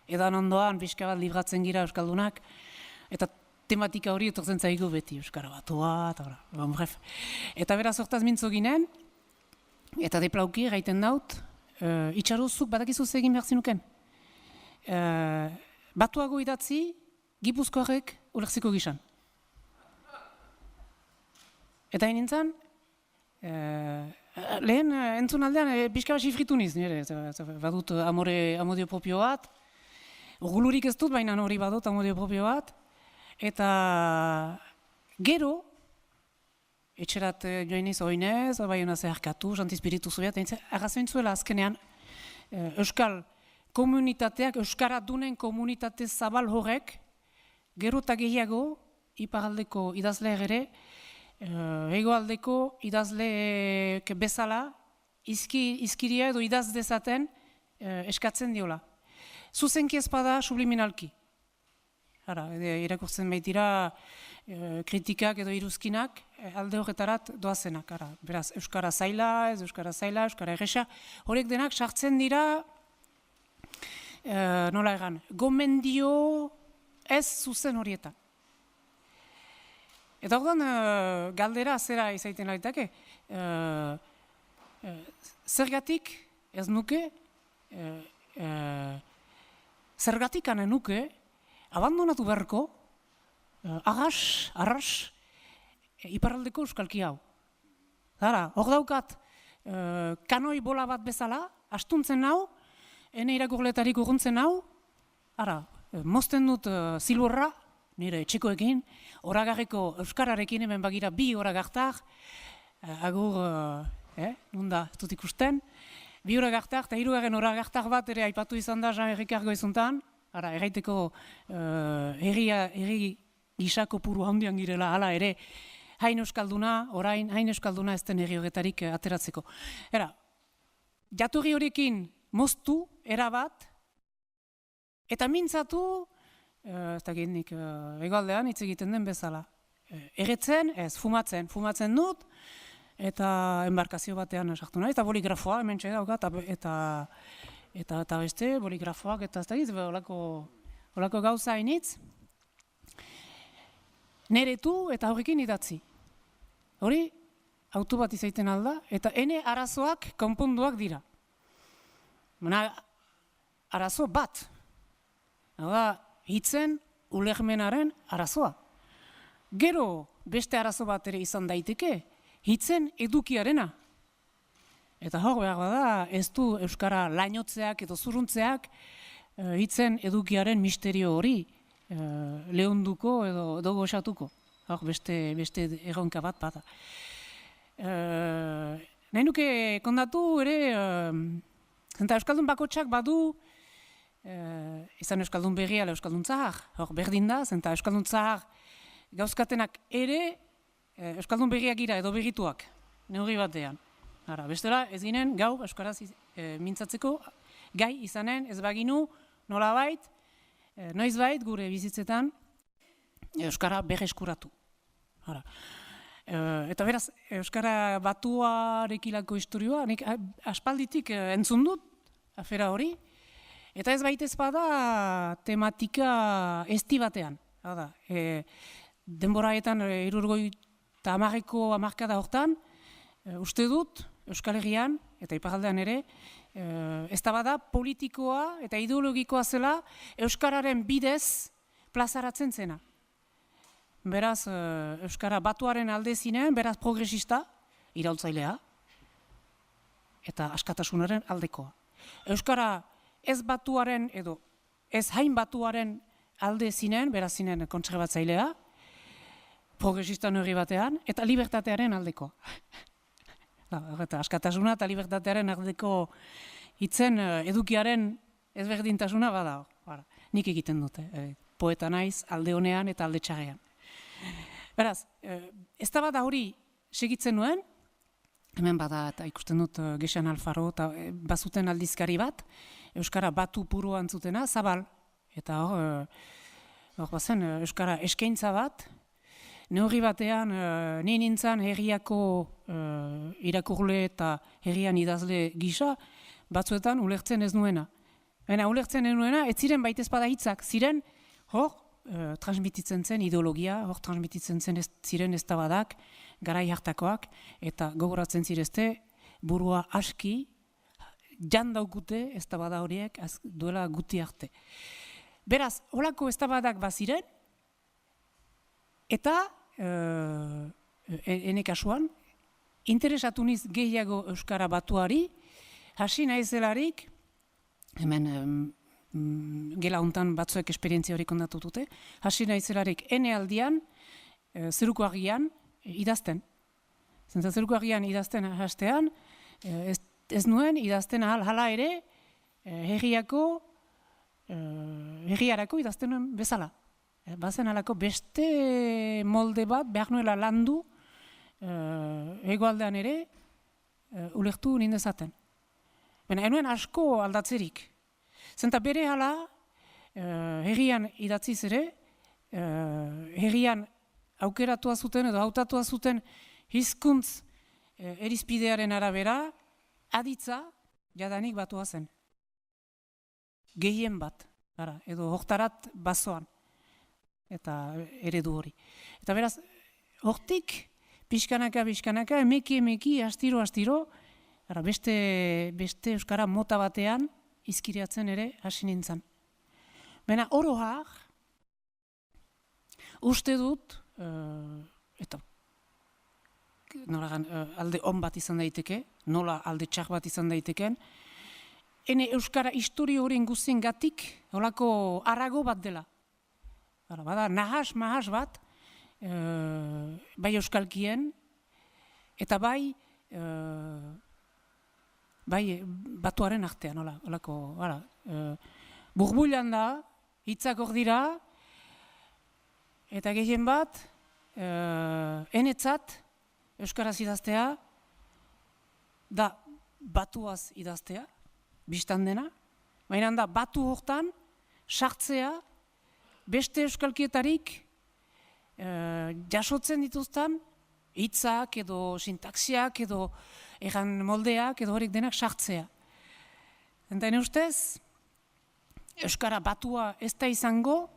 edan ondoan pixka bat libratzen gira Euskaldunak, eta tematika hori etortzen zaigu beti, Euskara Batua, eta bref. Eta beraz hortaz mintzo ginen, eta deplauki gaiten daut, itxaruzuk badakizu egin behar zinuken. Batuago idatzi, Gipuzkoarek ulertzeko gizan. Eta nintzen, lehen entzun aldean pixka bat sifritu niz, nire, badut amodio propio bat, urgulurik ez dut, baina hori badut amodio propio bat, eta gero, etxerat joiniz oinez, bai hona zeharkatu, Santi Espiritu Zubiat, arrazoin zuela azkenean Euskal komunitateak, Euskara dunen komunitate zabal horrek, gero eta gehiago, iparaldeko idazleak ere, hegoaldeko idazleek bezala, izkiria edo idaz dezaten eskatzen diola. Zuzenki ezpada subliminalki. Irakurtzen baitira kritikak edo iruzkinak alde horretarat doazenak. Beraz, Euskara zaila, ez Euskara zaila, Euskara erresa, horiek denak sartzen dira, nola egan, gomendio ez zuzen horietan. Eta orduan, galdera zera izaiten laitake, zergatik ez nuke, zergatik anen nuke, abandonatu beharko, arras, iparraldeko euskalki hau. Hor daukat, kanoi bola bat bezala, astuntzen hau, ene irakurletarik urruntzen hau, mozten dut zilborra, nire etxekoekin, oragarriko euskararekin hemen bagira bi oragartar, agur, nunda, ez dut ikusten, bi oragartar eta hirugarren oragartar bat ere aipatu izan da Jean Errikargo izuntan, erraiteko herri gisako puru handian girela, hala ere, hain euskalduna, orain hain euskalduna ez den herri horretarik ateratzeko. Jatorri horiekin moztu, erabat, eta mintzatu, ez dakit nik egaldean hitz egiten den bezala. Erretzen, ez, fumatzen dut, eta embarkazio batean sartu nahi, eta boligrafoa, hemen txai daukat, eta beste, boligrafoak, eta ez dakit, holako gauza hainitz, neretu eta horrekin idatzi. Hori, auto bat izaiten alda, eta ene arazoak konponduak dira. Arazo bat. Hitzen ulermenaren arazoa. Gero beste arazo bat ere izan daiteke, hitzen edukiarena. Eta hor behar bada, ez du euskara lainotzeak edo zuruntzeak hitzen edukiaren misterio hori lehunduko edo goxatuko. Hor beste erronka bat bada. Nahi nuke kondatu ere, zenta euskaldun bakotsak badu, izan euskaldun berria ala euskaldun zahar, hor berdin da, zenta euskaldun zahar gauzkatenak ere euskaldun berriak gira edo berrituak, neurri batean. Bestela ez ginen gau euskaraz mintzatzeko gai izanen ez baginu nolabait, noizbait gure bizitzetan euskara berreskuratu. Eta beraz, euskara batuarekilako historioa, nik aspalditik entzun dut afera hori, Eta ez baitez bada tematika esti batean. Denboraetan 70ko hamarkada hortan, uste dut Euskal Herrian eta iparraldean ere, ez da bada politikoa eta ideologikoa zela Euskararen bidez plazaratzen zena. Beraz, Euskara batuaren alde zinen, beraz progresista, iraultzailea, eta askatasunaren aldekoa. Euskara ez batuaren edo ez hain batuaren alde zinen, beraz zinen kontserbatzailea, progresista neurri batean, eta libertatearen aldekoa. Eta askatasuna eta libertatearen aldeko hitzen edukiaren ezberdintasuna bada. Nik egiten dute, poeta naiz alde honean eta alde txarrean. Beraz, ez da bada hori segitzen nuen, hemen bada eta ikusten dut Gexan Alfaro eta bazuten aldizkari bat, Euskara batu purua antzutena, zabal, eta hor bazen Euskara eskaintza bat, neurri batean ni nintzen herriako irakurle eta herrian idazle gisa, batzuetan ulertzen ez nuena. Baina ulertzen ez nuena, ez ziren baitez bada hitzak, ziren hor transmititzen zen ideologia, hor transmititzen zen ziren eztabadak, garai hartakoak, eta gogoratzen zirezte burua aski, jan daukute eztabada horiek duela guti arte. Beraz, holako eztabadak baziren, eta ene kasuan, interesatu niz gehiago Euskara batuari, hasi naizelarik, hemen gela hontan batzuek esperientzia hori kontatu dute, hasi naizelarik ene aldian, zeruko argian, idazten. Zenta zeruko argian idazten hastean, ez nuen idazten hala ere, herriarako idazten nuen bezala. Bazen halako beste molde bat behar nuela landu hegoaldean ere ulertu nindezaten. Baina enuen asko aldatzerik. Zenta bere hala herrian idatziz ere, herrian aukeratua zuten edo hautatua zuten hizkuntz erizpidearen arabera, aditza jadanik batua zen. Gehien bat, edo hortarat bazoan. Eta eredu hori. Eta beraz, hortik, pixkanaka, emeki, astiro, beste Euskara mota batean izkiriatzen ere hasi nintzen. Baina oro har, uste dut, eta alde on bat izan daiteke, nola alde txar bat izan daiteken, ene Euskara historio horien guztien gatik, holako arago bat dela. Bada, nahas bat, bai euskalkien, eta bai batuaren artean, holako, burbuilan da, hitzak hor dira, eta gehien bat, enetzat, euskaraz idaztea, da batuaz idaztea, biztan dena, baina da batu hortan, sartzea, beste euskalkietarik jasotzen dituzten hitzak edo sintaxiak edo egan moldeak edo horiek denak sartzea. Eta ene ustez, Euskara batua ez da izango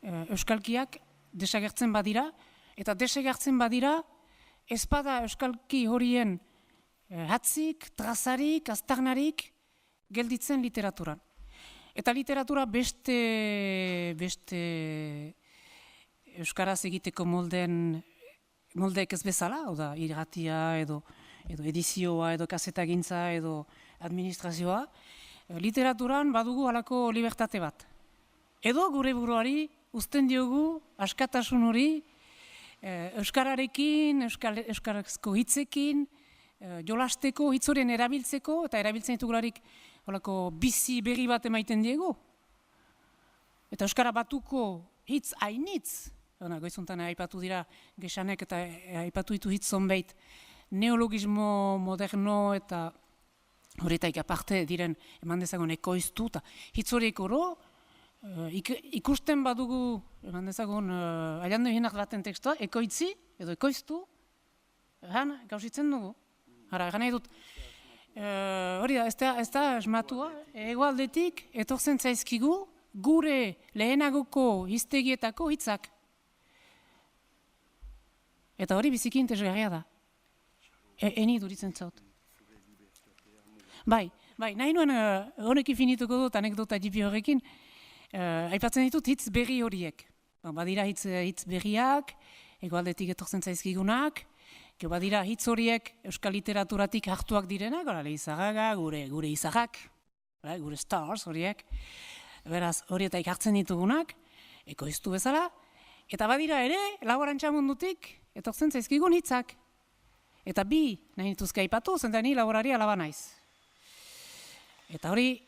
euskalkiak desagertzen badira, eta desagertzen badira ezpada euskalki horien hatzik, trazarik, aztarnarik gelditzen literaturan. Eta literatura beste euskaraz egiteko moldeek ez bezala, oda irratia edo edizioa edo kazetagintza edo administrazioa, literaturan badugu halako libertate bat. Edo gure buruari uzten diogu askatasun hori euskararekin, euskarazko hitzekin, jolasteko, hitz horien erabiltzeko, eta erabiltzen ditugularik holako bizi berri bat emaiten diegu. Eta Euskara batuko hitz hainitz, goizuntan aipatu dira Gexanek eta aipatu ditu hitz zonbait neologismo moderno eta horretaik aparte diren eman dezagun ekoiztu, eta hitz horiek oro ikusten badugu eman dezagun ailandu hinak baten tekstua, ekoitzi edo ekoiztu, gauzitzen dugu. Gana edut, hori da, ez da esmatua, hegoaldetik etortzen zaizkigu gure lehenagoko hiztegietako hitzak. Eta hori biziki interesgarria da. Eni duritzen zaut. Bai, nahi nuen honekin finituko dut anekdota tipi horrekin, aipatzen ditut hitz berri horiek. Badira hitz berriak, hegoaldetik etortzen zaizkigunak, badira hitz horiek euskal literaturatik hartuak direnak, Leizaga, gure izahak, gure stars horiek, beraz horietaik hartzen ditugunak, ekoiztu bezala, eta badira ere, laborantza mundutik etortzen zaizkigun hitzak. Eta bi nahi nituzke aipatu, zenta ni laborari alaba naiz. Eta hori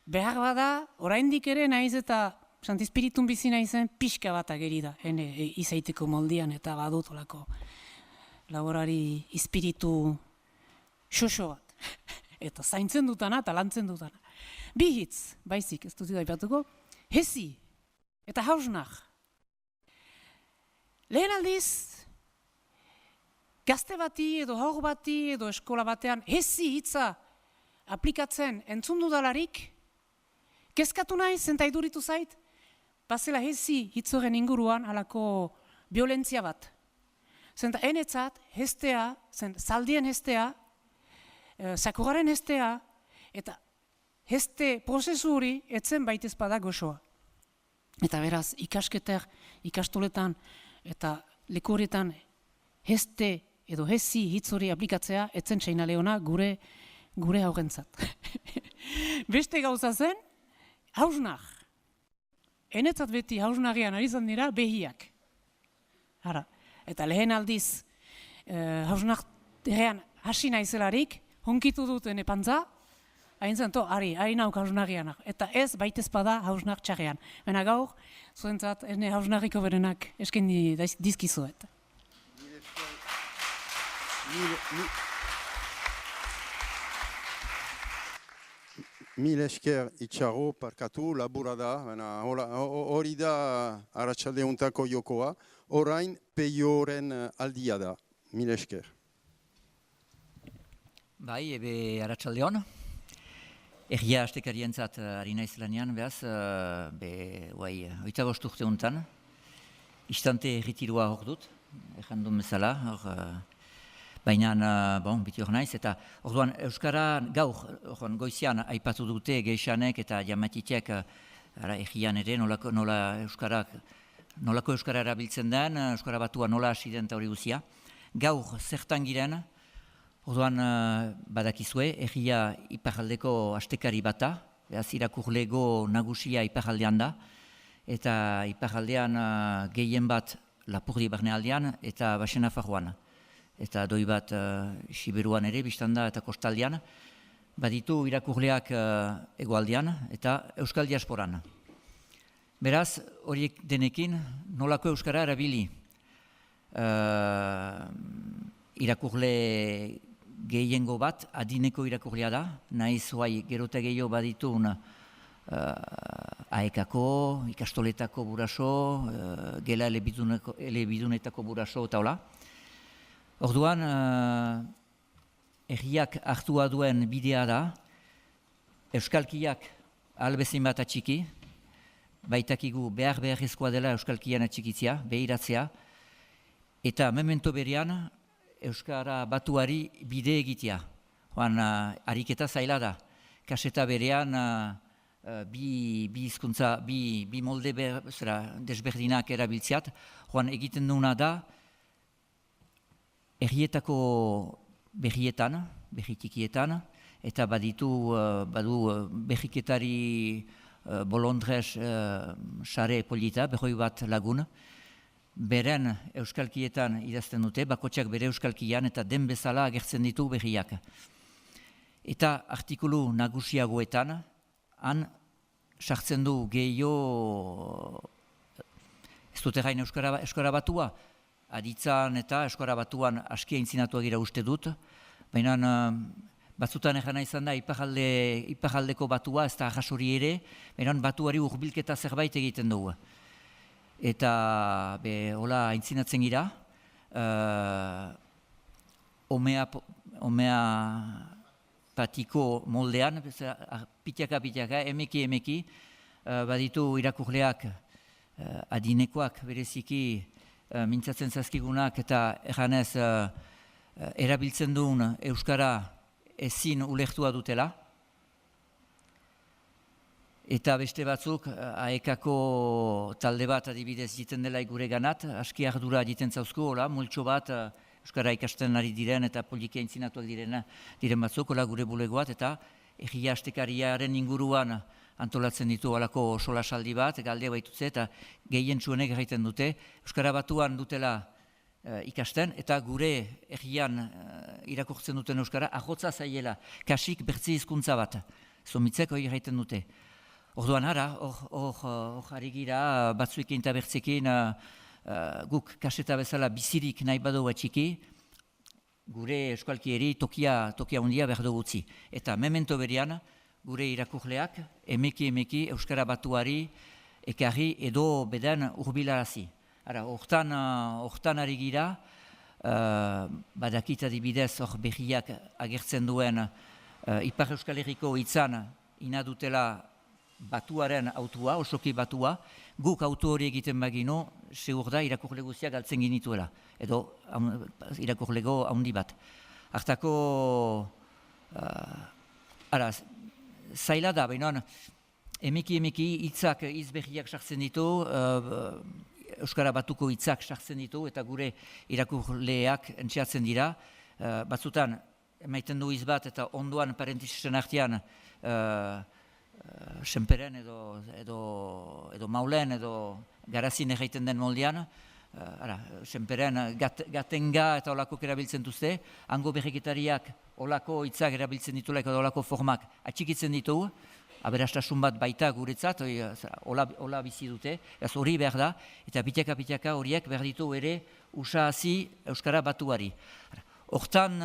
behar bada, oraindik ere naiz eta Santi Spiritun bizi naizen pixka bat ageri da, izaiteko moldian eta badut olako laborari espiritu xoxo bat. Eta zaintzen dutana eta lantzen dutana. Bi hitz, baizik, ez dut aipatuko, hezi eta hausnach. Lehen aldiz, gazte bati edo haur bati edo eskola batean hezi hitza aplikatzen entzun dudalarik, kezkatu naiz zenta iduritu zait, bazela hezi hitzoren inguruan halako violentzia bat. Zenta enetzat hestea, zaldien hestea, sakuraren hestea, eta heste prozesu hori etzen baitezpada goxoa. Eta beraz, ikastoletan eta leku horietan heste edo hezi hitz hori aplikatzea etzen txaina leona gure haurentzat. Beste gauza zen, hausnach. Enetzat beti hausnagian ari zan dira behiak. Eta lehen aldiz hausnach errean hasi naizelarik, honkitu duten epantza, hain zen, ari nauk hausnagianak. Eta ez baitezpada hausnach txarrean. Baina gaur, zuentzat, ene hausnagiko berenak eskendi dizkizuet. Mil esker itxarro parkatu, labura da, hori da arratsalde untako jokoa, orain peioren aldia da. Mil esker. Bai, ebe arratsalde hon. Egia astekarientzat ari naiz lanean, behaz, oita bost urte honetan, istante erritirua hor dut, erran duen bezala, baina, biti hor naiz, eta orduan Euskara gaur, goizian aipatu dute geixanek eta jamatitek egian ere nolako Euskara erabiltzen den, Euskara batua nola hasi den eta hori guzia. Gaur zertan giren, orduan badakizue, egia iparraldeko astekari bata, behaz irakurlego nagusia iparraldean da, eta iparraldean gehien bat Lapurdi barnealdean eta Baxenafarroan. Eta doi bat Siberuan ere, biztanda eta kostaldean, baditu irakurleak hegoaldean eta Euskal Diasporan. Beraz, horiek denekin, nolako Euskara erabili irakurle gehiengo bat, adineko irakurlea da, nahiz hoai gerota gehiago baditun aekako, ikastoletako buraso, gela elebidunetako buraso eta hola. Orduan, erriak hartua duen bidea da, euskalkiak albezin bat atxiki, baitakigu beharrezkoa dela euskalkian atxikitzea, behiratzea, eta memento berean euskara batuari bide egitea. Joan, ariketa zaila da, kaseta berean bi hizkuntza, bi molde desberdinak erabiltzeat, joan egiten duna da, errietako berrietan, berritikietan, eta badu berriketari bolondrez sare polita, berroi bat lagun, beren euskalkietan idazten dute, bakotxak bere euskalkian eta den bezala agertzen ditu berriak. Eta artikulu nagusiagoetan, han sartzen du gehiago, ez dut errain euskara batua, aditzan eta euskara batuan askia intzinatu agira uste dut, baina batzutan errana izan da iparraldeko batua, ez da ahasori ere, baina batuari urbilketa zerbait egiten dugu. Eta hola intzinatzen gira, patiko moldean, pitaka, emeki, baditu irakurleak adinekoak bereziki mintzatzen zazkigunak eta erranez erabiltzen duen euskara ezin ulertua dutela. Eta beste batzuk, AEK-ako talde bat adibidez jiten dela gure ganat, aski ardura jiten zauzko, multxo bat, euskara ikasten ari diren eta polikia intzinatuak diren batzuk, gure bulegoat, eta egia astekariaren inguruan antolatzen ditu alako solasaldi bat, galdea baitutze, eta gehien txuenek egiten dute, euskara batuan dutela ikasten, eta gure egian irakurtzen duten euskara, ahotza zaiela, kasik bertzi hizkuntza bat, zomitzeko egiten dute. Orduan ara, hor ari gira, batzuekin eta bertzekin guk kaseta bezala bizirik nahi badu etxiki, gure euskalkieri tokia hundia behar dugu utzi. Eta memento berian, gure irakurleak, emeki euskara batuari ekarri edo beden urbilarazi. Ara, hortan ari gira, badakit adibidez hor berriak agertzen duen Ipar Euskal Herriko hitzan ina dutela batuaren autua, osoki batua, guk autu hori egiten bagino, segur da irakurle guztiak galtzen ginituela, edo irakurlego handi bat. Hartako, zaila da, baina emeki hitzak izberriak sartzen ditu, euskara batuko hitzak sartzen ditu, eta gure irakurleak entxeatzen dira, batzutan, emaiten du hitz bat, eta ondoan parentesisen artean, senperen edo maulen edo garazin egiten den moldean, senperen gatenga eta olakok erabiltzen duzte, hango berriketariak olako hitzak erabiltzen ditulek edo olako formak atxikitzen ditugu, aberastasun bat baita guretzat, hola bizi dute, ez hori behar da, eta pitaka horiek behar ditu ere usahazi euskara batuari. Hortan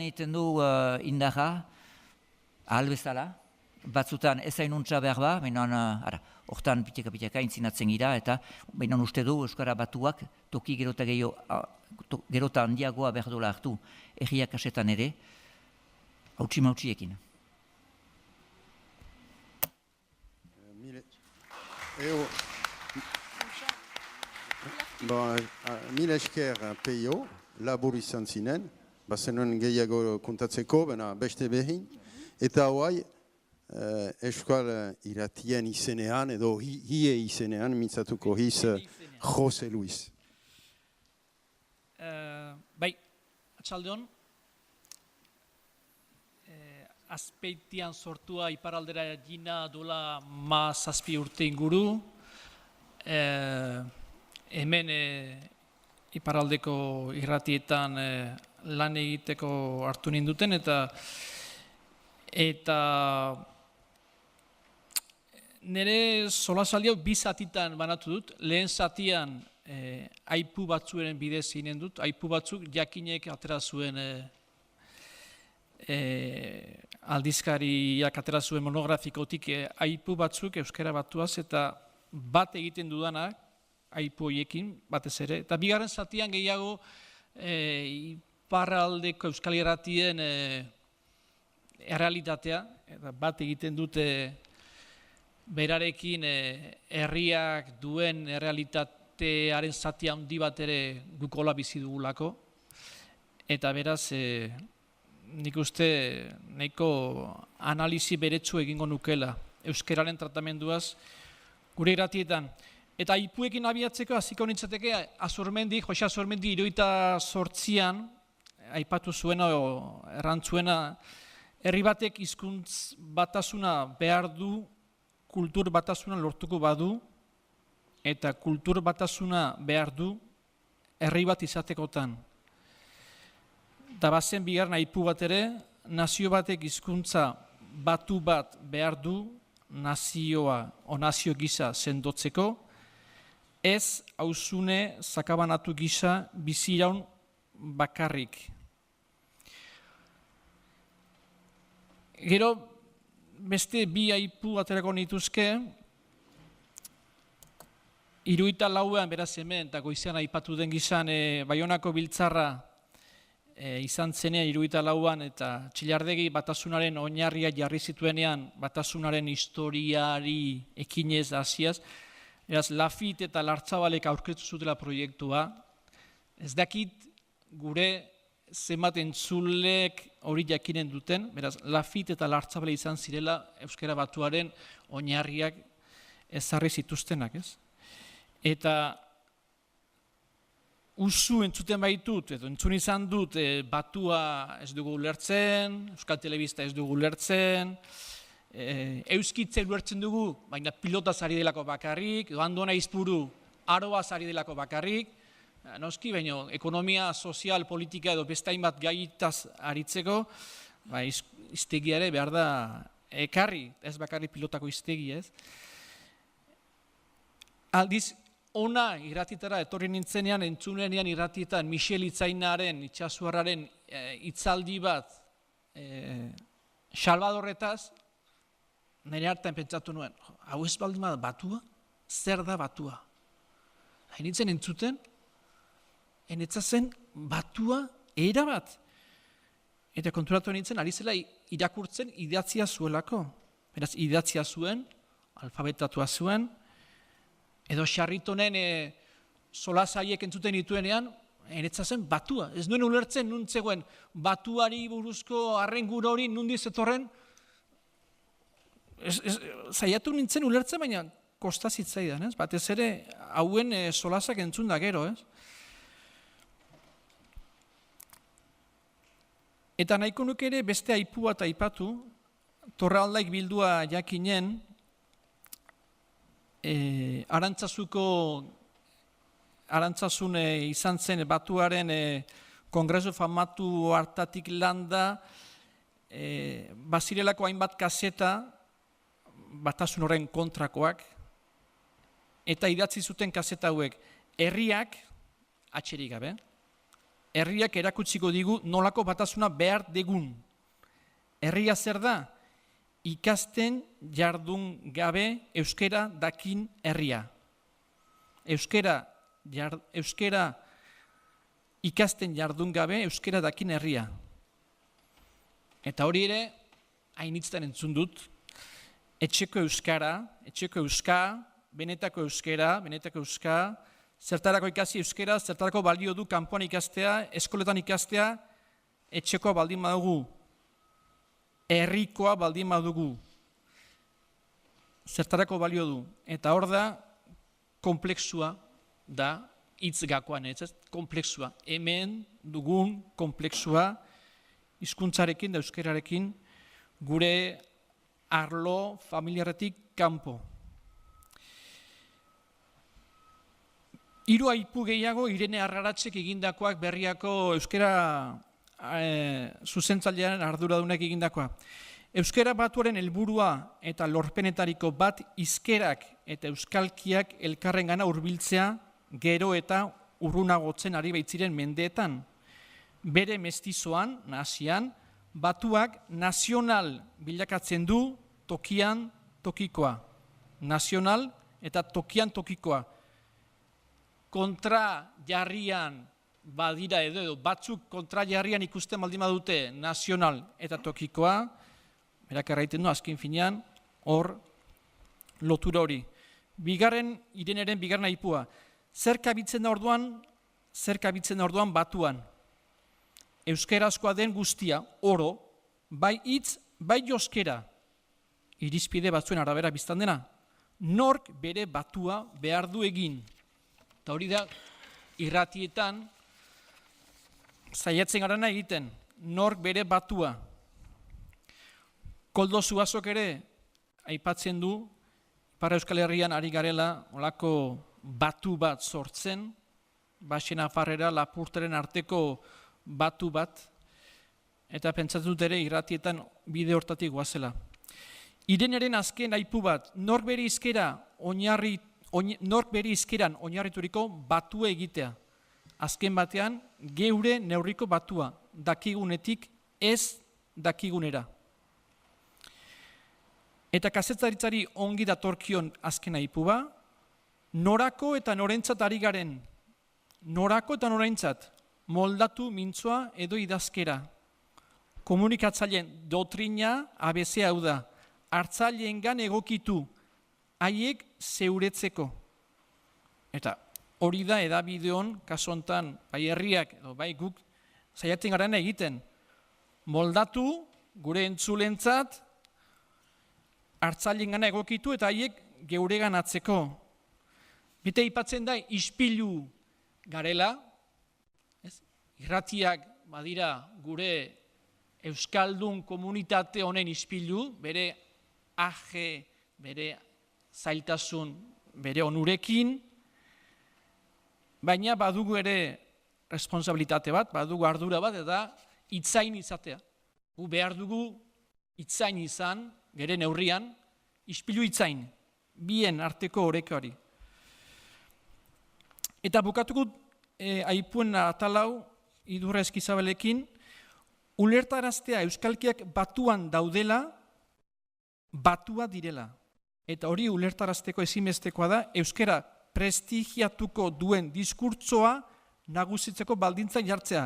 egiten du indarra, ahal bezala, batzutan ez hainuntza behar ba, baina hortan pitaka intzinatzen gira, eta baina uste du euskara batuak toki gerota handiagoa behar dola hartu erriak asetan ere, hautsi-mautsiekin. Mil esker peio, labur izan zinen, bazenuen gehiago kontatzeko, beste behin, eta hoai, euskal iratien izenean, edo hie izenean, mintzatuko hiz Jose Luis. Bai, atxaldeon, Azpeitian sortua iparaldera jina dola zazpi urte inguru, hemen iparaldeko irratietan lan egiteko hartu ninduten, eta nire solasaldi hau bi zatitan banatu dut. Lehen zatian aipu batzuen bidez zinen dut, aipu batzuk jakinek atera zuen aldizkariak atera zuen monografikotik aipu batzuk euskara batuaz, eta bat egiten dudanak aipu horiekin batez ere. Eta bigarren zatian gehiago iparraldeko euskal irratien errealitatea, bat egiten dute berarekin herriak duen errealitatearen zati handi bat ere gukola bizi dugulako, eta beraz nik uste nahiko analizi beretsu egingo nukela euskararen tratamenduaz gure irratietan. Eta aipuekin abiatzeko hasiko nintzateke Jose Azurmendi 78an aipatu zuena o errantzuena, herri batek hizkuntz batasuna behar du, kultur batasuna lortuko badu, eta kultur batasuna behar du herri bat izatekotan. Eta bazen bigarren aipu bat ere, nazio batek hizkuntza batu bat behar du nazioa o nazio gisa sendotzeko, ez auzune sakabanatu gisa biziraun bakarrik. Gero, beste bi aipu aterako nituzke, 74an beraz hemen, eta goizean aipatu den gizan Baionako biltzarra izan zenean 74an eta Txillardegi batasunaren oinarria jarri zituenean batasunaren historiari ekinez hasiaz, beraz Lafit eta Lartzabalek aurkeztu zutela proiektua. Ez dakit gure zenbat entzulek hori jakinen duten, beraz Lafit eta Lartzabale izan zirela euskara batuaren oinarriak ezarri zituztenak, ez? Eta usu entzuten baitut, edo entzun izan dut, batua ez dugu ulertzen, Euskal Telebista ez dugu ulertzen, euskitze ulertzen dugu, baina pilotaz ari delako bakarrik, edo Andona Izpuru aroaz ari delako bakarrik, noski, baina ekonomia, sozial, politika edo beste hainbat gaitaz aritzeko, iztegiare behar da ekarri, ez bakarrik pilotako iztegi, ez? Aldiz, ona irratitara etorri nintzenean, entzunean irratietan Michel Itzainaren, itxasuarraren hitzaldi bat Salvadorretaz, nire hartan pentsatu nuen, hau ez baldin bada batua? Zer da batua? Hain nintzen entzuten, enetzazen batua era bat. Eta konturatu nintzen, ari zela irakurtzen idatzia zuelako. Beraz, idatzia zuen, alfabetatua zuen, edo Sarritonen solasaiek entzuten dituenean, enetzazen batua. Ez nuen ulertzen nun zegoen batuari buruzko arrengura hori nundiz etorren, zaiatu nintzen ulertzen, baina kosta zitzaidan, ez? Batez ere, hauen solasak entzun da gero, ez? Eta nahiko nuke ere beste aipu bat aipatu, Torraldaik bildua jakinen, Arantzazun izan zen batuaren kongresu famatu hartatik landa, bazirelako hainbat kaseta, batasun horren kontrakoak, eta idatzi zuten kaseta hauek, herriak, atxerik gabe, herriak erakutsiko digu nolako batasuna behar degun. Herria zer da? Ikasten jardun gabe euskera dakin herria. Euskera ikasten jardun gabe euskera dakin herria. Eta hori ere, hainitzten entzun dut, etxeko euskara, benetako euskara, zertarako ikasi euskera, zertarako balio du kanpoan ikastea, eskoletan ikastea, etxekoa baldin badugu, herrikoa baldin badugu, zertarako balio du. Eta hor da, komplexua da, hitz gakoan ez, komplexua. Hemen dugun komplexua, hizkuntzarekin da euskerarekin, gure arlo familiarretik kanpo. Hiru aipu gehiago Irene Arraratzek egindakoak Berriako euskera zuzentzailearen arduradunek egindakoa. Euskara batuaren helburua eta lorpenetariko bat hizkerak eta euskalkiak elkarrengana hurbiltzea gero eta urrunagotzen ari baitziren mendeetan. Bere mestizoan, nasian, batuak nazional bilakatzen du tokian tokikoa. Nazional eta tokian tokikoa. Kontra jarrian badira edo batzuk kontra jarrian ikusten baldin badute nazional eta tokikoa, berak erraiten du azken finean hor lotura hori. Ireneren bigarren aipua. Zer kabitzen da orduan batuan. Euskarazkoa den guztia, oro, bai hitz, bai joskera. Irizpide batzuen arabera biztan dena. Nork bere batua behar du egin. Eta hori da, irratietan, zaiatzen garana egiten, nork bere batua. Koldo Zuazok ere, aipatzen du, Ipar Euskal Herrian ari garela, olako batu bat sortzen, Baxen Afarrera, Lapurteren arteko batu bat, eta pentsatzen dut ere, irratietan bide hortatik goazela. Ireneren azken aipu bat, nork bere izkeran oinarrituriko batua egitea. Azken batean, geure neurriko batua, dakigunetik ez dakigunera. Eta kazetaritzari ongi datorkion azken aipua, norako eta norentzat ari garen, norako eta norentzat, moldatu mintzoa edo idazkera. Komunikatzaileen dotrina ABC hau da, hartzaileengan egokitu, haiek zeuretzeko. Eta hori da edabideon, kasu honetan, bai herriak edo bai guk saiatzen garen egiten. Moldatu, gure entzulentzat, hartzaileengan egokitu eta haiek geuregan atzeko. Bite aipatzen da, ispilu garela, irratiak badira gure euskaldun komunitate honen ispilu, bere aje, bere zailtasun, bere onurekin, baina badugu ere responsabilitate bat, badugu ardura bat, eta hitzain izatea. Gu behar dugu hitzain izan, gere neurrian, ispilu hitzain, bien arteko orekoari. Eta bukatuko aipuen atalau, Idurra Eskizabalekin, ulertaraztea euskalkiak batuan daudela, batua direla. Eta hori ulertarazteko ezinbestekoa da, euskara prestigiatuko duen diskurtsoa nagusitzeko baldintza jartzea.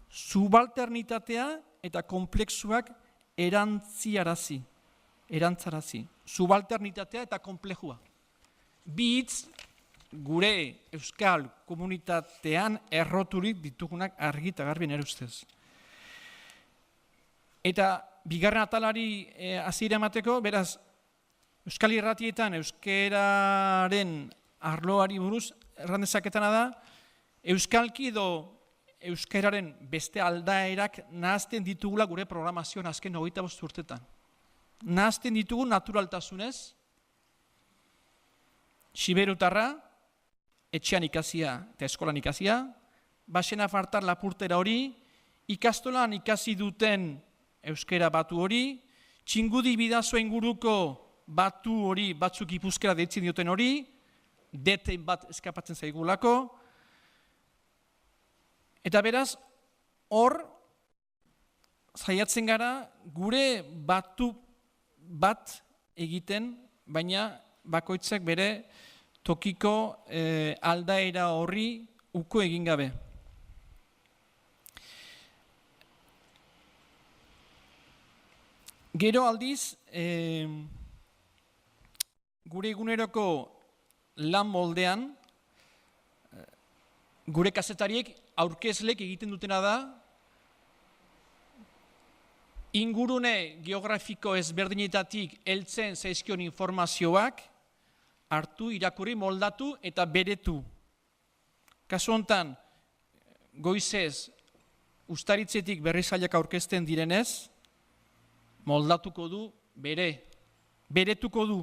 Subalternitatea eta konplexuak erantzarazi. Subalternitatea eta konplexua. Bi hitz gure euskal komunitatean erroturik ditugunak argi eta garbi nire ustez. Eta bigarren atalari hasiera emateko, beraz, euskal irratietan euskeraren arloari buruz erran dezaketana da, euskalki edo euskararen beste aldaerak nahazten ditugula gure programazioan azken 25 urtetan. Nahazten ditugu naturaltasunez, siberutarra, etxean ikasia eta eskolan ikasia, basena fartar lapurtera hori, ikastolan ikasi duten euskera batu hori, txingudi bidazo inguruko batu hori batzuk ipuzkera deitzen dioten hori, deten bat eskapatzen zaigulako, eta beraz, hor, saiatzen gara gure batu bat egiten, baina bakoitzak bere tokiko aldaera horri uko egin gabe. Gero aldiz, gure eguneroko lan moldean, gure kazetariek aurkezlek egiten dutena da, ingurune geografiko ezberdinetatik heltzen zaizkion informazioak, hartu, irakurri, moldatu eta beretu. Kasu honetan, goizez, ustaritzetik berrizailak aurkezten direnez, moldatuko du beretuko du.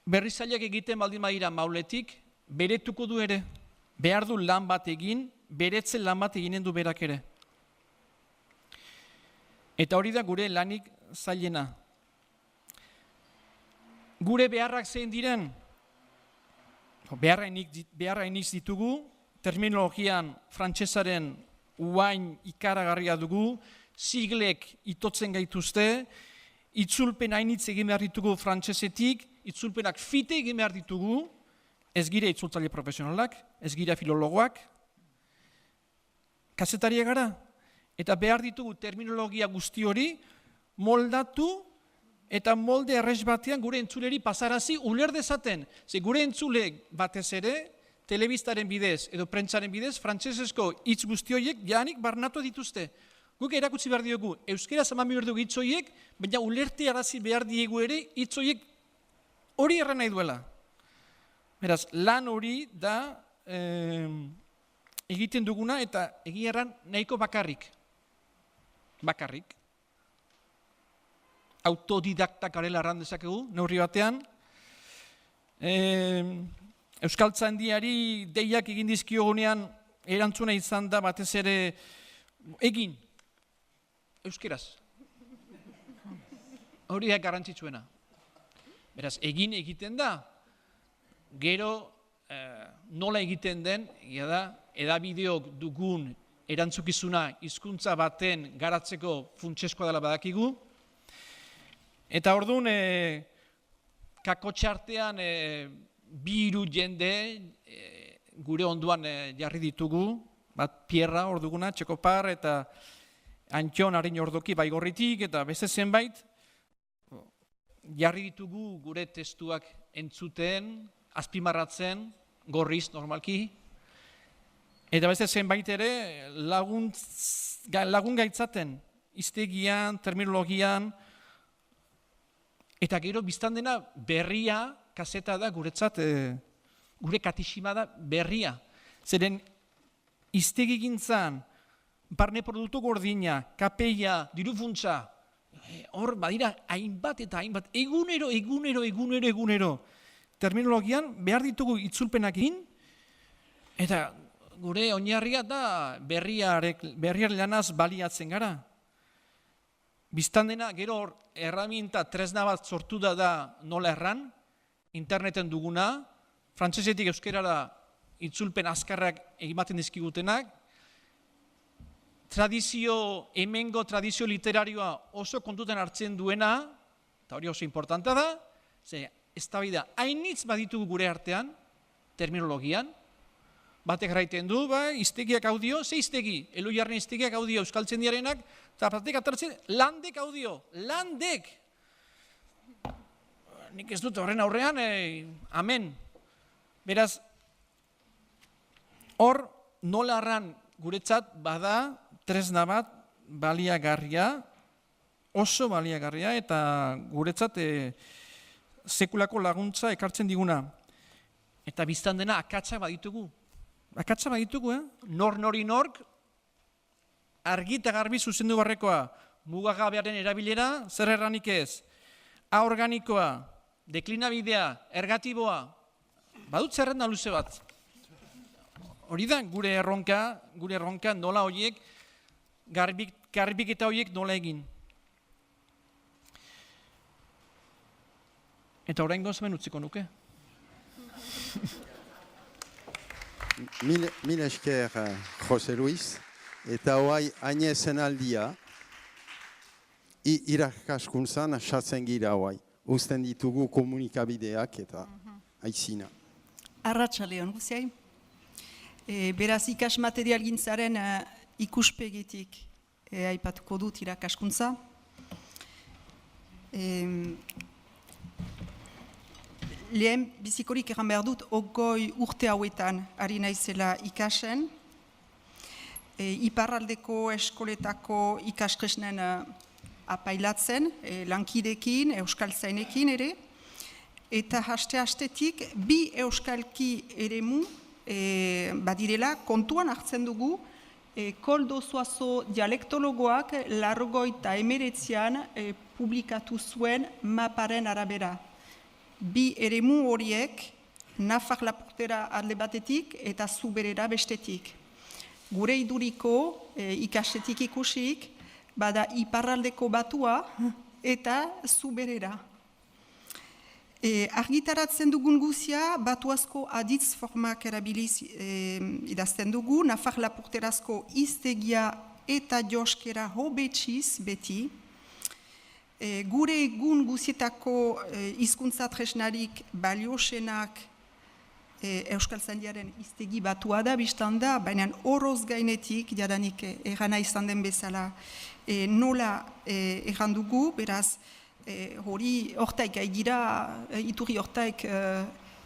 Berrizailak egiten baldin badira mauletik, beretuko du ere. Behar du lan bat egin, beretzen lan bat eginen du berak ere. Eta hori da gure lanik zailena. Gure beharrak zein diren, beharrainik ditugu, terminologian frantsesaren uain ikaragarria dugu, siglek itotzen gaituzte, itzulpen hainitz egin behar ditugu frantsesetik, itzulpenak fite egin behar ditugu, ez gire itzultzaile profesionalak, ez gire filologoak, kazetariak gara, eta behar ditugu terminologia guzti hori moldatu, eta molde errez batean gure entzuleri pasarazi uler dezaten. Ze gure entzulek batez ere, telebistaren bidez edo prentsaren bidez, frantsesezko hitz guzti horiek janik barnatu dituzte. Guk erakutsi behar diogu, euskera zaman behar dugu hitz horiek, baina ulerte arazi behar diegu ere hitz horiek hori erran nahi duela. Beraz, lan hori da egiten duguna eta egia erran nahiko bakarrik. Bakarrik. Autodidaktak garela erran dezakegu, neurri batean. Euskaltzaindiari deiak egin dizkiogunean erantzuna izan da batez ere egin, euskeraz. Hori da garrantzitsuena. Beraz, egin egiten da, gero nola egiten den, edabideok dugun erantzukizuna hizkuntza baten garatzeko funtseskoa dela badakigu, eta orduan, kakotxartean bi hiru jende gure onduan jarri ditugu, bat Pierra hor duguna, Txekopar eta Antxon harin ordoki Baigorritik eta beste zenbait, jarri ditugu gure testuak entzuten, azpimarratzen, gorriz normalki, eta beste zenbait ere lagun gaitzaten, hiztegian, terminologian, eta gero biztan dena berria, kaseta da guretzat, gure katixima da berria. Zeren hiztegigintzan, barne produktu gordina, kapeia, dirufuntza, hor badira hainbat eta hainbat, egunero, terminologian behar ditugu itzulpenak egin, eta gure oinarria da berriar lanaz baliatzen gara. Biztan dena, gero hor, erraminta tresna bat sortu da nola erran, interneten duguna, frantsesetik euskerara itzulpen azkarrak egimaten dizkigutenak, hemengo tradizio literarioa oso kontutan hartzen duena, eta hori oso importanta da, eztabaida hainitz baditugu gure artean, terminologian, batek raiten du, hiztegiak audio, ze hiztegi, Eloiarren hiztegiak audio euskaltzen diarenak, eta batek atartzen, landek audio, landek! Nik ez dut horren aurrean, amen. Beraz, hor nola arran guretzat bada tresna bat baliagarria, oso baliagarria, eta guretzat sekulako laguntza ekartzen diguna. Eta biztan dena akatsa baditugu. Akatsa baditugu, nori nork, argi eta garbi zuzendu barrekoa, mugagabearen erabilera, zer erranik ez, aorganikoa, deklinabidea, ergatiboa, badut zerrenda luze bat. Hori da gure erronka nola horiek, garbiketa horiek nola egin. Eta oraingoz hemen utziko nuke. Mil esker, Jose Luis, eta hoai Añezen aldia, irakaskuntzan asatzen gira hoai. Uzten ditugu komunikabideak eta aizina. Arratsaldeon guziai. Beraz ikas material gintzaren ikuspegitik aipatuko dut irakaskuntza. Lehen bizikorik egan behar dut, 20 urte hauetan ari naizela ikasen. Iparraldeko eskoletako ikaskresnen apailatzen, lankidekin, euskaltzainekin ere. Eta haste-hastetik bi euskalki eremu badirela kontuan hartzen dugu Koldo Zuazo dialektologoak 1989an publikatu zuen maparen arabera. Bi eremu horiek Nafar-Lapurtera alde batetik eta Zuberera bestetik. Gure iduriko ikastetik ikusik, bada iparraldeko batua eta Zuberera. Argitaratzen dugun guzia, batuazko aditz formak erabiliz idazten dugu, Nafar-Lapurterazko hiztegia eta joskera hobetsiz beti. Gure egun guzietako hizkuntza tresnarik baliosenak euskaltzaindiaren hiztegi batua da, biztan da, baina horoz gainetik, jadanik errana izan den bezala, nola erran dugu, beraz, hori hortaik haigira, iturri hortaik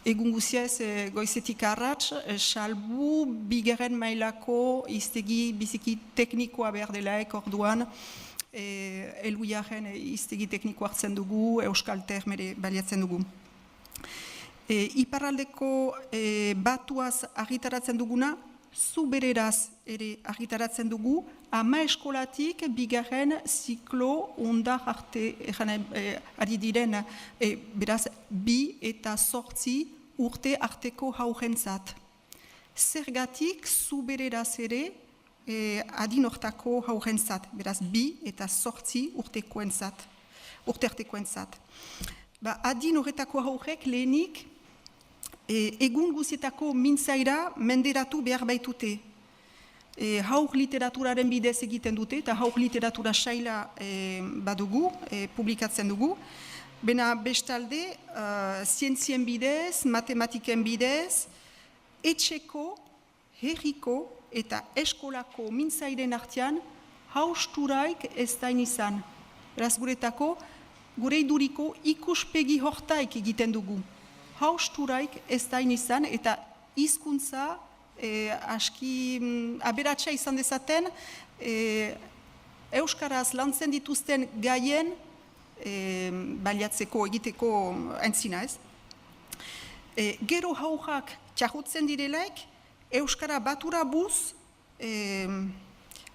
egun guziez goizetik arrats, salbu bigarren mailako hiztegi biziki teknikoa behar delaek orduan, Eluiaren hiztegi tekniko hartzen dugu, euskal termere baliatzen dugu. Iparraldeko batuaz argitaratzen duguna, Zubereraz ere argitaratzen dugu, ama eskolatik bigarren ziklo ondar arte ari diren, beraz, 2 eta 8 urte arteko haurentzat. Zergatik Zubereraz ere adin hortako haurentzat, beraz, 2 eta 8 urte artekoentzat. Adin horretako haurek lehenik, egun guzietako mintzaira menderatu behar baitute. Haur literaturaren bidez egiten dute, eta haur literatura saila badugu, publikatzen dugu. Bena bestalde, zientzien bidez, matematiken bidez, etxeko, herriko eta eskolako mintzairen artean hausturaik ez da izan. Beraz guretako, gure iduriko ikuspegi hortaik egiten dugu. Hausturaik ez da izan eta hizkuntza aski aberatsa izan dezaten euskaraz lantzen dituzten gaien baliatzeko egiteko entzina ez. Gero haujak txahutzen direlaik, euskara batura buz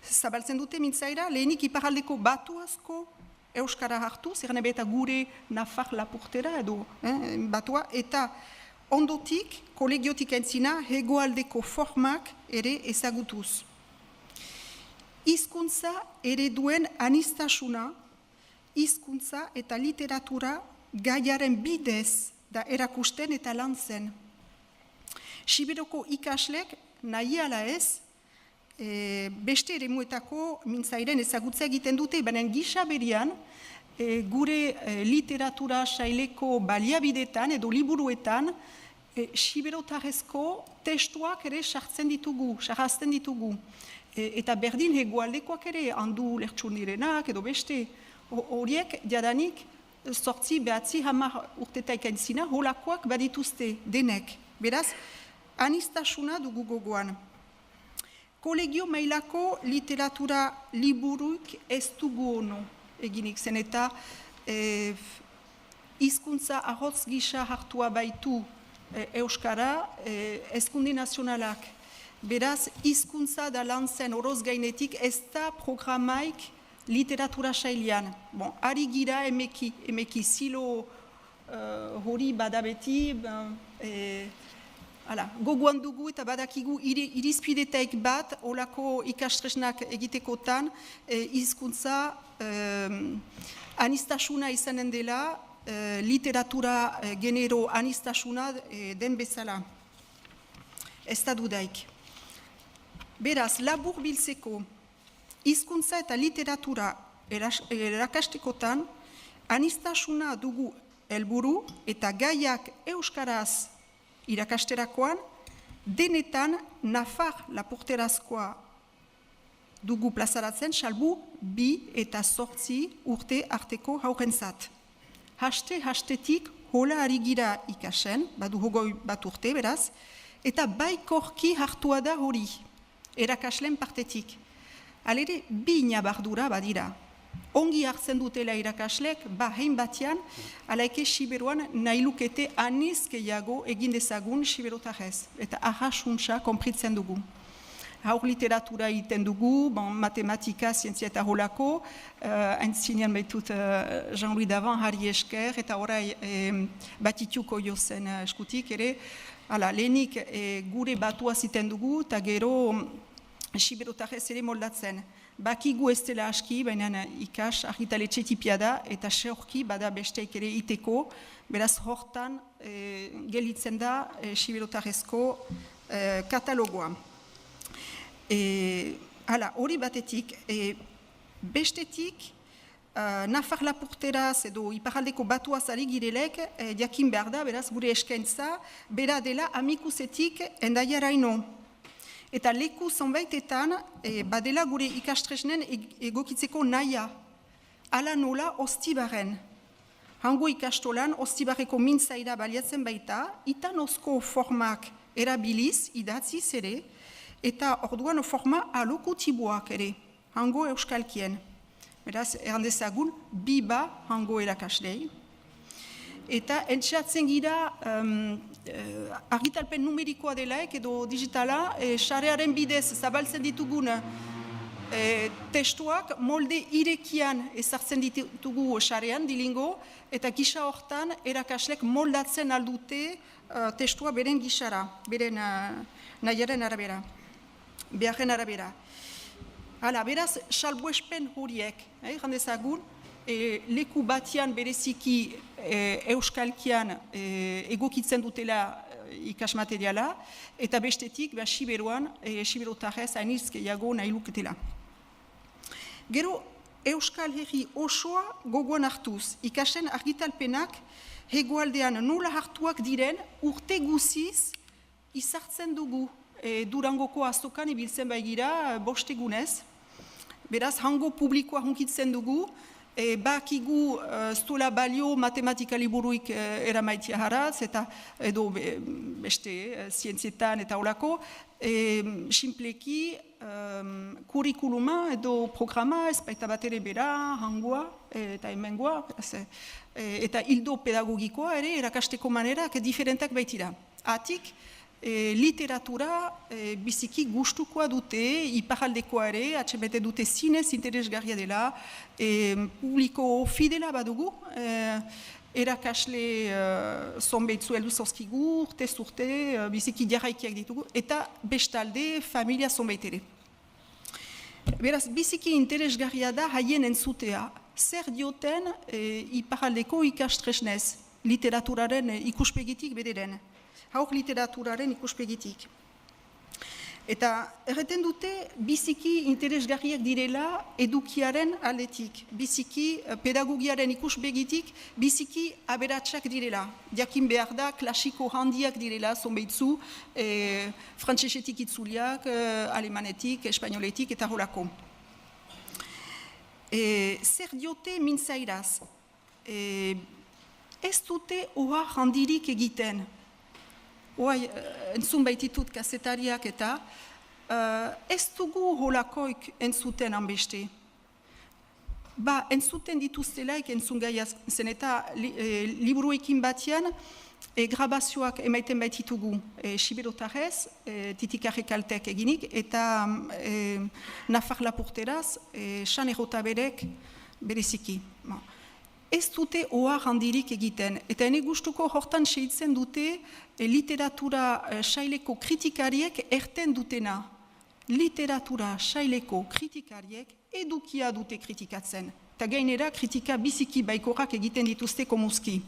zabaltzen dute mintzaira, lehenik iparaldeko batuazko euskara hartu, zer nebe eta gure Nafar Lapurtera edo batua, eta ondotik, kolegiotik entzina, hegoaldeko formak ere ezagutuz. Hizkuntza ereduen anistasuna, hizkuntza eta literatura gaiaren bidez da erakusten eta lantzen. Siberoko ikaslek nahi ala ez, beste eremuetako mintzairen ezagutza egiten dute, baina gisa berian, gure literatura saileko baliabidetan edo liburuetan, siberotarrezko testuak ere sartzen ditugu, sarrazten ditugu. Eta berdin hegoaldekoak ere, handu lertxunirenak edo beste, horiek jadanik 8, 9, 10 urtetaik entzina, holakoak badituzte denek. Beraz, anistasuna dugu gogoan. Kolegio mailako literatura liburuik ez dugu ono eginik zen eta hizkuntza ahotz gisa hartua baitu euskara hezkuntza nazionalak. Beraz, hizkuntza da lantzen oroz gainetik ez da programaik literatura sailean. Bon, ari gira emeki zilo hori badabeti, gogoan dugu eta badakigu irizpidetaik bat, olako ikastresnak egitekotan, hizkuntza anistasuna izanen dela, literatura genero anistasuna den bezala. Ez da dudaik. Beraz, labur biltzeko, hizkuntza eta literatura erakastekotan, anistasuna dugu helburu eta gaiak euskaraz irakasterakoan, denetan Nafar Lapurterazkoa dugu plazaratzen, salbu 2 eta 8 urte arteko haurentzat. Hastetik hola ari gira ikasen, badu hogoi bat urte beraz, eta baikorki hartua da hori, erakaslen partetik. Halere, 2 nabardura badira. Ongi hartzen dutela irakaslek, hein batean, alaike siberuan nahi lukete anizkeiago egin dezagun siberotarrez. Eta ahasuntza konpritzen dugu. Haur literatura egiten dugu, matematika, zientzia eta holako, entzinean baitut Jean-Louis Davan, Harri Esker, eta orai batituko jozen eskutik ere, lehenik gure batua ziten dugu, eta gero siberotarrez ere moldatzen. Bakigu ez dela aski, baina ikas argitaletxe tipia da, eta seorki bada besteik ere iteko, beraz hortan gelitzen da siberotarrezko katalogoa. Hori batetik, bestetik, Nafar Lapurteraz edo iparaldeko batuaz ari girelek, jakin behar da, beraz gure eskaintza, bera dela amikusetik endaiaraino. Eta leku zonbaitetan, badela gure ikastresnen egokitzeko naia. Ala nola Ostibaren. Hango ikastolan Ostibarreko mintzaira baliatzen baita, itan osko formak erabiliz, idatziz ere, eta orduan forma alokutiboak ere, hango euskalkien. Beraz, errandezagun, 2 hango erakaslei. Eta entxatzen gira argitalpen numerikoa delaek edo digitala, sarearen bidez zabaltzen ditugun testuak molde irekian ezartzen ditugu sarean, dilingo, eta gisa hortan erakaslek moldatzen aldute testua beren gisara, beren nahiaren arabera, beharren arabera. Beraz, salbuespen horiek, jandezagun, leku batian bereziki euskalkian egokitzen dutela ikasmateriala, eta bestetik siberuan, siberotarrez hainizkeiago nahi luketela. Gero, euskal herri osoa gogoan hartuz, ikasen argitalpenak hegoaldean nola hartuak diren urte guziz izartzen dugu Durangoko azokan ibiltzen baigira 5 egunez. Beraz, hango publikoa hunkitzen dugu, bakigu zuela balio matematika liburuik eramaitia haraz, eta edo beste zientzietan eta holako, simpleki kurikuluma edo programa ez baita bat ere bera, hangoa eta hemengoa, eta hildo pedagogikoa ere erakasteko manerak diferentak baitira. Atik, literatura biziki gustukoa dute, iparaldekoa ere, atxebete dute zinez interesgarria dela, publiko fidela badugu, erakasle zonbeitzu heldu zauzkigu, urtez urte, biziki jarraikiak ditugu, eta bestalde familia zonbeit ere. Beraz, biziki interesgarria da haien entzutea, zer dioten iparaldeko ikastresnez, literaturaren ikuspegitik bederen. Haur literaturaren ikuspegitik. Eta erreten dute biziki interesgarriak direla edukiaren aldetik, biziki pedagogiaren ikuspegitik, biziki aberatsak direla. Jakin behar da klasiko handiak direla, zonbeitzu, frantsesetik itzuliak, alemanetik, espainoletik eta horako. Zer diote mintzairaz? Ez dute ohar handirik egiten. Oai, entzun baititut kazetariak eta ez dugu holakoik entzuten hanbeste. Ba, entzuten dituztelaik entzun gaia zen eta liburuekin batian grabazioak emaiten baititugu Siberotarrez, Titikarrek altek eginik, eta Nafar Lapurteraz, San Errotaberek bereziki. Ez dute ohar handirik egiten, eta ene gustuko hortan sehitzen dute literatura saileko kritikariek erten dutena. Literatura saileko kritikariek edukia dute kritikatzen, eta gainera kritika biziki baikorrak egiten dituzte komuzki.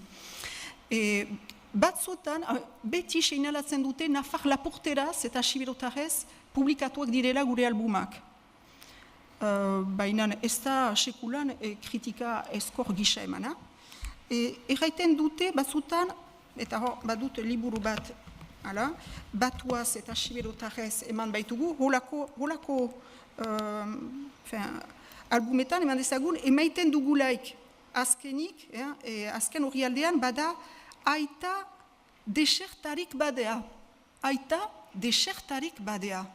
Batzuetan, beti seinalatzen dute Nafar Lapurteraz eta Siberotarrez publikatuak direla gure albumak. Baina ez da sekulan kritika eskor gisa emana. Erraiten dute batzutan, eta badut liburu bat, Batuaz eta Siberotarrez eman baitugu, holako albumetan eman dezagun, emaiten dugulaik azkenik, azken hori aldean, bada aita desertarik badea. Aita desertarik badea.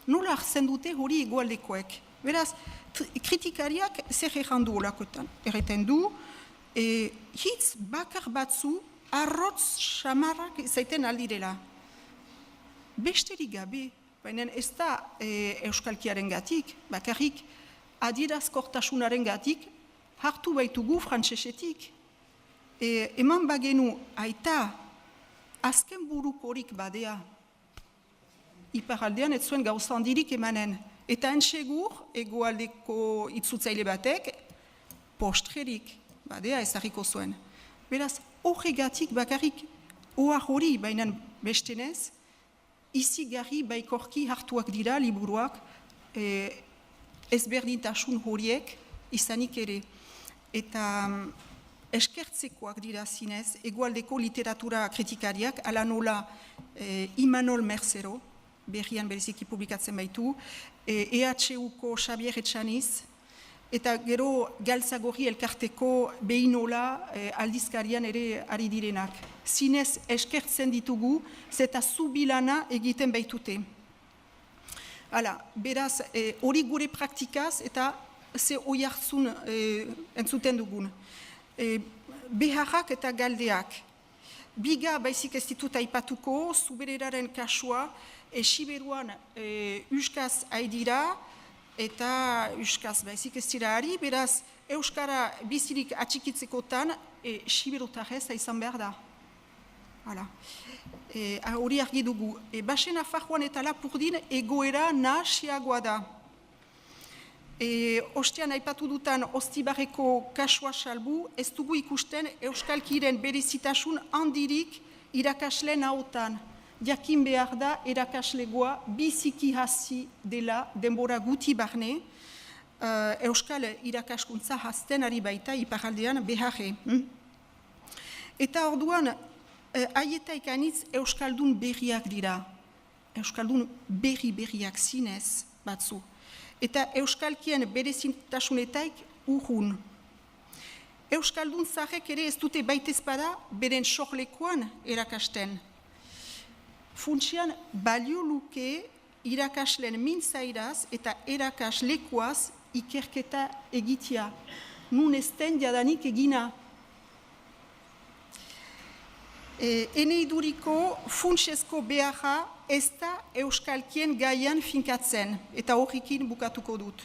Nola hartzen dute hori egoaldekoek? Beraz, kritikariak zer errandu olakotan. Erraiten du, hitz bakar batzu arrotz samarrak zaiten aldirela. Besterik gabe, baina ez da euskalkiaren gatik, bakarrik adierazkortasunaren gatik hartu baitugu frantsesetik. Eman bagenu aita azken burukorik badea, iparaldean ez zuen gauza handirik emanen. Eta entsegur, egoaldeko itzultzaile batek, postrerik, badea ezarriko zuen. Beraz, horregatik bakarrik, ohar hori bainan bestenez, izigarri baikorki hartuak dira liburuak, ezberdintasun horiek izanik ere. Eta eskertzekoak dira zinez, egoaldeko literatura kritikariak, ala nola Imanol Mercero, berrian bereziki publikatzen baitu, EHUko Xabier Etxaniz, eta gero Galtzagorri elkarteko behinola aldizkarian ere ari direnak. Zinez eskertzen ditugu, zeta zubilana egiten baitute. Hala, beraz, hori gure praktikaz eta ze hoi hartzun entzuten dugun. Beharrak eta galdeak. Biga baizik ez ditut aipatuko, Zubereraren kasua, Siberuan Euskaz haidira eta Euskaz baizik ez dira ari, beraz Euskara bizirik atxikitzekotan Siberotarrez izan behar da. Hori argi dugu. Basen Nafarroan eta Lapurdin egoera nahasiagoa da. Ostean aipatu dutan Ostibarreko kasua salbu, ez dugu ikusten euskalkiren berezitasun handirik irakasleen ahotan. Jakin behar da erakaslegoa biziki hasi dela denbora guti barne, euskal irakaskuntza hasten ari baita iparaldean beharre. Eta orduan, Haietaik anitz euskaldun berriak dira. Euskaldun berriak zinez batzu. Eta euskalkien berezintasunetaik urrun. Euskaldun zahrek ere ez dute baitezpada beren sorlekoan erakasten. Funtsian balio luke irakaslen mintzairaz eta erakaslekuaz ikerketa egitea. Nun ezten jadanik egina. Eneiduriko funtsezko beharra ez da euskalkien gaian finkatzen, eta horrekin bukatuko dut.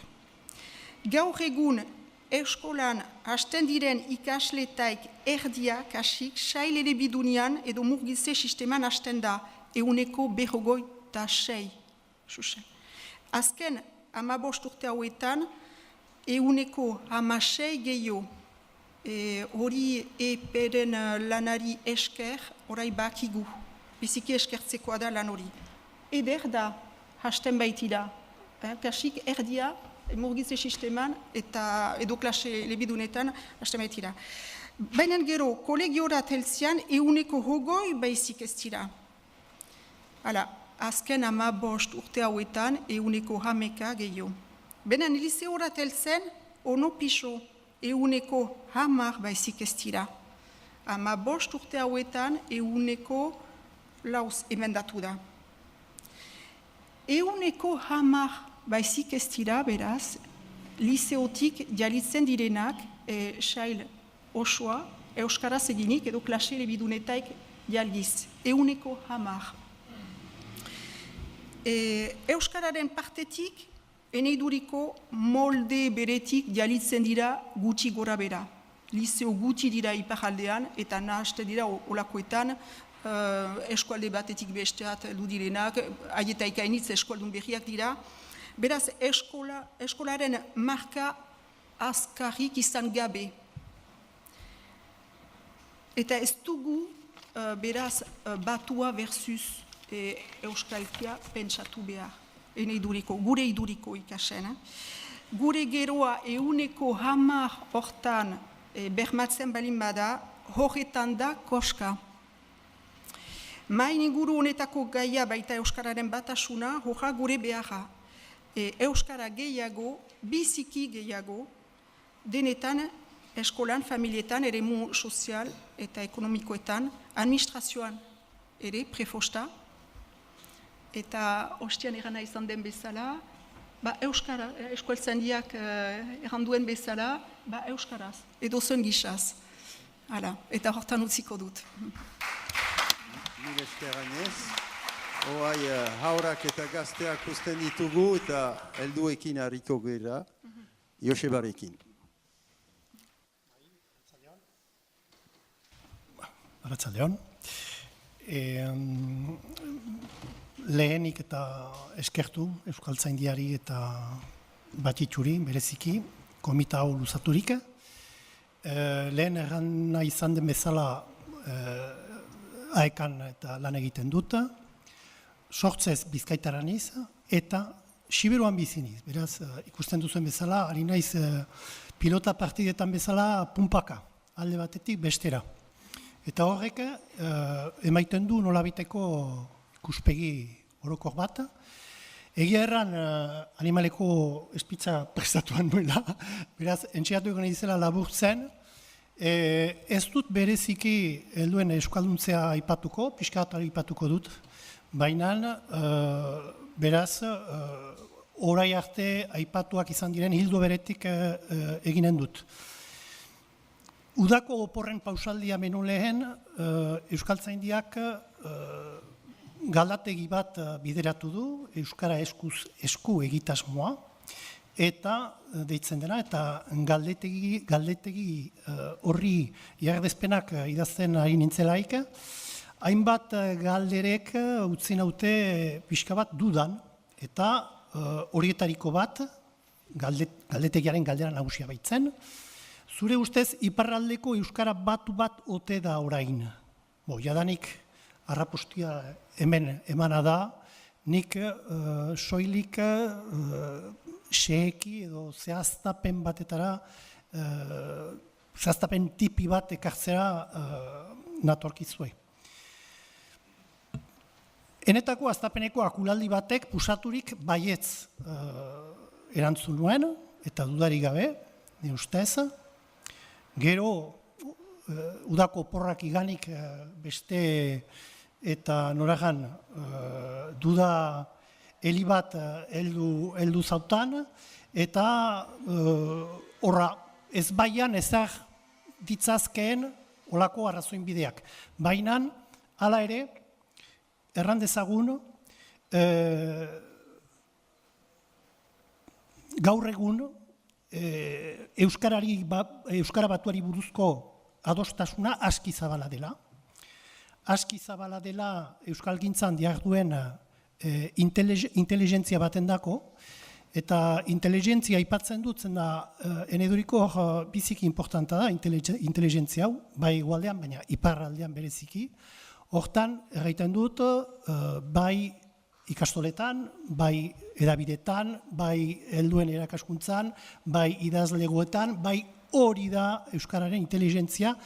Gaur egun eskolan hasten diren ikasletaik erdia kasik sail ere bidunian edo murgiltze sisteman hasten da, 156. Azken 15 urte hauetan, 116 gehiago. Hori EPren lanari esker, orai bakigu. Biziki eskertzekoa da lan hori. Eder da, hasten baitira. Kasik erdia, murgiltze sisteman eta edo klase lebidunetan hasten baitira. Baina gero, kolegiorat heltzian, 120 baizik ez dira. Hala, azken 15 urte hauetan, 110 gehiago. Baina liseorat heltzen, ono pixo, 110 baizik ez dira. 15 urte hauetan, 104 emendatu da. 110 baizik ez dira, beraz, liseotik jalitzen direnak, sail osoa, euskaraz eginik edo klase lebidunetaik jalgiz. 110. Euskararen partetik, eneiduriko molde beretik jalitzen dira gutxi gora bera. Liseo gutxi dira iparaldean eta nahaste dira olakoetan, eskualde batetik besteat ludirenak, aietaik hainitz eskualdun berriak dira. Beraz, eskolaren marka azkarrik izan gabe. Eta ez dugu, beraz, batua versus euskalkia pentsatu behar. Gure iduriko ikasen. Gure geroa 110 hortan bermatzen balin bada, horretan da koska. Main inguru honetako gaia baita euskararen batasuna, horra gure beharra. Euskara gehiago, biziki gehiago, denetan eskolan, familietan, eremu sozial eta ekonomikoetan, administrazioan ere prefosta, eta ostian erana izan den bezala, euskara, eskualtzandiak erranduen bezala, euskaraz, edo zen gizaz. Hala, eta hortan utziko dut. Mil esker Agnez. Hoai, haurak eta gazteak usten ditugu eta helduekin hariko gera, Josebarekin. Arratsaldeon. Lehenik eta eskertu Euskaltzaindiari eta Batxitxuri bereziki, komita hau luzaturik. Lehen erran izan den bezala aekan eta lan egiten dut, sortzez bizkaitaraniz eta Siberuan biziniz. Beraz, ikusten duzuen bezala, ari naiz pilota partidetan bezala pumpaka, alde batetik bestera. Eta horrek emaiten du nolabiteko ikuspegi orokor bat. Egia erran animaleko espitza prestatuan nuela, beraz, entxeatu egon izela laburtzen, ez dut bereziki helduen euskalduntzea aipatuko, pixka bat aipatuko dut, baina beraz, orai arte aipatuak izan diren hildo beretik eginen dut. Udako oporren pausaldia menu lehen, Euskaltzaindiak galdategi bat bideratu du, Euskara esku egitasmoa, eta deitzen dena, eta galdetegi horri jardezpenak idazten ari nintzelaik, hainbat galderek utzi naute pixka bat dudan, eta horietariko bat, galdetegiaren galdera nagusia baitzen, zure ustez, iparraldeko Euskara batu bat ote da orain. Jadanik, arrapostia hemen emana da, nik soilik xeheki edo zehaztapen batetara, zehaztapen tipi bat ekartzera natorkizue. Enetako aztapeneko akulaldi batek pusaturik baietz erantzun nuen, eta dudarik gabe, nire ustez. Gero, udako porrak iganik beste eta noragan duda heli bat heldu zautan, eta horra ez baian ezag ditzazkeen olako arrazoin bideak. Baina, hala ere, erran dezagun, gaur egun Euskara batuari buruzko adostasuna aski zabala dela. Aski zabala dela Euskalgintzan diharduen inteligentzia baten dako, eta inteligentzia aipatzen dut, zenda eneduriko biziki importanta da inteligentzia hau, bai igualdean, baina iparraldean bereziki. Hortan, erraiten dut, bai ikastoletan, bai edabidetan, bai helduen erakaskuntzan, bai idazlegoetan, bai hori da Euskararen inteligentzia,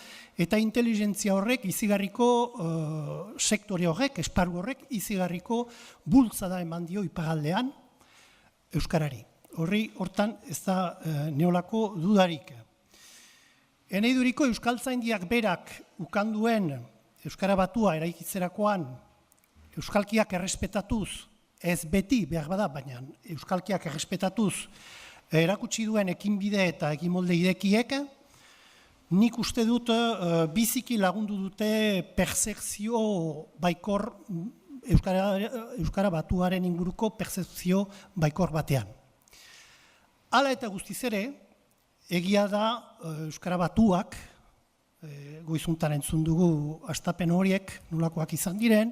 eta inteligentzia horrek izigarriko sektore horrek, esparru horrek, izigarriko bultzada eman dio iparraldean Euskarari. Hortan ez da neolako dudarik. Eneiduriko Euskaltzaindiak berak ukanduen Euskara batua eraikitzerakoan euskalkiak errespetatuz, ez beti behar bada, baina euskalkiak errespetatuz erakutsi duen ekinbide eta ekimolde idekiek, nik uste dut biziki lagundu dute percepzio baikor, Euskara batuaren inguruko percepzio baikor batean. Hala eta guztiz ere, egia da Euskara batuak, goizuntan entzun dugu astapen horiek nolakoak izan diren,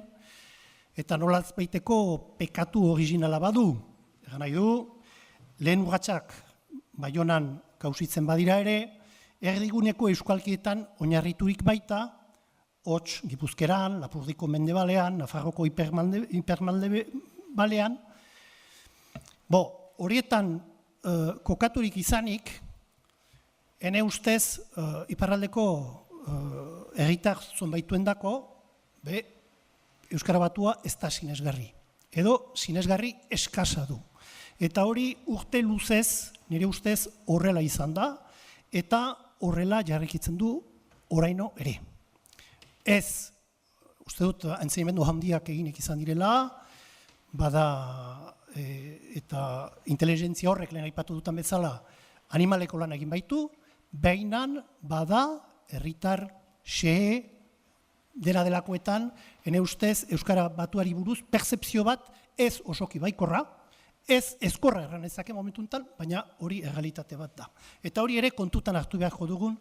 eta nolaz baiteko pekatu originala badu. Egan nahi du, lehen urratsak Baionan kausitzen badira ere, erdiguneko euskalkietan oinarriturik baita, Hots Gipuzkeran, Lapurdiko mendebalean, Nafarroko hipermaldebalean. Horietan kokaturik izanik, ene ustez, iparraldeko herritar zonbaituendako, Euskara batua ez da sinesgarri. Edo sinesgarri eskasa du. Eta hori urte luzez, nire ustez, horrela izan da, eta horrela jarrikitzen du oraino ere. Ez, uste dut, entzeimendu handiak eginek izan direla, bada, eta inteligentzia horrek lehen aipatu dutan bezala, animaleko lan egin baitu, behinan bada herritar xehe dena delakoetan, ene ustez Euskara batuari buruz percepzio bat ez osoki baikorra, ez ezkorra erran ezake momentuntan, baina hori errealitate bat da. Eta hori ere kontutan hartu beharko dugun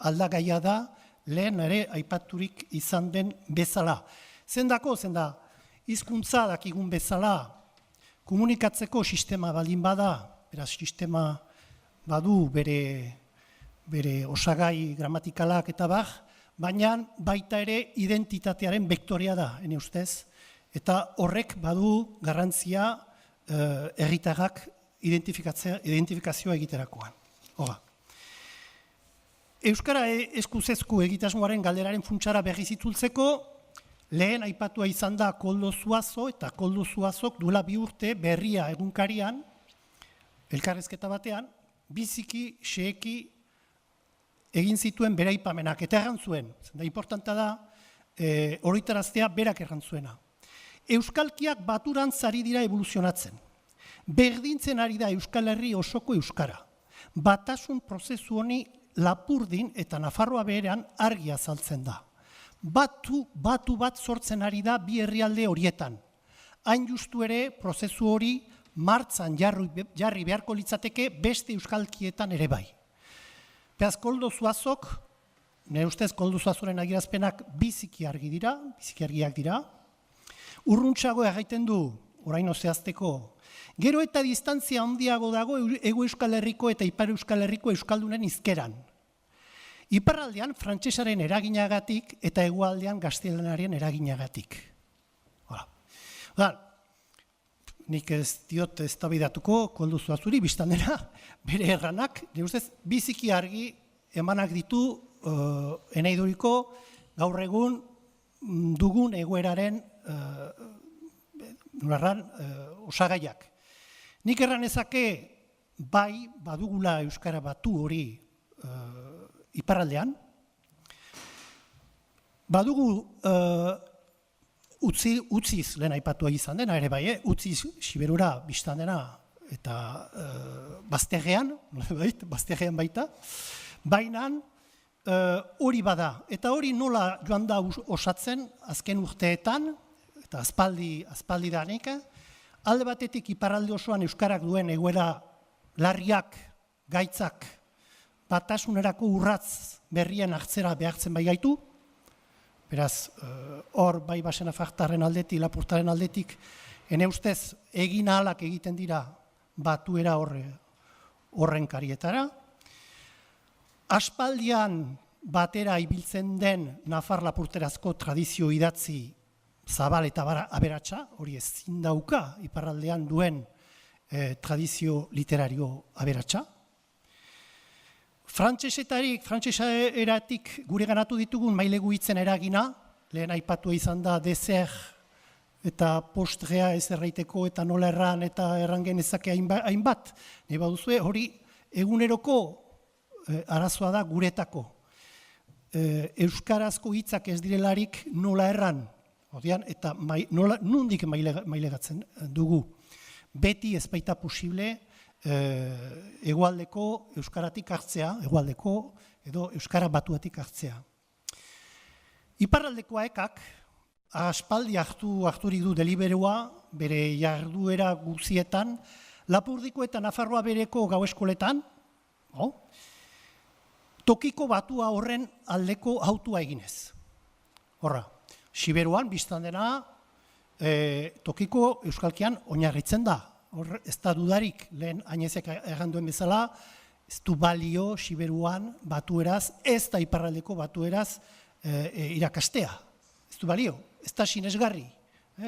aldagaia da, lehen ere aipaturik izan den bezala. Zendako, zenda, hizkuntza dakigun bezala, komunikatzeko sistema baldin bada, beraz sistema badu bere osagai gramatikalak eta baina baita ere identitatearen vektorea da, ene ustez, eta horrek badu garrantzia herritarrak identifikazioa egiterakoan. Euskara eskuzezko egitasmoaren galderaren funtsara berriz itzultzeko, lehen aipatua izan da Koldo Zuazo, eta Koldo Zuazok duela 2 urte berria egunkarian, elkarrezketa batean, biziki, xeheki, egin zituen bere aipamenak, eta erran zuen, da importanta da, horretaraztea berak erran zuena. Euskalkiak baturantz ari dira evoluzionatzen. Berdintzen ari da Euskal Herri osoko Euskara. Batasun prozesu honi Lapurdin eta Nafarroa beherean argi azaltzen da. Batu bat sortzen ari da bi herrialde horietan. Hain justu ere prozesu hori martzan jarri beharko litzateke beste euskalkietan ere bai. Beaz, Koldo Zuazok, nire ustez Koldo Zuazoren agirazpenak biziki argiak dira. Urruntxago erraiten du, oraino zehazteko, gero eta distantzia handiago dago Hego Euskal Herriko eta Ipar Euskal Herriko euskaldunen hizkeran. Iparraldean frantsesaren eraginagatik eta hegoaldean gaztelanaren eraginagatik. Nik ez diot eztabaidatuko Koldo Zuazuri, biztan dela, bere erranak, nire ustez, biziki argi emanak ditu eneiduriko gaur egun dugun egoeraren osagaiak. Nik erran ezake bai badugula euskara batu hori iparraldean, badugu utziz lehen aipatua izan dena, ere bai, utziz Siberura biztan dena eta bazterrean baita, baina hori bada, eta hori nola joan da osatzen azken urteetan, eta aspaldi danik, alde batetik iparralde osoan euskarak duen egoera larriak, gaitzak, batasunerako urratz berrien hartzera behartzen bai gaitu, beraz, hor bai Basena Fartarren aldetik, Lapurtaren aldetik, ene ustez egin ahalak egiten dira batuera horren karietara. Aspaldian batera ibiltzen den Nafar-Lapurterazko tradizio idatzi zabal eta aberatsa, hori ezin dauka iparraldean duen tradizio literario aberatsa. Frantseseratik gure ganatu ditugun mailegu hitzen eragina, lehen aipatua izan da dezer eta postrea ez erraiteko eta nola erran eta erran genezake hainbat. Nahi baduzue, hori eguneroko arazoa da guretako. Euskarazko hitzak ez direlarik nola erran, eta nondik mailegatzen dugu. Beti ez baita posible hegoaldeko euskaratik hartzea, hegoaldeko edo euskara batuatik hartzea. Iparraldeko ekak aspaldi harturik du deliberua bere jarduera guzietan, Lapurdiko eta Nafarroa bereko gau eskoletan, tokiko batua horren aldeko autua eginez. Horra, Siberuan biztan dena tokiko euskalkian oinarritzen da. Hor, ez da dudarik, lehen Añezek erranduen bezala, ez du balio Siberuan batueraz, ez da iparraldeko batueraz irakastea. Ez du balio, ez da sinesgarri.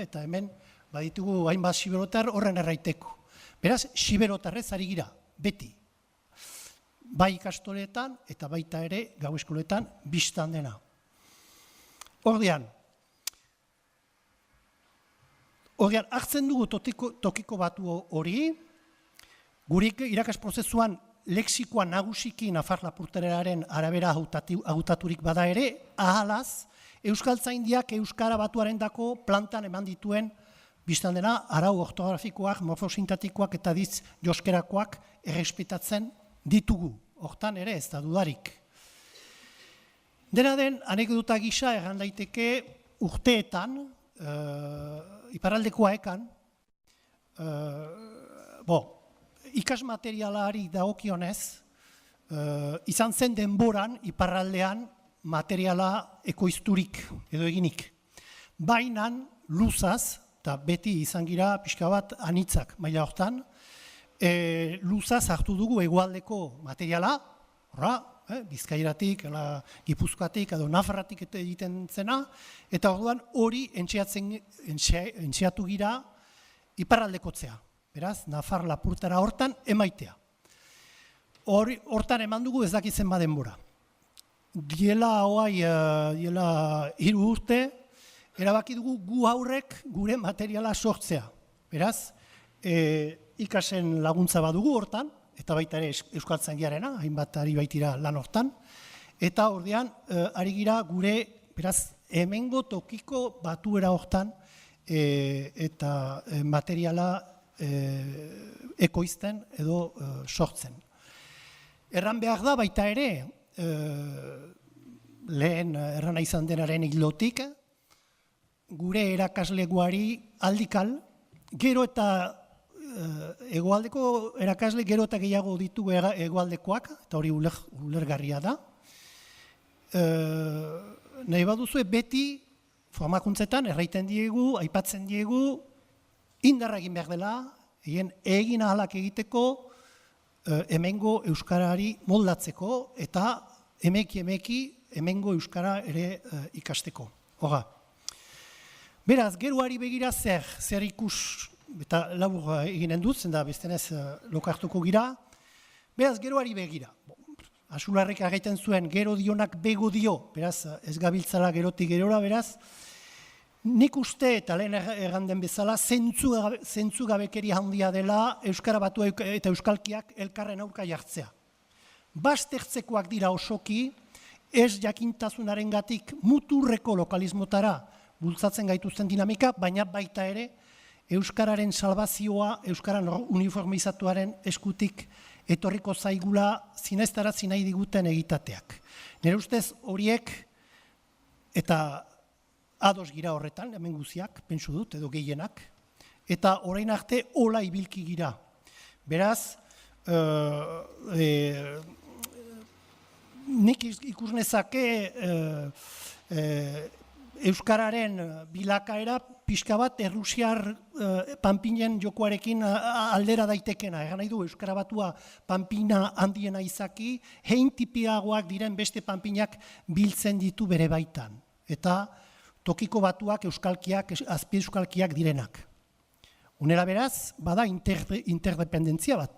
Eta hemen baditugu hainbat siberotar horren erraiteko. Beraz, siberotarrez ari gira, beti. Bai ikastoletan eta baita ere gau eskoletan biztan dena. Ordean, hartzen dugu tokiko batu hori, gurik irakas prozesuan leksikoa nagusiki Nafar-Lapurteraren arabera hautaturik bada ere, ahalaz, euskaltzaindiak euskara batuarendako plantan eman dituen biztan dena arau ortografikoak, morfosintatikoak eta ditz joskerakoak errespetatzen ditugu. Hortan ere ez da dudarik. Dena den, anekdota gisa erran daiteke urteetan, iparraldekoa ekan, ikasmaterialari dagokionez, izan zen denboran iparraldean materiala ekoizturik edo eginik. Bainan luzaz, eta beti izan gira pixka bat anitzak maila hortan, luzaz hartu dugu hegoaldeko materiala, Bizkairatik, Gipuzkoatik edo Nafarratik egiten zena, eta orduan hori entxeatu gira iparraldekotzea. Beraz, Nafar-Lapurtera hortan emaitea. Hortan eman dugu ez dakitzen badenbora. Diela 3 urte, erabaki dugu gu aurrek gure materiala sortzea. Beraz, ikasen laguntza badugu hortan, eta baita ere euskaltzaindiarena, hainbat ari baitira lan hortan, eta ordean ari gira gure, beraz, hemengo tokiko batuera hortan eta materiala ekoizten edo sortzen. Erran behar da baita ere, lehen errana izan denaren hilotik, gure erakasleguari aldikal, gero eta hegoaldeko erakasle gero eta gehiago ditu hegoaldekoak, eta hori ulergarria da. Nahi baduzue beti formakuntzetan erraiten diegu, aipatzen diegu, indarra egin behar dela, egin ahalak egiteko hemengo euskarari moldatzeko eta emeki hemengo euskara ere ikasteko. Hoga. Beraz, geroari begira zer ikus, eta labur eginen dut, zenda bestenez lokartuko gira. Beraz, geroari begira. Asularrek agaiten zuen, gero dionak bego dio, beraz, ez gabiltzala gerotik gerora, beraz, Nik uste, eta lehen erranden bezala, zentzugabekeri handia dela Euskara Batua eta Euskalkiak elkarren aurka jartzea. Baztertzekoak dira osoki, ez jakintasunaren gatik muturreko lokalismotara bultzatzen gaituzten dinamika, baina baita ere Euskararen salvazioa, Euskaran uniformizatuaren eskutik etorriko zaigula zineztarazi nahi diguten egitateak. Nire ustez horiek, eta ados gira horretan, hemen guziak, pentsu dut, edo gehienak, eta orain arte hola ibilki gira. Beraz, nik ikusnezake Euskararen bilakaera pixka bat Errusiar panpinen jokoarekin aldera daitekena. Egan nahi du, Euskara Batua panpina handiena izaki, hein tipiagoak diren beste panpinak biltzen ditu bere baitan. Eta tokiko batuak euskalkiak, azpi euskalkiak direnak. Unera beraz, bada interdependentzia bat.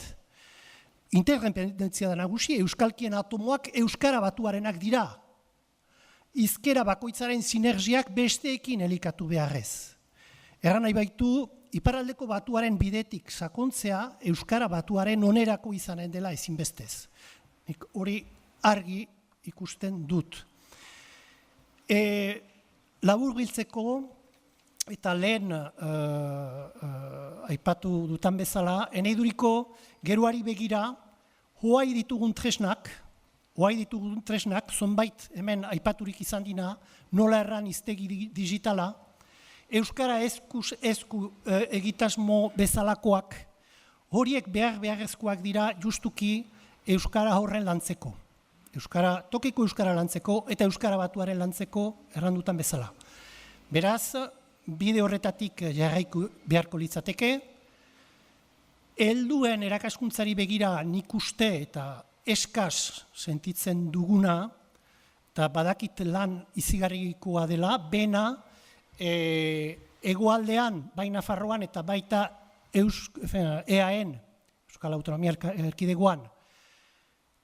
Interdependentzia da nagusi, euskalkien atomoak Euskara Batuarenak dira. Izkera bakoitzaren sinergiak besteekin elikatu beharrez. Erran nahi baitu, iparraldeko batuaren bidetik sakontzea Euskara Batuaren onerako izanen dela ezinbestez. Hori argi ikusten dut. Labur biltzeko, eta lehen aipatu dutan bezala, eneiduriko geruari begira, hoai ditugun tresnak, zonbait hemen aipaturik izan dina, nola erran iztegi digitala, Euskara esku egitasmo bezalakoak, horiek beharrezkoak dira justuki Euskara horren lantzeko. Tokiko Euskara lantzeko eta Euskara Batuaren lantzeko errandutan bezala. Beraz, bide horretatik jarraiku beharko litzateke, helduen erakaskuntzari begira nik uste eta eskas sentitzen duguna, eta badakit lan izigarrikoa dela, bena hegoaldean, bai Nafarroan eta baita EAN, Euskal Autonomia Erkidegoan,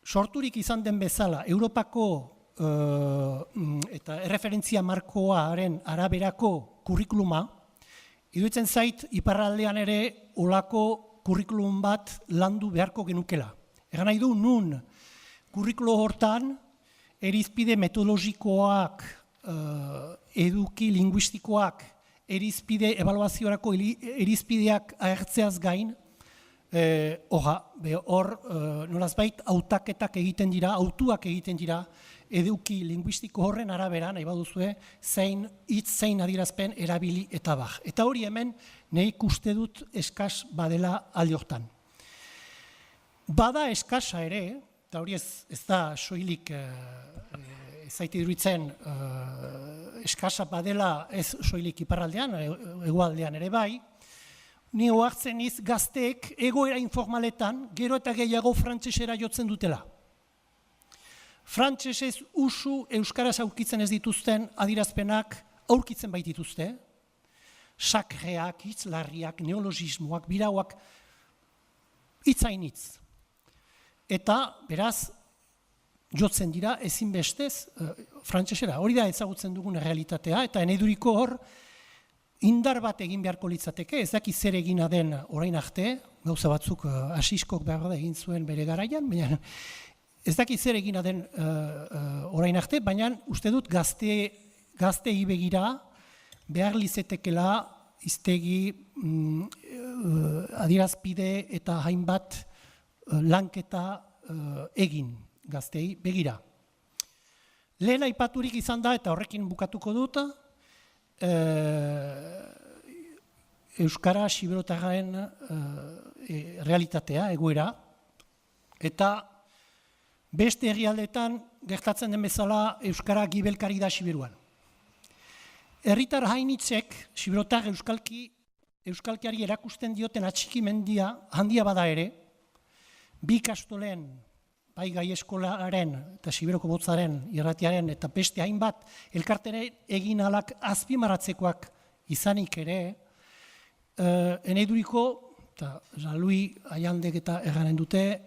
sorturik izan den bezala, Europako eta erreferentzia markoaren araberako kurrikuluma, iruditzen zait, iparraldean ere olako kurrikulum bat landu beharko genukela. Egan nahi du, nun kurrikulo hortan erizpide metodologikoak, eduki linguistikoak, erizpide ebaluaziorako erizpideak agertzeaz gain, hor nolazbait hautaketak egiten dira, hautuak egiten dira, eduki linguistiko horren arabera, nahi baduzue, zein hitz, zein adierazpen erabili eta bar. Eta hori hemen, nahik uste dut eskas badela alde hortan. Bada eskasa ere, eta hori ez da soilik zaite iruditzen eskasa badela ez soilik iparraldean, hegoaldean ere bai, ni ohartzen iz gazteek egoera informaletan gero eta gehiago frantsesera jotzen dutela. Frantsesez usu euskaraz aurkitzen ez dituzten adierazpenak aurkitzen baitituzte, sakreak, hitzlarriak, neologismoak, birauak, hitzainitz. Eta, beraz, jotzen dira ezinbestez frantsesera. Hori da ezagutzen dugun realitatea, eta eneduriko hor indar bat egin beharko litzateke, ez daki zer egina den orain arte, gauza batzuk Asiskok behar da egin zuen bere garaian, baina ez daki zer egina den orain arte, baina uste dut gaztei begira behar lizetekela hiztegi adierazpide eta hainbat lanketa egin gaztei begira. Lehen aipaturik izan da, eta horrekin bukatuko dut, Euskara Siberotarren realitatea, egoera, eta beste herrialdetan gertatzen den bezala Euskara gibelkari da Siberuan. Herritar hainitzek, Siberotar euskalkiari erakusten dioten atxikimendia handia bada ere, bi ikastolen, bai gai eskolaren eta Siberoko botzaren, irratiaren eta beste hainbat elkartene egin alak azpimarratzekoak izanik ere, eneiduriko, eta Jalui Aiandek eta erranen dute,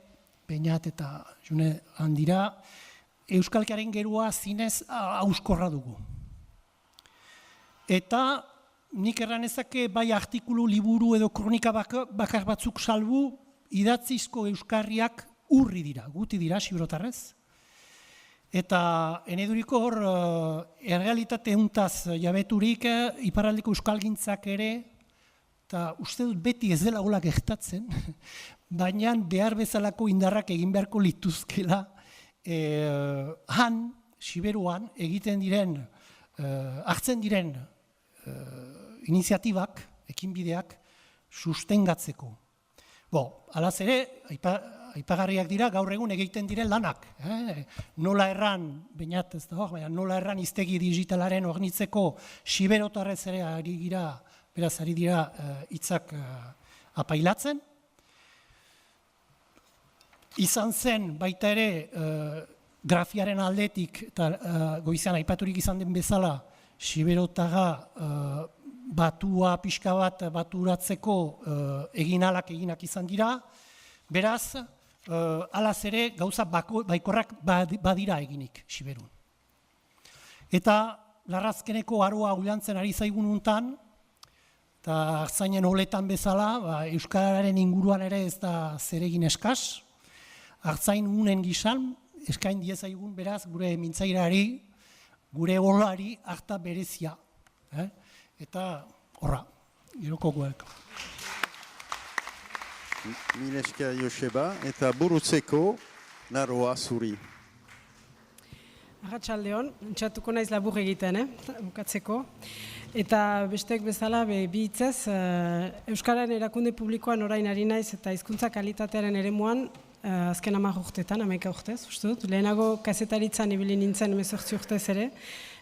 Peñat eta June handira, euskalkiaren gerua zinez auskorra dugu. Eta nik erranezake bai artikulu, liburu edo kronika bakar batzuk salbu idatzizko euskarriak urri dira, guti dira, Xiberotarrez. Eta eneduriko hor, errealitate untaz jabeturik, iparraldeko euskalgintzak ere, eta uste dut beti ez dela hola gertatzen, baina behar bezalako indarrak egin beharko lituzkela, Xiberuan egiten diren, hartzen diren iniziatibak, ekinbideak, sustengatzeko. Alaz ere, aipagarriak dira gaur egun egiten diren lanak. Nola erran, bainat ez da hor, nola erran hiztegi digitalaren hornitzeko Xiberotarrez ere ari gira, beraz ari dira hitzak apailatzen. Izan zen baita ere grafiaren aldetik, eta goizean aipaturik izan den bezala, Xiberotaga batua pixka bat baturatzeko eginak izan dira, beraz, alaz ere gauza baikorrak badira eginik Xiberun. Eta larrazkeneko aroa ulantzen ari zaigun untan, eta hartzainen oletan bezala, euskararen inguruan ere ez da zeregin eskaz, hartzain unen gizan, eskain diezaigun beraz gure mintzairari, gure olari harta berezia. Eta horra, giroko guek. Mil esker Joseba, eta burutzeko naroa zuri. Arratsaldeon, txatuko naiz labur egiten, bukatzeko. Eta bestek bezala, bi hitzez, Euskararen erakunde publikoan orain ari naiz eta hizkuntza kalitatearen eremuan, azken 10 urteetan, 11 urtez, uste dut. Lehenago kazetaritzan ibili nintzen 18 urtez ere,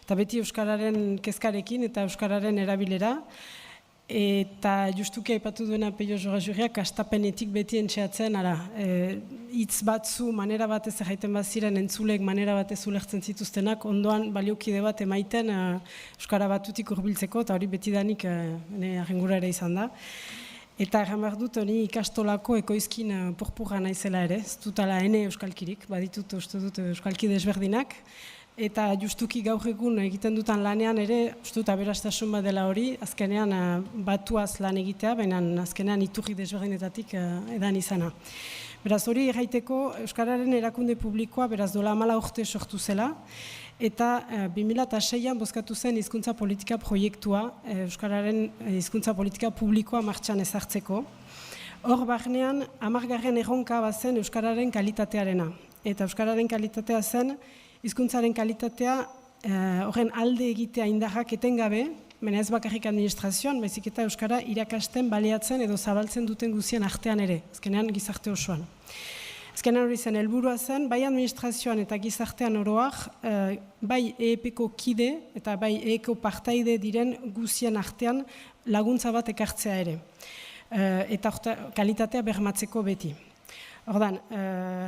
eta beti Euskararen kezkarekin eta Euskararen erabilera. Eta justuki aipatu duena Peio Jorazurriak astapenetik beti entxeatzen, hitz batzu manera batez jaiten baziren entzulek manera batez ulertzen zituztenak, ondoan baliokide bat emaiten Euskara batutik hurbiltzeko, eta hori beti danik arrengura ere izan da. Eta erran behar dut, honi ikastolako ekoizkin purpurra naizela ere, ez dutala ene euskalkirik, baditut uste dut euskalki desberdinak, eta justuki gaur egun egiten dutan lanean ere, uste dut aberastasun bat dela hori, azkenean batuaz lan egitea, baina azkenean iturri desberdinetatik edan izana. Beraz hori erraiteko Euskararen erakunde publikoa, beraz dola 14 urte sortu zela, eta 2006an bozkatu zen hizkuntza politika proiektua, Euskararen hizkuntza politika publikoa martxan ezartzeko. Hor barnean, 10. erronka bazen Euskararen kalitatearena. Eta Euskararen kalitatea zen, hizkuntzaren kalitatea horren alde egitea indarrak etengabe, baina ez bakarrik administrazioan, baizik eta Euskara irakasten, baliatzen edo zabaltzen duten guzien artean ere, azkenean gizarte osoan. Azkenean hori zen, helburua zen, bai administrazioan eta gizartean oroak, bai EEP-ko kide eta bai EEP-ko partaide diren guzien artean laguntza bat ekartzea ere. Eta kalitatea bermatzeko beti. Ordan,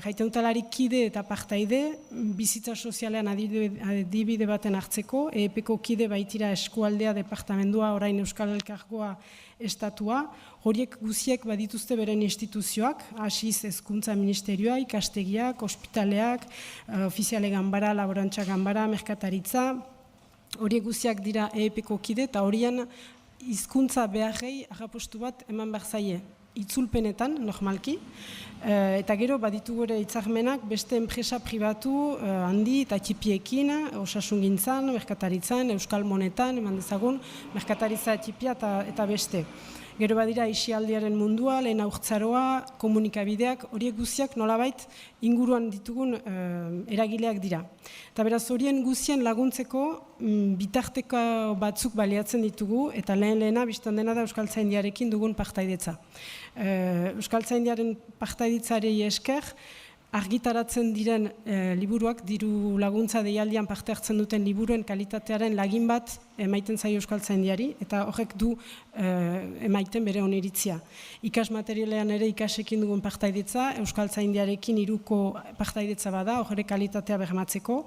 jaiten utalarik kide eta partaide, bizitza sozialean adibide baten hartzeko, EEP-ko kide baitira eskualdea, departamendua, orain Euskal Elkargoa estatua, horiek guziek badituzte beren instituzioak, hasiz hezkuntza ministerioa, ikastegiak, ospitaleak, ofiziale ganbara, laborantza ganbara, merkataritza, horiek guziak dira EEP-ko kide, eta horien hizkuntza beharrei arrapostu bat eman behar zaie. Itzulpenetan, normalki, eta gero baditu gure hitzarmenak beste enpresa pribatu handi eta txipiekin, osasungintzan, merkataritzan, euskal monetan, eman dezagun, merkataritza txipia eta beste. Gero badira isialdiaren mundua, lehen haurtzaroa, komunikabideak, horiek guziak nolabait inguruan ditugun eragileak dira. Eta beraz horien guzien laguntzeko bitarteko batzuk baliatzen ditugu, eta lehena biztan dena da Euskaltzaindiarekin dugun partaidetza. Euskaltzaindiaren partaiditzari esker, argitaratzen diren liburuak, diru laguntza deialdian parte hartzen duten liburuen kalitatearen lagin bat emaiten zaio Euskaltzaindiari, eta horrek du emaiten bere oniritzia. Ikas materialean ere ikasekin dugun partaidetza, Euskaltzaindiarekin hiruko partaidetza bada, horre kalitatea bermatzeko.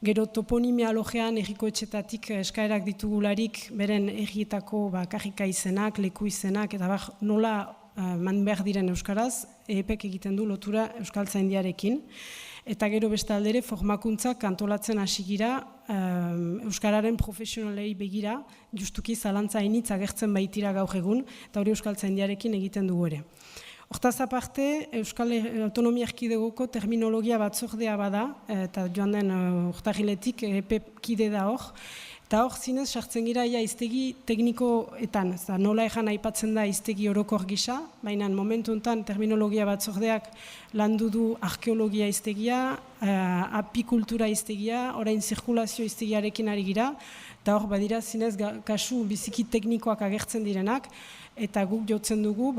Gero toponimia logean herriko etxetatik eskaerak ditugularik, beren herrietako kajika izenak, leku izenak, eta nola man behar diren Euskaraz, EEP-ek egiten du lotura Euskaltzaindiarekin. Eta gero beste aldere formakuntzak antolatzen hasi gira Euskararen profesionalei begira, justuki zalantza hainitz agertzen baitira gaur egun, eta hori Euskaltzaindiarekin egiten dugu ere. Hortaz aparte, Euskal Autonomia Erkidegoko terminologia batzordea bada, eta joan den urtarriletik kide da hor, eta hor zinez sartzen gira hiztegi teknikoetan, nola ejan aipatzen da hiztegi orokor gisa, baina momentu honetan terminologia batzordeak landu du arkeologia hiztegia, apikultura hiztegia, orain zirkulazio hiztegiarekin ari gira, eta hor badira zinez kasu biziki teknikoak agertzen direnak, eta guk jotzen dugu,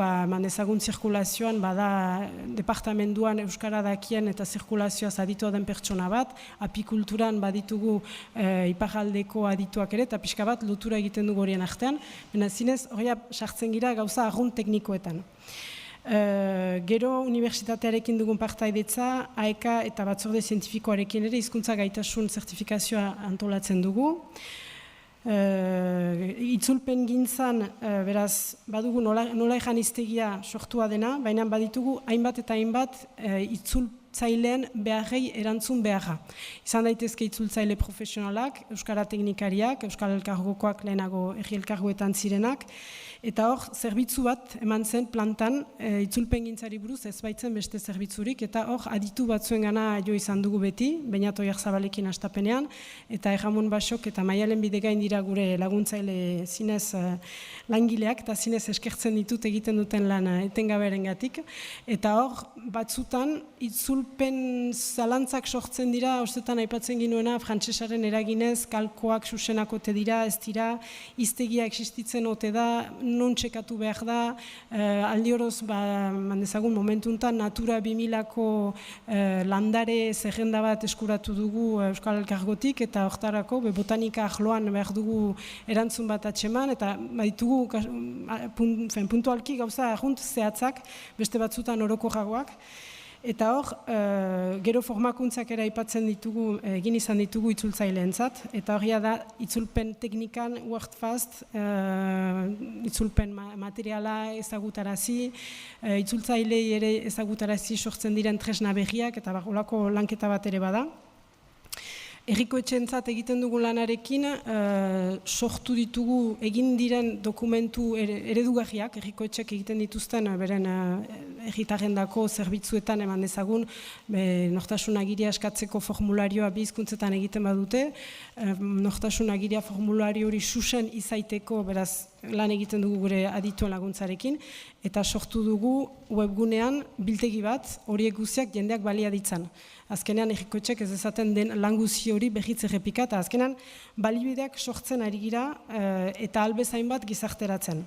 ezagun zirkulazioan bada departamentuan Euskara dakien eta zirkulazioaz aditua den pertsona bat, apikulturan baditugu iparraldeko adituak ere, eta pixka bat lotura egiten dugu horien artean, baina zinez horria sartzen gira gauza arrunt teknikoetan. Gero unibertsitatearekin dugun partaidetza, AEK eta batzorde zientifikoarekin ere hizkuntza gaitasun zertifikazioa antolatzen dugu. Itzulpen gintzan, beraz, badugu nola ejan hiztegia sortua dena, baina baditugu hainbat eta hainbat itzultzaileen beharrei erantzun beharra. Izan daitezke itzultzaile profesionalak, Euskara teknikariak, Euskal Elkargokoak lehenago herri elkargoetan zirenak, eta hor, zerbitzu bat eman zen plantan, itzulpen gintzari buruz ez baitzen beste zerbitzurik, eta hor, aditu batzuen gana jo izan dugu beti, Beñat Oyarzabalekin hastapenean, eta Erramon Basok eta Maialen Bidegain dira gure laguntzaile zinez langileak, eta zinez eskertzen ditut egiten duten lan etengaberengatik, eta hor, batzutan, itzulpen zalantzak sortzen dira, ostetan aipatzen ginuena, frantsesaren eraginez, kalkoak susenakote dira, ez dira, hiztegia existitzen ote da, non txekatu behar da, aldi horoz, mandezagun momentuntan, Natura 2000ko landare zerrenda bat eskuratu dugu Euskal Elkargotik, eta hortarako, botanika ahloan behar dugu erantzun bat atxeman, eta baditugu puntualki gauza arrunt zehatzak, beste batzutan orokorragoak. Eta hor, gero formakuntzak ere aipatzen ditugu, egin izan ditugu itzultzaileentzat, eta horria da itzulpen teknikan, WordFast, itzulpen materiala ezagutarazi, itzultzailei ere ezagutarazi sortzen diren tresna berriak, eta holako lanketa bat ere bada. Herriko etxeentzat egiten dugun lanarekin sortu ditugu egin diren dokumentu eredugarriak, herriko etxek egiten dituzten beren herritarrendako zerbitzuetan eman dezagun, nortasun agiria eskatzeko formularioa bi hizkuntzetan egiten badute, nortasun agiria formulario hori zuzen izaiteko, beraz lan egiten dugu gure adituen laguntzarekin, eta sortu dugu webgunean biltegi bat horiek guztiak jendeak balia ditzan. Azkenean herrikoetxek ez ezaten den lan guzi hori berriz errepika, eta azkenean balibideak sortzen ari gira eta albezain bat gizarteratzen.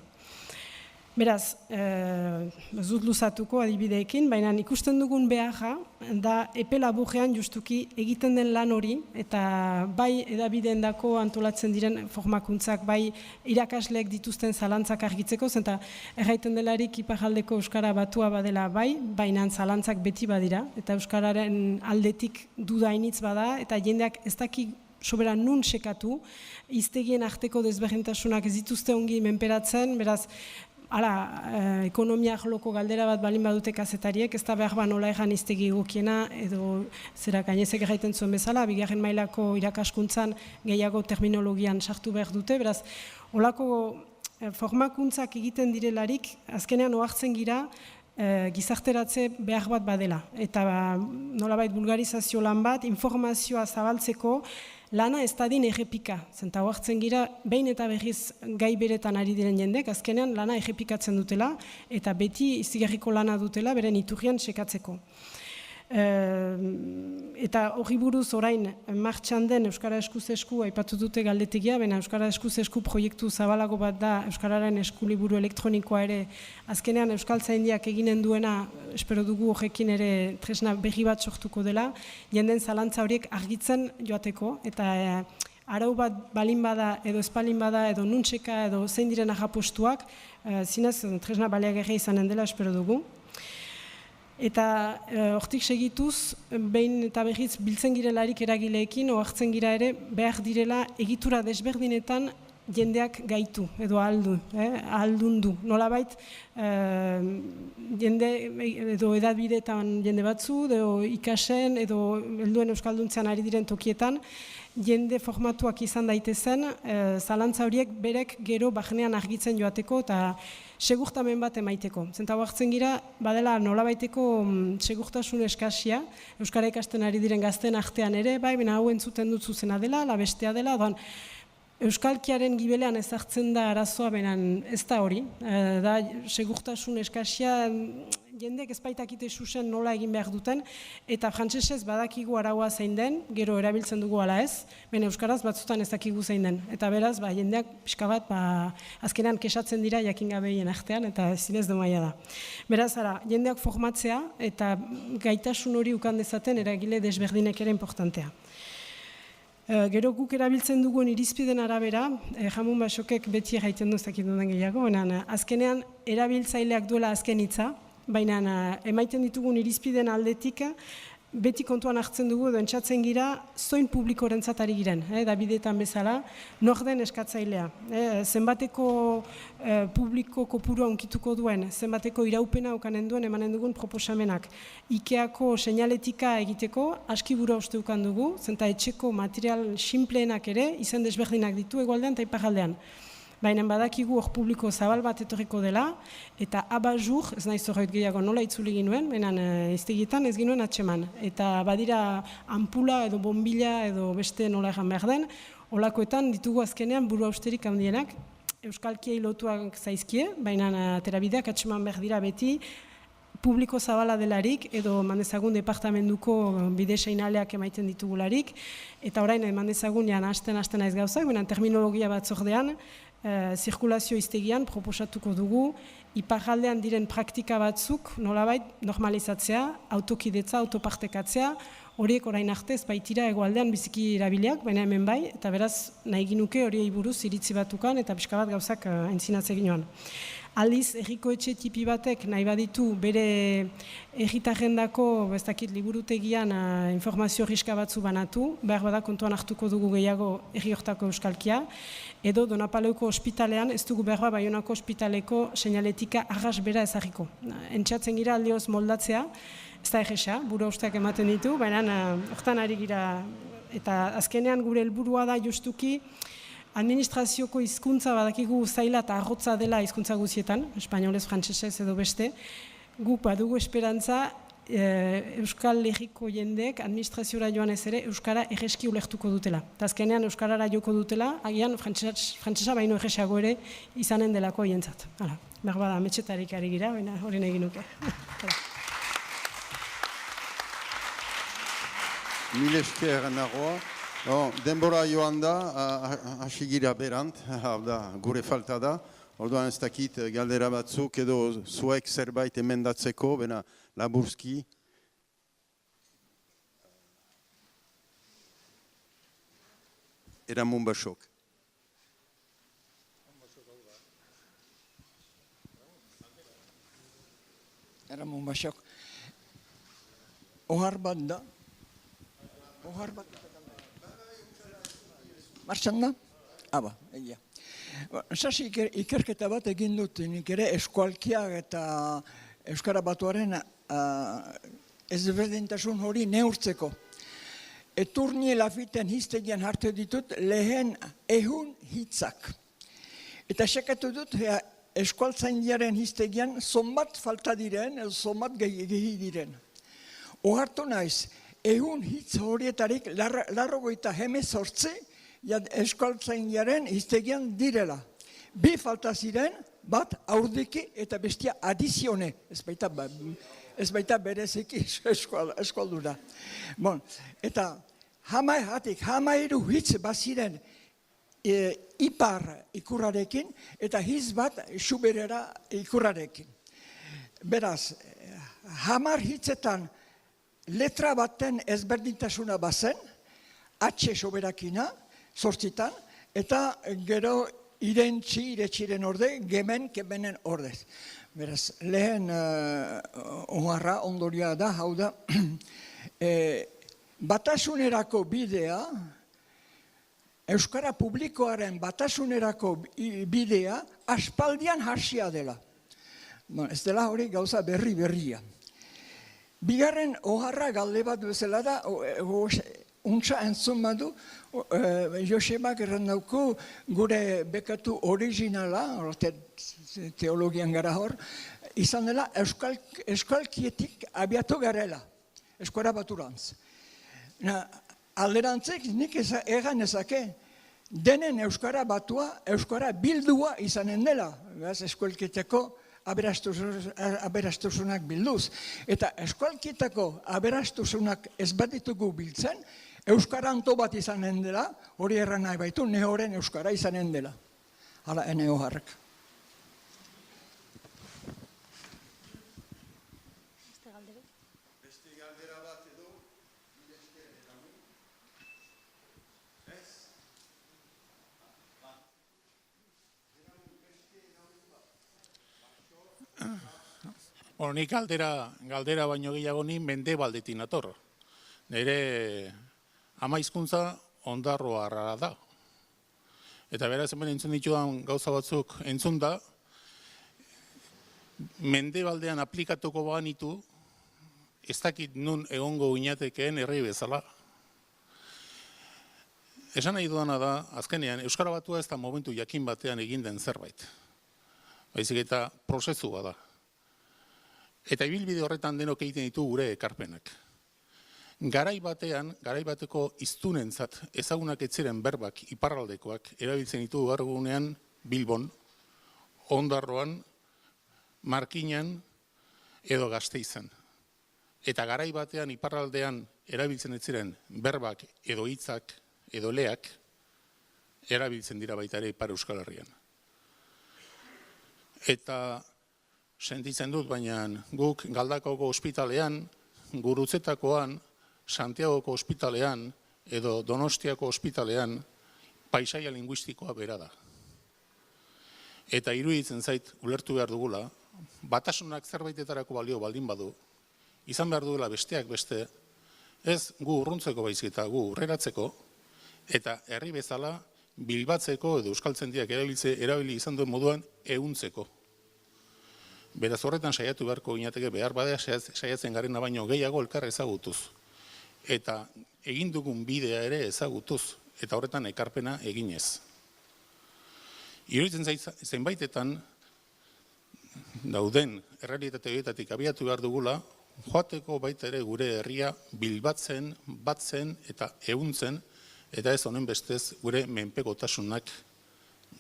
Beraz, ez dut luzatuko adibideekin, baina ikusten dugun beharra da epe laburrean justuki egiten den lan hori, eta bai edabideendako antolatzen diren formakuntzak, bai irakasleek dituzten zalantzak argitzeko, eta erraiten delarik iparraldeko Euskara batua badela bai, baina zalantzak beti badira, eta Euskararen aldetik dudainitz bada, eta jendeak ez daki sobera nun sekatu, hiztegien arteko desberdintasunak ez dituzte ongi menperatzen, beraz, ekonomia arloko galdera bat balin badute kazetariek, ez da behar nola egan hiztegi egokiena, edo zera gainezek erraiten zuen bezala, bigarren mailako irakaskuntzan gehiago terminologian sartu behar dute, beraz, holako formakuntzak egiten direlarik, azkenean ohartzen gira, gizarteratze behar bat badela. Eta nolabait vulgarizazio lan bat, informazioa zabaltzeko, lana ez dadin errepika. Zenta hoartzen gira, behin eta berriz gai beretan ari diren jendek, azkenean lana errepikatzen dutela, eta beti izigarriko lana dutela, beren iturrian sekatzeko. Eta hori buruz orain martxan den Euskara Eskuz Esku aipatu dute galdetegia, baina Euskara Eskuz Esku proiektu zabalago bat da Euskararen eskuliburu elektronikoa ere azkenean Euskaltzaindiak eginen duena, espero dugu horrekin ere tresna berri bat sortuko dela, jenden zalantza horiek argitzen joateko, eta arau bat balin bada edo espalin bada edo nuntseka edo zein diren ahapostuak, zinez tresna baliagarria izanen dela espero dugu. Eta hortik segituz, behin eta berriz biltzen girelarik eragileekin, ohartzen gira ere, behar direla egitura desberdinetan jendeak gaitu, edo ahaldundu. Nolabait, jende, edo edabideetan jende batzu, edo ikasen, edo helduen euskalduntzean ari diren tokietan, jende formatuak izan daitezen, zalantza horiek berek gero barnean argitzen joateko eta segurtamen bat emaiteko. Zenta hartzen gira, badela nolabaiteko segurtasun eskasia, Euskara ikasten ari diren gazten artean ere, bai, baina hau entzuten dut zuzena dela, la bestea dela, doan, Euskalkiaren gibelean ezartzen da arazoa, benen ez da hori, da segurtasun eskasia jendeek ezpaitakite susen nola egin behar duten, eta frantsesez badakigu araua zein den, gero erabiltzen dugu ala ez, baina euskaraz batzutan ez dakigu zein den. Eta beraz, jendeak pixka bat, azkenean kesatzen dira jakin gabeien artean, eta zinez domaia da. Beraz, jendeak formatzea, eta gaitasun hori ukan dezaten eragile desberdinek ere importantea. Gero guk erabiltzen dugun irizpiden arabera, Jamun Basokek beti erraiten duzak iduden gehiago, azkenean erabiltzaileak duela azken hitza, baina emaiten ditugun irizpiden aldetik, beti kontuan hartzen dugu edo entzatzen gira zoin publikorentzat ari giren, Davidetan bezala, nor den eskatzailea. Zenbateko publiko kopurua unkituko duen, zenbateko iraupena ukanen duen emanen dugun proposamenak. Ikeako seinaletika egiteko, aski bura uste ukan dugu, zenta etxeko material sinpleenak ere, izen desberdinak ditu egualdean eta iparaldean. Baina badakigu hor publiko zabal bat etorriko dela, eta abajur, ez nahi zorroit gehiago nola itzuli ginuen, baina iztegietan ez ginuen atseman. Eta badira ampula edo bombila edo beste nola egan behar den, olakoetan ditugu azkenean buru austerik handienak, euskalkiei lotuak zaizkie, baina terabideak atseman behar dira beti, publiko zabala delarik, edo mandezagun departamentuko bide seinaleak emaiten ditugularik, eta orain mandezagun jan hasten aiz gauzak, baina terminologia batzordean, zirkulazio iztegian proposatuko dugu, iparraldean diren praktika batzuk nolabait normalizatzea, autokidetza, autopartekatzea, horiek orain arte ez baitira egoaldean biziki erabiliak, baina hemen bai, eta beraz nahi ginuke horiei buruz iritzi batukan eta pixka bat gauzak entzinatze ginoan. Aldiz, erriko etxe tipi batek nahi baditu bere erritarrendako, ez dakit, liburutegian informazio riska batzu banatu, behar bada kontuan hartuko dugu gehiago erri hortako euskalkia, edo Donapaleuko ospitalean, ez dugu behar Baionako ospitaleko seinaletika arras bera ezarriko. Entxatzen gira aldioz moldatzea, ez da egesa, buru usteak ematen ditu, baina hortan ari gira, eta azkenean gure helburua da justuki, administrazioko hizkuntza badakigu zaila eta arrotza dela hizkuntza guzietan, espainolez, frantsesez edo beste, guk badugu esperantza Euskal Herriko jendeek administraziora joan ez ere Euskara erreski ulertuko dutela. Eta azkenean Euskarara joko dutela, agian frantsesa baino erresago ere izanen delako hientzat. Behar bada, metxetarik ari gira, baina hori nahi ginuke. Mil esker nagoa. Denbora joan da, hasi gira berant, gure falta da. Orduan ez dakit galdera batzuk edo zuek zerbait emendatzeko, bena laburski. Eramun Basok. Eramun Basok. Ohar bat da. Ohar bat da. Martxan da? Aba, egia. Sasi ikerketa bat egin dut, nik ere eskualkiak eta Euskara Batuaren ezberdintasun hori neurtzeko. Eturni Lafiten hiztegian hartu ditut lehen 100 hitzak. Eta sekatu dut eskualtzaindiaren hiztegian zonbat falta diren, zonbat gehi diren. Ohartu naiz, 100 hitz horietarik 98 eskualtzaindiaren hiztegian direla. Bi falta ziren, bat aurdiki eta bestia adizione, ez baita bereziki eskualdura. Eta hamairu hitz baziren ipar ikurrarekin eta hitz bat xuberera ikurrarekin. Beraz, 10 hitzetan letra baten ezberdintasuna bazen, H soberakina, 8 eta gero iretxiren orde, kemenen ordez. Beraz, lehen oharra ondoria da, hau da, batasunerako bidea, Euskara publikoaren batasunerako bidea, aspaldian hasia dela. Ez dela hori gauza berria. Bigarren oharra galde bat bezala da, untsa entzun badu, Josebak erran dauko gure bekatu originala, teologian gara hor, izan dela euskalkietik abiatu garela, eskora baturantz. Alderantzek nik egan ezake, denen euskara batua, euskara bildua izanen dela, eskualkietako aberastuzunak bilduz. Eta eskualkietako aberastuzunak ez bat ditugu biltzen, euskara anto bat izanen dela, hori erran nahi baitu, nehoren euskara izanen dela. Hala, ene hojarrek. Bueno, nik galdera baino gehiago ni Mendebaldetik nator. Nire ama hizkuntza ondarroarra da. Eta beraz hemen entzun ditudan gauza batzuk entzun da, Mendebaldean aplikatuko banitu, ez dakit nun egongo inatekeen herri bezala. Esan nahi duana da, azkenean, Euskara Batua ez da momentu jakin batean egin den zerbait. Baizik eta prozesu bada. Eta ibilbide horretan denok egiten ditu gure ekarpenak. Garai bateko hiztunentzat ezagunak ez ziren berbak iparraldekoak erabiltzen ditu gaur egunean Bilbon, Ondarroan, Markinan edo Gasteizen. Eta garai batean iparraldean erabiltzen ez ziren berbak edo hitzak edo leak erabiltzen dira baita ere Ipar Euskal Herrian. Eta sentitzen dut, baina guk Galdakaoko ospitalean, Gurutzetakoan, Santiagoko ospitalean edo Donostiako ospitalean paisaia linguistikoa bera da. Eta iruditzen zait ulertu behar dugula, batasunak zerbaitetarako balio baldin badu, izan behar duela besteak beste, ez gu urruntzeko baizik eta gu urreratzeko, eta herri bezala bilbatzeko edo euskaltzaindiak erabili izan duen moduan ehuntzeko. Beraz horretan saiatu beharko ginateke behar badea saiatzen garena baino gehiago elkar ezagutuz. Eta egin dugun bidea ere ezagutuz, eta horretan ekarpena eginez. Iruditzen zenbaitetan dauden errealitate horietatik abiatu behar dugula, joateko baita ere gure herria bilbatzen, batzen eta ehuntzen, eta ez honen bestez gure menpekotasunak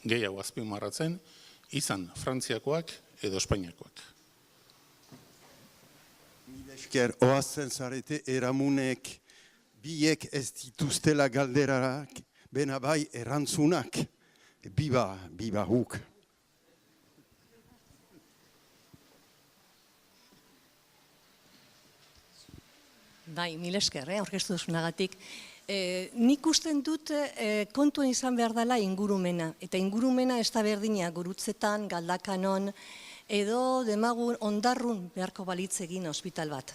gehiago azpimarratzen, izan Frantziakoak edo Espainiakoak. Esker, oazen zarete eramunek biek ez dituztela galderarak, bena bai erantzunak, biba huk. Bai, mil esker, orkestu duzunagatik. Nik usten dut kontuen izan behar dela ingurumena. Eta ingurumena ez da berdina Gurutzetan, Galdakanon, edo demagun Ondarrun beharko balitz egin ospital bat.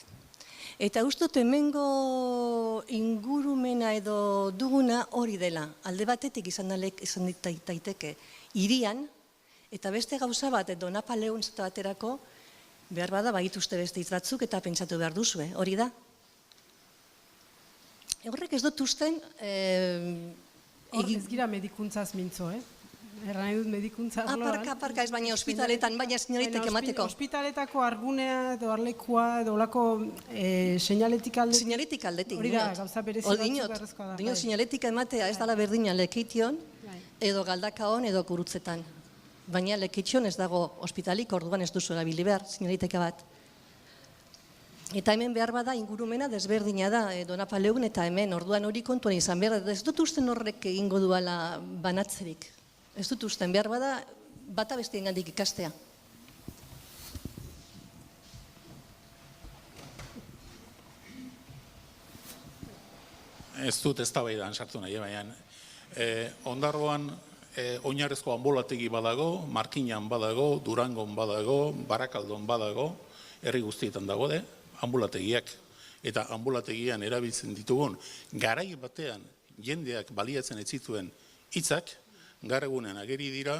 Eta ustot hemengo ingurumena edo duguna hori dela. Alde batetik izan daiteke hirian, eta beste gauza bat, Donapaleon zeta baterako, behar bada bagituzte beste hitz batzuk eta pentsatu behar duzue, hori da? Horrek ez dut usten... Hor ez gira medikuntzaz mintzo, Erra nahi dut medikuntza arloan. Aparka ez baina ospitaletan, baina seinaletik emateko. Ospitaletako argunea edo arlekua edo olako seinaletik aldetik. Seinaletik aldetik. Hori da, gauza berezi batzuk beharrezkoa da. Dinot seinaletik ematea ez dala berdina Lekeition edo Galdakaon edo Gurutzetan. Baina Lekeition ez dago ospitalik, orduan ez duzu erabili behar, seinaliteka bat. Eta hemen behar bada ingurumena desberdina da, Donapaleun eta hemen orduan hori kontuan izan behar. Ez dut usten horrek egingo duala banatzerik. Ez dut usten behar bada bata bestien gandik ikastea. Ez dut eztabaidan sartu nahi, baina Ondarroan oinarrezko anbolategi badago, Markinan badago, Durangon badago, Barakaldon badago, herri guztietan dago ambulategiak. Eta ambulategian erabiltzen ditugun garai batean jendeak baliatzen ez zituen hitzak, gaur egunean ageri dira,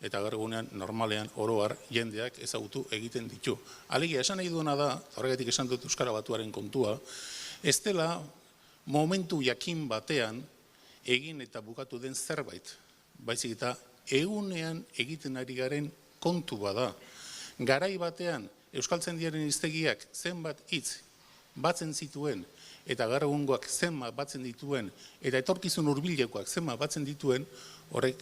eta gaur egunean normalean oroar jendeak ezagutu egiten ditu. Alegia, esan nahi duena da, horregatik esan dut Euskara Batuaren kontua, ez dela momentu jakin batean egin eta bukatu den zerbait. Baizik eta egunean egiten ari garen kontu bada. Garai batean Euskaltzaindiaren hiztegiak zenbat hitz batzen zituen eta gaur egungoak zenbat batzen dituen eta etorkizun hurbilekoak zenbat batzen dituen, horrek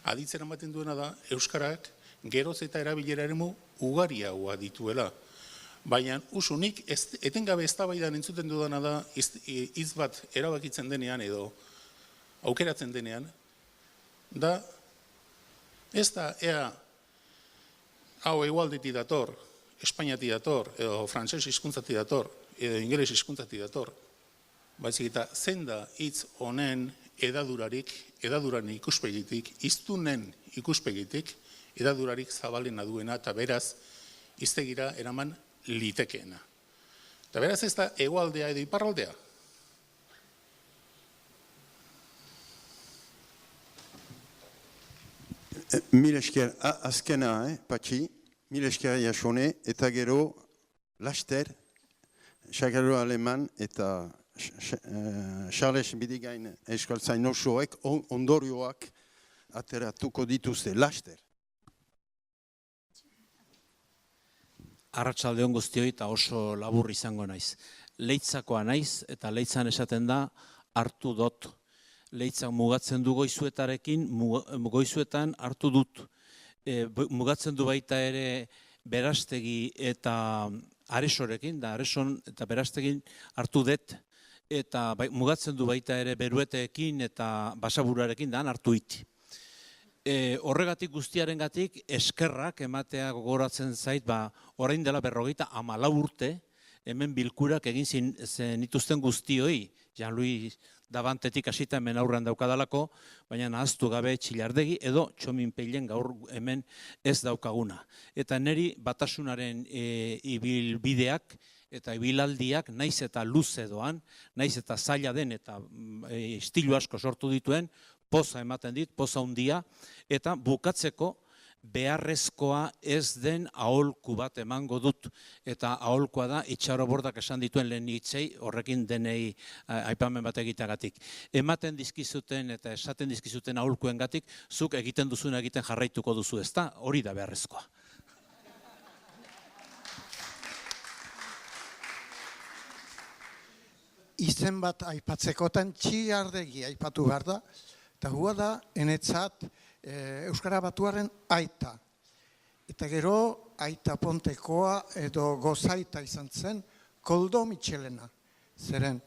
aditzen ematen duena da euskarak geroz eta erabilera eremu ugariagoa dituela. Baina usunik etengabe eztabaidan entzuten dudana da hitz bat erabakitzen denean edo aukeratzen denean, da ez da ea hau hegoaldetik dator, Espainiatik dator, edo frantses hizkuntzatik dator, edo ingeles hizkuntzatik dator. Baizik eta zein da hitz honen edaduraren ikuspegitik, hiztunen ikuspegitik, edadurarik zabalena duena eta beraz hiztegira eraman litekeena. Eta beraz ez da hegoaldea edo iparraldea. Mil esker, azkena, Patxi, mil esker jasone, eta gero, laster, Xagaro Aleman eta Charles Bidigain Euskaltzain osoek ondorioak ateratuko dituzte, laster. Arratsaldeon guztioi eta oso labur izango naiz. Leitzakoa naiz eta leitzan esaten da hartu dot. Leitzak mugatzen du goizuetarekin, goizuetan hartu dut. Mugatzen du baita ere berastegi eta aresorekin, da areson eta berastegin hartu dut. Eta mugatzen du baita ere berueteekin eta basaburarekin da hartu iti. Horregatik guztiarengatik eskerrak ematea gogoratzen zait, orain dela 54 urte, hemen bilkurak egin zenituzten guztioi, Jean-Louis Davantetik hasita hemen aurrean daukadalako, baina nahaztu gabe Txilardegi edo Txominpeilen gaur hemen ez daukaguna. Eta niri batasunaren ibilbideak eta ibilaldiak naiz eta luze doan, naiz eta zaila den eta istilu asko sortu dituen, poza ematen dit, poza handia, eta bukatzeko beharrezkoa ez den aholku bat emango dut, eta aholkoa da Itxaro Bordak esan dituen lehen hitzei horrekin denei aipamen bat egiteagatik. Ematen dizkizuten eta esaten dizkizuten aholkuengatik zuk egiten duzuna egiten jarraituko duzu, ezta? Hori da beharrezkoa. Izen bat aipatzekotan Txilardegi aipatu behar da, eta hua da enetzat Euskara Batuaren aita. Eta gero aita pontekoa edo gozaita izan zen Koldo Mitxelena. Zeren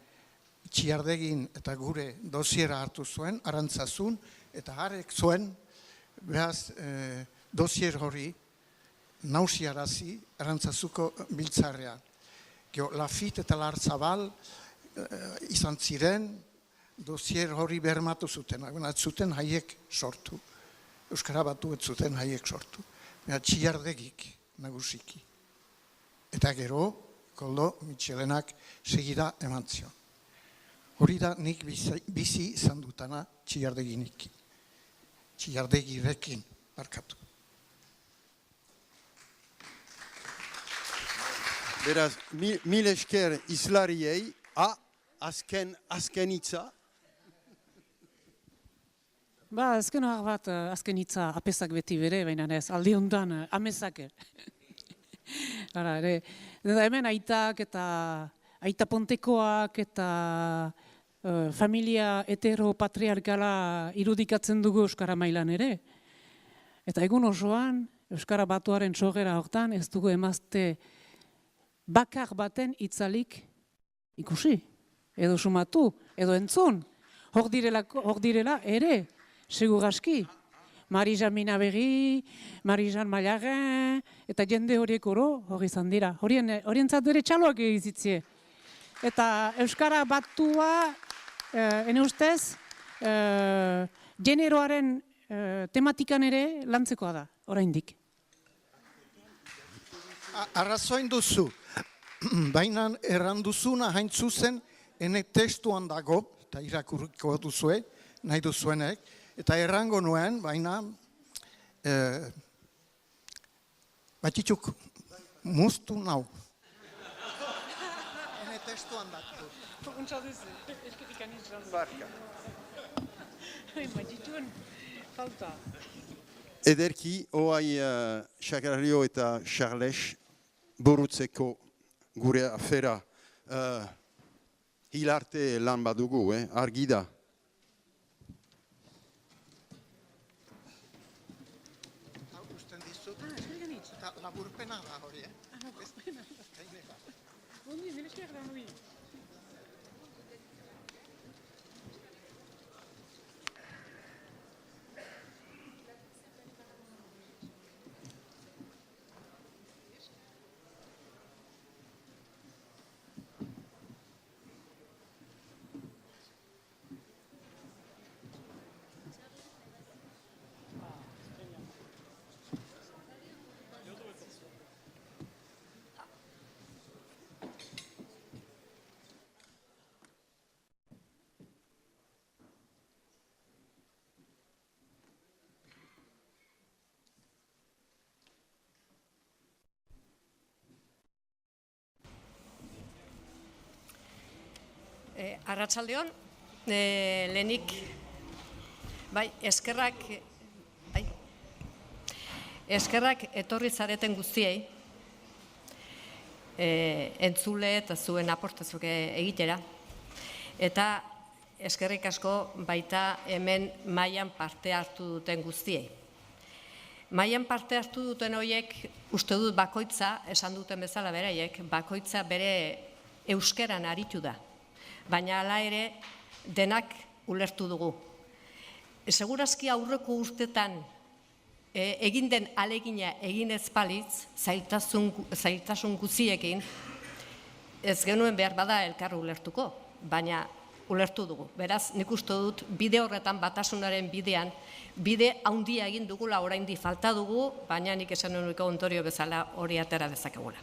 Txilardegin eta gure dosiera hartu zuen, Arantzazun, eta harek zuen, behaz dosier hori nausiarazi Arantzazuko biltzarrean. Lafit eta Larzabal izan ziren, dosier hori bermatu zuten, zuten haiek sortu. Euskara Batu ez zuten haiek sortu. Txilardegik nagusiki. Eta gero, Koldo Mitxelenak segida eman zion. Hori da nik bizi izan dutana Txilardeginik. Txilardegirekin, barkatu. Beraz, mil esker izlariei, azken hitza. Azken hor bat, azken hitza apesak beti bere, baina ez, aldi hontan amezake. Hemen aitak eta aita pontekoak eta familia heteropatriarkala irudikatzen dugu Euskara mailan ere. Eta egun osoan, Euskara Batuaren sogera hortan ez dugu emazte bakar baten itzalik ikusi, edo sumatu, edo entzun. Hor direla ere, segur aski. Marijan Minabegi, Marijan Mailagen, eta jende horiek oro hori izan dira. Horientzat ere txaloak egizitzie. Eta Euskara Batua, ene ustez, generoaren tematikan ere lantzekoa da, oraindik. Arrazoin duzu, baina erranduzuna hain zuzen, ene testuan dago, eta irakurriko duzue, nahi duzuenek, eta errango nuen, baina batitxuk muztu nau. Ene testuan dago. Untsa duzu, esketik anizan. Barka. Matituen, falta. Ederki, oai Sagrario eta Charles burutzeko gure afera hilarte lan badugu, argi da. Laburpena da hori, Laburpena. Ondi, milesker da hori. Arratsaldeon, lehenik, eskerrak etorri zareten guztiei, entzule eta zuen aportazioak egitera, eta eskerrik asko baita hemen mailan parte hartu duten guztiei. Mailan parte hartu duten horiek, uste dut bakoitza, esan duten bezala beraiek, bakoitza bere euskeran aritu da. Baina hala ere denak ulertu dugu. Segurazki aurreko urtetan egin den alegina egin ez balitz, zailtasun guziekin, ez genuen behar bada elkar ulertuko, baina ulertu dugu. Beraz, nik uste dut bide horretan batasunaren bidean, bide handia egin dugula oraindik falta dugu, baina nik esan nuke ondorio bezala hori atera dezakegula.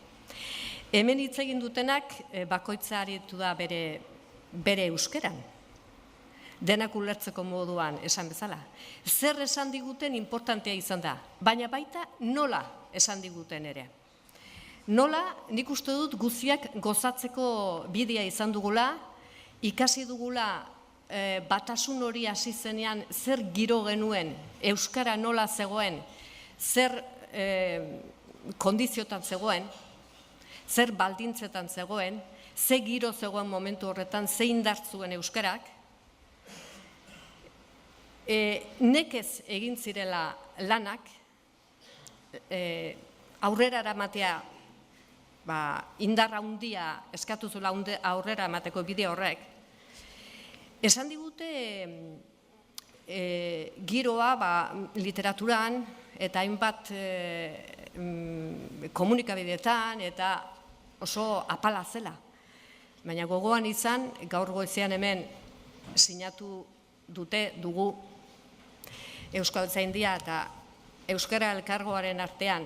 Hemen hitz egin dutenak bakoitza aritu da bere euskeran, denak ulertzeko moduan esan bezala. Zer esan diguten importantea izan da, baina baita nola esan diguten ere. Nola, nik uste dut guztiak gozatzeko bidea izan dugula, ikasi dugula batasun hori hasi zenean zer giro genuen, euskara nola zegoen, zer kondiziotan zegoen, zer baldintzetan zegoen, ze giro zegoen momentu horretan, ze indartzuen euskarak, nekez egin zirela lanak, aurrera eramatea, indarra handia eskatu zula aurrera emateko bide horrek. Esan digute giroa literaturan eta hainbat komunikabideetan eta oso apala zela. Baina gogoan izan, gaur goizean hemen sinatu dugu Euskaltzaindia eta Euskara Elkargoaren artean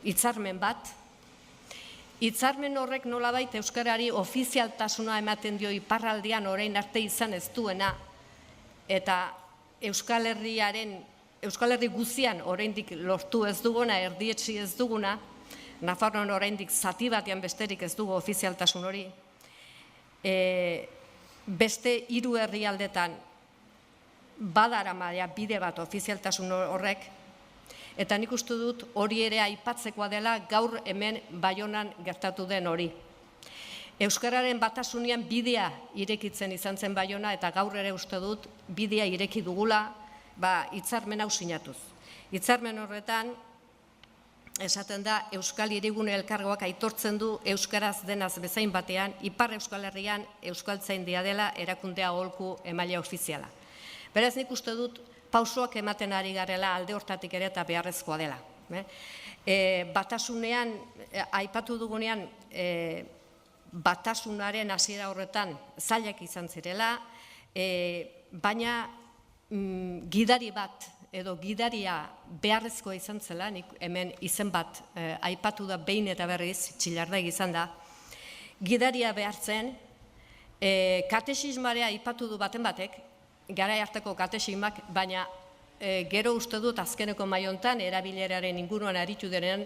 hitzarmen bat. Hitzarmen horrek nolabait euskarari ofizialtasuna ematen dio iparraldean orain arte izan ez duena, eta Euskal Herri guztian oraindik lortu ez duguna, erdietsi ez duguna, Nafarroan oraindik zati batean besterik ez dugu ofizialtasun hori, beste 3 herrialdetan badaramaia bide bat ofizialtasun horrek, eta nik uste dut hori ere aipatzekoa dela gaur hemen Baionan gertatu den hori. Euskararen batasunean bidea irekitzen izan zen Baiona, eta gaur ere uste dut bidea ireki dugula hitzarmen hau sinatuz. Hitzarmen horretan esaten da Euskal Hirigune Elkargoak aitortzen du euskaraz denaz bezain batean, Ipar Euskal Herrian Euskaltzaindia dela erakundea aholku emaile ofiziala. Beraz, nik uste dut pausoak ematen ari garela alde hortatik ere eta beharrezkoa dela. Batasunean, aipatu dugunean, batasunaren hasiera horretan zailak izan zirela, baina gidari bat edo gidaria beharrezkoa izan zela, nik hemen izen bat aipatu da behin eta berriz, Txillardegi izan da, gidaria behartzen, katexismarea aipatu du baten batek, garai harteko katexismak, baina gero uste dut azkeneko maiontan erabileraren inguruan aritu denean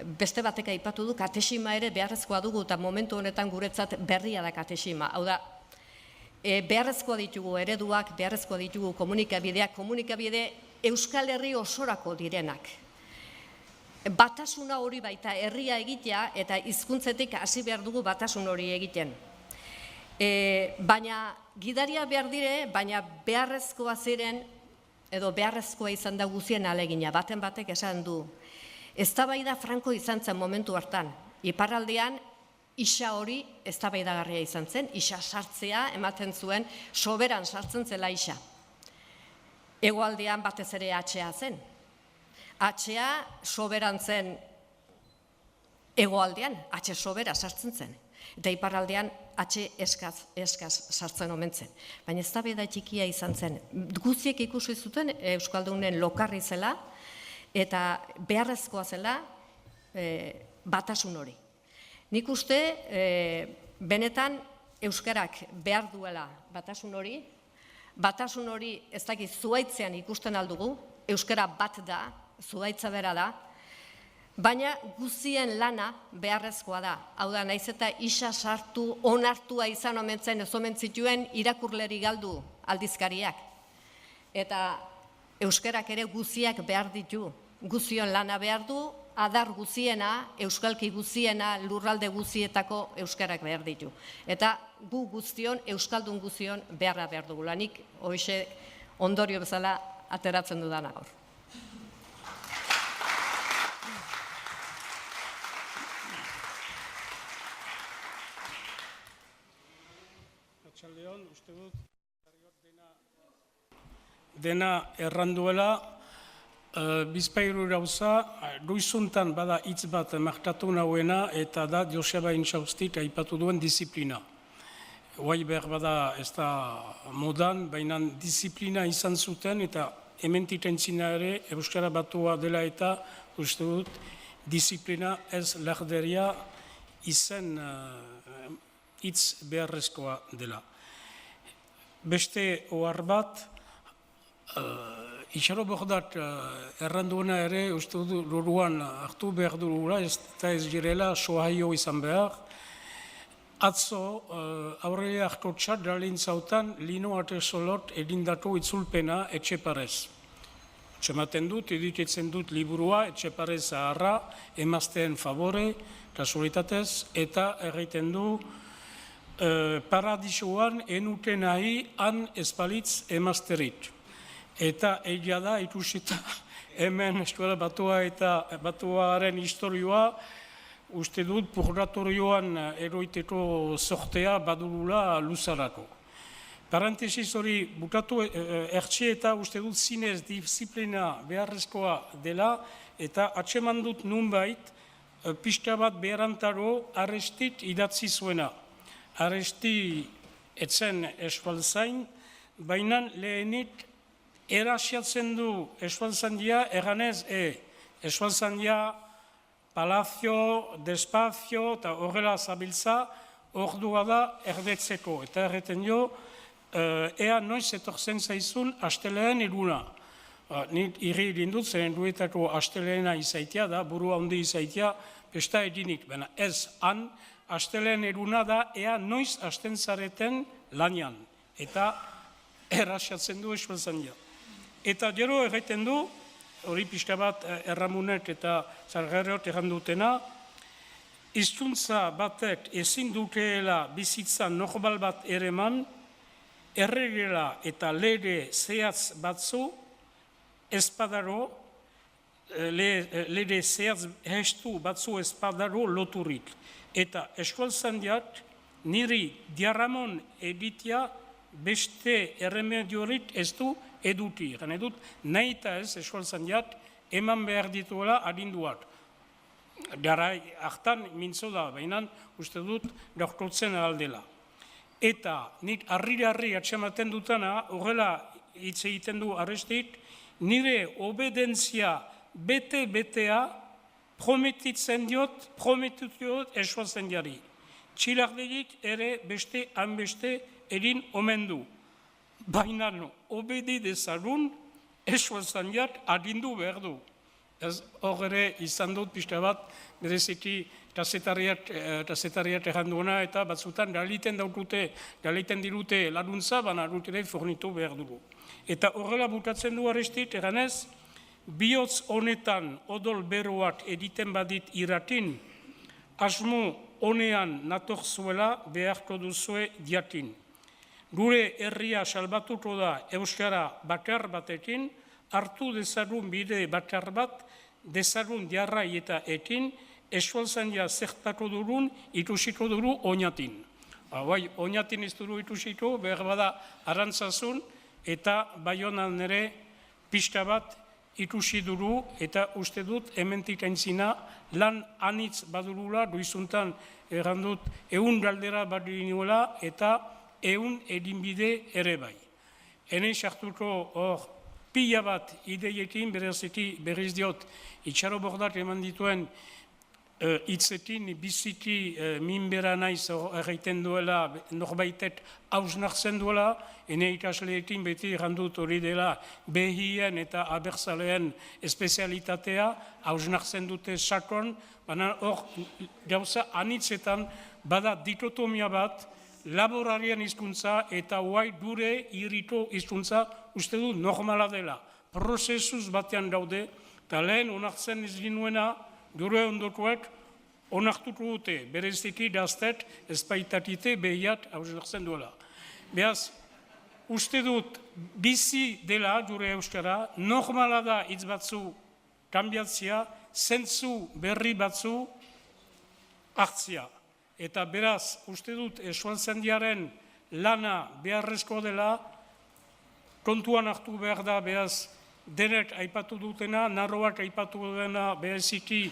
beste batek aipatu du, katexima ere beharrezkoa dugu, eta momentu honetan guretzat berria da katexima. Hau da, beharrezkoa ditugu ereduak, beharrezkoa ditugu komunikabideak, komunikabide Euskal Herri osorako direnak. Batasuna hori baita herria egitea eta hizkuntzetik hasi behar dugu batasun hori egiten. Baina gidaria behar dire, baina beharrezkoa ziren, edo beharrezkoa izan da guzien alegina, baten batek esan du. Eztabaida franko izan zen momentu hartan. Iparraldean, isa hori eztabaidagarria izan zen, isa sartzea ematen zuen, soberan sartzen zela isa. Hegoaldean batez ere atxea zen. Atxea soberan zen hegoaldean, atxe sobera sartzen zen. Eta iparraldean atxe eskaz sartzen omen zen. Baina eztabaida txikia izan zen. Guztiek ikusi zuten Euskaldunen lokarri zela eta beharrezkoa zela batasun hori. Nik uste benetan Euskarak behar duela batasun hori ez dakit zuhaitzean ikusten aldugu, Euskara bat da, zuhaitza bera da, baina guztien lana beharrezkoa da. Hau da, naiz eta isa sartu, onartua izan omentzen, ez omen zituen irakurleri galdu aldizkariak. Eta Euskarak ere guztiak behar ditu, guztion lana behar du, adar guziena, euskalki guziena, lurralde guzietako euskarak behar ditu. Eta gu guztion, euskaldun guzion beharra behar dugula. Nik hoxe ondorio bezala ateratzen dudana gaur. Atxaldeon, uste dut, dena erranduela, bizpairu gauza, goizuntan bada hitz bat markatu nahuena eta da Joseba Intxaustik aipatu duen disiplina. Guai behar bada ez da modan, baina disiplina izan zuten eta hementik entzina ere Euskara Batua dela eta uste dut disiplina ez larderia izen hitz beharrezkoa dela. Beste ohar bat, Itxaro bordat erranduena ere, uste dut luruan hartu behar dugula, eta ez girela sohaio izan behar. Atzo, Aurelia Arkotxat dalin zautan, Lino Atesolot edindatu itzulpena Etxeparez. Txematen dut, ediketzen dut liburua Etxeparez zaharra, emazteen favore, kasualitatez, eta erraiten du paradisoan enuten nahi han espalitz emazterit. Eta egia da, ikusita hemen Euskara Batua eta Batuaren historioa, uste dut purgatorioan eroiteko sortea badurula luzarako. Parantesiz hori bukatu ertxe eta uste dut zinez disiplina beharrezkoa dela eta atseman dut nunbait pixka bat beharantaro Arestit idatzi zuena. Aresti etzen eskualzain, baina lehenik erasiatzen du Eskualtzandia erganez Eskualtzandia palazio, despazio eta horrela zabiltza ordua da erdetzeko. Eta erreten jo, ea noiz etortzen zaizun asteleen eguna. Nik irri dindut, zeren duetako asteleena izaitia da, burua handi izaitia, pesta edinik. Baina ez han, asteleen eguna da, ea noiz asten zareten lanian. Eta erasiatzen du Eskualtzandia. Eta gero erraiten du, hori pixka bat erramunek eta zargarriot errandutena, hizkuntza batek ezin dukeela bizitza normal bat ereman, erregela eta lege zehatz batzu espadaro, lege zehatz hestu batzu espadaro loturik. Eta Eskualtzandiak niri diarramon egitea beste erremediorik ez du eduti. Gane dut, nahi eta ez Eskualtzandiak eman behar dituela adinduak. Garai hartan mintzo da, baina uste dut gaurkotzen aldela. Eta nik harri atxamaten dutana, horrela hitz egiten du Arestik, nire obedentzia bete-betea prometitzen diot Eskualtzandiari. Txilardegik ere beste hanbeste egin omen du. Baina obedi dezagun Eskualtzandiak agindu behar du. hor ere izan dut pixka bat, bereziki kazetariat erranduena eta batzutan galiten dirute laguntza, baina ere fornitu behar dugu. Eta horrela bukatzen du Arestit, eganez, bihotz honetan odol beroak egiten badit iratin, asmo honean nator zuela beharko duzue jakin. Gure herria salbatuko da euskara bakar batekin, hartu dezagun bide bakar bat, dezagun jarrai eta ekin, eskualzan ja zertako dugun, ikusiko dugu oinatin. Bai, oinatin ez dugu ikusiko, behar bada arantzazun, eta Baionan ere pixka bat ikusi dugu, eta uste dut hementik aintzina lan anitz badurula, duizuntan errandut 100 galdera badinuela, eta 100 eginbide ere bai. Henen sartuko hor pila bat ideiekin, berriz diot, itxaro bordak eman dituen hitzekin, biziki minbera naiz erraiten duela, norbaitek hausnartzen duela, ene ikasleekin beti errandut hori dela behien eta abertzaleen espezialitatea, hausnartzen dute sakon, baina hor gauza anitzetan bada dikotomia bat, laborarien hizkuntza eta guai gure irriko hizkuntza uste du normala dela. Prozesuz batean gaude, eta lehen onartzen ez ginuena, gure ondokoek onartuko dute, bereziki gaztet ezpaitatite behiat hausnartzen duela. Beaz, uste dut bizi dela gure euskara, normala da hitz batzu kanbiatzia, zentzu berri batzu hartzia. Eta beraz, uste dut esualtzendiaren lana beharrezko dela, kontuan hartu behar da, beraz, denek aipatu dutena, narroak aipatu dena, bereziki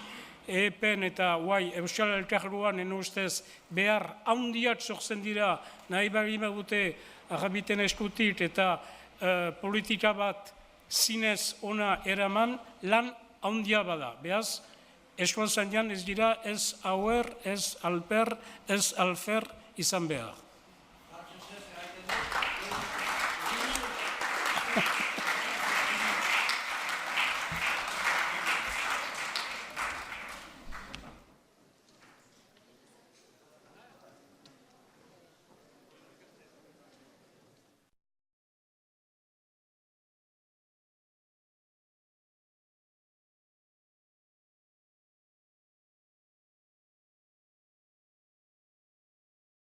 EPN eta Euskal Elkargoan ustez behar handiak sortzen dira, nahi bari dute agabiten eskutik eta politika bat zinez ona eraman, lan handia bada. Beaz, eskualtzainan ez dira ez hauer, ez alper, ez alfer izan behar.